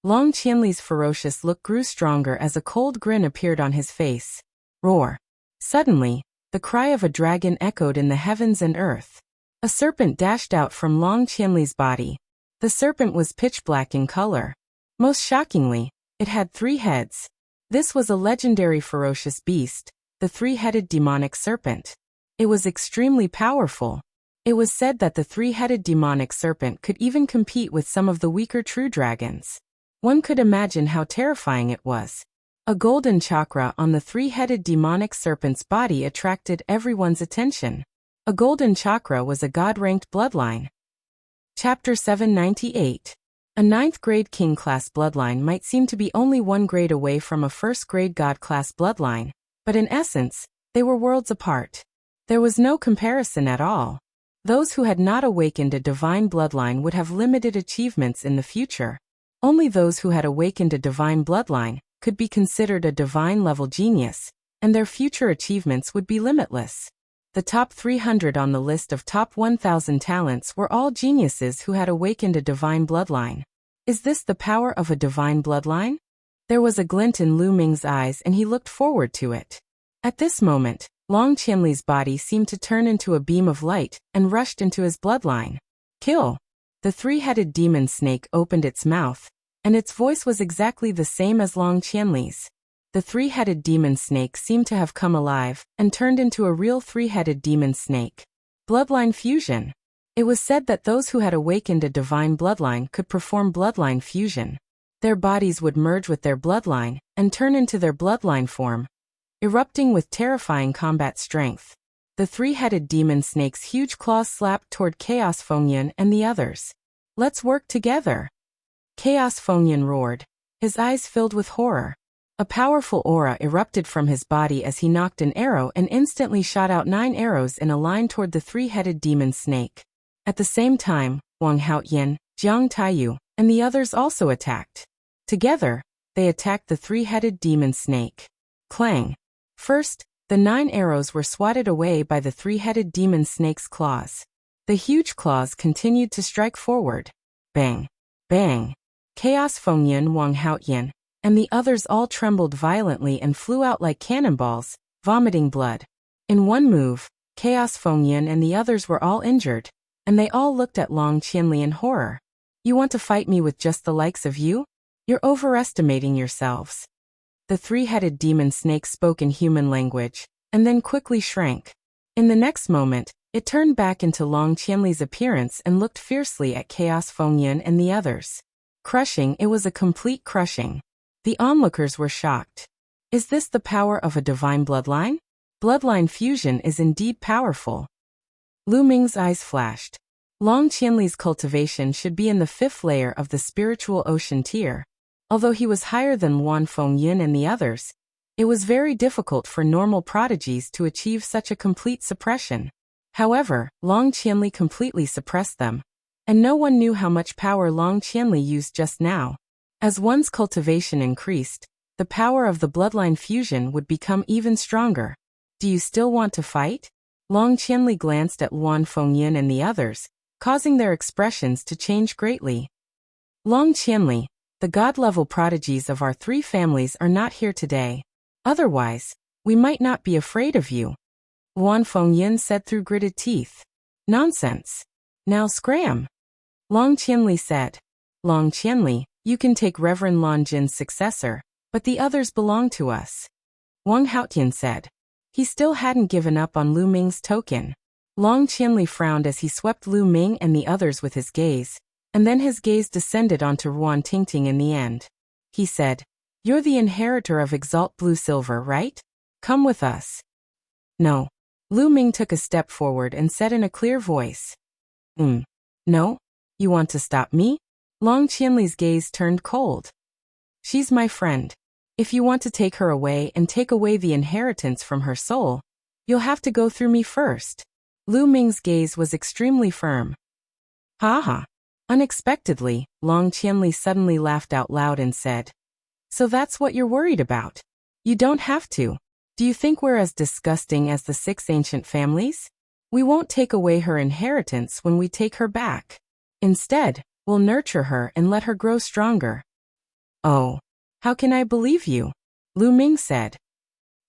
S1: Long Qianli's ferocious look grew stronger as a cold grin appeared on his face. Roar. Suddenly, the cry of a dragon echoed in the heavens and earth. A serpent dashed out from Long Qianli's body. The serpent was pitch black in color. Most shockingly, it had 3 heads. This was a legendary ferocious beast, the 3-headed demonic serpent. It was extremely powerful. It was said that the 3-headed demonic serpent could even compete with some of the weaker true dragons. One could imagine how terrifying it was. A golden chakra on the 3-headed demonic serpent's body attracted everyone's attention. A golden chakra was a god-ranked bloodline. Chapter 798. A 9th grade king class bloodline might seem to be only 1 grade away from a 1st grade god class bloodline, but in essence, they were worlds apart. There was no comparison at all. Those who had not awakened a divine bloodline would have limited achievements in the future. Only those who had awakened a divine bloodline could be considered a divine-level genius, and their future achievements would be limitless. The top 300 on the list of top 1,000 talents were all geniuses who had awakened a divine bloodline. Is this the power of a divine bloodline? There was a glint in Lu Ming's eyes and he looked forward to it. At this moment, Long Qianli's body seemed to turn into a beam of light and rushed into his bloodline. Kill! The 3-headed demon snake opened its mouth, and its voice was exactly the same as Long Qianli's. The 3-headed demon snake seemed to have come alive and turned into a real 3-headed demon snake. Bloodline fusion. It was said that those who had awakened a divine bloodline could perform bloodline fusion. Their bodies would merge with their bloodline and turn into their bloodline form, erupting with terrifying combat strength. The 3-headed demon snake's huge claws slapped toward Chaos Fengyan and the others. Let's work together. Chaos Fengyan roared, his eyes filled with horror. A powerful aura erupted from his body as he knocked an arrow and instantly shot out 9 arrows in a line toward the 3-headed demon snake. At the same time, Wang Haotian, Jiang Taiyu, and the others also attacked. Together, they attacked the 3-headed demon snake. Clang! First, the 9 arrows were swatted away by the 3-headed demon snake's claws. The huge claws continued to strike forward. Bang! Bang! Chaos Fengyan, Wang Haotian, and the others all trembled violently and flew out like cannonballs, vomiting blood. In one move, Chaos Fengyan and the others were all injured. and they all looked at Long Qianli in horror. You want to fight me with just the likes of you? You're overestimating yourselves. The three-headed demon snake spoke in human language, and then quickly shrank. In the next moment, it turned back into Long Qianli's appearance and looked fiercely at Chaos Fengyun and the others. Crushing, it was a complete crushing. The onlookers were shocked. Is this the power of a divine bloodline? Bloodline fusion is indeed powerful. Lu Ming's eyes flashed. Long Qianli's cultivation should be in the 5th layer of the spiritual ocean tier. Although he was higher than Luan Fengyun and the others, it was very difficult for normal prodigies to achieve such a complete suppression. However, Long Qianli completely suppressed them, and no one knew how much power Long Qianli used just now. As one's cultivation increased, the power of the bloodline fusion would become even stronger. Do you still want to fight? Long Qianli glanced at Luan Fengyun and the others, causing their expressions to change greatly. Long Qianli, the god-level prodigies of our 3 families are not here today. Otherwise, we might not be afraid of you. Luan Fengyun said through gritted teeth. Nonsense. Now scram. Long Qianli said. Long Qianli, you can take Reverend Lan Jin's successor, but the others belong to us. Wang Haotian said. He still hadn't given up on Lu Ming's token. Long Qianli frowned as he swept Lu Ming and the others with his gaze, and then his gaze descended onto Ruan Tingting in the end. He said, You're the inheritor of Exalt Blue Silver, right? Come with us. No. Lu Ming took a step forward and said in a clear voice. No? You want to stop me? Long Qianli's gaze turned cold. She's my friend. If you want to take her away and take away the inheritance from her soul, you'll have to go through me first. Lu Ming's gaze was extremely firm. Ha ha. Unexpectedly, Long Qianli suddenly laughed out loud and said, So that's what you're worried about? You don't have to. Do you think we're as disgusting as the 6 ancient families? We won't take away her inheritance when we take her back. Instead, we'll nurture her and let her grow stronger. Oh. How can I believe you? Lu Ming said.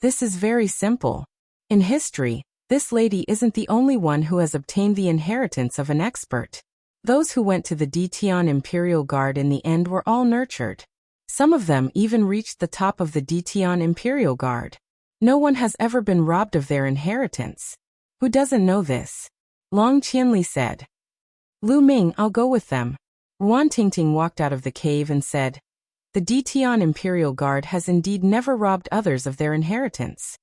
S1: This is very simple. In history, this lady isn't the only one who has obtained the inheritance of an expert. Those who went to the Detian Imperial Guard in the end were all nurtured. Some of them even reached the top of the Detian Imperial Guard. No one has ever been robbed of their inheritance. Who doesn't know this? Long Qianli said. Lu Ming, I'll go with them. Ruan Tingting walked out of the cave and said, The Detian Imperial Guard has indeed never robbed others of their inheritance.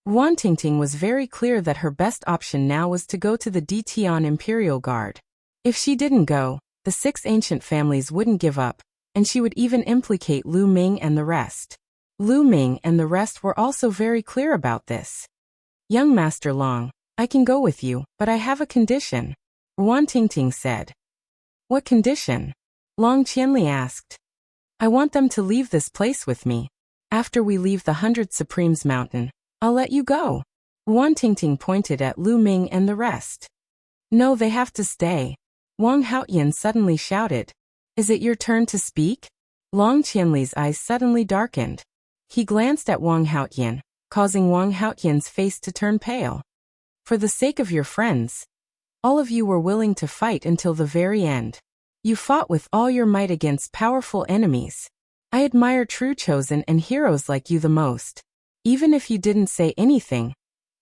S1: Ruan Tingting was very clear that her best option now was to go to the Detian Imperial Guard. If she didn't go, the 6 ancient families wouldn't give up, and she would even implicate Lu Ming and the rest. Lu Ming and the rest were also very clear about this. Young Master Long, I can go with you, but I have a condition, Ruan Tingting said. What condition? Long Qianli asked. I want them to leave this place with me. After we leave the 100 Supremes Mountain, I'll let you go. Ruan Tingting pointed at Lu Ming and the rest. No, they have to stay. Wang Haotian suddenly shouted. Is it your turn to speak? Long Qianli's eyes suddenly darkened. He glanced at Wang Haotian, causing Wang Haotian's face to turn pale. For the sake of your friends, all of you were willing to fight until the very end. You fought with all your might against powerful enemies. I admire true chosen and heroes like you the most. Even if you didn't say anything,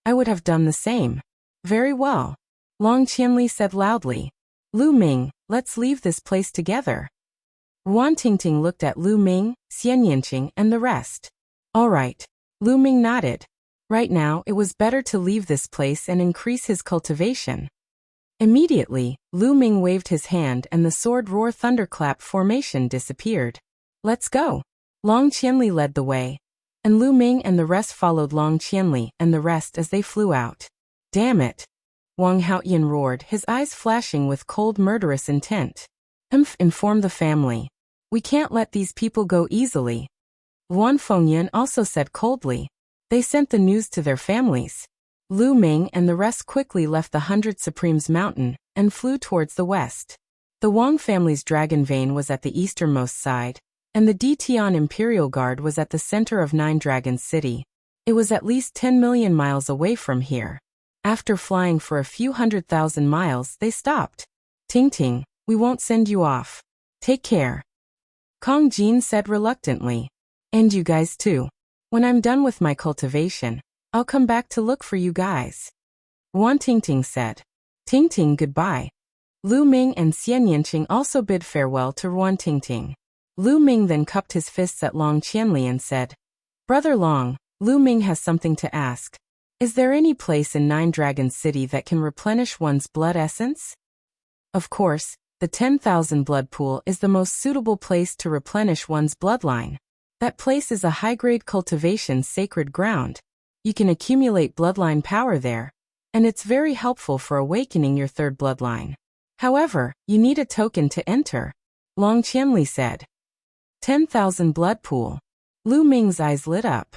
S1: I would have done the same. Very well. Long Qianli said loudly. Lu Ming, let's leave this place together. Ruan Tingting looked at Lu Ming, Xian Yinqing, and the rest. All right. Lu Ming nodded. Right now, it was better to leave this place and increase his cultivation. Immediately, Lu Ming waved his hand and the sword roar thunderclap formation disappeared. Let's go. Long Qianli led the way, and Lu Ming and the rest followed Long Qianli and the rest as they flew out. Damn it. Wang Haotian roared, his eyes flashing with cold murderous intent. Inform the family. We can't let these people go easily. Luan Fengyun also said coldly. They sent the news to their families. Lu Ming and the rest quickly left the 100 Supremes Mountain and flew towards the west. The Wang family's dragon vein was at the easternmost side, and the Detian Imperial Guard was at the center of Nine Dragons City. It was at least 10 million miles away from here. After flying for a few 100,000 miles, they stopped. Ting Ting, we won't send you off. Take care. Kong Jin said reluctantly. And you guys too. When I'm done with my cultivation, I'll come back to look for you guys. Wan Tingting said. Ting Ting, goodbye. Lu Ming and Xian Yanqing also bid farewell to Wan Tingting. Lu Ming then cupped his fists at Long Qianli and said, Brother Long, Lu Ming has something to ask. Is there any place in Nine Dragons City that can replenish one's blood essence? Of course, the 10,000 blood pool is the most suitable place to replenish one's bloodline. That place is a high-grade cultivation sacred ground. You can accumulate bloodline power there, and it's very helpful for awakening your third bloodline. However, you need a token to enter, Long Qianli said. 10,000 blood pool. Lu Ming's eyes lit up.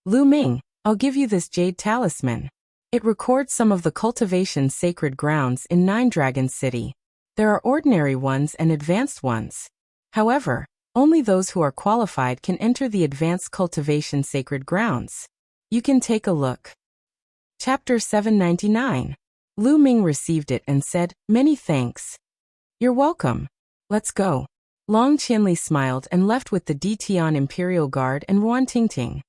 S1: Lu Ming, I'll give you this jade talisman. It records some of the cultivation sacred grounds in Nine Dragons City. There are ordinary ones and advanced ones. However, only those who are qualified can enter the advanced cultivation sacred grounds. You can take a look. Chapter 799. Lu Ming received it and said, Many thanks. You're welcome. Let's go. Long Qianli smiled and left with the Detian Imperial Guard and Wan Tingting.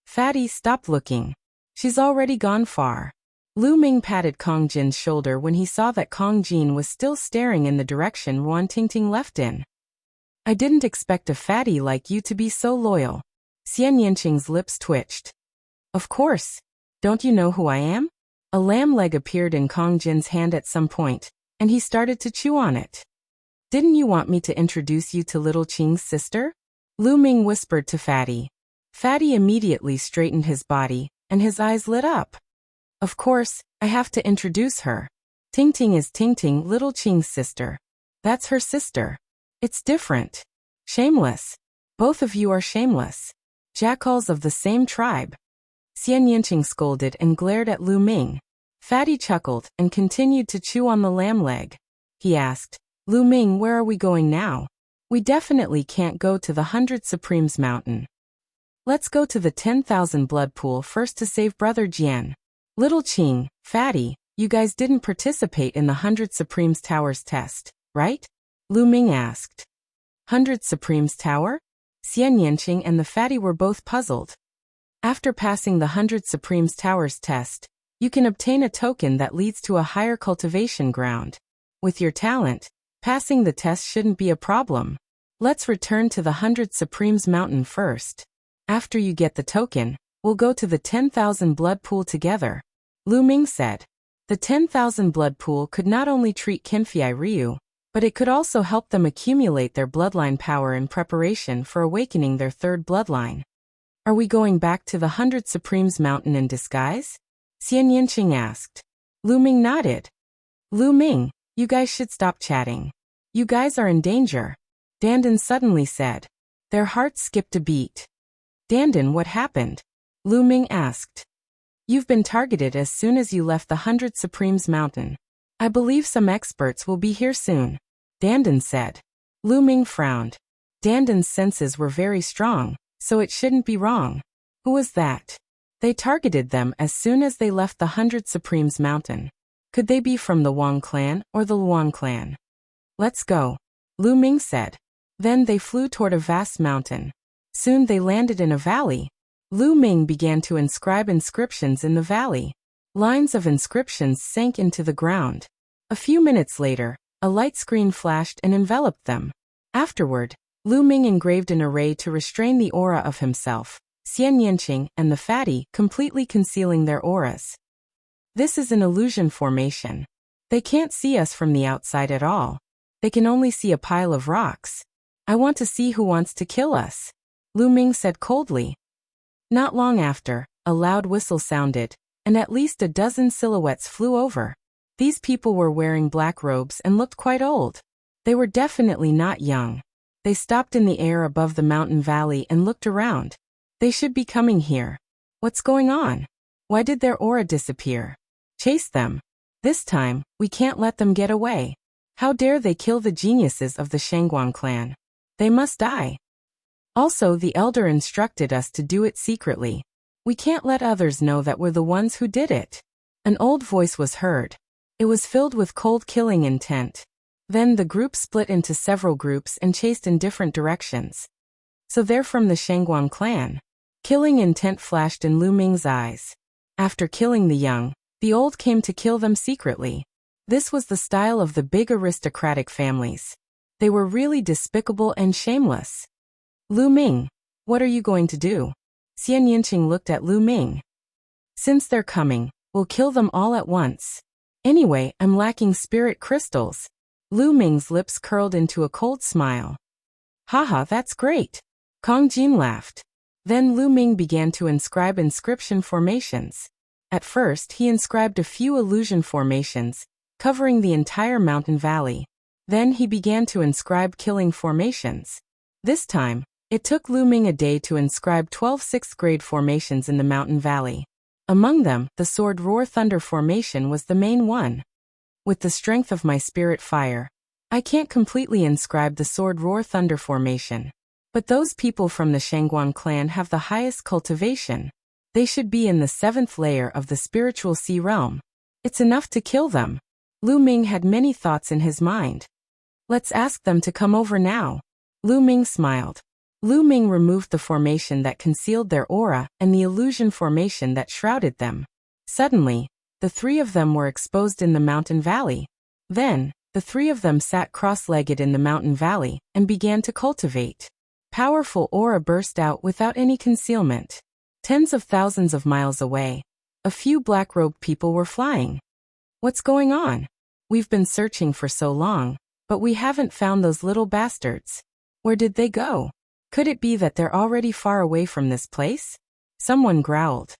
S1: Fatty, stop looking. She's already gone far. Lu Ming patted Kong Jin's shoulder when he saw that Kong Jin was still staring in the direction Wan Tingting left in. I didn't expect a fatty like you to be so loyal. Xian Yanqing's lips twitched. Of course. Don't you know who I am? A lamb leg appeared in Kong Jin's hand at some point, and he started to chew on it. Didn't you want me to introduce you to Little Qing's sister? Lu Ming whispered to Fatty. Fatty immediately straightened his body, and his eyes lit up. Of course, I have to introduce her. Ting Ting is Ting Ting, Little Qing's sister. That's her sister. It's different. Shameless. Both of you are shameless. Jackals of the same tribe. Xian Yanqing scolded and glared at Lu Ming. Fatty chuckled and continued to chew on the lamb leg. He asked, Lu Ming, where are we going now? We definitely can't go to the 100 Supremes Mountain. Let's go to the 10,000 blood pool first to save Brother Jian. Little Qing, Fatty, you guys didn't participate in the 100 Supremes Towers test, right? Lu Ming asked. 100 Supremes Tower? Xian Yanqing and the Fatty were both puzzled. After passing the 100 Supremes Towers test, you can obtain a token that leads to a higher cultivation ground. With your talent, passing the test shouldn't be a problem. Let's return to the 100 Supremes Mountain first. After you get the token, we'll go to the 10,000 blood pool together. Lu Ming said. The 10,000 blood pool could not only treat Qinfei Ryu, but it could also help them accumulate their bloodline power in preparation for awakening their third bloodline. Are we going back to the 100 Supremes Mountain in disguise? Xian Yanqing asked. Lu Ming nodded. Lu Ming, you guys should stop chatting. You guys are in danger. Dandan suddenly said. Their hearts skipped a beat. Dandan, what happened? Lu Ming asked. You've been targeted as soon as you left the 100 Supremes Mountain. I believe some experts will be here soon. Dandan said. Lu Ming frowned. Dandan's senses were very strong, so it shouldn't be wrong. Who was that? They targeted them as soon as they left the 100 Supremes Mountain. Could they be from the Wang clan or the Luan clan? Let's go, Lu Ming said. Then they flew toward a vast mountain. Soon they landed in a valley. Lu Ming began to inscribe inscriptions in the valley. Lines of inscriptions sank into the ground. A few minutes later, a light screen flashed and enveloped them. Afterward, Lu Ming engraved an array to restrain the aura of himself, Xian Yanqing, and the Fatty, completely concealing their auras. This is an illusion formation. They can't see us from the outside at all. They can only see a pile of rocks. I want to see who wants to kill us, Lu Ming said coldly. Not long after, a loud whistle sounded, and at least a dozen silhouettes flew over. These people were wearing black robes and looked quite old. They were definitely not young. They stopped in the air above the mountain valley and looked around. They should be coming here. What's going on? Why did their aura disappear? Chase them. This time, we can't let them get away. How dare they kill the geniuses of the Shangguan clan? They must die. Also, the elder instructed us to do it secretly. We can't let others know that we're the ones who did it. An old voice was heard. It was filled with cold killing intent. Then the group split into several groups and chased in different directions. So they're from the Shangguan clan. Killing intent flashed in Lu Ming's eyes. After killing the young, the old came to kill them secretly. This was the style of the big aristocratic families. They were really despicable and shameless. Lu Ming, what are you going to do? Xian Yinqing looked at Lu Ming. Since they're coming, we'll kill them all at once. Anyway, I'm lacking spirit crystals. Lu Ming's lips curled into a cold smile. Haha, that's great. Kong Jin laughed. Then Lu Ming began to inscribe inscription formations. At first he inscribed a few illusion formations, covering the entire mountain valley. Then he began to inscribe killing formations. This time, it took Lu Ming a day to inscribe 12 6th-grade formations in the mountain valley. Among them, the Sword Roar Thunder formation was the main one. With the strength of my spirit fire, I can't completely inscribe the Sword Roar Thunder formation. But those people from the Shangguan clan have the highest cultivation. They should be in the 7th layer of the spiritual sea realm. It's enough to kill them. Lu Ming had many thoughts in his mind. Let's ask them to come over now. Lu Ming smiled. Lu Ming removed the formation that concealed their aura and the illusion formation that shrouded them. Suddenly, the three of them were exposed in the mountain valley. Then, the three of them sat cross-legged in the mountain valley and began to cultivate. Powerful aura burst out without any concealment. Tens of thousands of miles away, a few black-robed people were flying. What's going on? We've been searching for so long, but we haven't found those little bastards. Where did they go? Could it be that they're already far away from this place? Someone growled.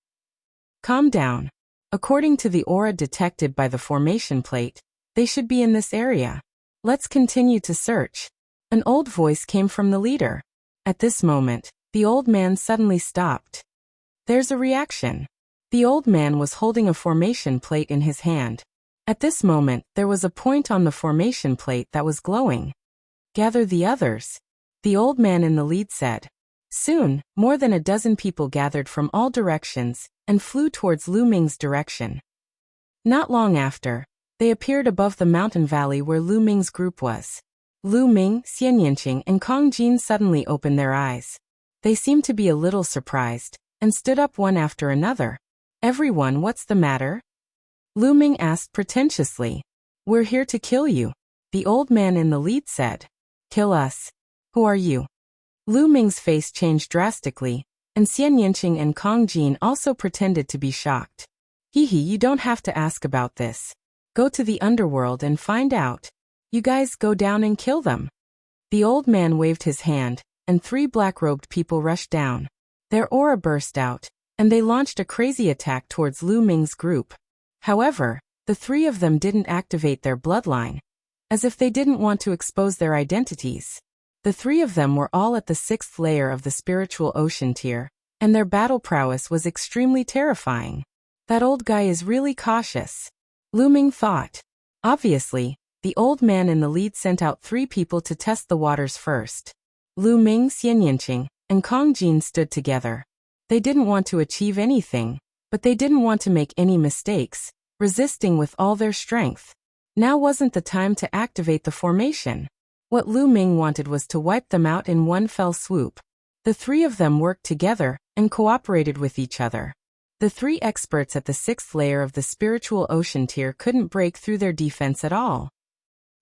S1: Calm down. According to the aura detected by the formation plate, they should be in this area. Let's continue to search. An old voice came from the leader. At this moment, the old man suddenly stopped. There's a reaction. The old man was holding a formation plate in his hand. At this moment, there was a point on the formation plate that was glowing. Gather the others. The old man in the lead said. Soon, more than a dozen people gathered from all directions and flew towards Lu Ming's direction. Not long after, they appeared above the mountain valley where Lu Ming's group was. Lu Ming, Xian Yinqing, and Kong Jin suddenly opened their eyes. They seemed to be a little surprised and stood up one after another. Everyone, what's the matter? Lu Ming asked pretentiously. We're here to kill you. The old man in the lead said. Kill us. Who are you? Lu Ming's face changed drastically, and Xian Yinqing and Kong Jin also pretended to be shocked. You don't have to ask about this. Go to the underworld and find out. You guys go down and kill them. The old man waved his hand, and three black-robed people rushed down. Their aura burst out, and they launched a crazy attack towards Lu Ming's group. However, the three of them didn't activate their bloodline, as if they didn't want to expose their identities. The three of them were all at the 6th layer of the spiritual ocean tier, and their battle prowess was extremely terrifying. That old guy is really cautious. Lu Ming thought. Obviously, the old man in the lead sent out 3 people to test the waters first. Lu Ming, Xian Yinqing, and Kong Jin stood together. They didn't want to achieve anything, but they didn't want to make any mistakes, resisting with all their strength. Now wasn't the time to activate the formation. What Lu Ming wanted was to wipe them out in one fell swoop. The three of them worked together and cooperated with each other. The 3 experts at the 6th layer of the spiritual ocean tier couldn't break through their defense at all.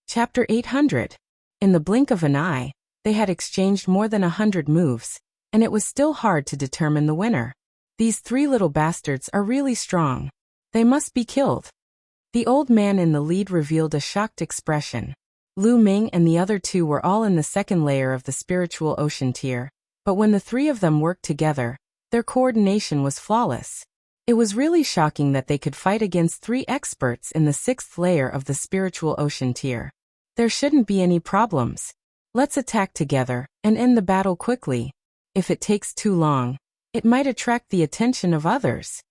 S1: Chapter 800. In the blink of an eye, they had exchanged more than 100 moves, and it was still hard to determine the winner. These 3 little bastards are really strong. They must be killed. The old man in the lead revealed a shocked expression. Lu Ming and the other 2 were all in the 2nd layer of the spiritual ocean tier, but when the 3 of them worked together, their coordination was flawless. It was really shocking that they could fight against 3 experts in the 6th layer of the spiritual ocean tier. There shouldn't be any problems. Let's attack together and end the battle quickly. If it takes too long, it might attract the attention of others.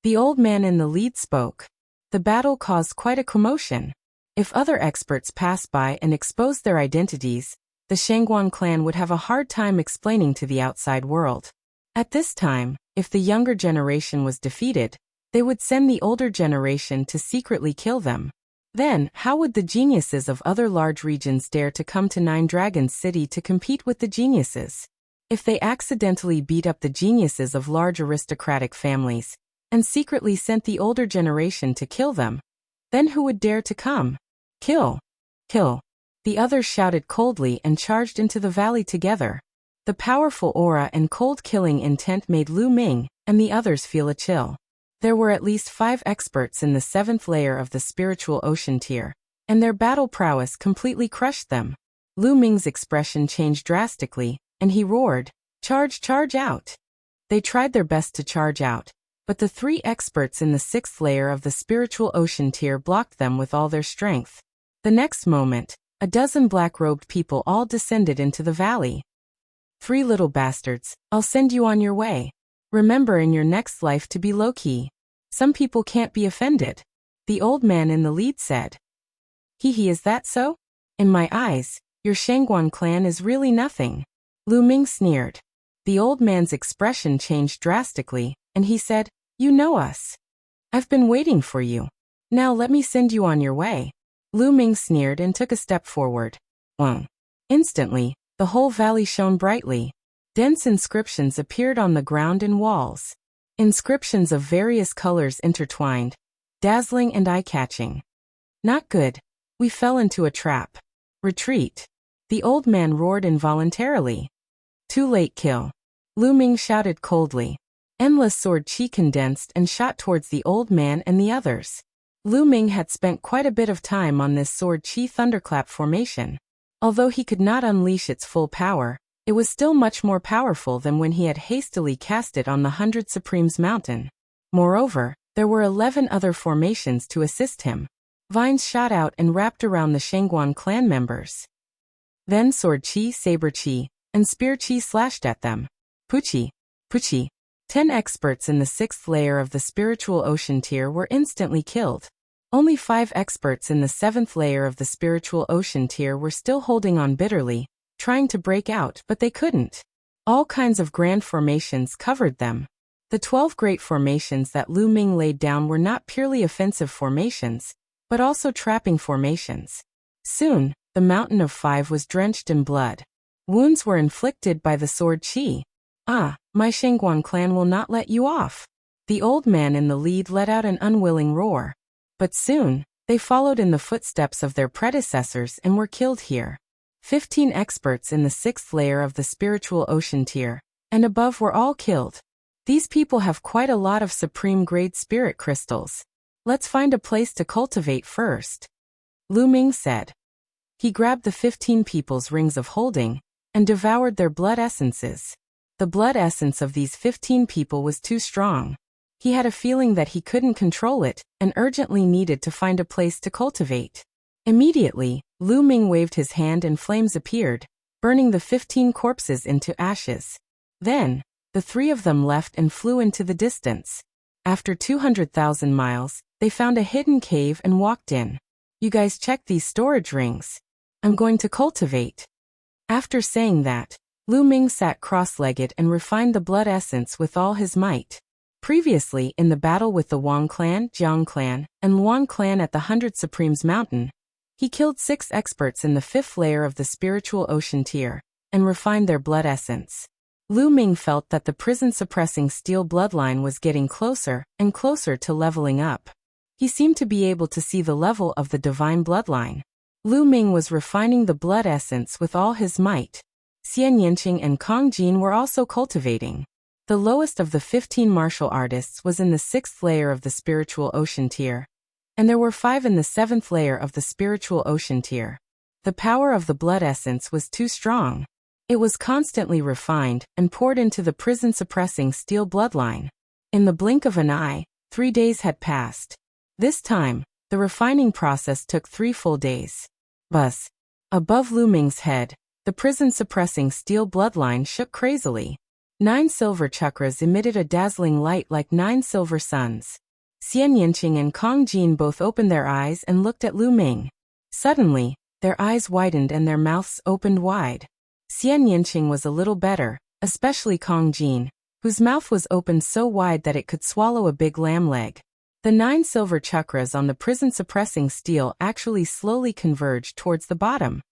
S1: The old man in the lead spoke. The battle caused quite a commotion. If other experts passed by and exposed their identities, the Shangguan clan would have a hard time explaining to the outside world. At this time, if the younger generation was defeated, They would send the older generation to secretly kill them. Then, how would the geniuses of other large regions dare to come to Nine Dragons City to compete with the geniuses? If they accidentally beat up the geniuses of large aristocratic families, and secretly sent the older generation to kill them, then who would dare to come? Kill! Kill! The others shouted coldly and charged into the valley together. The powerful aura and cold killing intent made Lu Ming and the others feel a chill. There were at least 5 experts in the 7th layer of the spiritual ocean tier, and their battle prowess completely crushed them. Lu Ming's expression changed drastically, and he roared, "Charge, charge out!" They tried their best to charge out, but the 3 experts in the 6th layer of the spiritual ocean tier blocked them with all their strength. The next moment, a dozen black-robed people all descended into the valley. "3 little bastards, I'll send you on your way. Remember in your next life to be low-key. Some people can't be offended," the old man in the lead said. "Hee, is that so? In my eyes, your Shangguan clan is really nothing." Lu Ming sneered. The old man's expression changed drastically, and he said, "You know us. I've been waiting for you. Now let me send you on your way." Lu Ming sneered and took a step forward. Instantly, the whole valley shone brightly. Dense inscriptions appeared on the ground and walls. Inscriptions of various colors intertwined, dazzling and eye-catching. "Not good. We fell into a trap. Retreat." The old man roared involuntarily. "Too late, kill." Lu Ming shouted coldly. Endless sword chi condensed and shot towards the old man and the others. Lu Ming had spent quite a bit of time on this sword chi thunderclap formation. Although he could not unleash its full power, it was still much more powerful than when he had hastily cast it on the 100 Supremes mountain. Moreover, there were 11 other formations to assist him. Vines shot out and wrapped around the Shangguan clan members. Then sword chi, saber chi, and spear chi slashed at them. Puchi, puchi. 10 experts in the 6th layer of the spiritual ocean tier were instantly killed. Only 5 experts in the 7th layer of the spiritual ocean tier were still holding on bitterly, trying to break out, but they couldn't. All kinds of grand formations covered them. The 12 great formations that Lu Ming laid down were not purely offensive formations, but also trapping formations. Soon, the mountain of 5 was drenched in blood. Wounds were inflicted by the sword chi. "Ah, my Shangguan clan will not let you off." The old man in the lead let out an unwilling roar. But soon, they followed in the footsteps of their predecessors and were killed here. 15 experts in the 6th layer of the spiritual ocean tier, and above were all killed. These people have quite a lot of supreme-grade spirit crystals. Let's find a place to cultivate first, Lu Ming said. He grabbed the 15 people's rings of holding, and devoured their blood essences. The blood essence of these 15 people was too strong. He had a feeling that he couldn't control it, and urgently needed to find a place to cultivate. Immediately, Lu Ming waved his hand and flames appeared, burning the 15 corpses into ashes. Then, the 3 of them left and flew into the distance. After 200,000 miles, they found a hidden cave and walked in. "You guys check these storage rings. I'm going to cultivate." After saying that, Lu Ming sat cross-legged and refined the blood essence with all his might. Previously, in the battle with the Wang clan, Jiang clan, and Luan clan at the 100 Supremes mountain, he killed 6 experts in the 5th layer of the spiritual ocean tier, and refined their blood essence. Lu Ming felt that the prison-suppressing steel bloodline was getting closer and closer to leveling up. He seemed to be able to see the level of the divine bloodline. Lu Ming was refining the blood essence with all his might. Xian Yinqing and Kong Jin were also cultivating. The lowest of the 15 martial artists was in the 6th layer of the spiritual ocean tier, and there were 5 in the 7th layer of the spiritual ocean tier. The power of the blood essence was too strong. It was constantly refined and poured into the prison-suppressing steel bloodline. In the blink of an eye, 3 days had passed. This time, the refining process took 3 full days. Buzz. Above Lu Ming's head, the prison-suppressing steel bloodline shook crazily. 9 silver chakras emitted a dazzling light like 9 silver suns. Xian Yinqing and Kong Jin both opened their eyes and looked at Lu Ming. Suddenly, their eyes widened and their mouths opened wide. Xian Yinqing was a little better, especially Kong Jin, whose mouth was opened so wide that it could swallow a big lamb leg. The 9 silver chakras on the prison-suppressing steel actually slowly converged towards the bottom.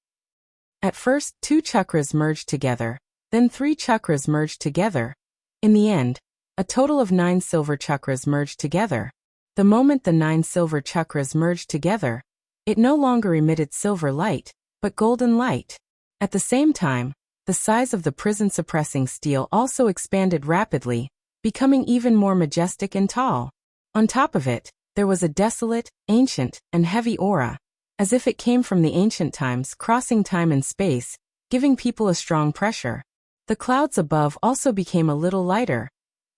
S1: At first, 2 chakras merged together, then 3 chakras merged together. In the end, a total of 9 silver chakras merged together. The moment the 9 silver chakras merged together, it no longer emitted silver light, but golden light. At the same time, the size of the prison-suppressing steel also expanded rapidly, becoming even more majestic and tall. On top of it, there was a desolate, ancient, and heavy aura, as if it came from the ancient times, crossing time and space, giving people a strong pressure. The clouds above also became a little lighter,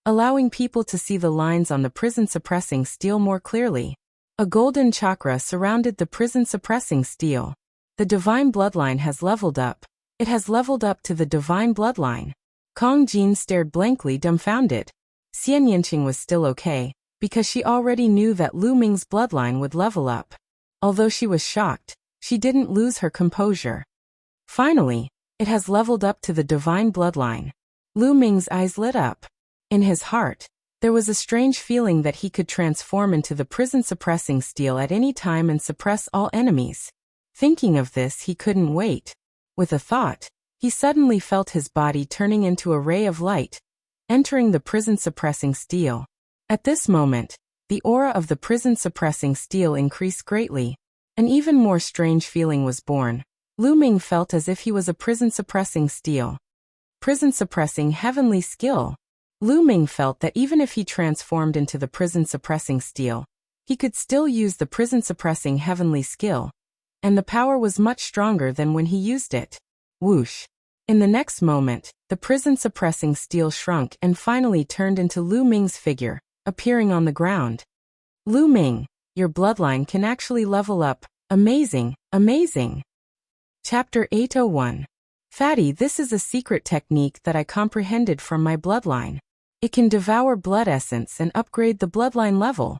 S1: allowing people to see the lines on the prison-suppressing steel more clearly. A golden chakra surrounded the prison-suppressing steel. The divine bloodline has leveled up. It has leveled up to the divine bloodline. Kong Jin stared blankly, dumbfounded. Xian Yinqing was still okay, because she already knew that Lu Ming's bloodline would level up. Although she was shocked, she didn't lose her composure. Finally, it has leveled up to the divine bloodline. Lu Ming's eyes lit up. In his heart, there was a strange feeling that he could transform into the prison-suppressing steel at any time and suppress all enemies. Thinking of this, he couldn't wait. With a thought, he suddenly felt his body turning into a ray of light, entering the prison-suppressing steel. At this moment, the aura of the prison-suppressing steel increased greatly. An even more strange feeling was born. Lu Ming felt as if he was a prison-suppressing steel. Prison-suppressing heavenly skill. Lu Ming felt that even if he transformed into the prison-suppressing steel, he could still use the prison-suppressing heavenly skill, and the power was much stronger than when he used it. Whoosh! In the next moment, the prison-suppressing steel shrunk and finally turned into Lu Ming's figure, appearing on the ground. Lu Ming, your bloodline can actually level up. Amazing, amazing. Chapter 801. Fatty, this is a secret technique that I comprehended from my bloodline. It can devour blood essence and upgrade the bloodline level.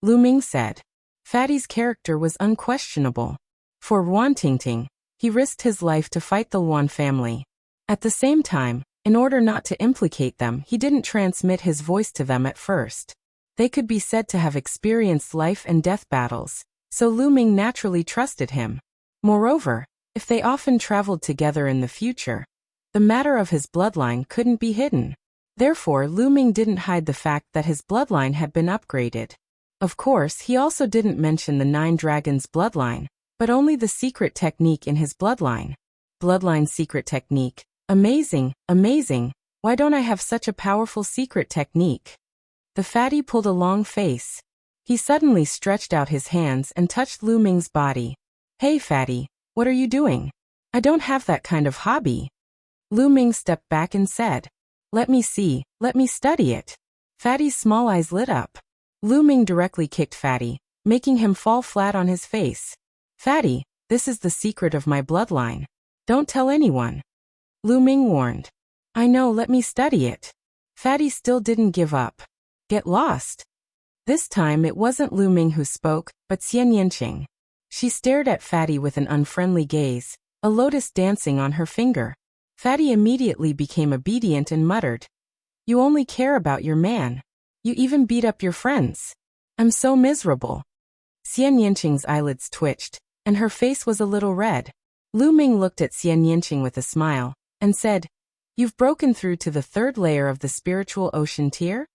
S1: Lu Ming said. Fatty's character was unquestionable. For Yuan Tingting, he risked his life to fight the Yuan family. At the same time, in order not to implicate them, he didn't transmit his voice to them at first. They could be said to have experienced life and death battles, so Lu Ming naturally trusted him. Moreover, if they often traveled together in the future, the matter of his bloodline couldn't be hidden. Therefore, Lu Ming didn't hide the fact that his bloodline had been upgraded. Of course, he also didn't mention the 9 dragons' bloodline, but only the secret technique in his bloodline. Bloodline secret technique. Amazing, amazing. Why don't I have such a powerful secret technique? The fatty pulled a long face. He suddenly stretched out his hands and touched Lu Ming's body. Hey fatty, what are you doing? I don't have that kind of hobby. Lu Ming stepped back and said, let me see, let me study it. Fatty's small eyes lit up. Lu Ming directly kicked Fatty, making him fall flat on his face. Fatty, this is the secret of my bloodline. Don't tell anyone. Lu Ming warned. I know, let me study it. Fatty still didn't give up. Get lost. This time it wasn't Lu Ming who spoke, but Xian Yinqing. She stared at Fatty with an unfriendly gaze, a lotus dancing on her finger. Fatty immediately became obedient and muttered. You only care about your man. You even beat up your friends. I'm so miserable. Xian Yinqing's eyelids twitched, and her face was a little red. Lu Ming looked at Xian Yinqing with a smile, and said, You've broken through to the 3rd layer of the spiritual ocean tier?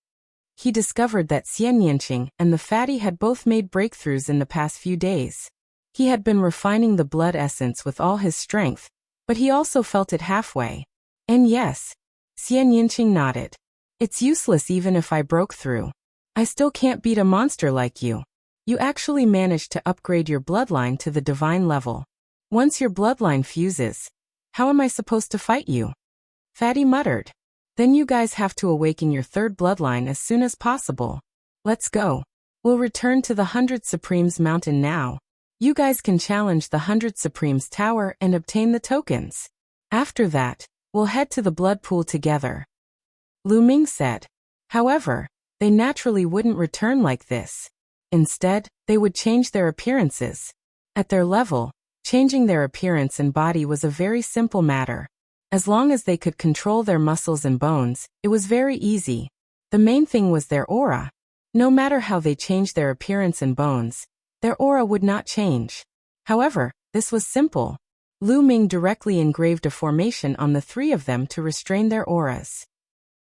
S1: He discovered that Xian Yinqing and the fatty had both made breakthroughs in the past few days. He had been refining the blood essence with all his strength, but he also felt it halfway. And yes, Xian Yinqing nodded. It's useless even if I broke through. I still can't beat a monster like you. You actually managed to upgrade your bloodline to the divine level. Once your bloodline fuses, how am I supposed to fight you? Fatty muttered. Then you guys have to awaken your 3rd bloodline as soon as possible. Let's go. We'll return to the 100 Supremes mountain now. You guys can challenge the 100 Supremes tower and obtain the tokens. After that, we'll head to the blood pool together. Lu Ming said. However, they naturally wouldn't return like this. Instead, they would change their appearances. At their level, changing their appearance and body was a very simple matter. As long as they could control their muscles and bones, it was very easy. The main thing was their aura. No matter how they changed their appearance and bones, their aura would not change. However, this was simple. Lu Ming directly engraved a formation on the three of them to restrain their auras.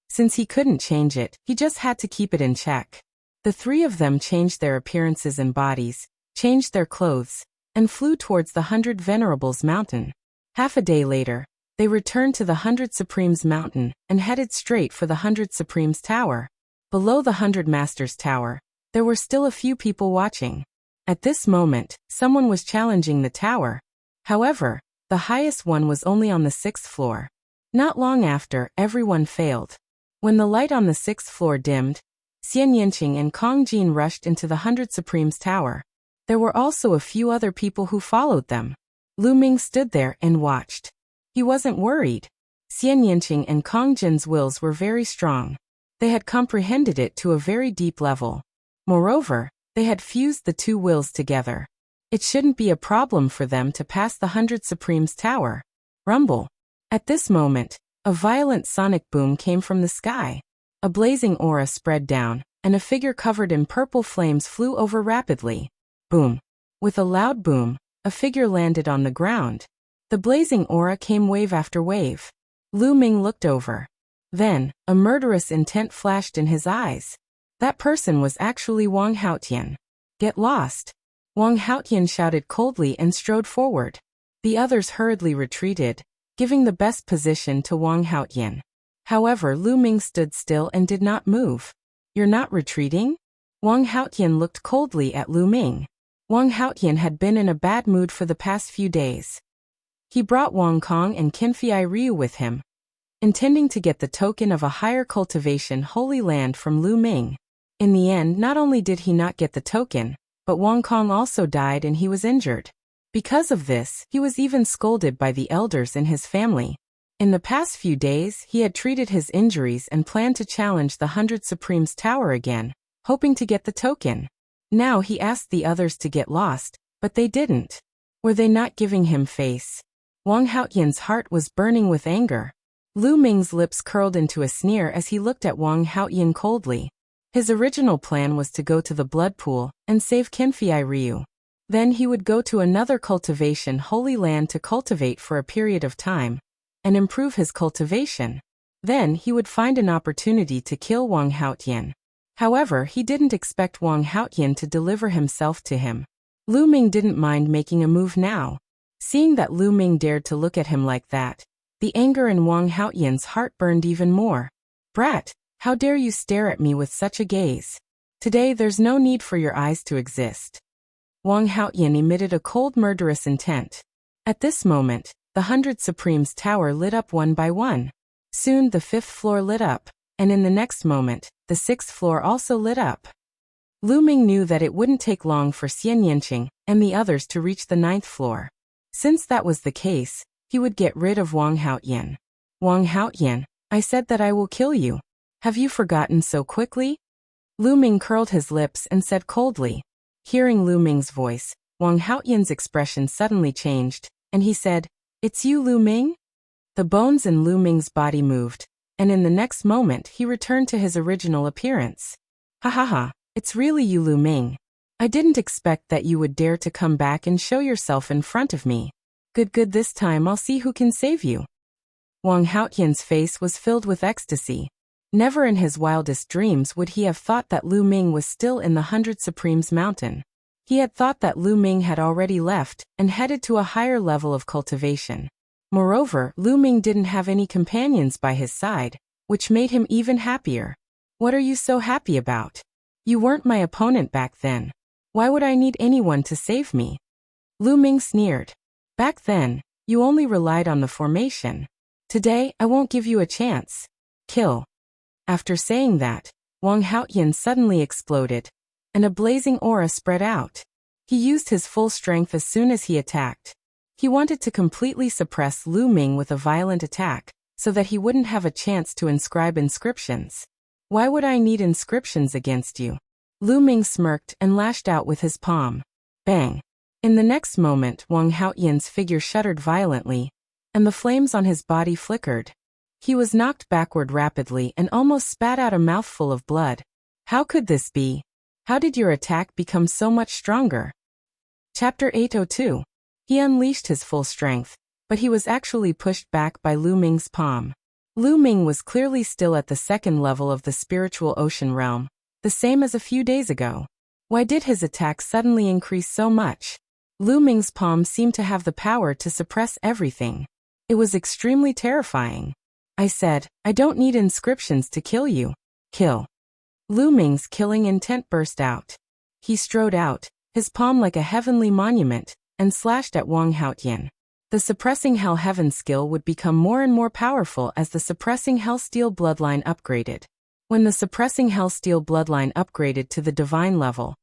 S1: Since he couldn't change it, he just had to keep it in check. The three of them changed their appearances and bodies, changed their clothes, and flew towards the 100 Venerables Mountain. Half a day later, they returned to the 100 Supremes Mountain and headed straight for the 100 Supremes Tower. Below the 100 Masters Tower, there were still a few people watching. At this moment, someone was challenging the tower. However, the highest one was only on the 6th floor. Not long after, everyone failed. When the light on the 6th floor dimmed, Xian Yinqing and Kong Jin rushed into the 100 Supremes Tower. There were also a few other people who followed them. Lu Ming stood there and watched. He wasn't worried. Xian Yinqing and Kong Jin's wills were very strong. They had comprehended it to a very deep level. Moreover, they had fused the two wills together. It shouldn't be a problem for them to pass the 100 Supremes Tower. Rumble. At this moment, a violent sonic boom came from the sky. A blazing aura spread down, and a figure covered in purple flames flew over rapidly. Boom. With a loud boom, a figure landed on the ground. The blazing aura came wave after wave. Lu Ming looked over. Then, a murderous intent flashed in his eyes. That person was actually Wang Haotian. Get lost. Wang Haotian shouted coldly and strode forward. The others hurriedly retreated, giving the best position to Wang Haotian. However, Lu Ming stood still and did not move. You're not retreating? Wang Haotian looked coldly at Lu Ming. Wang Haotian had been in a bad mood for the past few days. He brought Wang Kong and Qinfei Ryu with him, intending to get the token of a higher cultivation holy land from Lu Ming. In the end, not only did he not get the token, but Wang Kong also died and he was injured. Because of this, he was even scolded by the elders in his family. In the past few days, he had treated his injuries and planned to challenge the 100 Supremes Tower again, hoping to get the token. Now he asked the others to get lost, but they didn't. Were they not giving him face? Wang Haotian's heart was burning with anger. Lu Ming's lips curled into a sneer as he looked at Wang Haotian coldly. His original plan was to go to the blood pool and save Qinfei Ryu. Then he would go to another cultivation holy land to cultivate for a period of time and improve his cultivation. Then he would find an opportunity to kill Wang Haotian. However, he didn't expect Wang Haotian to deliver himself to him. Lu Ming didn't mind making a move now. Seeing that Lu Ming dared to look at him like that, the anger in Wang Haotian's heart burned even more. Brat, how dare you stare at me with such a gaze? Today there's no need for your eyes to exist. Wang Haotian emitted a cold murderous intent. At this moment, the 100 Supremes Tower lit up one by one. Soon the 5th floor lit up, and in the next moment, the 6th floor also lit up. Lu Ming knew that it wouldn't take long for Xian Yinqing and the others to reach the 9th floor. Since that was the case, he would get rid of Wang Haotian. Wang Haotian, I said that I will kill you. Have you forgotten so quickly? Lu Ming curled his lips and said coldly. Hearing Lu Ming's voice, Wang Haotian's expression suddenly changed, and he said, It's you, Lu Ming? The bones in Lu Ming's body moved, and in the next moment he returned to his original appearance. Ha ha ha, it's really you, Lu Ming. I didn't expect that you would dare to come back and show yourself in front of me. Good, this time I'll see who can save you. Wang Haotian's face was filled with ecstasy. Never in his wildest dreams would he have thought that Lu Ming was still in the 100 Supremes Mountain. He had thought that Lu Ming had already left and headed to a higher level of cultivation. Moreover, Lu Ming didn't have any companions by his side, which made him even happier. What are you so happy about? You weren't my opponent back then. Why would I need anyone to save me? Lu Ming sneered. Back then, you only relied on the formation. Today, I won't give you a chance. Kill. After saying that, Wang Haotian suddenly exploded, and a blazing aura spread out. He used his full strength as soon as he attacked. He wanted to completely suppress Lu Ming with a violent attack, so that he wouldn't have a chance to inscribe inscriptions. Why would I need inscriptions against you? Lu Ming smirked and lashed out with his palm. Bang! In the next moment, Wang Haotian's figure shuddered violently, and the flames on his body flickered. He was knocked backward rapidly and almost spat out a mouthful of blood. How could this be? How did your attack become so much stronger? Chapter 802. He unleashed his full strength, but he was actually pushed back by Lu Ming's palm. Lu Ming was clearly still at the second level of the spiritual ocean realm, the same as a few days ago. Why did his attack suddenly increase so much? Lu Ming's palm seemed to have the power to suppress everything. It was extremely terrifying. I said, I don't need inscriptions to kill you. Kill. Lu Ming's killing intent burst out. He strode out, his palm like a heavenly monument, and slashed at Wang Haotian. The suppressing Hell Heaven skill would become more and more powerful as the suppressing Hell Steel bloodline upgraded. When the suppressing Hell Steel bloodline upgraded to the divine level,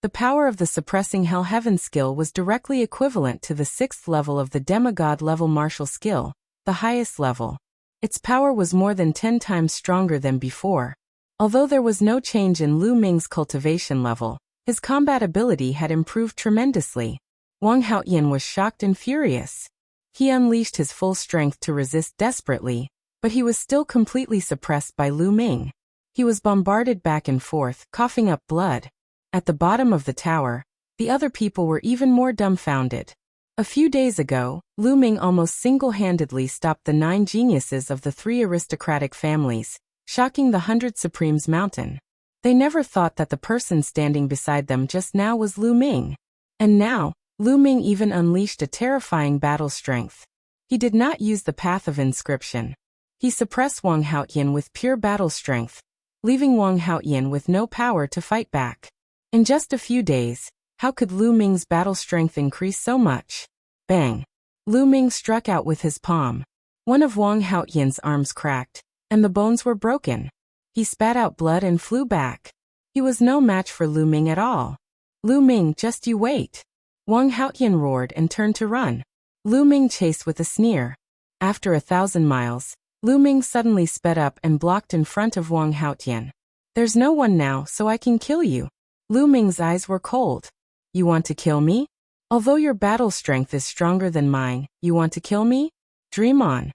S1: the power of the suppressing Hell Heaven skill was directly equivalent to the 6th level of the demigod level martial skill, the highest level. Its power was more than 10 times stronger than before. Although there was no change in Lu Ming's cultivation level, his combat ability had improved tremendously. Wang Haotian was shocked and furious. He unleashed his full strength to resist desperately, but he was still completely suppressed by Lu Ming. He was bombarded back and forth, coughing up blood. At the bottom of the tower, the other people were even more dumbfounded. A few days ago, Lu Ming almost single-handedly stopped the 9 geniuses of the 3 aristocratic families, shocking the 100 Supremes mountain. They never thought that the person standing beside them just now was Lu Ming. And now, Lu Ming even unleashed a terrifying battle strength. He did not use the path of inscription. He suppressed Wang Haotian with pure battle strength, leaving Wang Haotian with no power to fight back. In just a few days, how could Lu Ming's battle strength increase so much? Bang! Lu Ming struck out with his palm. One of Wang Haotian's arms cracked, and the bones were broken. He spat out blood and flew back. He was no match for Lu Ming at all. Lu Ming, just you wait. Wang Haotian roared and turned to run. Lu Ming chased with a sneer. After 1,000 miles, Lu Ming suddenly sped up and blocked in front of Wang Haotian. There's no one now, so I can kill you. Lu Ming's eyes were cold. You want to kill me? Although your battle strength is stronger than mine, you want to kill me? Dream on.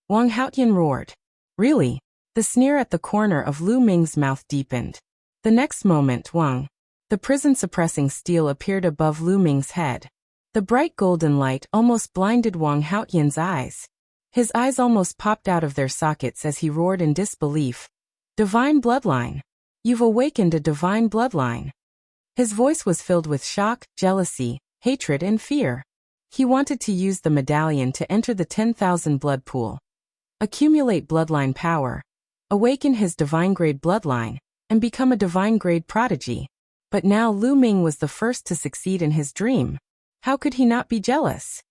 S1: Wang Haotian roared. Really? The sneer at the corner of Lu Ming's mouth deepened. The next moment, the prison-suppressing steel appeared above Lu Ming's head. The bright golden light almost blinded Wang Haotian's eyes. His eyes almost popped out of their sockets as he roared in disbelief. Divine bloodline. You've awakened a divine bloodline. His voice was filled with shock, jealousy, hatred and fear. He wanted to use the medallion to enter the 10,000 blood pool, accumulate bloodline power, awaken his divine-grade bloodline, and become a divine-grade prodigy. But now Lu Ming was the first to succeed in his dream. How could he not be jealous?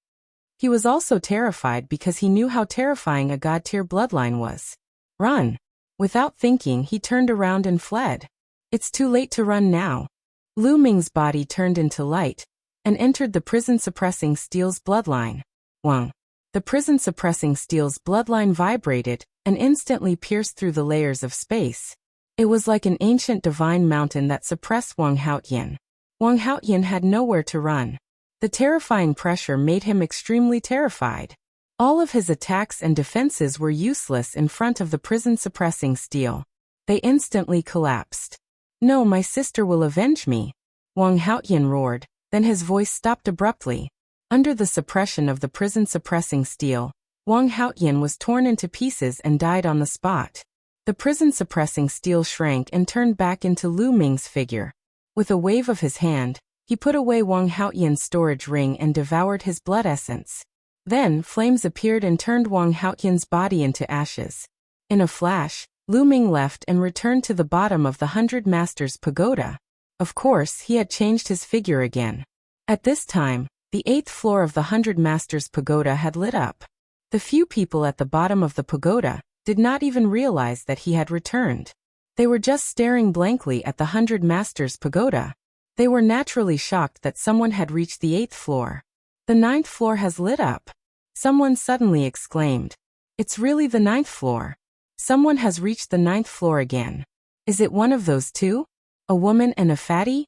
S1: He was also terrified because he knew how terrifying a god-tier bloodline was. Run! Without thinking, he turned around and fled. It's too late to run now. Lu Ming's body turned into light and entered the prison-suppressing steel's bloodline. Wang. The prison-suppressing steel's bloodline vibrated and instantly pierced through the layers of space. It was like an ancient divine mountain that suppressed Wang Haotian. Wang Haotian had nowhere to run. The terrifying pressure made him extremely terrified. All of his attacks and defenses were useless in front of the prison-suppressing steel. They instantly collapsed. No, my sister will avenge me. Wang Haotian roared, then his voice stopped abruptly. Under the suppression of the prison-suppressing steel, Wang Haotian was torn into pieces and died on the spot. The prison-suppressing steel shrank and turned back into Lu Ming's figure. With a wave of his hand, he put away Wang Haotian's storage ring and devoured his blood essence. Then, flames appeared and turned Wang Haotian's body into ashes. In a flash, Lu Ming left and returned to the bottom of the 100 Masters Pagoda. Of course, he had changed his figure again. At this time, the 8th floor of the 100 Masters Pagoda had lit up. The few people at the bottom of the pagoda did not even realize that he had returned. They were just staring blankly at the 100 Masters Pagoda. They were naturally shocked that someone had reached the 8th floor. The 9th floor has lit up. Someone suddenly exclaimed. It's really the 9th floor. Someone has reached the 9th floor again. Is it one of those two? A woman and a fatty?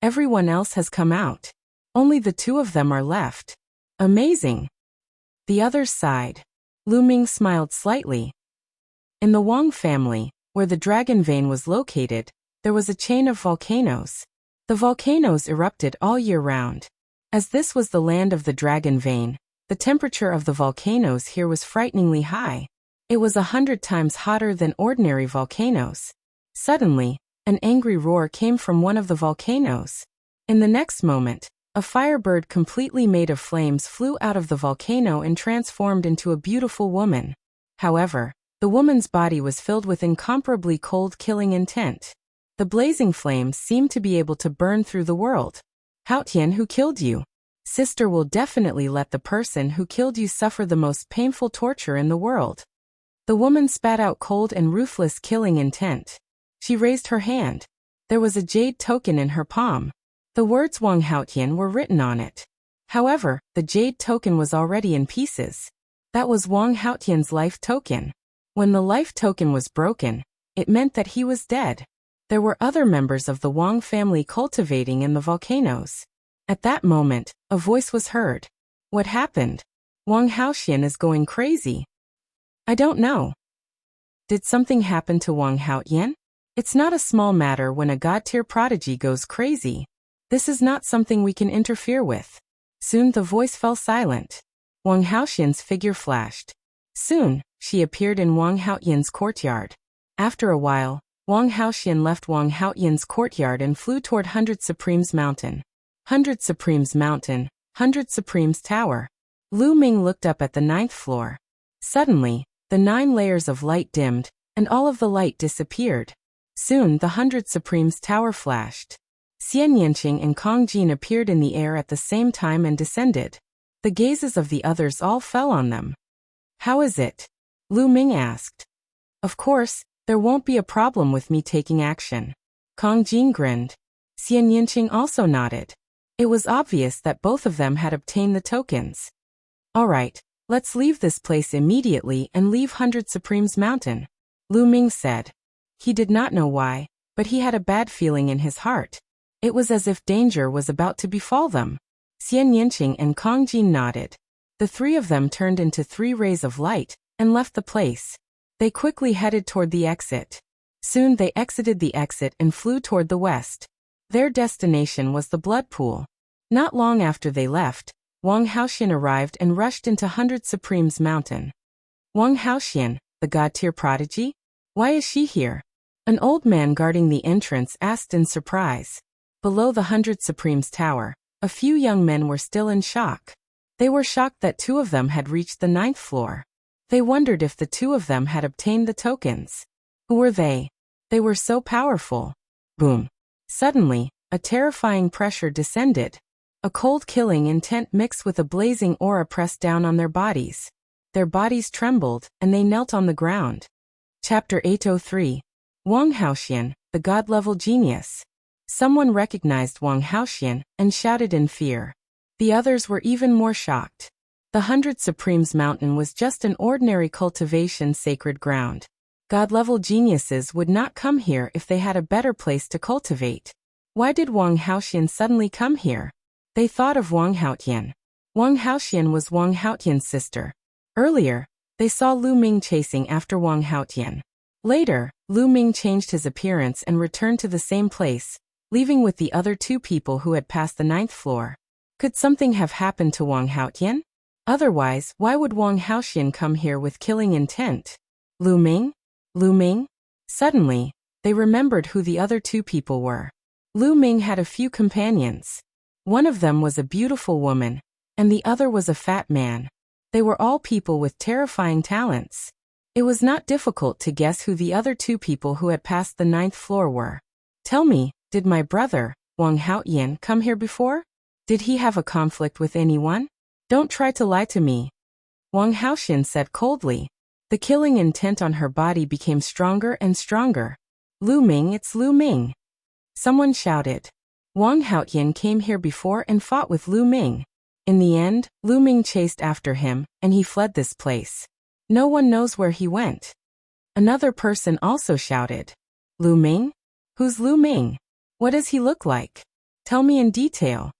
S1: Everyone else has come out. Only the two of them are left. Amazing. The others sighed. Lu Ming smiled slightly. In the Wang family, where the dragon vein was located, there was a chain of volcanoes. The volcanoes erupted all year round. As this was the land of the dragon vein, the temperature of the volcanoes here was frighteningly high. It was 100 times hotter than ordinary volcanoes. Suddenly, an angry roar came from one of the volcanoes. In the next moment, a firebird completely made of flames flew out of the volcano and transformed into a beautiful woman. However, the woman's body was filled with incomparably cold killing intent. The blazing flames seemed to be able to burn through the world. Haotian, who killed you? Sister will definitely let the person who killed you suffer the most painful torture in the world. The woman spat out cold and ruthless killing intent. She raised her hand. There was a jade token in her palm. The words Wang Haotian were written on it. However, the jade token was already in pieces. That was Wang Haotian's life token. When the life token was broken, it meant that he was dead. There were other members of the Wang family cultivating in the volcanoes. At that moment, a voice was heard. What happened? Wang Haotian is going crazy. I don't know. Did something happen to Wang Haotian? It's not a small matter when a god-tier prodigy goes crazy. This is not something we can interfere with. Soon the voice fell silent. Wang Haotian's figure flashed. Soon, she appeared in Wang Haotian's courtyard. After a while, Wang Haotian left Wang Haotian's courtyard and flew toward 100 Supremes Mountain. 100 Supremes Mountain, 100 Supremes Tower. Lu Ming looked up at the 9th floor. Suddenly, the 9 layers of light dimmed, and all of the light disappeared. Soon the 100 Supremes Tower flashed. Xian Yanqing and Kong Jin appeared in the air at the same time and descended. The gazes of the others all fell on them. How is it? Lu Ming asked. Of course, there won't be a problem with me taking action. Kong Jin grinned. Xian Yanqing also nodded. It was obvious that both of them had obtained the tokens. Alright, let's leave this place immediately and leave 100 Supremes Mountain, Lu Ming said. He did not know why, but he had a bad feeling in his heart. It was as if danger was about to befall them. Xian Yanqing and Kong Jin nodded. The 3 of them turned into 3 rays of light and left the place. They quickly headed toward the exit. Soon they exited the exit and flew toward the west. Their destination was the blood pool. Not long after they left, Wang Haotian arrived and rushed into 100 Supremes Mountain. Wang Haotian, the god-tier prodigy? Why is she here? An old man guarding the entrance asked in surprise. Below the 100 Supremes Tower, a few young men were still in shock. They were shocked that 2 of them had reached the 9th floor. They wondered if the 2 of them had obtained the tokens. Who were they? They were so powerful. Boom. Suddenly, a terrifying pressure descended. A cold killing intent mixed with a blazing aura pressed down on their bodies. Their bodies trembled, and they knelt on the ground. Chapter 803. Wang Haotian, the god-level genius. Someone recognized Wang Haotian and shouted in fear. The others were even more shocked. The 100 Supremes Mountain was just an ordinary cultivation sacred ground. God-level geniuses would not come here if they had a better place to cultivate. Why did Wang Haotian suddenly come here? They thought of Wang Haotian. Wang Haotian was Wang Haotian's sister. Earlier, they saw Lu Ming chasing after Wang Haotian. Later, Lu Ming changed his appearance and returned to the same place, leaving with the other 2 people who had passed the 9th floor. Could something have happened to Wang Haotian? Otherwise, why would Wang Haotian come here with killing intent? Lu Ming? Lu Ming? Suddenly, they remembered who the other 2 people were. Lu Ming had a few companions. One of them was a beautiful woman, and the other was a fat man. They were all people with terrifying talents. It was not difficult to guess who the other 2 people who had passed the 9th floor were. Tell me, did my brother, Wang Haotian, come here before? Did he have a conflict with anyone? Don't try to lie to me. Wang Haotian said coldly. The killing intent on her body became stronger and stronger. Lu Ming, it's Lu Ming. Someone shouted. Wang Haotian came here before and fought with Lu Ming. In the end, Lu Ming chased after him, and he fled this place. No one knows where he went. Another person also shouted. Lu Ming? Who's Lu Ming? What does he look like? Tell me in detail.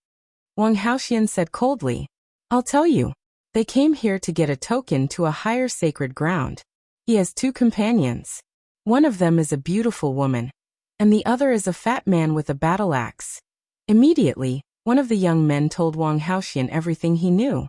S1: Wang Haotian said coldly. I'll tell you. They came here to get a token to a higher sacred ground. He has 2 companions. One of them is a beautiful woman. and the other is a fat man with a battle axe. Immediately, one of the young men told Wang Haoxian everything he knew.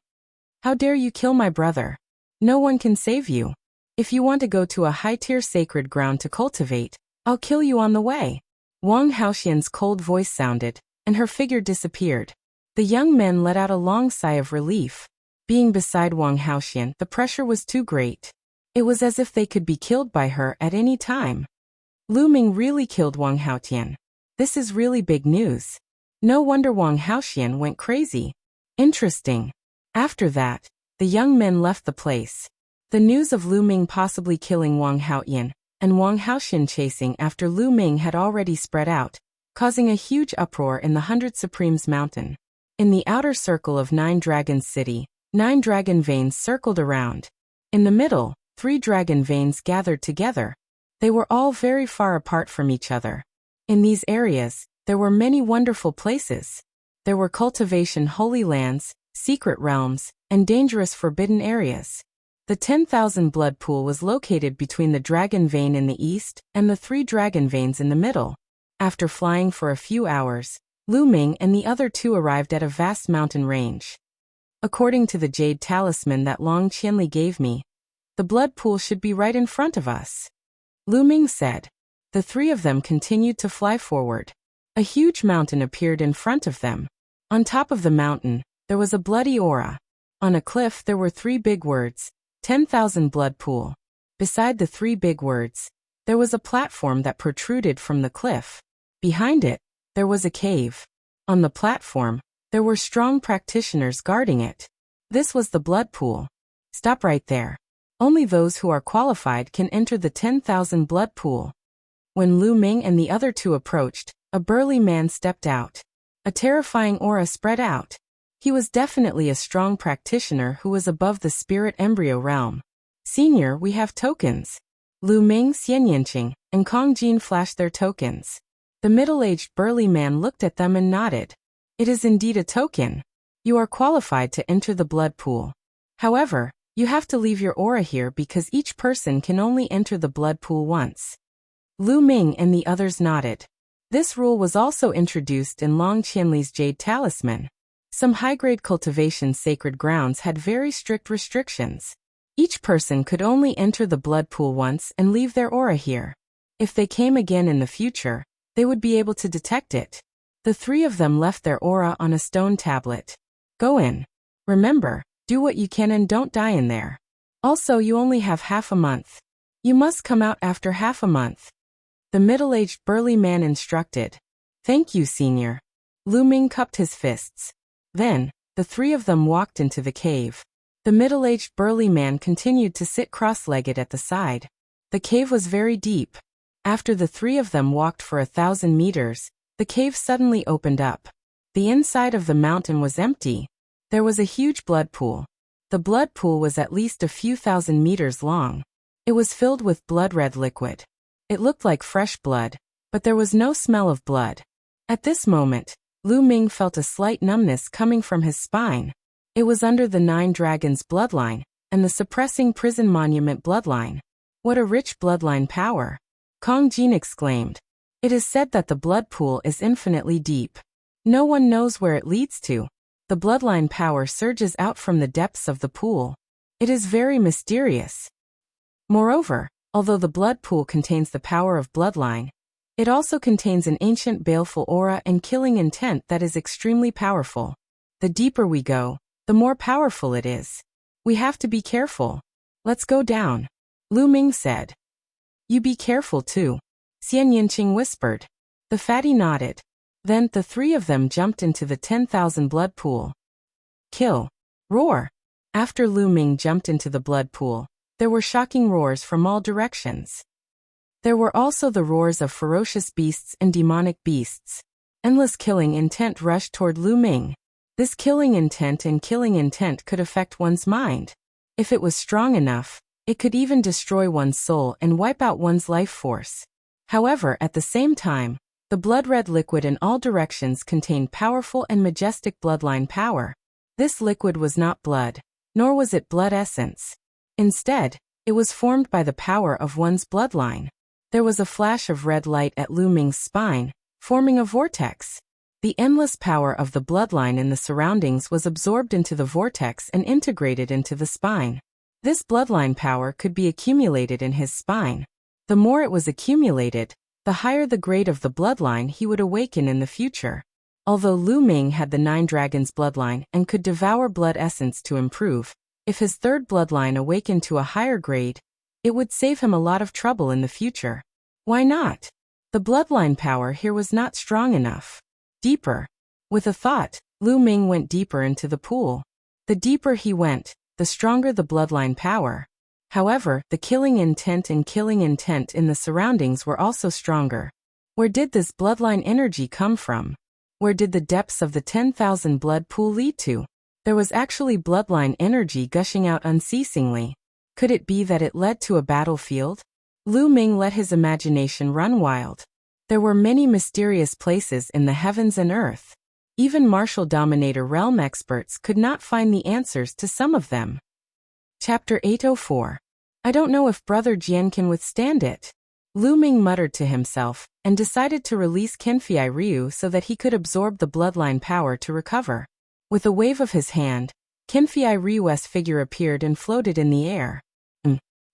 S1: How dare you kill my brother? No one can save you. If you want to go to a high-tier sacred ground to cultivate, I'll kill you on the way. Wang Haoxian's cold voice sounded, and her figure disappeared. The young men let out a long sigh of relief. Being beside Wang Haoxian, the pressure was too great. It was as if they could be killed by her at any time. Lu Ming really killed Wang Haotian. This is really big news. No wonder Wang Haoxian went crazy. Interesting. After that, the young men left the place. The news of Lu Ming possibly killing Wang Haotian and Wang Haoxian chasing after Lu Ming had already spread out, causing a huge uproar in the 100 Supremes Mountain. In the outer circle of 9 Dragons City, 9 dragon veins circled around. In the middle, 3 dragon veins gathered together. They were all very far apart from each other. In these areas, there were many wonderful places. There were cultivation holy lands, secret realms, and dangerous forbidden areas. The 10,000 blood pool was located between the dragon vein in the east and the 3 dragon veins in the middle. After flying for a few hours, Lu Ming and the other 2 arrived at a vast mountain range. According to the jade talisman that Long Qianli gave me, the blood pool should be right in front of us. Lu Ming said. The 3 of them continued to fly forward. A huge mountain appeared in front of them. On top of the mountain, there was a bloody aura. On a cliff there were 3 big words, 10,000 blood pool. Beside the 3 big words, there was a platform that protruded from the cliff. Behind it, there was a cave. On the platform, there were strong practitioners guarding it. This was the blood pool. Stop right there. Only those who are qualified can enter the 10,000 blood pool. When Lu Ming and the other 2 approached, a burly man stepped out. A terrifying aura spread out. He was definitely a strong practitioner who was above the spirit embryo realm. Senior, we have tokens. Lu Ming, Xian Yanqing, and Kong Jin flashed their tokens. The middle-aged burly man looked at them and nodded. It is indeed a token. You are qualified to enter the blood pool. However, you have to leave your aura here because each person can only enter the blood pool once. Lu Ming and the others nodded. This rule was also introduced in Long Qianli's jade talisman. Some high-grade cultivation sacred grounds had very strict restrictions. Each person could only enter the blood pool once and leave their aura here. If they came again in the future, they would be able to detect it. The 3 of them left their aura on a stone tablet. Go in. Remember, do what you can and don't die in there. Also, you only have half a month. You must come out after half a month. The middle-aged burly man instructed. Thank you, senior. Lu Ming cupped his fists. Then, the 3 of them walked into the cave. The middle-aged burly man continued to sit cross-legged at the side. The cave was very deep. After the 3 of them walked for 1,000 meters, the cave suddenly opened up. The inside of the mountain was empty. There was a huge blood pool. The blood pool was at least a few thousand meters long. It was filled with blood-red liquid. It looked like fresh blood, but there was no smell of blood. At this moment, Lu Ming felt a slight numbness coming from his spine. It was under the 9 dragons bloodline, and the suppressing prison monument bloodline. What a rich bloodline power! Kong Jin exclaimed. It is said that the blood pool is infinitely deep. No one knows where it leads to. The bloodline power surges out from the depths of the pool. It is very mysterious. Moreover, although the blood pool contains the power of bloodline, it also contains an ancient baleful aura and killing intent that is extremely powerful. The deeper we go, the more powerful it is. We have to be careful. Let's go down. Lu Ming said. You be careful too. Xian Yanqing whispered. The fatty nodded. Then the 3 of them jumped into the 10,000 blood pool. Kill. Roar. After Lu Ming jumped into the blood pool, there were shocking roars from all directions. There were also the roars of ferocious beasts and demonic beasts. Endless killing intent rushed toward Lu Ming. This killing intent could affect one's mind. If it was strong enough, it could even destroy one's soul and wipe out one's life force. However, at the same time, the blood-red liquid in all directions contained powerful and majestic bloodline power. This liquid was not blood, nor was it blood essence. Instead, it was formed by the power of one's bloodline. There was a flash of red light at Lu Ming's spine, forming a vortex. The endless power of the bloodline in the surroundings was absorbed into the vortex and integrated into the spine. This bloodline power could be accumulated in his spine. The more it was accumulated, the higher the grade of the bloodline he would awaken in the future. Although Lu Ming had the 9 dragons bloodline and could devour blood essence to improve, if his third bloodline awakened to a higher grade, it would save him a lot of trouble in the future. Why not? The bloodline power here was not strong enough. Deeper. With a thought, Lu Ming went deeper into the pool. The deeper he went, the stronger the bloodline power. However, the killing intent in the surroundings were also stronger. Where did this bloodline energy come from? Where did the depths of the 10,000 blood pool lead to? There was actually bloodline energy gushing out unceasingly. Could it be that it led to a battlefield? Lu Ming let his imagination run wild. There were many mysterious places in the heavens and earth. Even martial dominator realm experts could not find the answers to some of them. Chapter 804. I don't know if Brother Jian can withstand it. Lu Ming muttered to himself, and decided to release Qinfei Ryu so that he could absorb the bloodline power to recover. With a wave of his hand, Qinfei Ryu's figure appeared and floated in the air.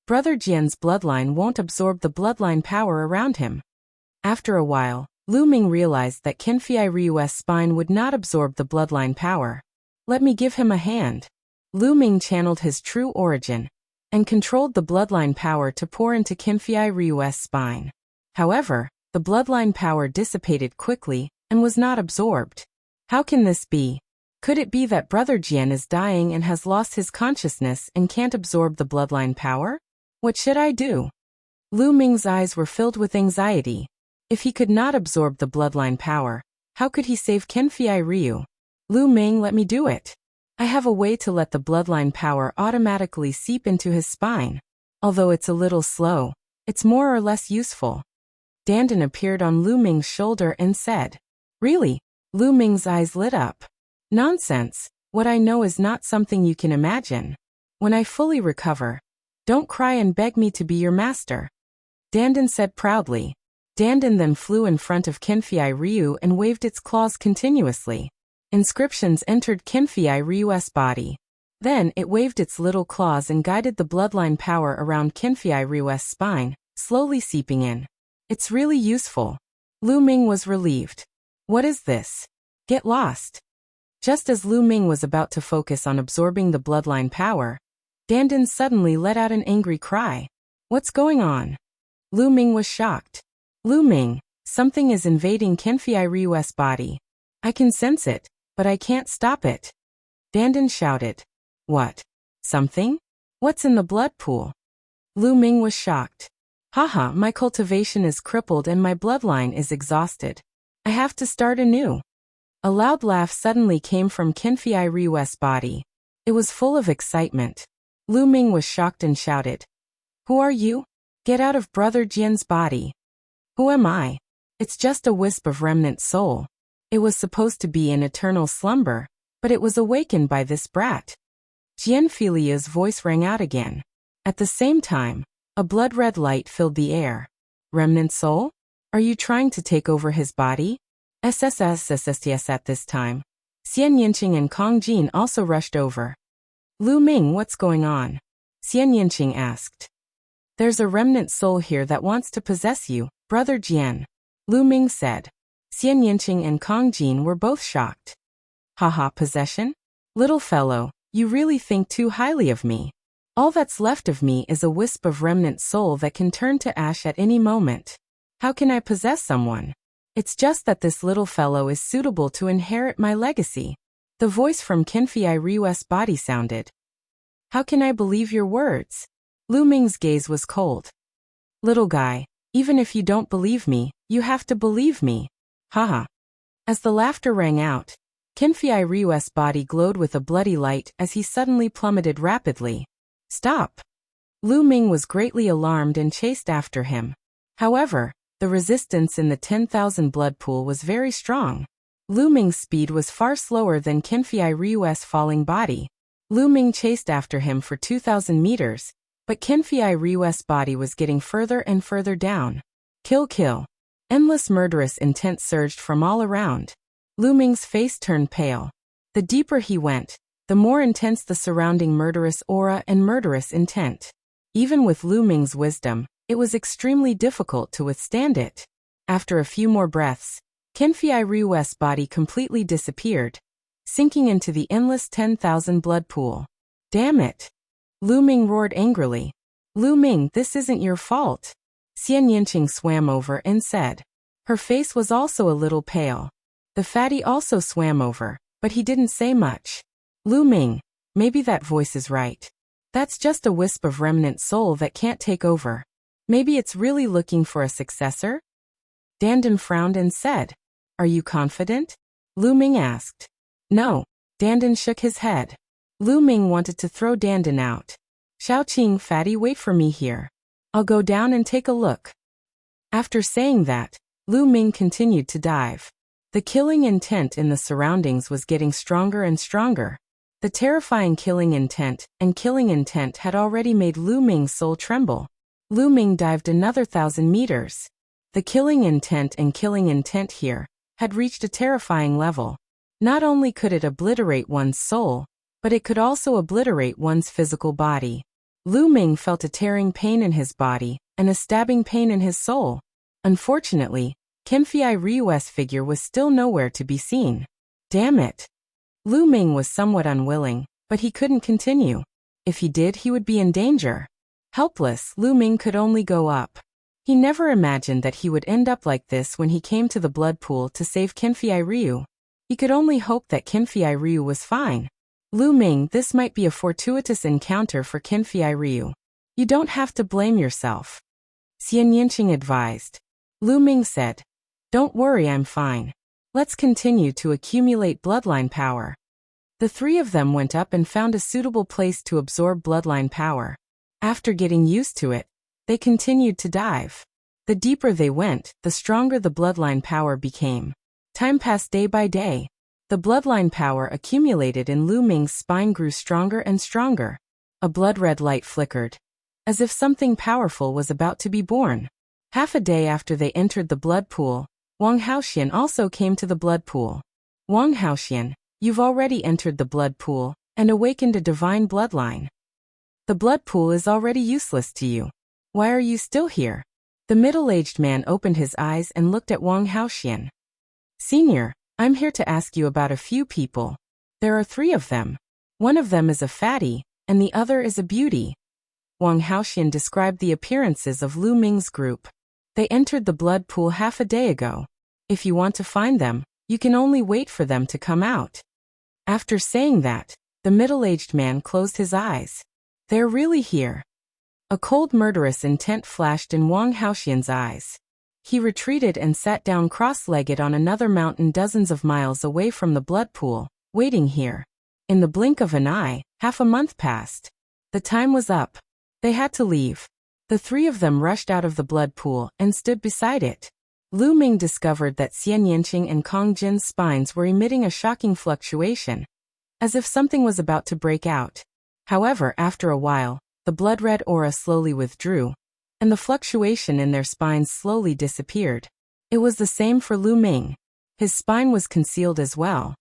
S1: Brother Jian's bloodline won't absorb the bloodline power around him. After a while, Lu Ming realized that Qinfei Ryu's spine would not absorb the bloodline power. Let me give him a hand. Lu Ming channeled his true origin and controlled the bloodline power to pour into Qinfei Ryu's spine. However, the bloodline power dissipated quickly and was not absorbed. How can this be? Could it be that Brother Jian is dying and has lost his consciousness and can't absorb the bloodline power? What should I do? Lu Ming's eyes were filled with anxiety. If he could not absorb the bloodline power, how could he save Qinfei Ryu? Lu Ming, let me do it. I have a way to let the bloodline power automatically seep into his spine. Although it's a little slow, it's more or less useful. Dandan appeared on Lu Ming's shoulder and said, Really? Lu Ming's eyes lit up. Nonsense, what I know is not something you can imagine. When I fully recover, don't cry and beg me to be your master. Dandan said proudly. Dandan then flew in front of Qinfei Ryu and waved its claws continuously. Inscriptions entered Qinfei Ryu's body. Then it waved its little claws and guided the bloodline power around Qinfei Ryu's spine, slowly seeping in. It's really useful. Lu Ming was relieved. What is this? Get lost. Just as Lu Ming was about to focus on absorbing the bloodline power, Dandan suddenly let out an angry cry. What's going on? Lu Ming was shocked. Lu Ming, something is invading Qinfei Ryu's body. I can sense it, but I can't stop it. Dandan shouted. What? Something? What's in the blood pool? Lu Ming was shocked. Haha, my cultivation is crippled and my bloodline is exhausted. I have to start anew. A loud laugh suddenly came from Qinfei Ryu's body. It was full of excitement. Lu Ming was shocked and shouted. Who are you? Get out of Brother Jian's body. Who am I? It's just a wisp of remnant soul. It was supposed to be in eternal slumber, but it was awakened by this brat. Jian Filia's voice rang out again. At the same time, a blood-red light filled the air. Remnant soul? Are you trying to take over his body? SSSSSTS at this time. Xian Yinqing and Kong Jin also rushed over. Lu Ming, what's going on? Xian Yinqing asked. There's a remnant soul here that wants to possess you, Brother Jian. Lu Ming said. Xian Yinqing and Kong Jin were both shocked. Haha, possession? Little fellow, you really think too highly of me. All that's left of me is a wisp of remnant soul that can turn to ash at any moment. How can I possess someone? It's just that this little fellow is suitable to inherit my legacy. The voice from Qinfei Ryu's body sounded. How can I believe your words? Lu Ming's gaze was cold. Little guy, even if you don't believe me, you have to believe me. Haha. As the laughter rang out, Qinfei Ryu's body glowed with a bloody light as he suddenly plummeted rapidly. Stop! Lu Ming was greatly alarmed and chased after him. However, the resistance in the 10,000 blood pool was very strong. Lu Ming's speed was far slower than Qinfei Ryu's falling body. Lu Ming chased after him for 2,000 meters, but Qinfei Ryu's body was getting further and further down. Kill, kill. Endless murderous intent surged from all around. Lu Ming's face turned pale. The deeper he went, the more intense the surrounding murderous aura and murderous intent. Even with Lu Ming's wisdom, it was extremely difficult to withstand it. After a few more breaths, Qinfei Ryu's body completely disappeared, sinking into the endless 10,000 blood pool. Damn it! Lu Ming roared angrily. Lu Ming, this isn't your fault. Xian Yinqing swam over and said. Her face was also a little pale. The fatty also swam over, but he didn't say much. Lu Ming, maybe that voice is right. That's just a wisp of remnant soul that can't take over. Maybe it's really looking for a successor? Dandan frowned and said. Are you confident? Lu Ming asked. No. Dandan shook his head. Lu Ming wanted to throw Dandan out. Xiaoqing, fatty, wait for me here. I'll go down and take a look. After saying that, Lu Ming continued to dive. The killing intent in the surroundings was getting stronger and stronger. The terrifying killing intent had already made Lu Ming's soul tremble. Lu Ming dived another 1,000 meters. The killing intent here had reached a terrifying level. Not only could it obliterate one's soul, but it could also obliterate one's physical body. Lu Ming felt a tearing pain in his body and a stabbing pain in his soul. Unfortunately, Qinfei Ryu's figure was still nowhere to be seen. Damn it! Lu Ming was somewhat unwilling, but he couldn't continue. If he did, he would be in danger. Helpless, Lu Ming could only go up. He never imagined that he would end up like this when he came to the blood pool to save Qinfei Ryu. He could only hope that Qinfei Ryu was fine. Lu Ming, this might be a fortuitous encounter for Qinfei Ryu. You don't have to blame yourself. Xian Yinqing advised. Lu Ming said. Don't worry, I'm fine. Let's continue to accumulate bloodline power. The three of them went up and found a suitable place to absorb bloodline power. After getting used to it, they continued to dive. The deeper they went, the stronger the bloodline power became. Time passed day by day. The bloodline power accumulated in Lu Ming's spine grew stronger and stronger. A blood-red light flickered, as if something powerful was about to be born. Half a day after they entered the blood pool, Wang Haoxian also came to the blood pool. Wang Haoxian, you've already entered the blood pool and awakened a divine bloodline. The blood pool is already useless to you. Why are you still here? The middle-aged man opened his eyes and looked at Wang Haoxian. Senior, I'm here to ask you about a few people. There are 3 of them. One of them is a fatty, and the other is a beauty. Wang Haoxian described the appearances of Lu Ming's group. They entered the blood pool half a day ago. If you want to find them, you can only wait for them to come out. After saying that, the middle-aged man closed his eyes. They're really here. A cold murderous intent flashed in Wang Haoxian's eyes. He retreated and sat down cross-legged on another mountain dozens of miles away from the blood pool, waiting here. In the blink of an eye, half a month passed. The time was up. They had to leave. The 3 of them rushed out of the blood pool and stood beside it. Lu Ming discovered that Xian Yinqing and Kong Jin's spines were emitting a shocking fluctuation, as if something was about to break out. However, after a while, the blood-red aura slowly withdrew, and the fluctuation in their spines slowly disappeared. It was the same for Lu Ming. His spine was concealed as well,